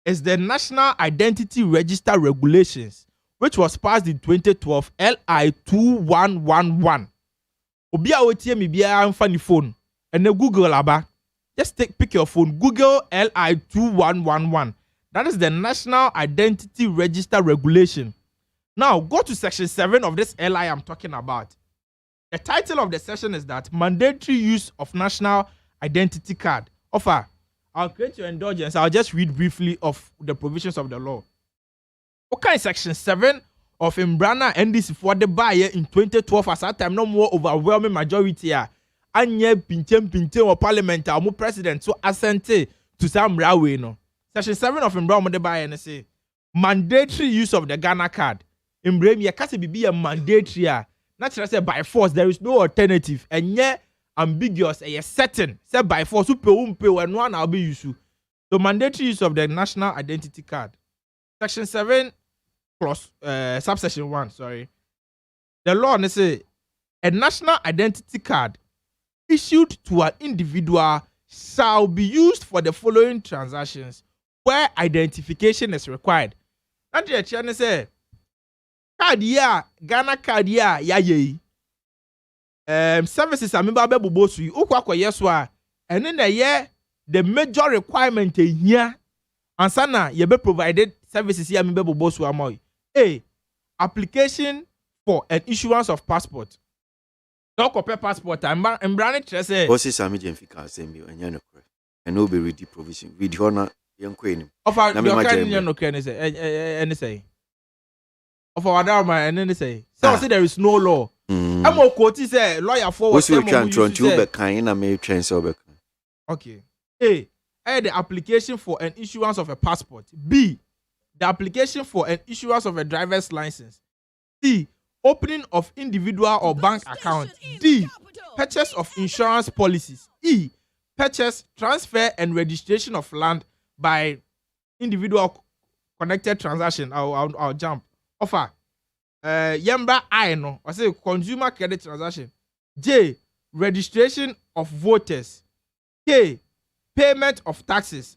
Speaker 15: is the National Identity Register Regulations, which was passed in 2012, LI 2111. Obia otie mi bia amfa ni phone and Google aba. Just pick your phone, Google LI 2111. That is the National Identity Register Regulation. Now, go to section 7 of this LI I'm talking about. The title of the section is that mandatory use of national identity card. Offer. I'll create your indulgence. I'll just read briefly of the provisions of the law. Okay, section 7 of Imbrana NDC for the buyer in 2012 as that time no more overwhelming majority. Anye pintem or parliament or president so assente to some railway no. Section 7 of Imbrana the buyer and say mandatory use of the Ghana card. Imbrame ye kase be a mandatory natural say by force there is no alternative and yet ambiguous a certain say by force who pay when one I'll be used to. So mandatory use of the national identity card. Section 7 plus subsection 1, sorry. The law say a national identity card issued to an individual shall be used for the following transactions where identification is required. That the chairman say card ya Ghana card ya ye services ameba be bobosu yi okwa yeso a ene na ye the major requirement here ansana ye be provided services ya ameba bobosu amoy application for an issuance of passport. Don't compare passport and brand say
Speaker 6: what is sami jemfika assembly enya no kre and no be read the provision read the honor yenko enim
Speaker 15: of our no kre say any say of our dama and then say so say there is no law. I'm a quote say lawyer for
Speaker 6: what you can try to be kind na me train so be.
Speaker 15: Okay. A the application for an issuance of a passport. B the application for an issuance of a driver's license. C opening of individual or bank account. D purchase of insurance policies. E purchase, transfer and registration of land by individual connected transaction. I'll jump. Offer. Yamba I no. I say consumer credit transaction. J registration of voters. K payment of taxes.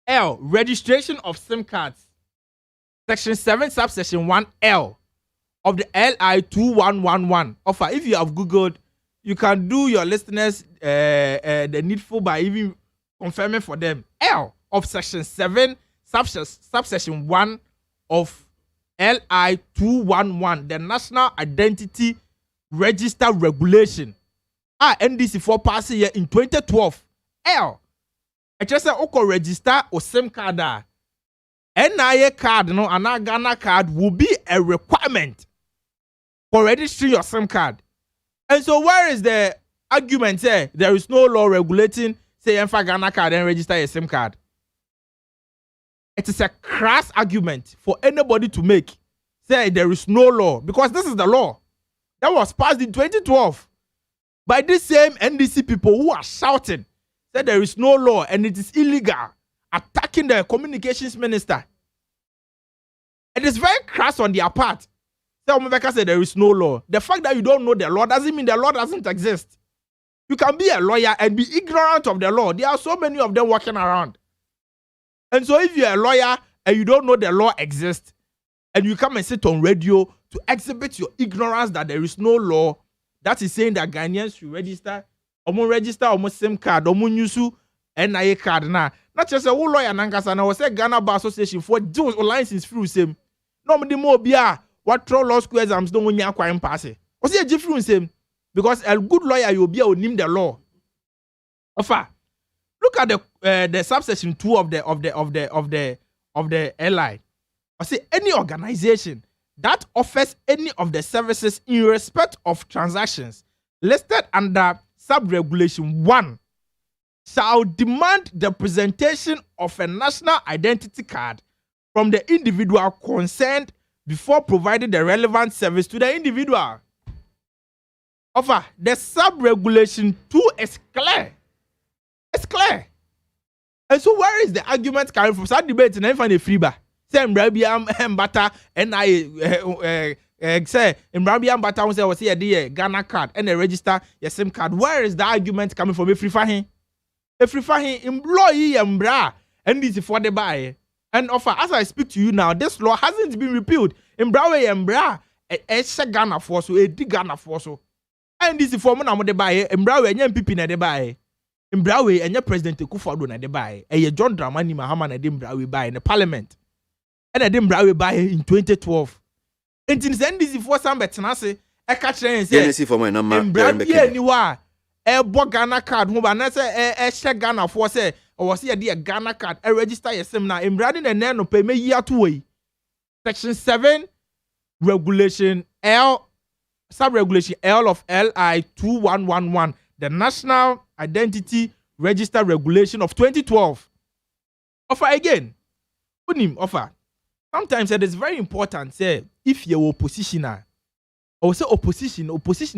Speaker 15: L registration of SIM cards. Section 7 subsection 1L of the LI 2111. Offer. If you have Googled, you can do your listeners the needful by even confirming for them. L of section 7 subsection 1 of LI 211, the National Identity Register Regulation. NDC for passing year in 2012. L. I just say oko register or SIM card. NIA card no and Ghana card will be a requirement for registering your SIM card. And so where is the argument here? There is no law regulating say Enfa Ghana card and register a SIM card. It is a crass argument for anybody to make. Say there is no law because this is the law that was passed in 2012 by these same NDC people who are shouting that there is no law and it is illegal, attacking the communications minister. It is very crass on their part. Say there is no law. The fact that you don't know the law doesn't mean the law doesn't exist. You can be a lawyer and be ignorant of the law. There are so many of them walking around. And so if you're a lawyer and you don't know the law exists, and you come and sit on radio to exhibit your ignorance that there is no law, that is saying that Ghanaians should register SIM card, Yusu NIA card now. Not just a whole lawyer Nankasa na was a Ghana Bar Association for those license through same. No more bia what throw law school exams don't want you pass it. Was it different same? Because a good lawyer you'll be able to name the law. Offer. Look at the subsection 2 of the LI. I say any organization that offers any of the services in respect of transactions listed under sub-regulation 1 shall demand the presentation of a national identity card from the individual concerned before providing the relevant service to the individual. Offer the sub-regulation 2 is clear. It's clear. And so where is the argument coming from? That debate in a free bar. Say Mbrabiam Bata and I say Mbrabiam Bata was here the Ghana card and the register your SIM card. Where is the argument coming from? If you find him employee Mbra and this is for the buy. And offer as I speak to you now, this law hasn't been repealed. Mbra a Ghana force a Ghana force. And this is for me now the buy Mbra and MPP na the buy. Mbrawe and your President Kufuor na de buy. A John Dramani Mahama na de Mbrawe buy in the parliament. And I didn't Mbrawe buy in 2012. And in send this for some betanase, I catch and say,
Speaker 6: for my number.
Speaker 15: Mbrawe niwa. A Ghana card, who ban a share Ghana for say, or was here dear Ghana card, a register your seminar, and Bradin and Nano pay me year 2 way. Section 7, regulation L, sub-regulation L of LI 2111. The National Identity Register Regulation of 2012. Offer again. Offer. Sometimes it is very important, say, if you're oppositioner, or say opposition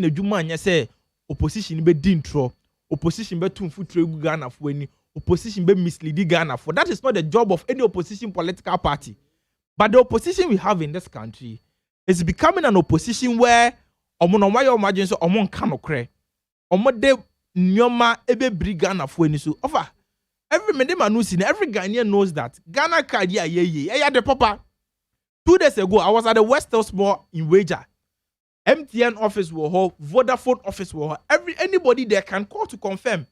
Speaker 15: a Juma, say, opposition be dintro, opposition be too foot Ghana for any, opposition be misleading Ghana for. That is not the job of any opposition political party. But the opposition we have in this country is becoming an opposition where, Omon cannot cry. Omode nyoma ebe bring Ghana for any so offer. Every every Ghanaian knows that Ghana card yeah the papa. 2 days ago, I was at the West Hills Mall in Wager. MTN office will hold, Vodafone office will hold. Anybody there can call to confirm.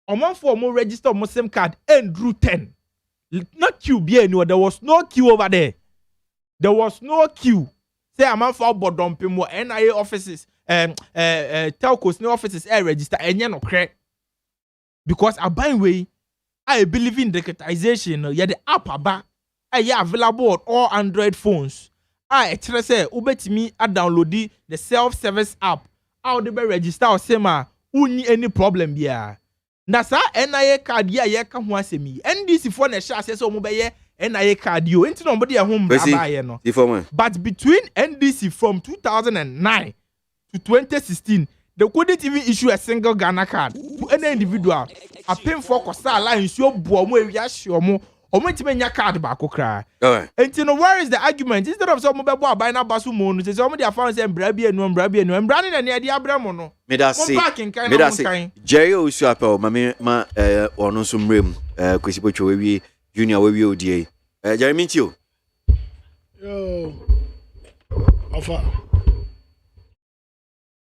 Speaker 15: On for more register on SIM card and drew 10. Not queue be anywhere. There was no queue over there. There was no queue. Say I'm for bodom more NIA offices. Telcos no offices air register and no credit because I buy way I believe in digitization. Yeah, the app aba available on all Android phones. I say ubetimi I download the self-service app. How they be register or sema uni any problem here. Nasa NIA card yeah come once me. NDC phone a share say so mo be NIA card you. Ain't nobody at home buy no. But between NDC from 2009 to 2016, they couldn't even issue a single Ghana card to any individual. A paying for Costa Alliance, your boy, Yashomo, or Mentimania card back. And you know, where is the argument? Instead of some mobile buying a Basumon, there's somebody I found saying Brabby and Brabby and Brandon and the idea Bramono.
Speaker 6: Medasi, Jerry Usuapo, Mamma, or no some rim, Quisipocho, Junior, we ODA. Jeremy, you.
Speaker 16: Yo, offer.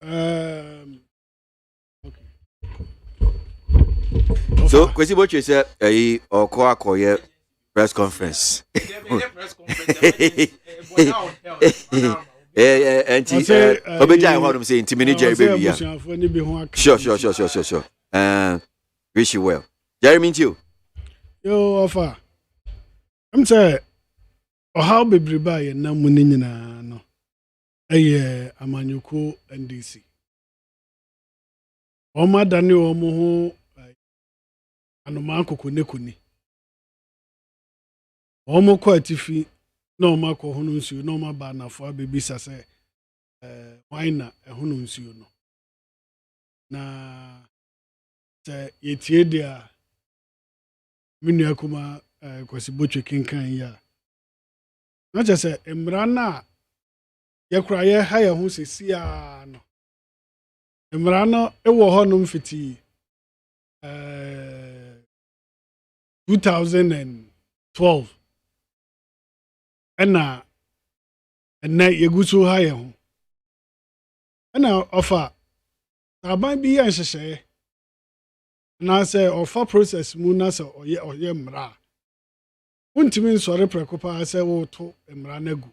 Speaker 16: Okay.
Speaker 6: So, Kwesi Boche said, or Koya press conference. And Obeja, what I'm saying, Timini Jerry baby. Sure. Wish you well. Jeremy, you.
Speaker 16: Yo, offer. I'm saying, or how be buy and no money no. Amanyoko NDC. Oma dani omo ho anoma kokonekoni. Omo ko atifi na oma ko hono nsuo na oma ba na fo abebisa se wine hono nsuo no. Na se yetie dia minu akoma kwasi bochwe kinkan ya. Na je se emra na yakura ye ha ye ho sesia no emra no ewo ho no mfiti 2012 ena yeguso ha ye ho ena ofa aban bi ye nhyehyeye na se ofa process mu na se oye mra untimi nsore prekopa se wo to emra nagu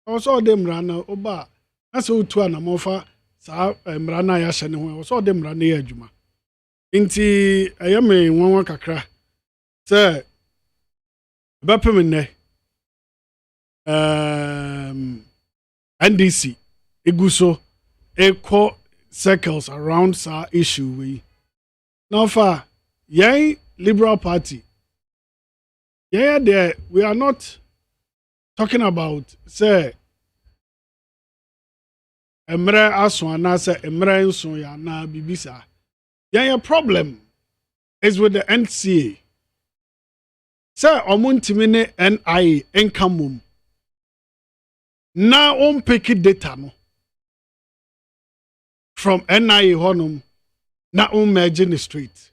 Speaker 16: also de mrana oba ase otu ana mofa sa mrana ya hye ne ho also de mrana ya adwuma nti ayame nwanwa kakra se bapem ne NDC eguso eko circles around sa issue we. Now for yay Liberal Party. Yeah, there we are not talking about say emre aswana say emre nso ya na bibisa. Yeah, problem is with the NCA. Say omuntimi ne NIA income na pick data no from NIA honum na merge in the street.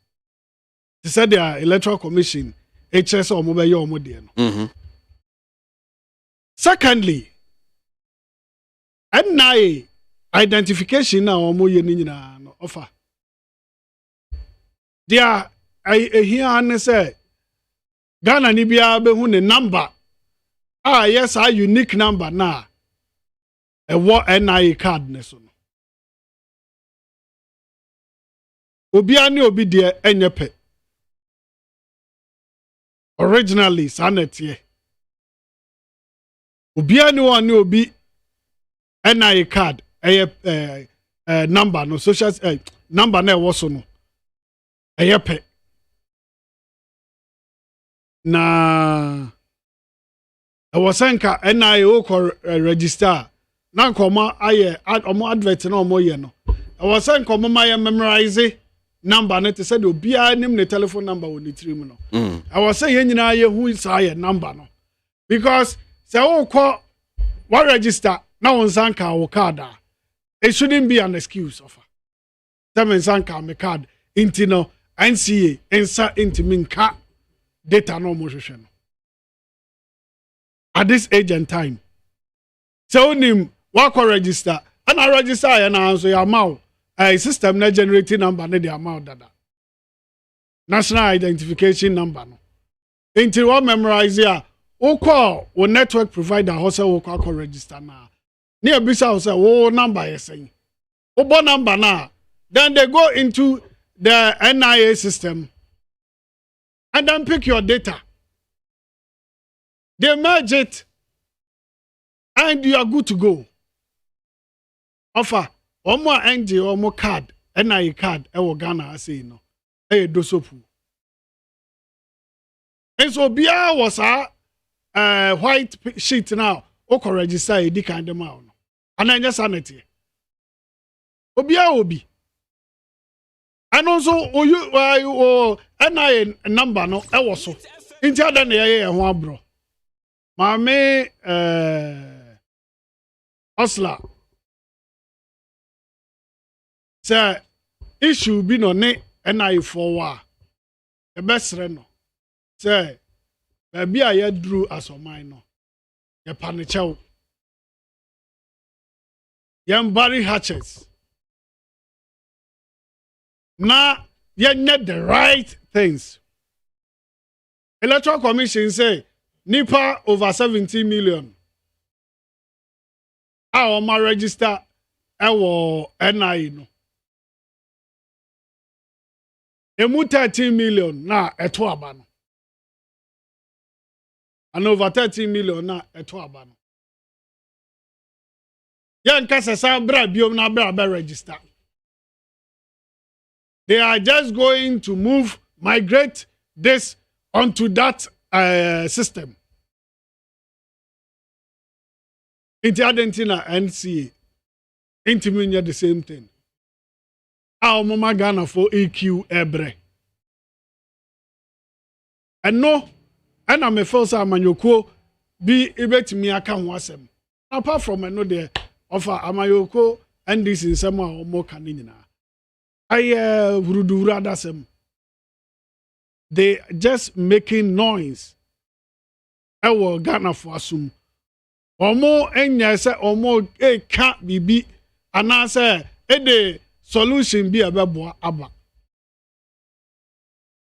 Speaker 16: They said their electoral commission HS or mobile your no. Secondly, NIA identification na omo ye ni na offer. There I hear and say Ghana ni bia be hu ne number. Yes, a unique number na. A what NIA card ne so no. Obi ani obi de enyepe. Originally sanet ye. Obi ani one obi NIA card number no social number na wo so no. Eyepe. Na ewosenka NIA o register na nkoma aye omo advert na omo ye no ewosenka omo maye memorize number na te said obi anim ne telephone number woni tirim no ewose ye nyina ye hu sa ye number no because say o ko wa register na won sanka wo card it shouldn't be an excuse of them sanka me card inti no NCA ensa inti minka data no mo hwehwe no at this age and time. So nim wako register and I register and answer your amount a system na generating number na the amount dada. National identification number no. Until what memorize ya o call o network provider hose o call register na. Near bisa hose o number yesen. O bo number na. Then they go into the NIA system and then pick your data. They merge it and you are good to go. Offer omo NG omo card, NIA card, ewo Ghana say no. Dosopu. And so Bia was a white sheet now. Oko register edi kind of man. And then just sanity. Obia obi. And also you NIA number no ewo so. Inti ada na ye ho abro. Mame Osla say issue bi no ne NIA for the best no say baby a ye drew asoman no ye panichew ye bury hatches na ye net the right things. Electoral Commission say Nipa over 17 million. Our ma register ewo NIA no. Emu 13 million na eto aba no. And over 13 million na eto aba no. Yan kasa sa bra biom na bra be register. They are just going to migrate this onto that system. Inti Argentina NCA. Inti minya the same thing. Our mama Ghana for EQ ebre. And no, and I'm a first amanyoko be able to me account wasem. Apart from I know the offer amayoko and this in some or more canina. I would rather some. They just making noise. Our Ghana for assume. Omo enya se omo ka bibi anase de solution bi abebo aba.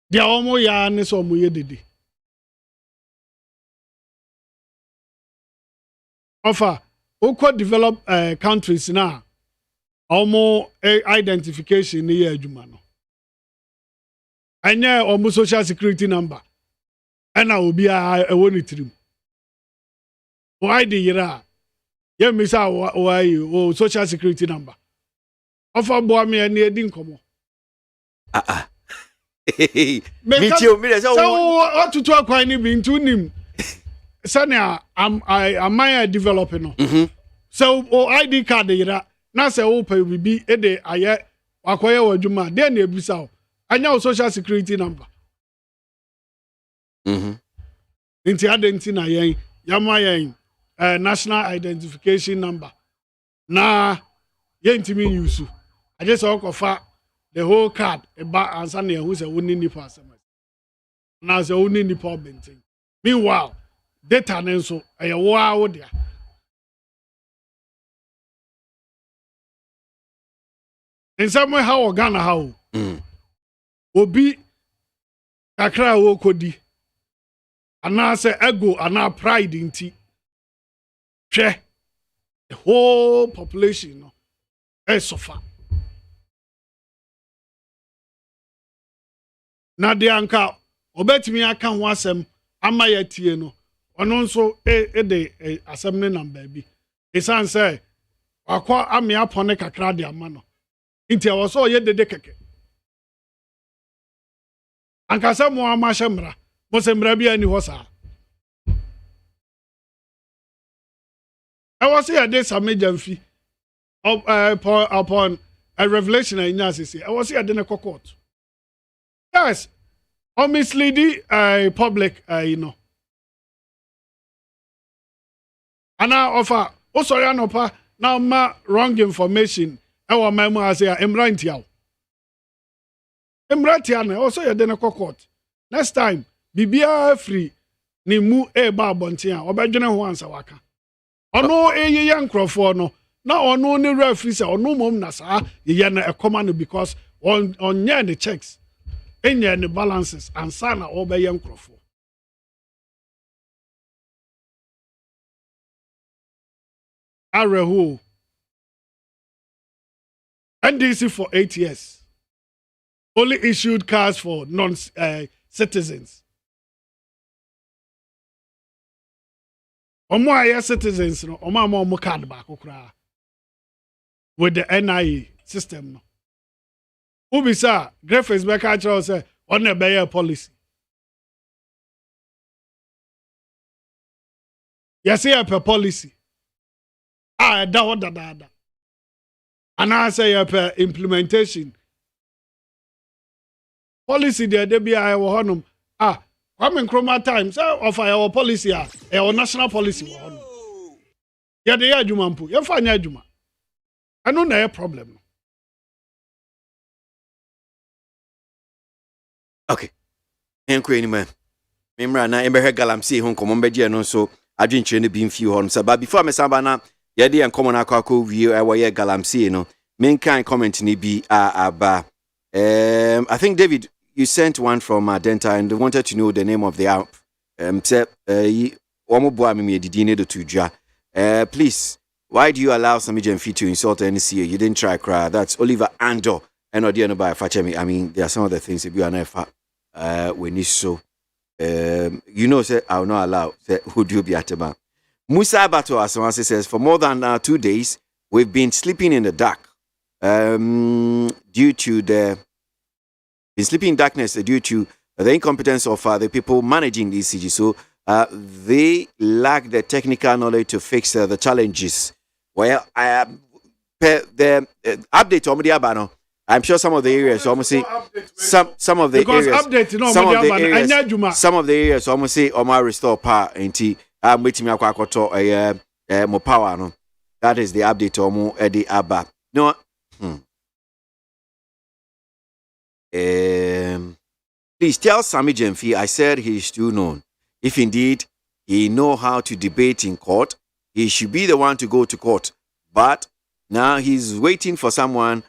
Speaker 16: Dia omo ya ne so omo ye dede. Offer oko develop countries na omo identification ni adwuma no. Anya omo social security number. Ana obi a ewoni tirim. Why the yira? Yeah, Miss, social security number. Offer boy me and Edin Como. So what to talk when you been to him? Sanya, am I developing? So ID card na say open will be a day aye akwaya wajuma then you bisa anya social security number. Inti adenti na yen yama yen national identification number. Na yentimi use. I just offer the whole card about answer near who's a winning the person. Now the only the problem thing. Meanwhile, data and so a wow there. In some way, how Ghana how Obi kakra wo kodi. Ana say ego ana pride in tea. Share the whole population no suffer. Na de anka obetimi aka ho asem ama ya tie no ono nso de asem ne number bi esan say akwa ame apone kakra de ama no nti e wo so ye dede keke anka se mo ama hemra mo se mra bi ani ho sa e wo se ye de samejamfi upon a revelation in Yasisi I was here at the court. Yes, or misleading public, you know. And I offer, oh, sorry, I now ma wrong information. Our memo as a Emrantiao. Emrantiana also at the court. Next time, Bibia free, ni mu bar bontia, or by general once a waka. Or no, young Crawford, no. Now, on no referees or no mom nasa, a command because on near the checks. Any the balances and sana over young Crawford. Arehu NDC for 8 years. Only issued cards for non-citizens. Omo citizens no omo card back okra with the NIE system. Ubisa, Griffiths back actually say on a better policy. Yes, here per policy. Da. And I say per implementation. Policy there be I will honum. Coming chroma times of our policy our national policy. Yeah, they are Jumampu. You find Juma. I know no problem.
Speaker 6: Okay. Enko anyway. Memra na embe galamsey hon komombeje no so adwenche no bi mfi hon so but before me samba na ye dey enkomo na akwa wie e wo ye galamsey no men kan comment ni bi aba I think David you sent one from Denta and wanted to know the name of the app. Please, why do you allow Sammy Jemfi to insult NCA? You didn't try cry. That's Oliver Ando and Odiano by Fachemi. I mean, there are some of the things that you are never when you so. You know, say I will not allow. Say, who do you be at about? Musa Bato Asamasi says, for more than 2 days, we've been sleeping in the dark due to the. Been sleeping in darkness due to the incompetence of the people managing the ECG. So they lack the technical knowledge to fix the challenges. Well, the update on the Abano. I'm sure some of the areas almost say some of the areas some of the areas almost say Oma restore power and I'm waiting more power. No, that is the update on Eddie Abba. No. Please tell Sammy Jemfi I said he is too known. If indeed he know how to debate in court, he should be the one to go to court. But now he's waiting for someone.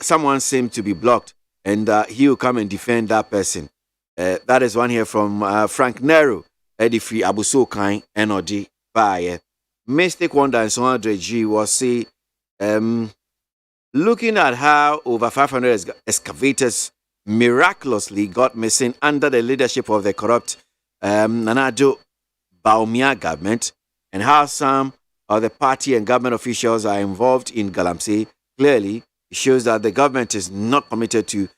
Speaker 6: Someone seemed to be blocked, and he will come and defend that person. That is one here from Frank Nero, Eddie Free Abuso Kain NOD by Mystic Wonder and Sohadre G was say. Looking at how over 500 excavators miraculously got missing under the leadership of the corrupt Nanado Baumia government, and how some of the party and government officials are involved in Galamsey, clearly It shows that the government is not committed to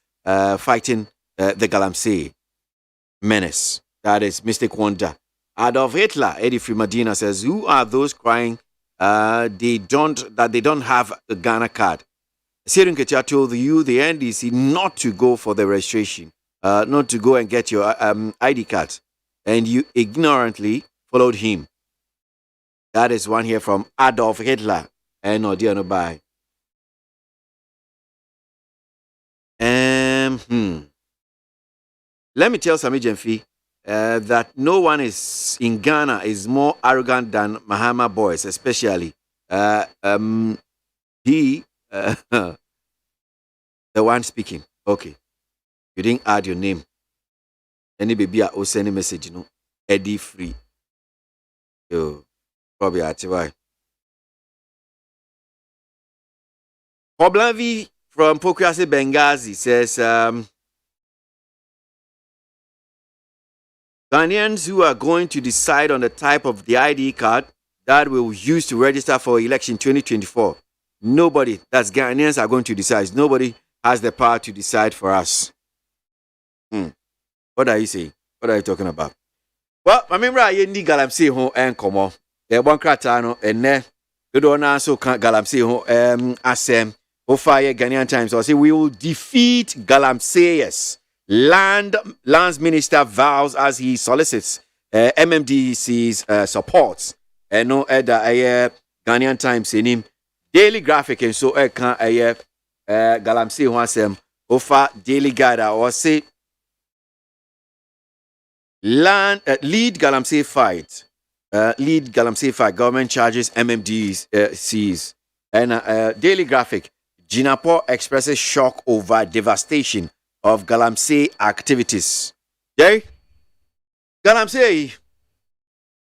Speaker 6: fighting the Galamsey menace. That is Mystic Wonder. Adolf Hitler, Eddie Medina says, who are those crying they don't have a Ghana card? Sirin Ketia told you, the NDC, not to go for the registration, not to go and get your ID card. And you ignorantly followed him. That is one here from Adolf Hitler. And no dear no bye. Let me tell Sami Jemfi that no one is in Ghana is more arrogant than Mahama boys, especially he, the one speaking. Okay, you didn't add your name. Any baby or send a message, you know, Eddie free. Yo, probably at why. Oblavi from Pokwase Benghazi says, Ghanaians who are going to decide on the type of the ID card that we'll use to register for election 2024. Nobody, that's Ghanaians are going to decide. Nobody has the power to decide for us. What are you saying? What are you talking about? Well, I remember I need Galamsey home and come on. The one cratano and ne. You don't also can't Galamsey home asem. Fire Ghanaian Times. I say we will defeat Galamseyers. Lands Minister vows as he solicits MMDC's support. And no other Ghanaian Times in him. Daily Graphic and so can Galamsey Wasem Ofa Daily Guide or say lead Galamsey fight. Lead Galamsey fight. Government charges MMDC's and Daily Graphic. Jinapo expresses shock over devastation of Galamsey activities. Jay? Galamsey.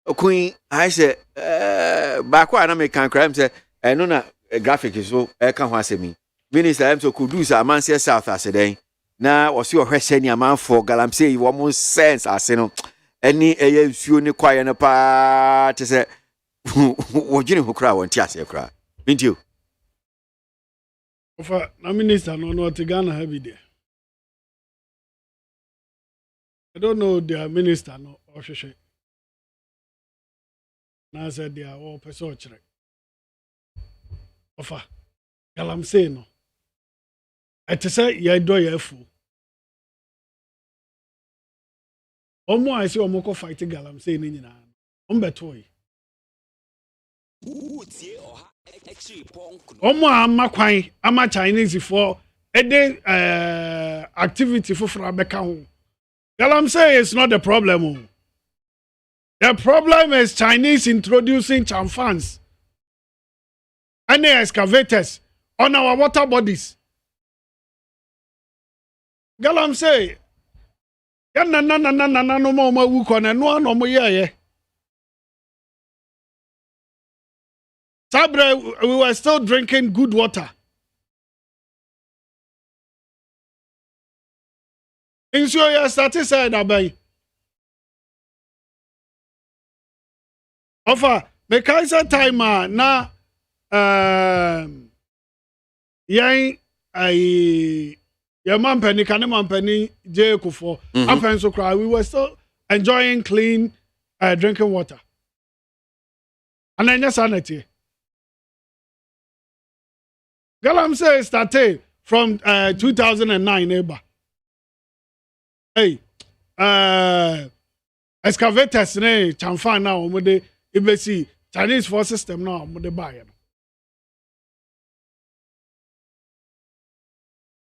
Speaker 6: Queen, I said, back when American crime said, I know that graphic is so, I can't say me. Minister, I'm so could do a man say South as a day. Now, was your question, a man for Galamsey, you almost sense, I say, no, any a quiet in a part to say, what you know who cry when Tias cry. Didn't you?
Speaker 16: For na minister no Ghana heavy there. I don't know their minister no or sheshe. Na said they are all person chere. Ofa Galamsey no. I te say ye do ye fu. Omo I say omo ko fight Galamsey ni nyina. Ombeto yi. Omo ama kwan ama Chinese for ede activity for abeka ho. Galamsey is not the problem. The problem is Chinese introducing chamfans and excavators on our water bodies. Galamsey na no mo wu kona no no mo ye. Sabre, we were still drinking good water. In so you started saying that offer the Kaiser timer na yang your man penny can man penny Jayco for after so cry. We were still enjoying clean drinking water. And then sanity. Galamsey started from 2009 neighbor. Hey, excavators ne chamfan na omo de ibesi Chinese for system na omo de buy.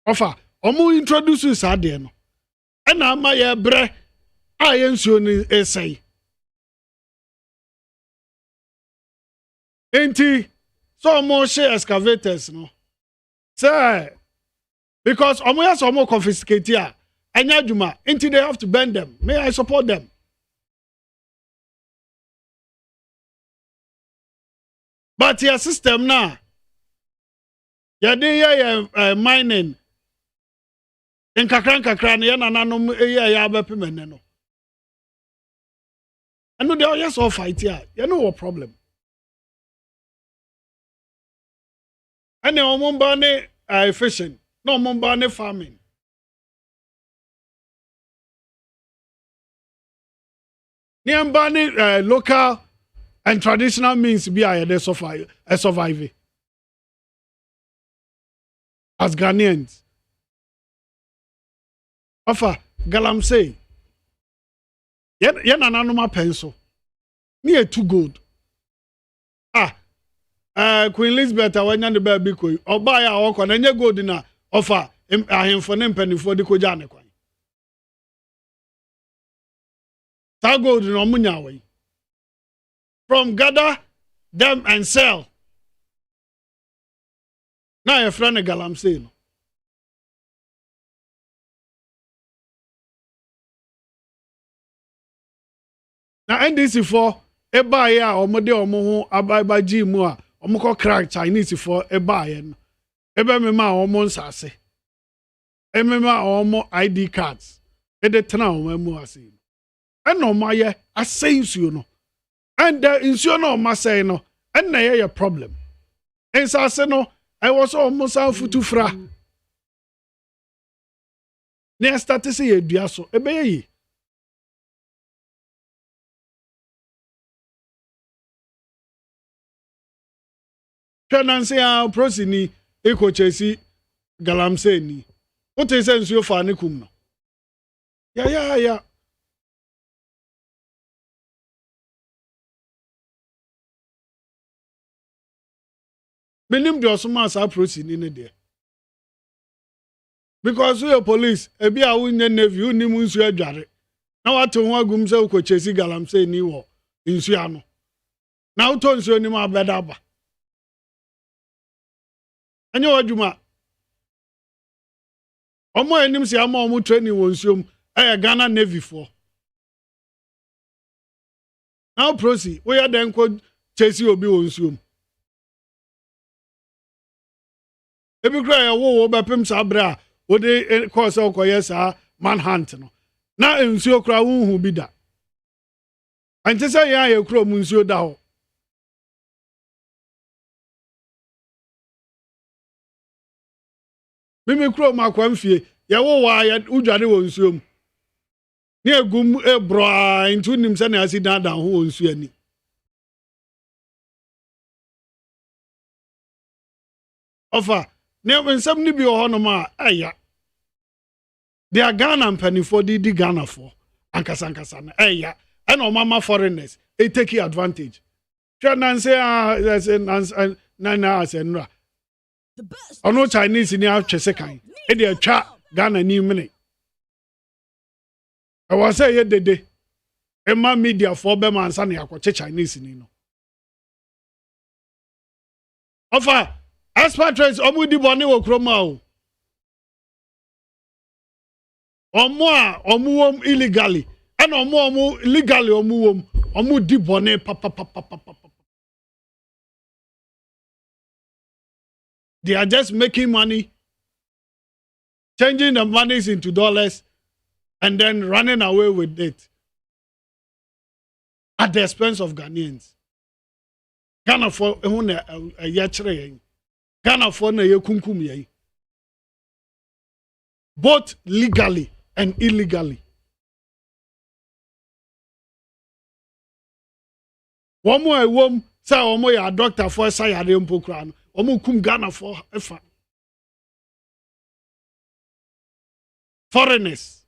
Speaker 16: Offer omo introduce sa de no. E na ma ye bre a ye nsuo ni esai. Enti so omo share excavators no. Say, because omo so more confiscate here, anya juma, until they have to bend them. May I support them? But your system now, yade mining. In kakran ya nananom ya bepimen no. I know they are just all fight here. You know what problem? And the Omombane fishing no mo ba ne farming ne ba ne local and traditional means be a survive as Ghanaians afa galamsey yen nananoma pencil me too good Queen Elizabeth awanya ne ba bi koi oba ya awoko na nye gold na offer ahemfo ne mpanifo de koja ne kwan ta gold no munya we from gather them and sell na your friend galamsey no na NDC for eba ya omode omo ho ababaji mu a omo crack Chinese for eba ye no ebe me ma omo nsase emema omo ID cards ede tena omo mu ase and no ma ye asay nsuo no and nsuo no ma say no and na ye problem nsase no I was omo san futu fra ne start say ye dua so ebe ye Nancy prosini ekochesi galamsey ni wote se nsuo fa ne kum no ya menim de osoma sa prosini ne de because we police ebi a wunye navy unim nsuo adware na wate ho agum se ekochesi galamsey ni wo nsuo ano na uto nsuo ni ma beda ba Anyo wadwuma omo enim se ama omo training wonsuom Ghana Navy for now proceed we are then ko chesi obi wonsuom ebi kra ya wo bepem sa bra wo de course okoye sa manhunt no na nsuo kra hu bi da ante se ya ye kro mu nsuo da ho Mimi kro ma kwamfie ya wo wa ya udware wo nsuom ne egum ebro into nim se na asida da ho wo nsuo ani ofa ne nsam ni bi ho no ma aya they are Ghana mpanifo di Ghana for ankasa na aya and o mama foreigners they take advantage try nan say na asenra Ono Chinese ni atwese kan e de atwa Ghana ni mene I was say ye dede e ma media for be man sa na yakwache Chinese ni no ofa expatriates omudi bone wo kroma o omuwom illegally and omu legally omuwom omudi bone papa They are just making money, changing the monies into dollars, and then running away with it at the expense of Ghanaians. Ghana for a yachre, Ghana for na yekunkum both legally and illegally. One more say omo ya doctor for sayare mpokra no omo kum Ghana for efa foreigners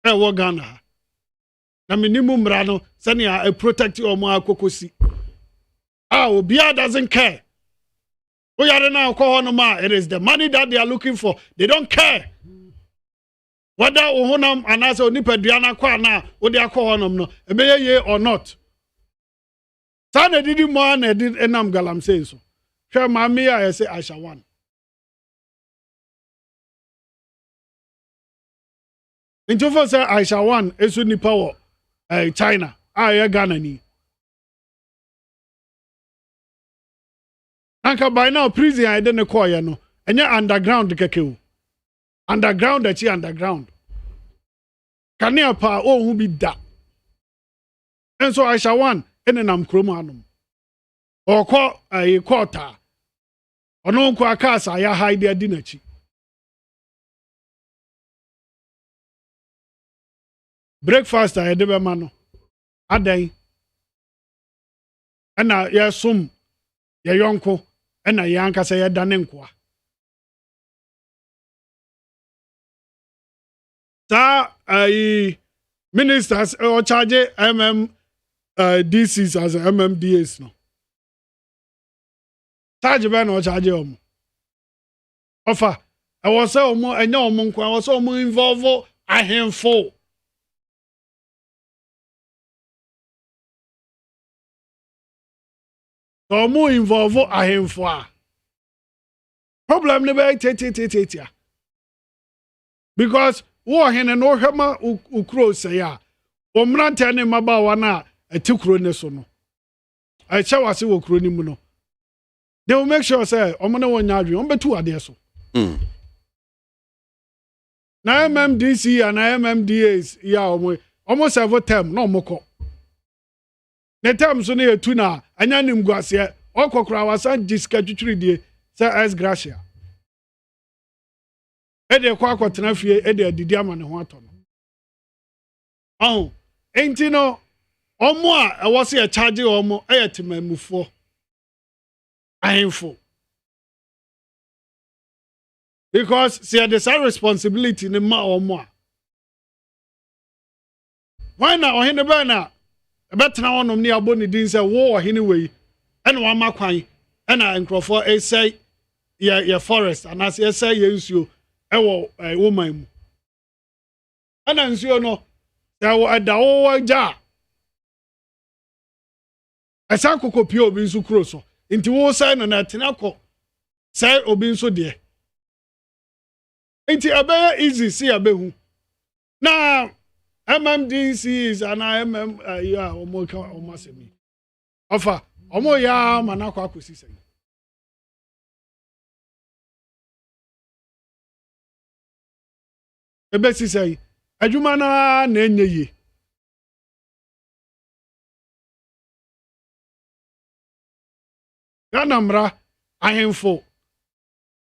Speaker 16: wo Ghana na minimum mra no sani a protect omo akokosi obia doesn't care we are now call no ma it is the money that they are looking for they don't care whether ohonam anase onipadua na kwa na wo de akohonom no ebeye ye or not sana didi mo na did enam galamsey so hwe mami ya say Aisha1 Intofo say Aisha1 esu nipa wo China ya Ghana ni anka by now prison I dey call ye no enye underground keke underground achi underground kania pa ohun bi da enso Aisha1 ene nam kromo anum okọ quarter Ono kwa kasa ya hide adi n'akyi. Breakfast a yɛde bɛma no adan ɛna yɛsom yɛyɔnko ɛna yɛankasa yɛdane nkoa. Saa ministers or charge DCs as MMDAs no. Charge bɛ na ɔcharge ɔmo. Ɔfa ɛwɔ sɛ ɔmo ɛnyɛ ɔmo nko ɛwɔ sɛ ɔmo involve ahemfo. Ɔmo involve ahemfo a. Problem ne bɛ tete. Because wo hene no hwema ukro sɛ ya. Omrante ne mabawa na etikro ne so no. Ɛkyɛ wase wɔ kuro ni mu no. They will make sure say omo na wonya adwe on betu ade so. Na MMDC and MMDAs ya omo serve term na omo kɔ. Ne term so na etu na anya nim guase okokora wasan jiska twitwiri die say as gracia. Ede kwa akotena fie ede adidi ama ne ho atɔ no. Enti no omo a ɛwɔ se e charge omo temamufo. Ahemfo. Because see the same responsibility in ma or more. Why not or hine bana? A better now on near Bonnie Dean say war anyway. And one makwan and I encrofor a say your forest and as you say you a woman. And as you know, there were a dawa jar. A sanko copio being so close. Into wo sign na tinako say obi nso de enti abaya easy see abehu na MMDC is an ya omo ka omo asemi ofa omo ya manakwa akosi say ebe si say adwuma na enye yi Ghana mra ahemfo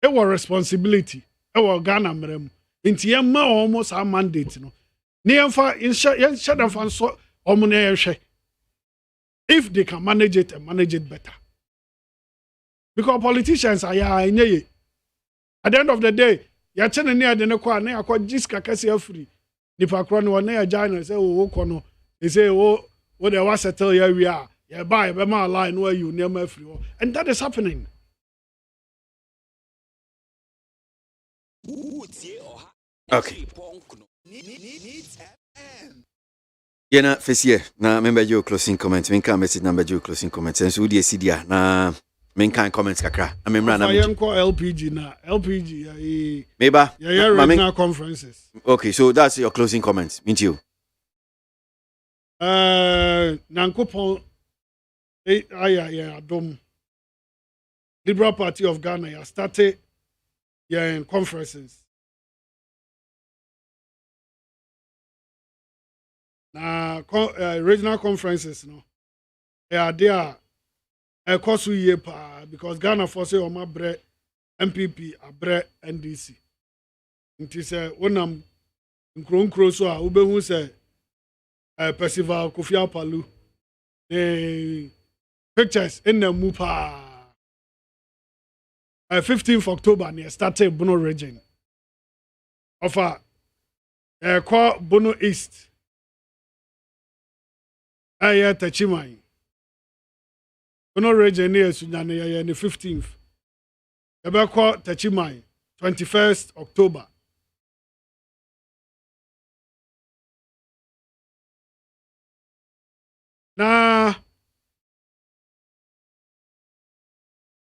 Speaker 16: ewo responsibility ewo Ghana mra mu nti yemma almost a mandate no ne yemfa yensha fa so omo na yehwe if they can manage it and manage it better because politicians are enye at the end of the day ya chene ne ade ne kwa na yakọ jiska kase afri nipa kro no na ya jana say wo kọ no they say wo they wa settle ya wi a yeah, buy my line where you near my free, and that is happening.
Speaker 6: Okay. Yena fesie na member your closing comments. Minka message number your closing comments. And so we see dia na minka comments kakra. Na memra na
Speaker 16: LPG na LPG.
Speaker 6: Meba.
Speaker 16: Yeah, regional conferences.
Speaker 6: Okay, so that's your closing comments. Meet you.
Speaker 16: Nankopon. Adom. Liberal Party of Ghana started in conferences. Now, regional conferences, no. There a course we because Ghana force on my bread MPP a bread NDC. It is when I'm in so ube who say Percival Kofi Palu. Pictures in the Mupa 15th October near started Bono region. Offer call Bono East. Aya Tachimai. Bono region near Sunyane the 15th. Call Tachimai 21st October. Na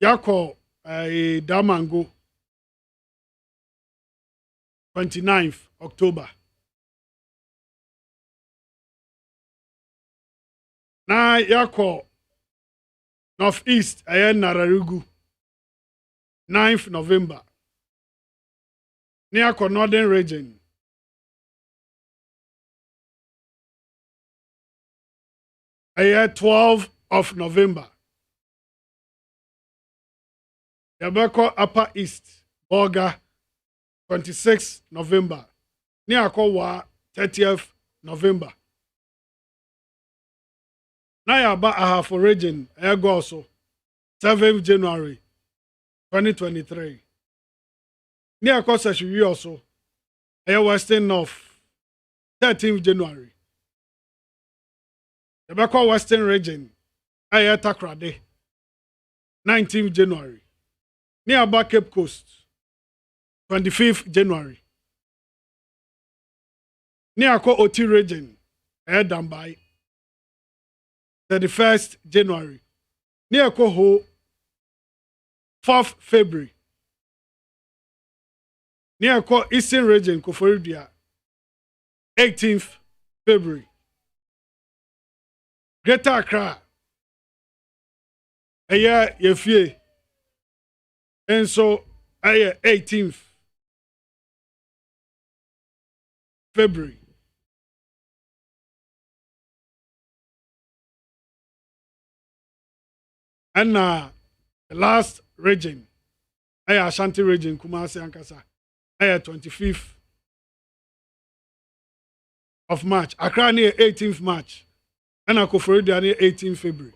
Speaker 16: Yako Damango 29th October. Na Yako Northeast Nararugu 9th November. Yako Northern Region 12th of November. Yabeko Upper East, Boga, 26 November. Niakowa, 30th November. Nayaba Ahafo region, Egoso, 7th January 2023. Niako Seshiwi also, Western North, 13th January. Yabeko Western region, Takrade, 19th January. Nearby Cape Coast, 25th January. Niako Oti region, Dambai, 31st January. Niako Ho, 4th February. Niako Eastern region, Koforidia, 18th February. Greater Accra, Yefie. And so, 18th February. And the last region, Ashanti region, Kumasi Ankasa, 25th of March. Accra near 18th March. And Akoforidia near 18th February.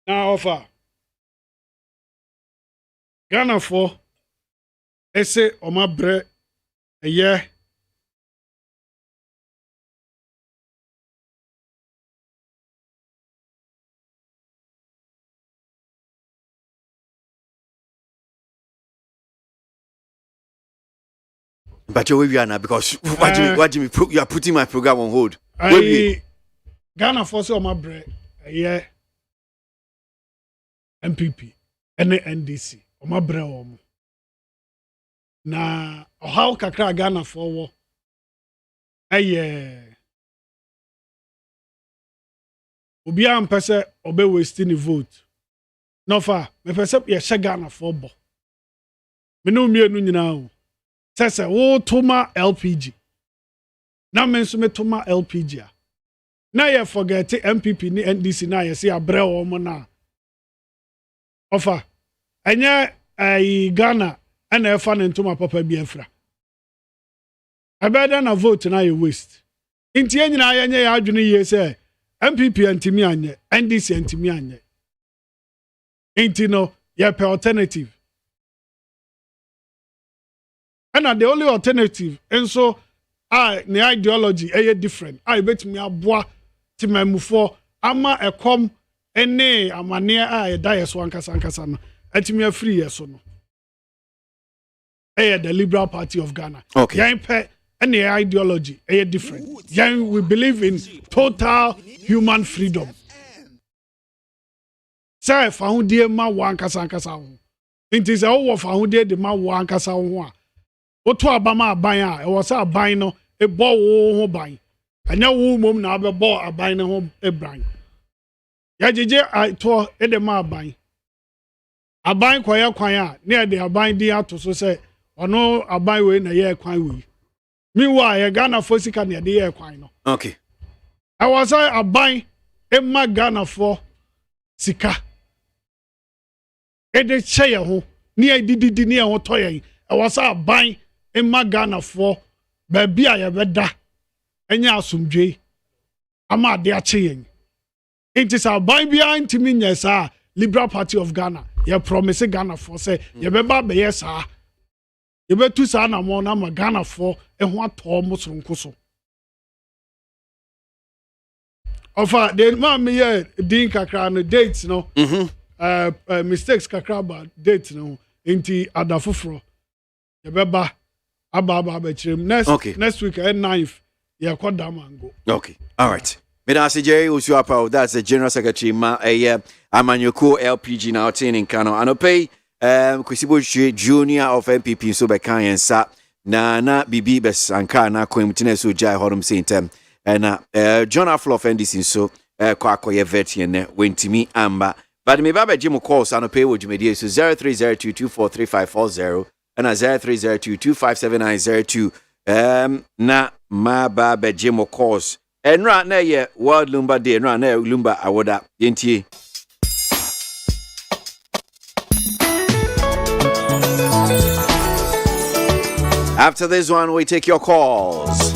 Speaker 16: Now offer. Ghana for ese omabre eye
Speaker 6: But you are now because what do you are putting my program on hold.
Speaker 16: Ghana for se omabre eye MPP and NDC. Omabre omo na how kakra Ghana for obi am pese obe wasting the vote no fa me pese ye she Ghana for bo me no mienu nyina o sese wo toma LPG na me nso me toma LPG a na ye forget MPP ni NDC na ye se abre omo na ofa Anya Ghana and a fan into my papa Biafra. I better na vote na you waste. Inti enyi na anya ya adwene ye say MPP antimi anye, NDC antimi anye. Inti no ye per alternative. And the only alternative and so the ideology different. I bet me aboa ti memufo ama ekom ene amane die so ankasa no. Etimi free yes no. The Liberal Party of Ghana.
Speaker 6: Okay.
Speaker 16: And the ideology different. We believe in total human freedom. Say found dear ma wankasa ho. It is all found dear the ma wankasa ho. Oto abama aban a was aban no e bo wo ho ban. Anya wo mom na be bo aban no ho ebran. Ya jeje to e de ma aban. Aban kwaya kwan a na de aban di ato so say ono aban we na ye kwan we. Meanwhile, ye Ghana for sika na de ye kwan no.
Speaker 6: Okay.
Speaker 16: I was aban e ma Ghana for sika. E de che ye ho, ni e didi ni e ho to ye. I was aban e ma Ghana for ba bia ye beda. Enya asomdwe. Ama de a che ye. It is aban bia ntimi nya sa Liberal Party of Ghana. You promise Ghana for say you be ba be yes ah you be tu sa na mo na ma Ghana for e ho ato mo sonko so ofa the man me here din kakra no dates no mistakes kakra ba date no enti adafoforo you be ba aba be chirem next week at 9th you call Damango.
Speaker 6: Okay, all right. Medase Jerry Usuapa, that's the General Secretary Amanyoko LPG now in Kano. Anope Kwesibo Junior of MPP so be kan yensa na bibi bes anka na kwemtine so jai horum sentem and John Aflo of NDC so kwa akoye vet ne wentimi amba but me baba jimo calls anope wo jumedie so 0302243540 and 0302257902 na ma baba jimo calls enra na ye World Lumber Day enra na Lumber Awoda yentie After this one, we take your calls.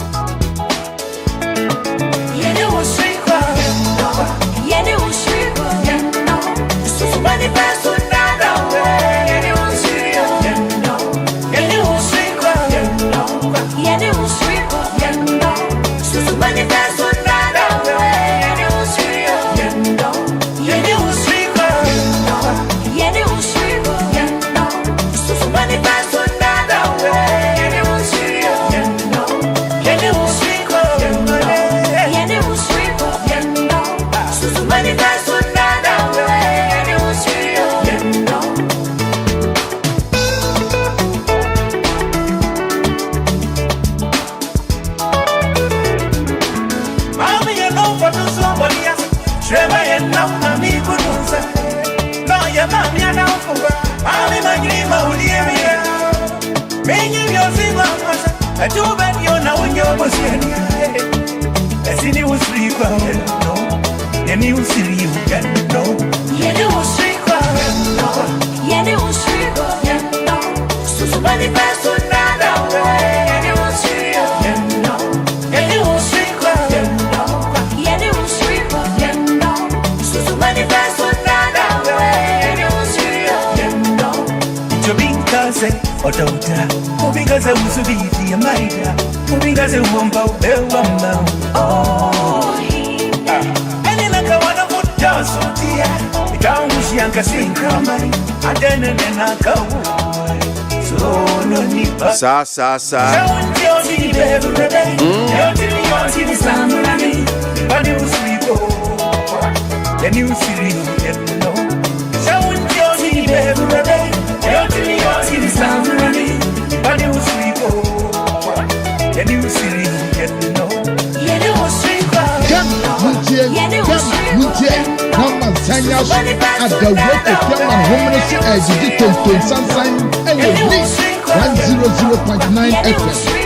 Speaker 22: I do bet you now when you're was here. I see you was free, no. Then you see you get no. Yeah, you was free, no. Yeah, you was free, no. So somebody passed on that way. Yeah, you was free, no. Yeah, you was free, no. Yeah, you was free, no. So somebody passed on that way. Yeah, you was free, no. To be cousin or daughter. Because I was a baby, I'm because I won't go there. Oh, and then I go on a foot down, so dear. The town was young, I sing, come on. And then I go. So, no need but.
Speaker 6: Sa.
Speaker 22: You're the baby, you're the samurai. But you sleep, then you see you know. So, you're the baby, you're the samurai. But you sleep, and you see, you know.
Speaker 23: Mama Sanya at the work of Yaman Homeless as you did to Sunshine and your niece 100.9 FM.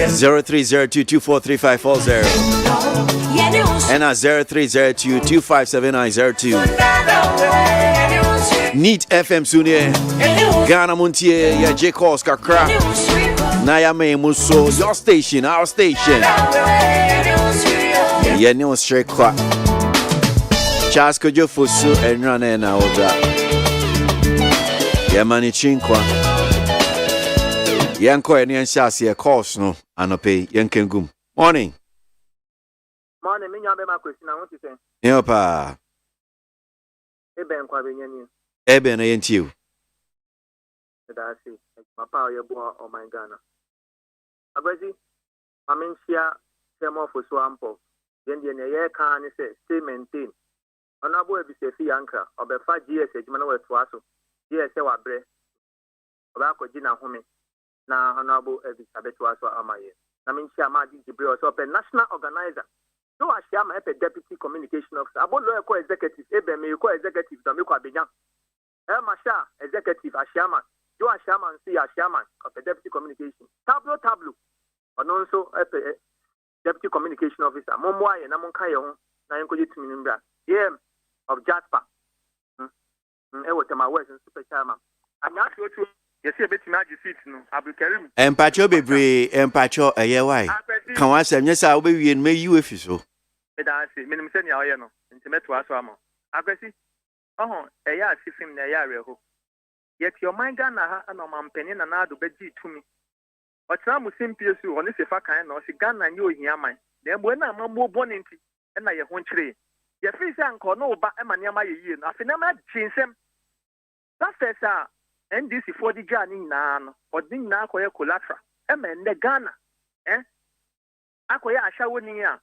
Speaker 6: Zero 0302243540 and 0302257902. Neat FM Sunie Ghana Montie ya J Calls Kakra Naya me Muso, your station, our station. Ya no straight kwa Charles Kojo Fusu and Rana na Oda Ya mani chinkwa Yanko and Yanshasi a course no anope Yankengum. Morning.
Speaker 11: Morning, me nyame ma question I want to say.
Speaker 6: Yopa.
Speaker 11: Eben kwa benyani.
Speaker 6: Eben ayentiu.
Speaker 11: That's it. My power your boy on my Ghana. Abazi, Aminsia, Semo for Swampo. Then the year can say, stay maintain. Honorable Bisefi Anka, or the 5 years, Edmano Twasso. Yes, I was breath. Obako Gina Home. Now, Honorable Ebisabetwaso Amaye. Aminsia Madi Gibril, so a national organizer. No, I shall have a deputy communication officer. About lawyer co-executive, Eben, you co-executive, Domiko Abidjan. Masha, executive, Ashama. You are Shaman, see a Shaman of the deputy communication. Tableau. And also a deputy communication officer. Momway and Amonkayo, Nayanko Minimba. Yeah, of Jasper. I was my words and super Shaman. I'm not sure to. Yes, a bit magic seats, no. Abukarim.
Speaker 6: And Pacho Bebre, and Pacho, a year why. Can I say, yes, I'll be in May you if you so.
Speaker 11: But I say, Minimum Senior, intimate to us, Amo. Aggressive. Oh, a yard, see him, the area. Yet your mind Ghana and on penny and I do beji to me. But some will simply on this if I can or see Ghana and you hear mine. Then when I'm more born into and I won't trade. Your face uncle no but I'm near my year. Nothing I'm not change them. That says, and this is for the journey nan or ding now for your collateral. And the Ghana, I quite a shower near.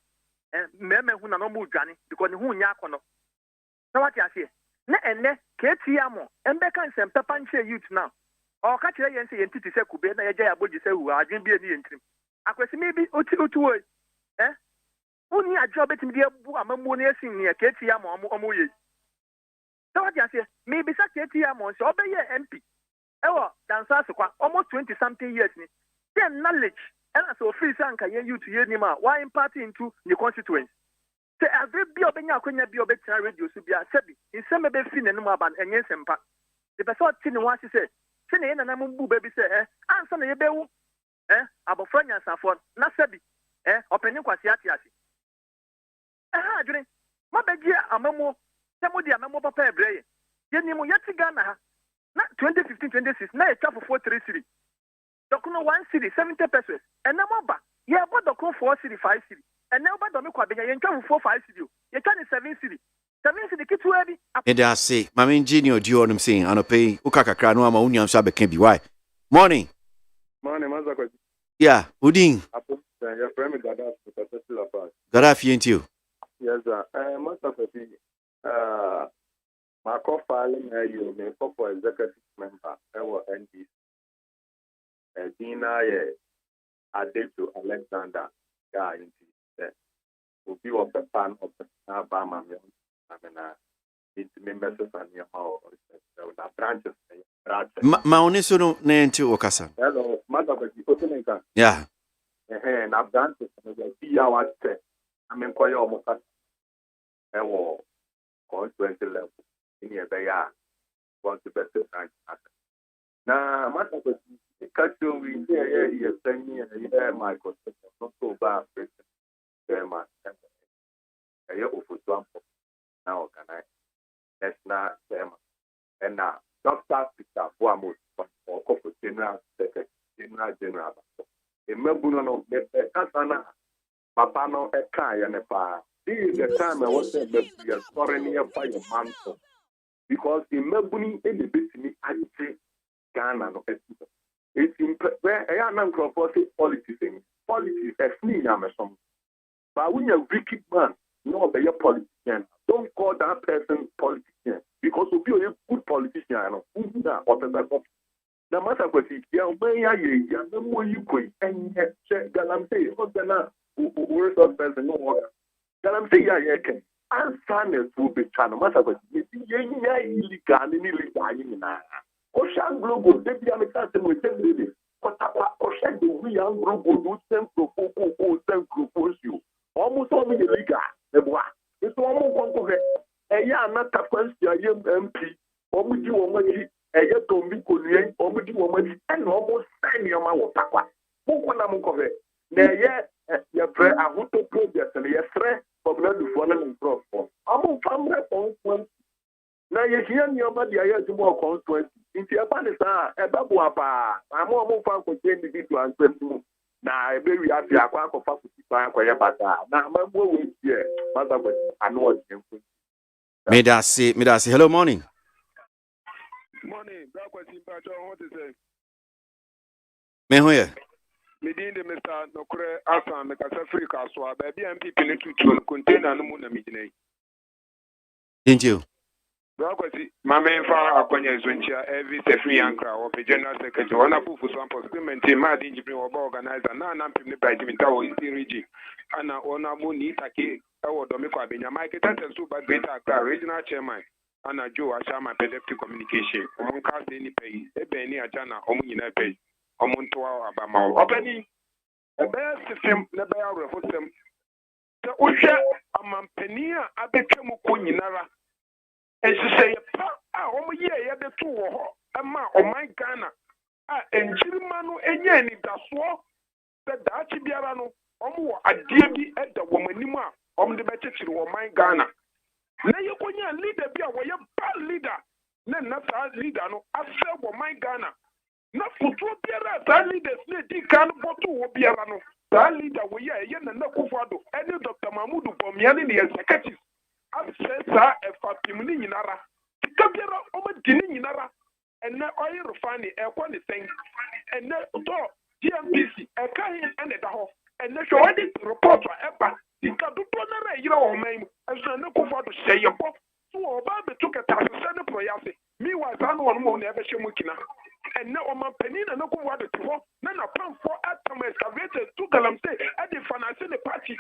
Speaker 11: meme hu na no mu dwane because ne hu nya akono na what ya say na enne KTM embe kan sem papa nche youth now o ka kire yen se yen titi se kube na ye ja abogye se hu adwen bi eni yentrim akwesi mi bi otu wo oni ajo betimi de bu amamu na esin ne KTM omo ye na what ya say mi bi sa KTM so obeye MP ewo dansa asokwa almost 20 something years ni then knowledge and so free sanka ye youth ye ni ma why impart into the constituency say every bi obenya akwanya bi obetia radio so bia sebi insem be fi nenum aba enye sempa the person ti ni wa say se ne na mbu ba bi say ansa na ye bewu abofra nyansafo na sebi openi kwasi atiasi ha adwene mabegi amamo se modi amamo papa ebreye ye ni mu yeti Ghana ha na 2015-26 na e twafo 433 dokono 1 city 70 pesos and na moba ye bo dokono 4 city 5 city and na oba domi kwa benya ye twafo 4 5 city ye twa ni 7 city kitu ebi
Speaker 6: and I say mama engineer do you know saying anope ukakakra no ama unyam so abeka bi why morning
Speaker 2: mazakwa
Speaker 6: yeah udin
Speaker 2: your friend Gaddafi successful apart
Speaker 6: Gaddafi ain't you
Speaker 2: yes sir mazakwa my co-filing you may for executive member NDC Dina Adeto Alexander guy will be of the pan of the Bama members and your branches.
Speaker 6: Maoniso no nenti okasa.
Speaker 2: Hello, Mother Oteneka.
Speaker 6: Yeah.
Speaker 2: And I've done this. Be our step. I mean, quite almost at a constituency level. In here, they are one of the best branches. Now, Mother Kacho, we hear you send me and my constitution, not so bad. A year of example. Now, can I? That's not them. And now, Dr. Peter Boamo or Coffee General Secretary, General. In Melbourne, Kasana, Papano, a Kai and a pa. This is the time I was saying that we are sorry near by a month. Because in Melbourne, in the business, I say Ghana, no, it's in where I am not politics. Politics, as me, I'm a song. But when you're a wicked man, no, be a politician. Don't call that person politician because if you're a good politician, the matter was it. Yeah, the more you could and check that I'm saying, what's the now? Words of person, no work. That I'm saying, yeah, can. And son will be channel. Matter was it. Yeah, illegal, illegal. Ocean Global, they be a custom with them. Ocean, the young group will send propose you. Almost all the legal. It's almost one of a young not a question, MP, or would you want a year to be good, or would you want and almost sign your mouth. Who want to move it? There, your prayer, I want to progress and your threat from not to follow in profit. I'm on family on now you hear your body, I have to more consequence. If your body is a babu, I'm more fun for 10 individuals and 20. Now, I very happy. I can't confess to people. Now, I'm going here. Mother, I know what you're doing.
Speaker 6: May I say, hello, morning.
Speaker 2: Morning, that was in Pacho. What is it?
Speaker 6: Me who
Speaker 2: Medin the Mr. Nokre Asan, the Casafrica, so I be MP to contain an moon midnight.
Speaker 6: Didn't you?
Speaker 2: My main far Akonya Zuncha, every free anchor of a general secretary, one of who some postman, Martin Jibril organizer, and I'm by Jimmy in the region. And I own a moon, Itaki, our Domico, Benya, Mike, and super greater regional chairman, and a Joe Ashama Pedeptic communication, among cast any pay, a penny a jana, Omina pay, Omontoa, Abama, opening a bear system, the bear reform. The Usha, Amam Penia, Abekemu Kuninara. And she say, yeah, the two my Ghana. And Chilmanu, and Yanni, that's what the Dachi Biarano, a dear at the woman Nima, the better to my Ghana. Now you can lead the beer where you're bad leader. Then not our leader, no, I said, my Ghana. Not for two beer, that leaders, they can't go to Biarano. That leader, we are yen and no Kufado, and Dr. Mahmoud Bomiani, the executive. I said, sir, a family in Ara. Kabira over Guinea in Ara. And now oil refining, a quality thing. And now, GMBC, a kind and a house. And now, show any report for Epa. sika dodo na ra yira o man aso na ko fa do seyebo so oba be to keta se ne proyase mi wa za no mo na ebe hye kina enne o man pani na ko wa do to na pamfo atom excavator to galamse e de finance the party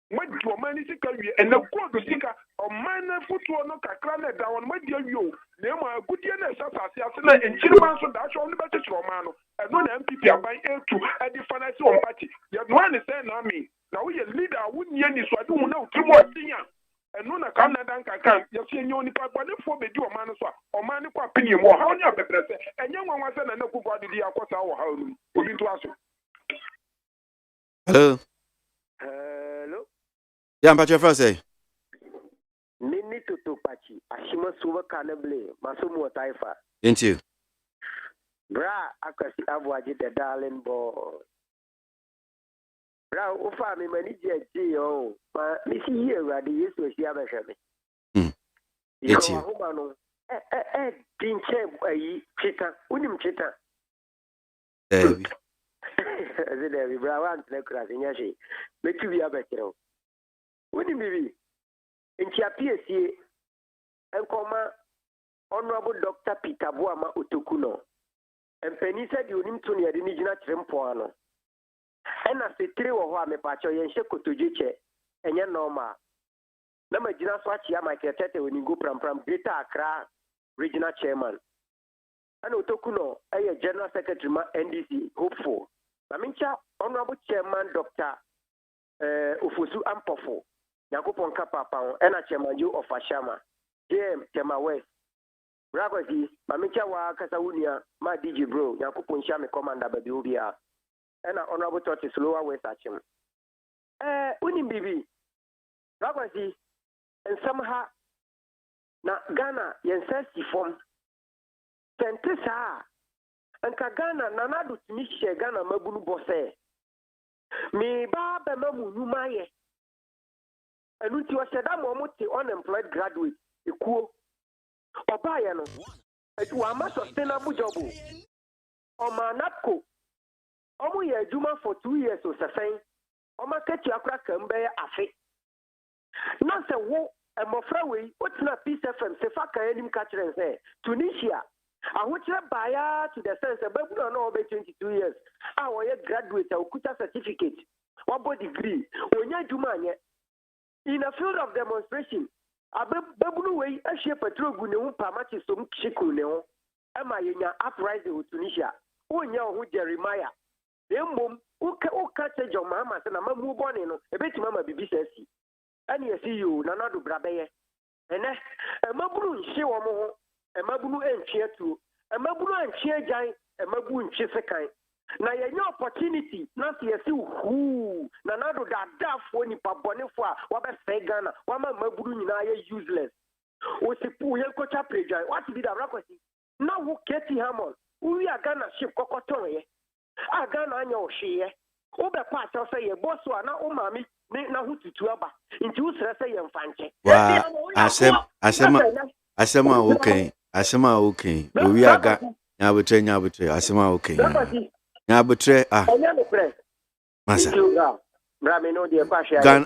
Speaker 2: madu o man ni sika wie enne ko do sika o man na futuo no kakra na da won madu awie na ma agudie na sasase ase na enchirima so da so no be tetro man no eno na MPP aban A2 e de finance on party ya no an say na me na we leader wunye ni so ade hu na utrimo tinya eno na kan na dan kan ya se nyo ni pa bone fo be di o man so o man ni kwa pini mo ha onya bebrese enye nwanwa se na na kugu adidi akosa wo ha olu obi to aso.
Speaker 6: Hello. Yeah, but your first say.
Speaker 7: Mini to pachi ashima suwa kanable masumu taifa.
Speaker 6: Thank you.
Speaker 7: Bra akwasi ABOAGYE the darling boy. Bra ufa mi manije ji yo. Ma misi here radi yesu esi abehwe me.
Speaker 6: Thank you.
Speaker 7: Homa dinche ayi chita. Unim chita. Zede bra wan trekura nyashi. Metu bi abekero. Unim bibi. Nti apiesie enkoma Honorable Dr. Peter Boama Otokuno. Empeni said you need to near the Nijina Trempoano. And as the three or me pacho yenshe kotojiche, and yan normal. Nama Jina Swachia Michael Tete when you go from Greater Accra Regional Chairman. And Otokuno, a General Secretary NDC, hopeful. Mamincha, Honorable Chairman Dr. Ufusu Ampofo, Yakupon Kapapa, and a Chairman of Ashama, JM Tema West. Bragozi, Mamicha wa Kasawunia, my DJ bro, Yakupon Shami Commander Babia, and Honorable Tortis Lower West Achim. Unim Bibi, Bragozi, and somehow, na Ghana, Yensesi form, Tentesa, and Kagana, Nanadu Mishe Ghana Mabunu Bosse. Me Baba Mamu Numaye, and with your Sadam Momuti unemployed graduate, equal. Obayano, it was a sustainable job. Omanapko, Omu ye Juma for 2 years or something. Oma catch your crack and bear a fit. Not a war, and Mofrawi, what's not peace FM, Sefaka, and him catcher and say, Tunisia. I would buy to the sense of Babylon over 22 years. Our graduate, our Kuta certificate, what degree, when you're Jumania in a field of demonstration. Babulu way a share patrol guneu pamati some chikuneo. Am I in your uprising with Tunisia? Oh, no, Jeremiah. The mum who catch your mamma and a mamu bonino, a bit mamma BBC. And you see you, Nanadu Brabe. And a Mabulu Shewamo, a Mabulu and cheer too, a Mabulu and cheer giant, a Mabu and Chisekai. Now, you have opportunity, not to see who, Nanado da for Nipa Bonifua, Waba Segana, Wama Maburu useless. What's the poor Cocha Preja? What did I record? Now, who Katie Hammond, we are gonna ship Cocotoye. I gonna know she, Oba Pat, I'll say a boss, now, oh, mammy, now who to Tuaba, into Srasa and Fanche.
Speaker 6: Wow, Asema okay, Asema okay, we are got. Nyabutre, Asema okay. Nyabutre, Masa.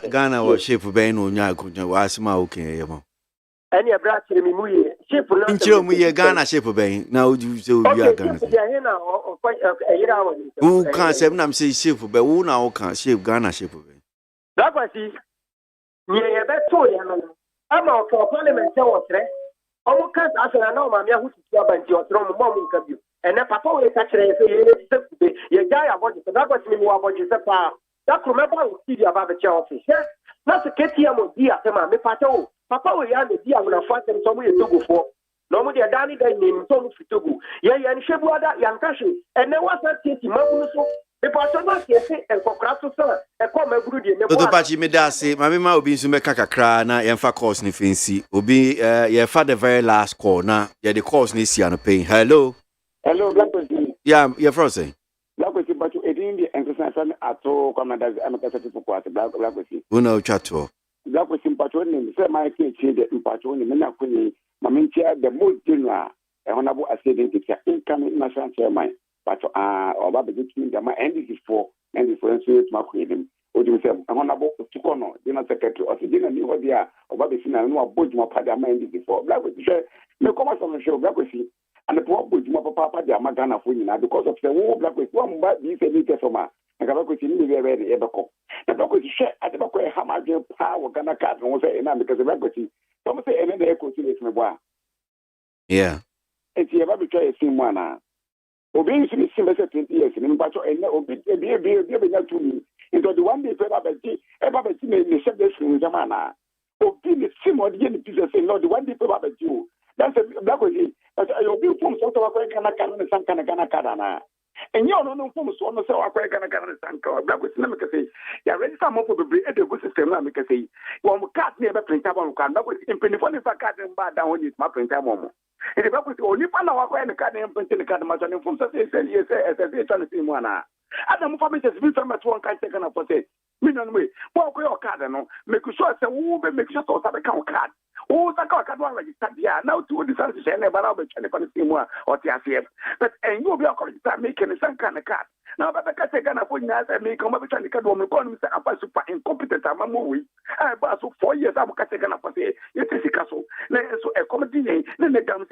Speaker 6: Ghana was shape of Ben or Nyaku, Asema okay, Yamo.
Speaker 7: And your brother, me, ship
Speaker 6: Intro me Ghana shape of Ben. Now you so we are Ghana. Who can't say them say shape, but who now can't shape Ghana shape of Ben?
Speaker 7: That was it. Near that toy, I'm out for Parliament. Omo can't ask an normal who to your band your throne mom interview. And then Papa will catch a ye die about it. That was me about Giuseppe. That remember will see you about the chair office. Not a Ketiamo dear, me Pato. Papa will have the dear when I fight them somewhere to go for. Normally, a Danny named Tom Fitugu. Yea, and Shebuada, Yankashi. And there was that Kitty Mamuso. The person was say, and for Crasso, a common broody.
Speaker 6: Toto Pachi Medasi, my mamma will be to make a cry now, and for course, ni fancy. Will be your father very last call now. Yeah, the course needs you pay. Hello.
Speaker 18: Hello, Blackwood.
Speaker 6: Yeah, you're frozen.
Speaker 18: Blackwood, but you didn't exercise at all. Commanders, I'm a person for quarter. Blackwood.
Speaker 6: Who know chato?
Speaker 18: Blackwood in patrolling, say my kid, in patrolling, Menakuni, Mamincha, the most general, a honorable accident, incoming national chairman. But or Baby King, my NDC4, and the forensic Maquin, Odi say honorable Tukono, General Secretary, or General New Hodia, or Baby Sina, no Bojuma Pada Mind before. Black with share, no come from the show, Black with and the poor Bojuma Papa, the Amagana Funina, because of the war, Black with one, but these a summer. And I was in the very ever. The Black with share at the Back how much power Gana Cat was saying, because the Black with some say, and then they could see it.
Speaker 6: Yeah.
Speaker 18: It's ever betray a sim one. Obeying to the similar 20 years in Bacho and obey to me. Into the one day, ever in the subject in Zamana. Obey the sim or the end pieces saying, no, the one day, you. That's a black with it. But I will be from sort of a Canacana and some Canacana. And you don't know from so on so I can Sanka, black with Namaka say, you ready some of the breed at the good system, Namaka say, one cat never print up on can, but in Penifon if I cat and bad down with my print up. And if I was only find out when the cat and print the cat from such a years as a trying to see one. Adam for me just be so much one can take an opposite. Million way, walk your card and make sure it's a woman, make sure to have a count card. Oh, the car can register here. Now, to the sun, but I'll be trying to see more or TSF. But and you'll be making some kind of card. Now, but the cat take an appointment and make come up with a cat woman, I'm super incompetent. I'm a movie. I was 4 years. I'm catching an appointment. You take a castle. So a comedy, then the guns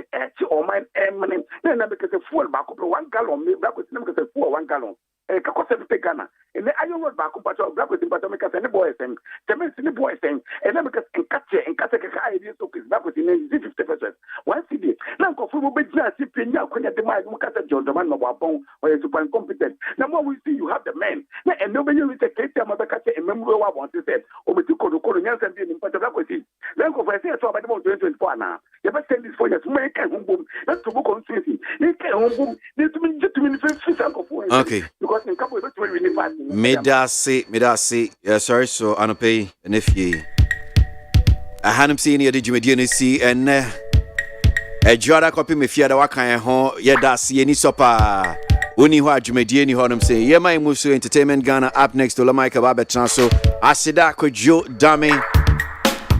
Speaker 18: or mine, and then I because a full back of 1 gallon, back with them because a 1 gallon. A Kakosep Ghana. And the iron road back up to black with him, but I'm a boy saying, the men in the boy saying, and then because in Catcher and Cataka ideas took his back with him 50%. One CD. Now, Kofu be just sipping now when the mind look at the John, the man of our bone, or is super incompetent. Now, more we see you have the men. And nobody will take care of Mother Catcher and remember what I want to say, or we took the colonials and didn't put the black with him. Then go for a say, so about 2024 now. You better send this for your make a home boom. That's to book on Tracy. You can't home boom. There's to me just to me.
Speaker 6: Okay. Medasi, sorry, so Anope, and if ye, I hadn't seen you, did you median see, and a Jada copy me fear the Waka home, yet that's see any sopa. Only what you median, you heard him say, yeah, my Musu Entertainment Ghana up next to Lamaika Babetranso, Asidako Joe Dami.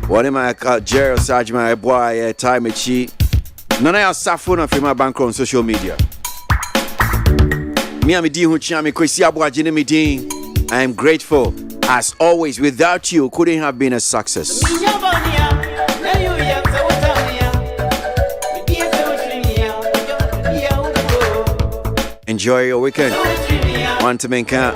Speaker 6: What am I called Gerald Sarge, my boy, time at she. None of your saffron of my bank on social media. I am grateful. As always, without you, couldn't have been a success. Enjoy your weekend. Want to make a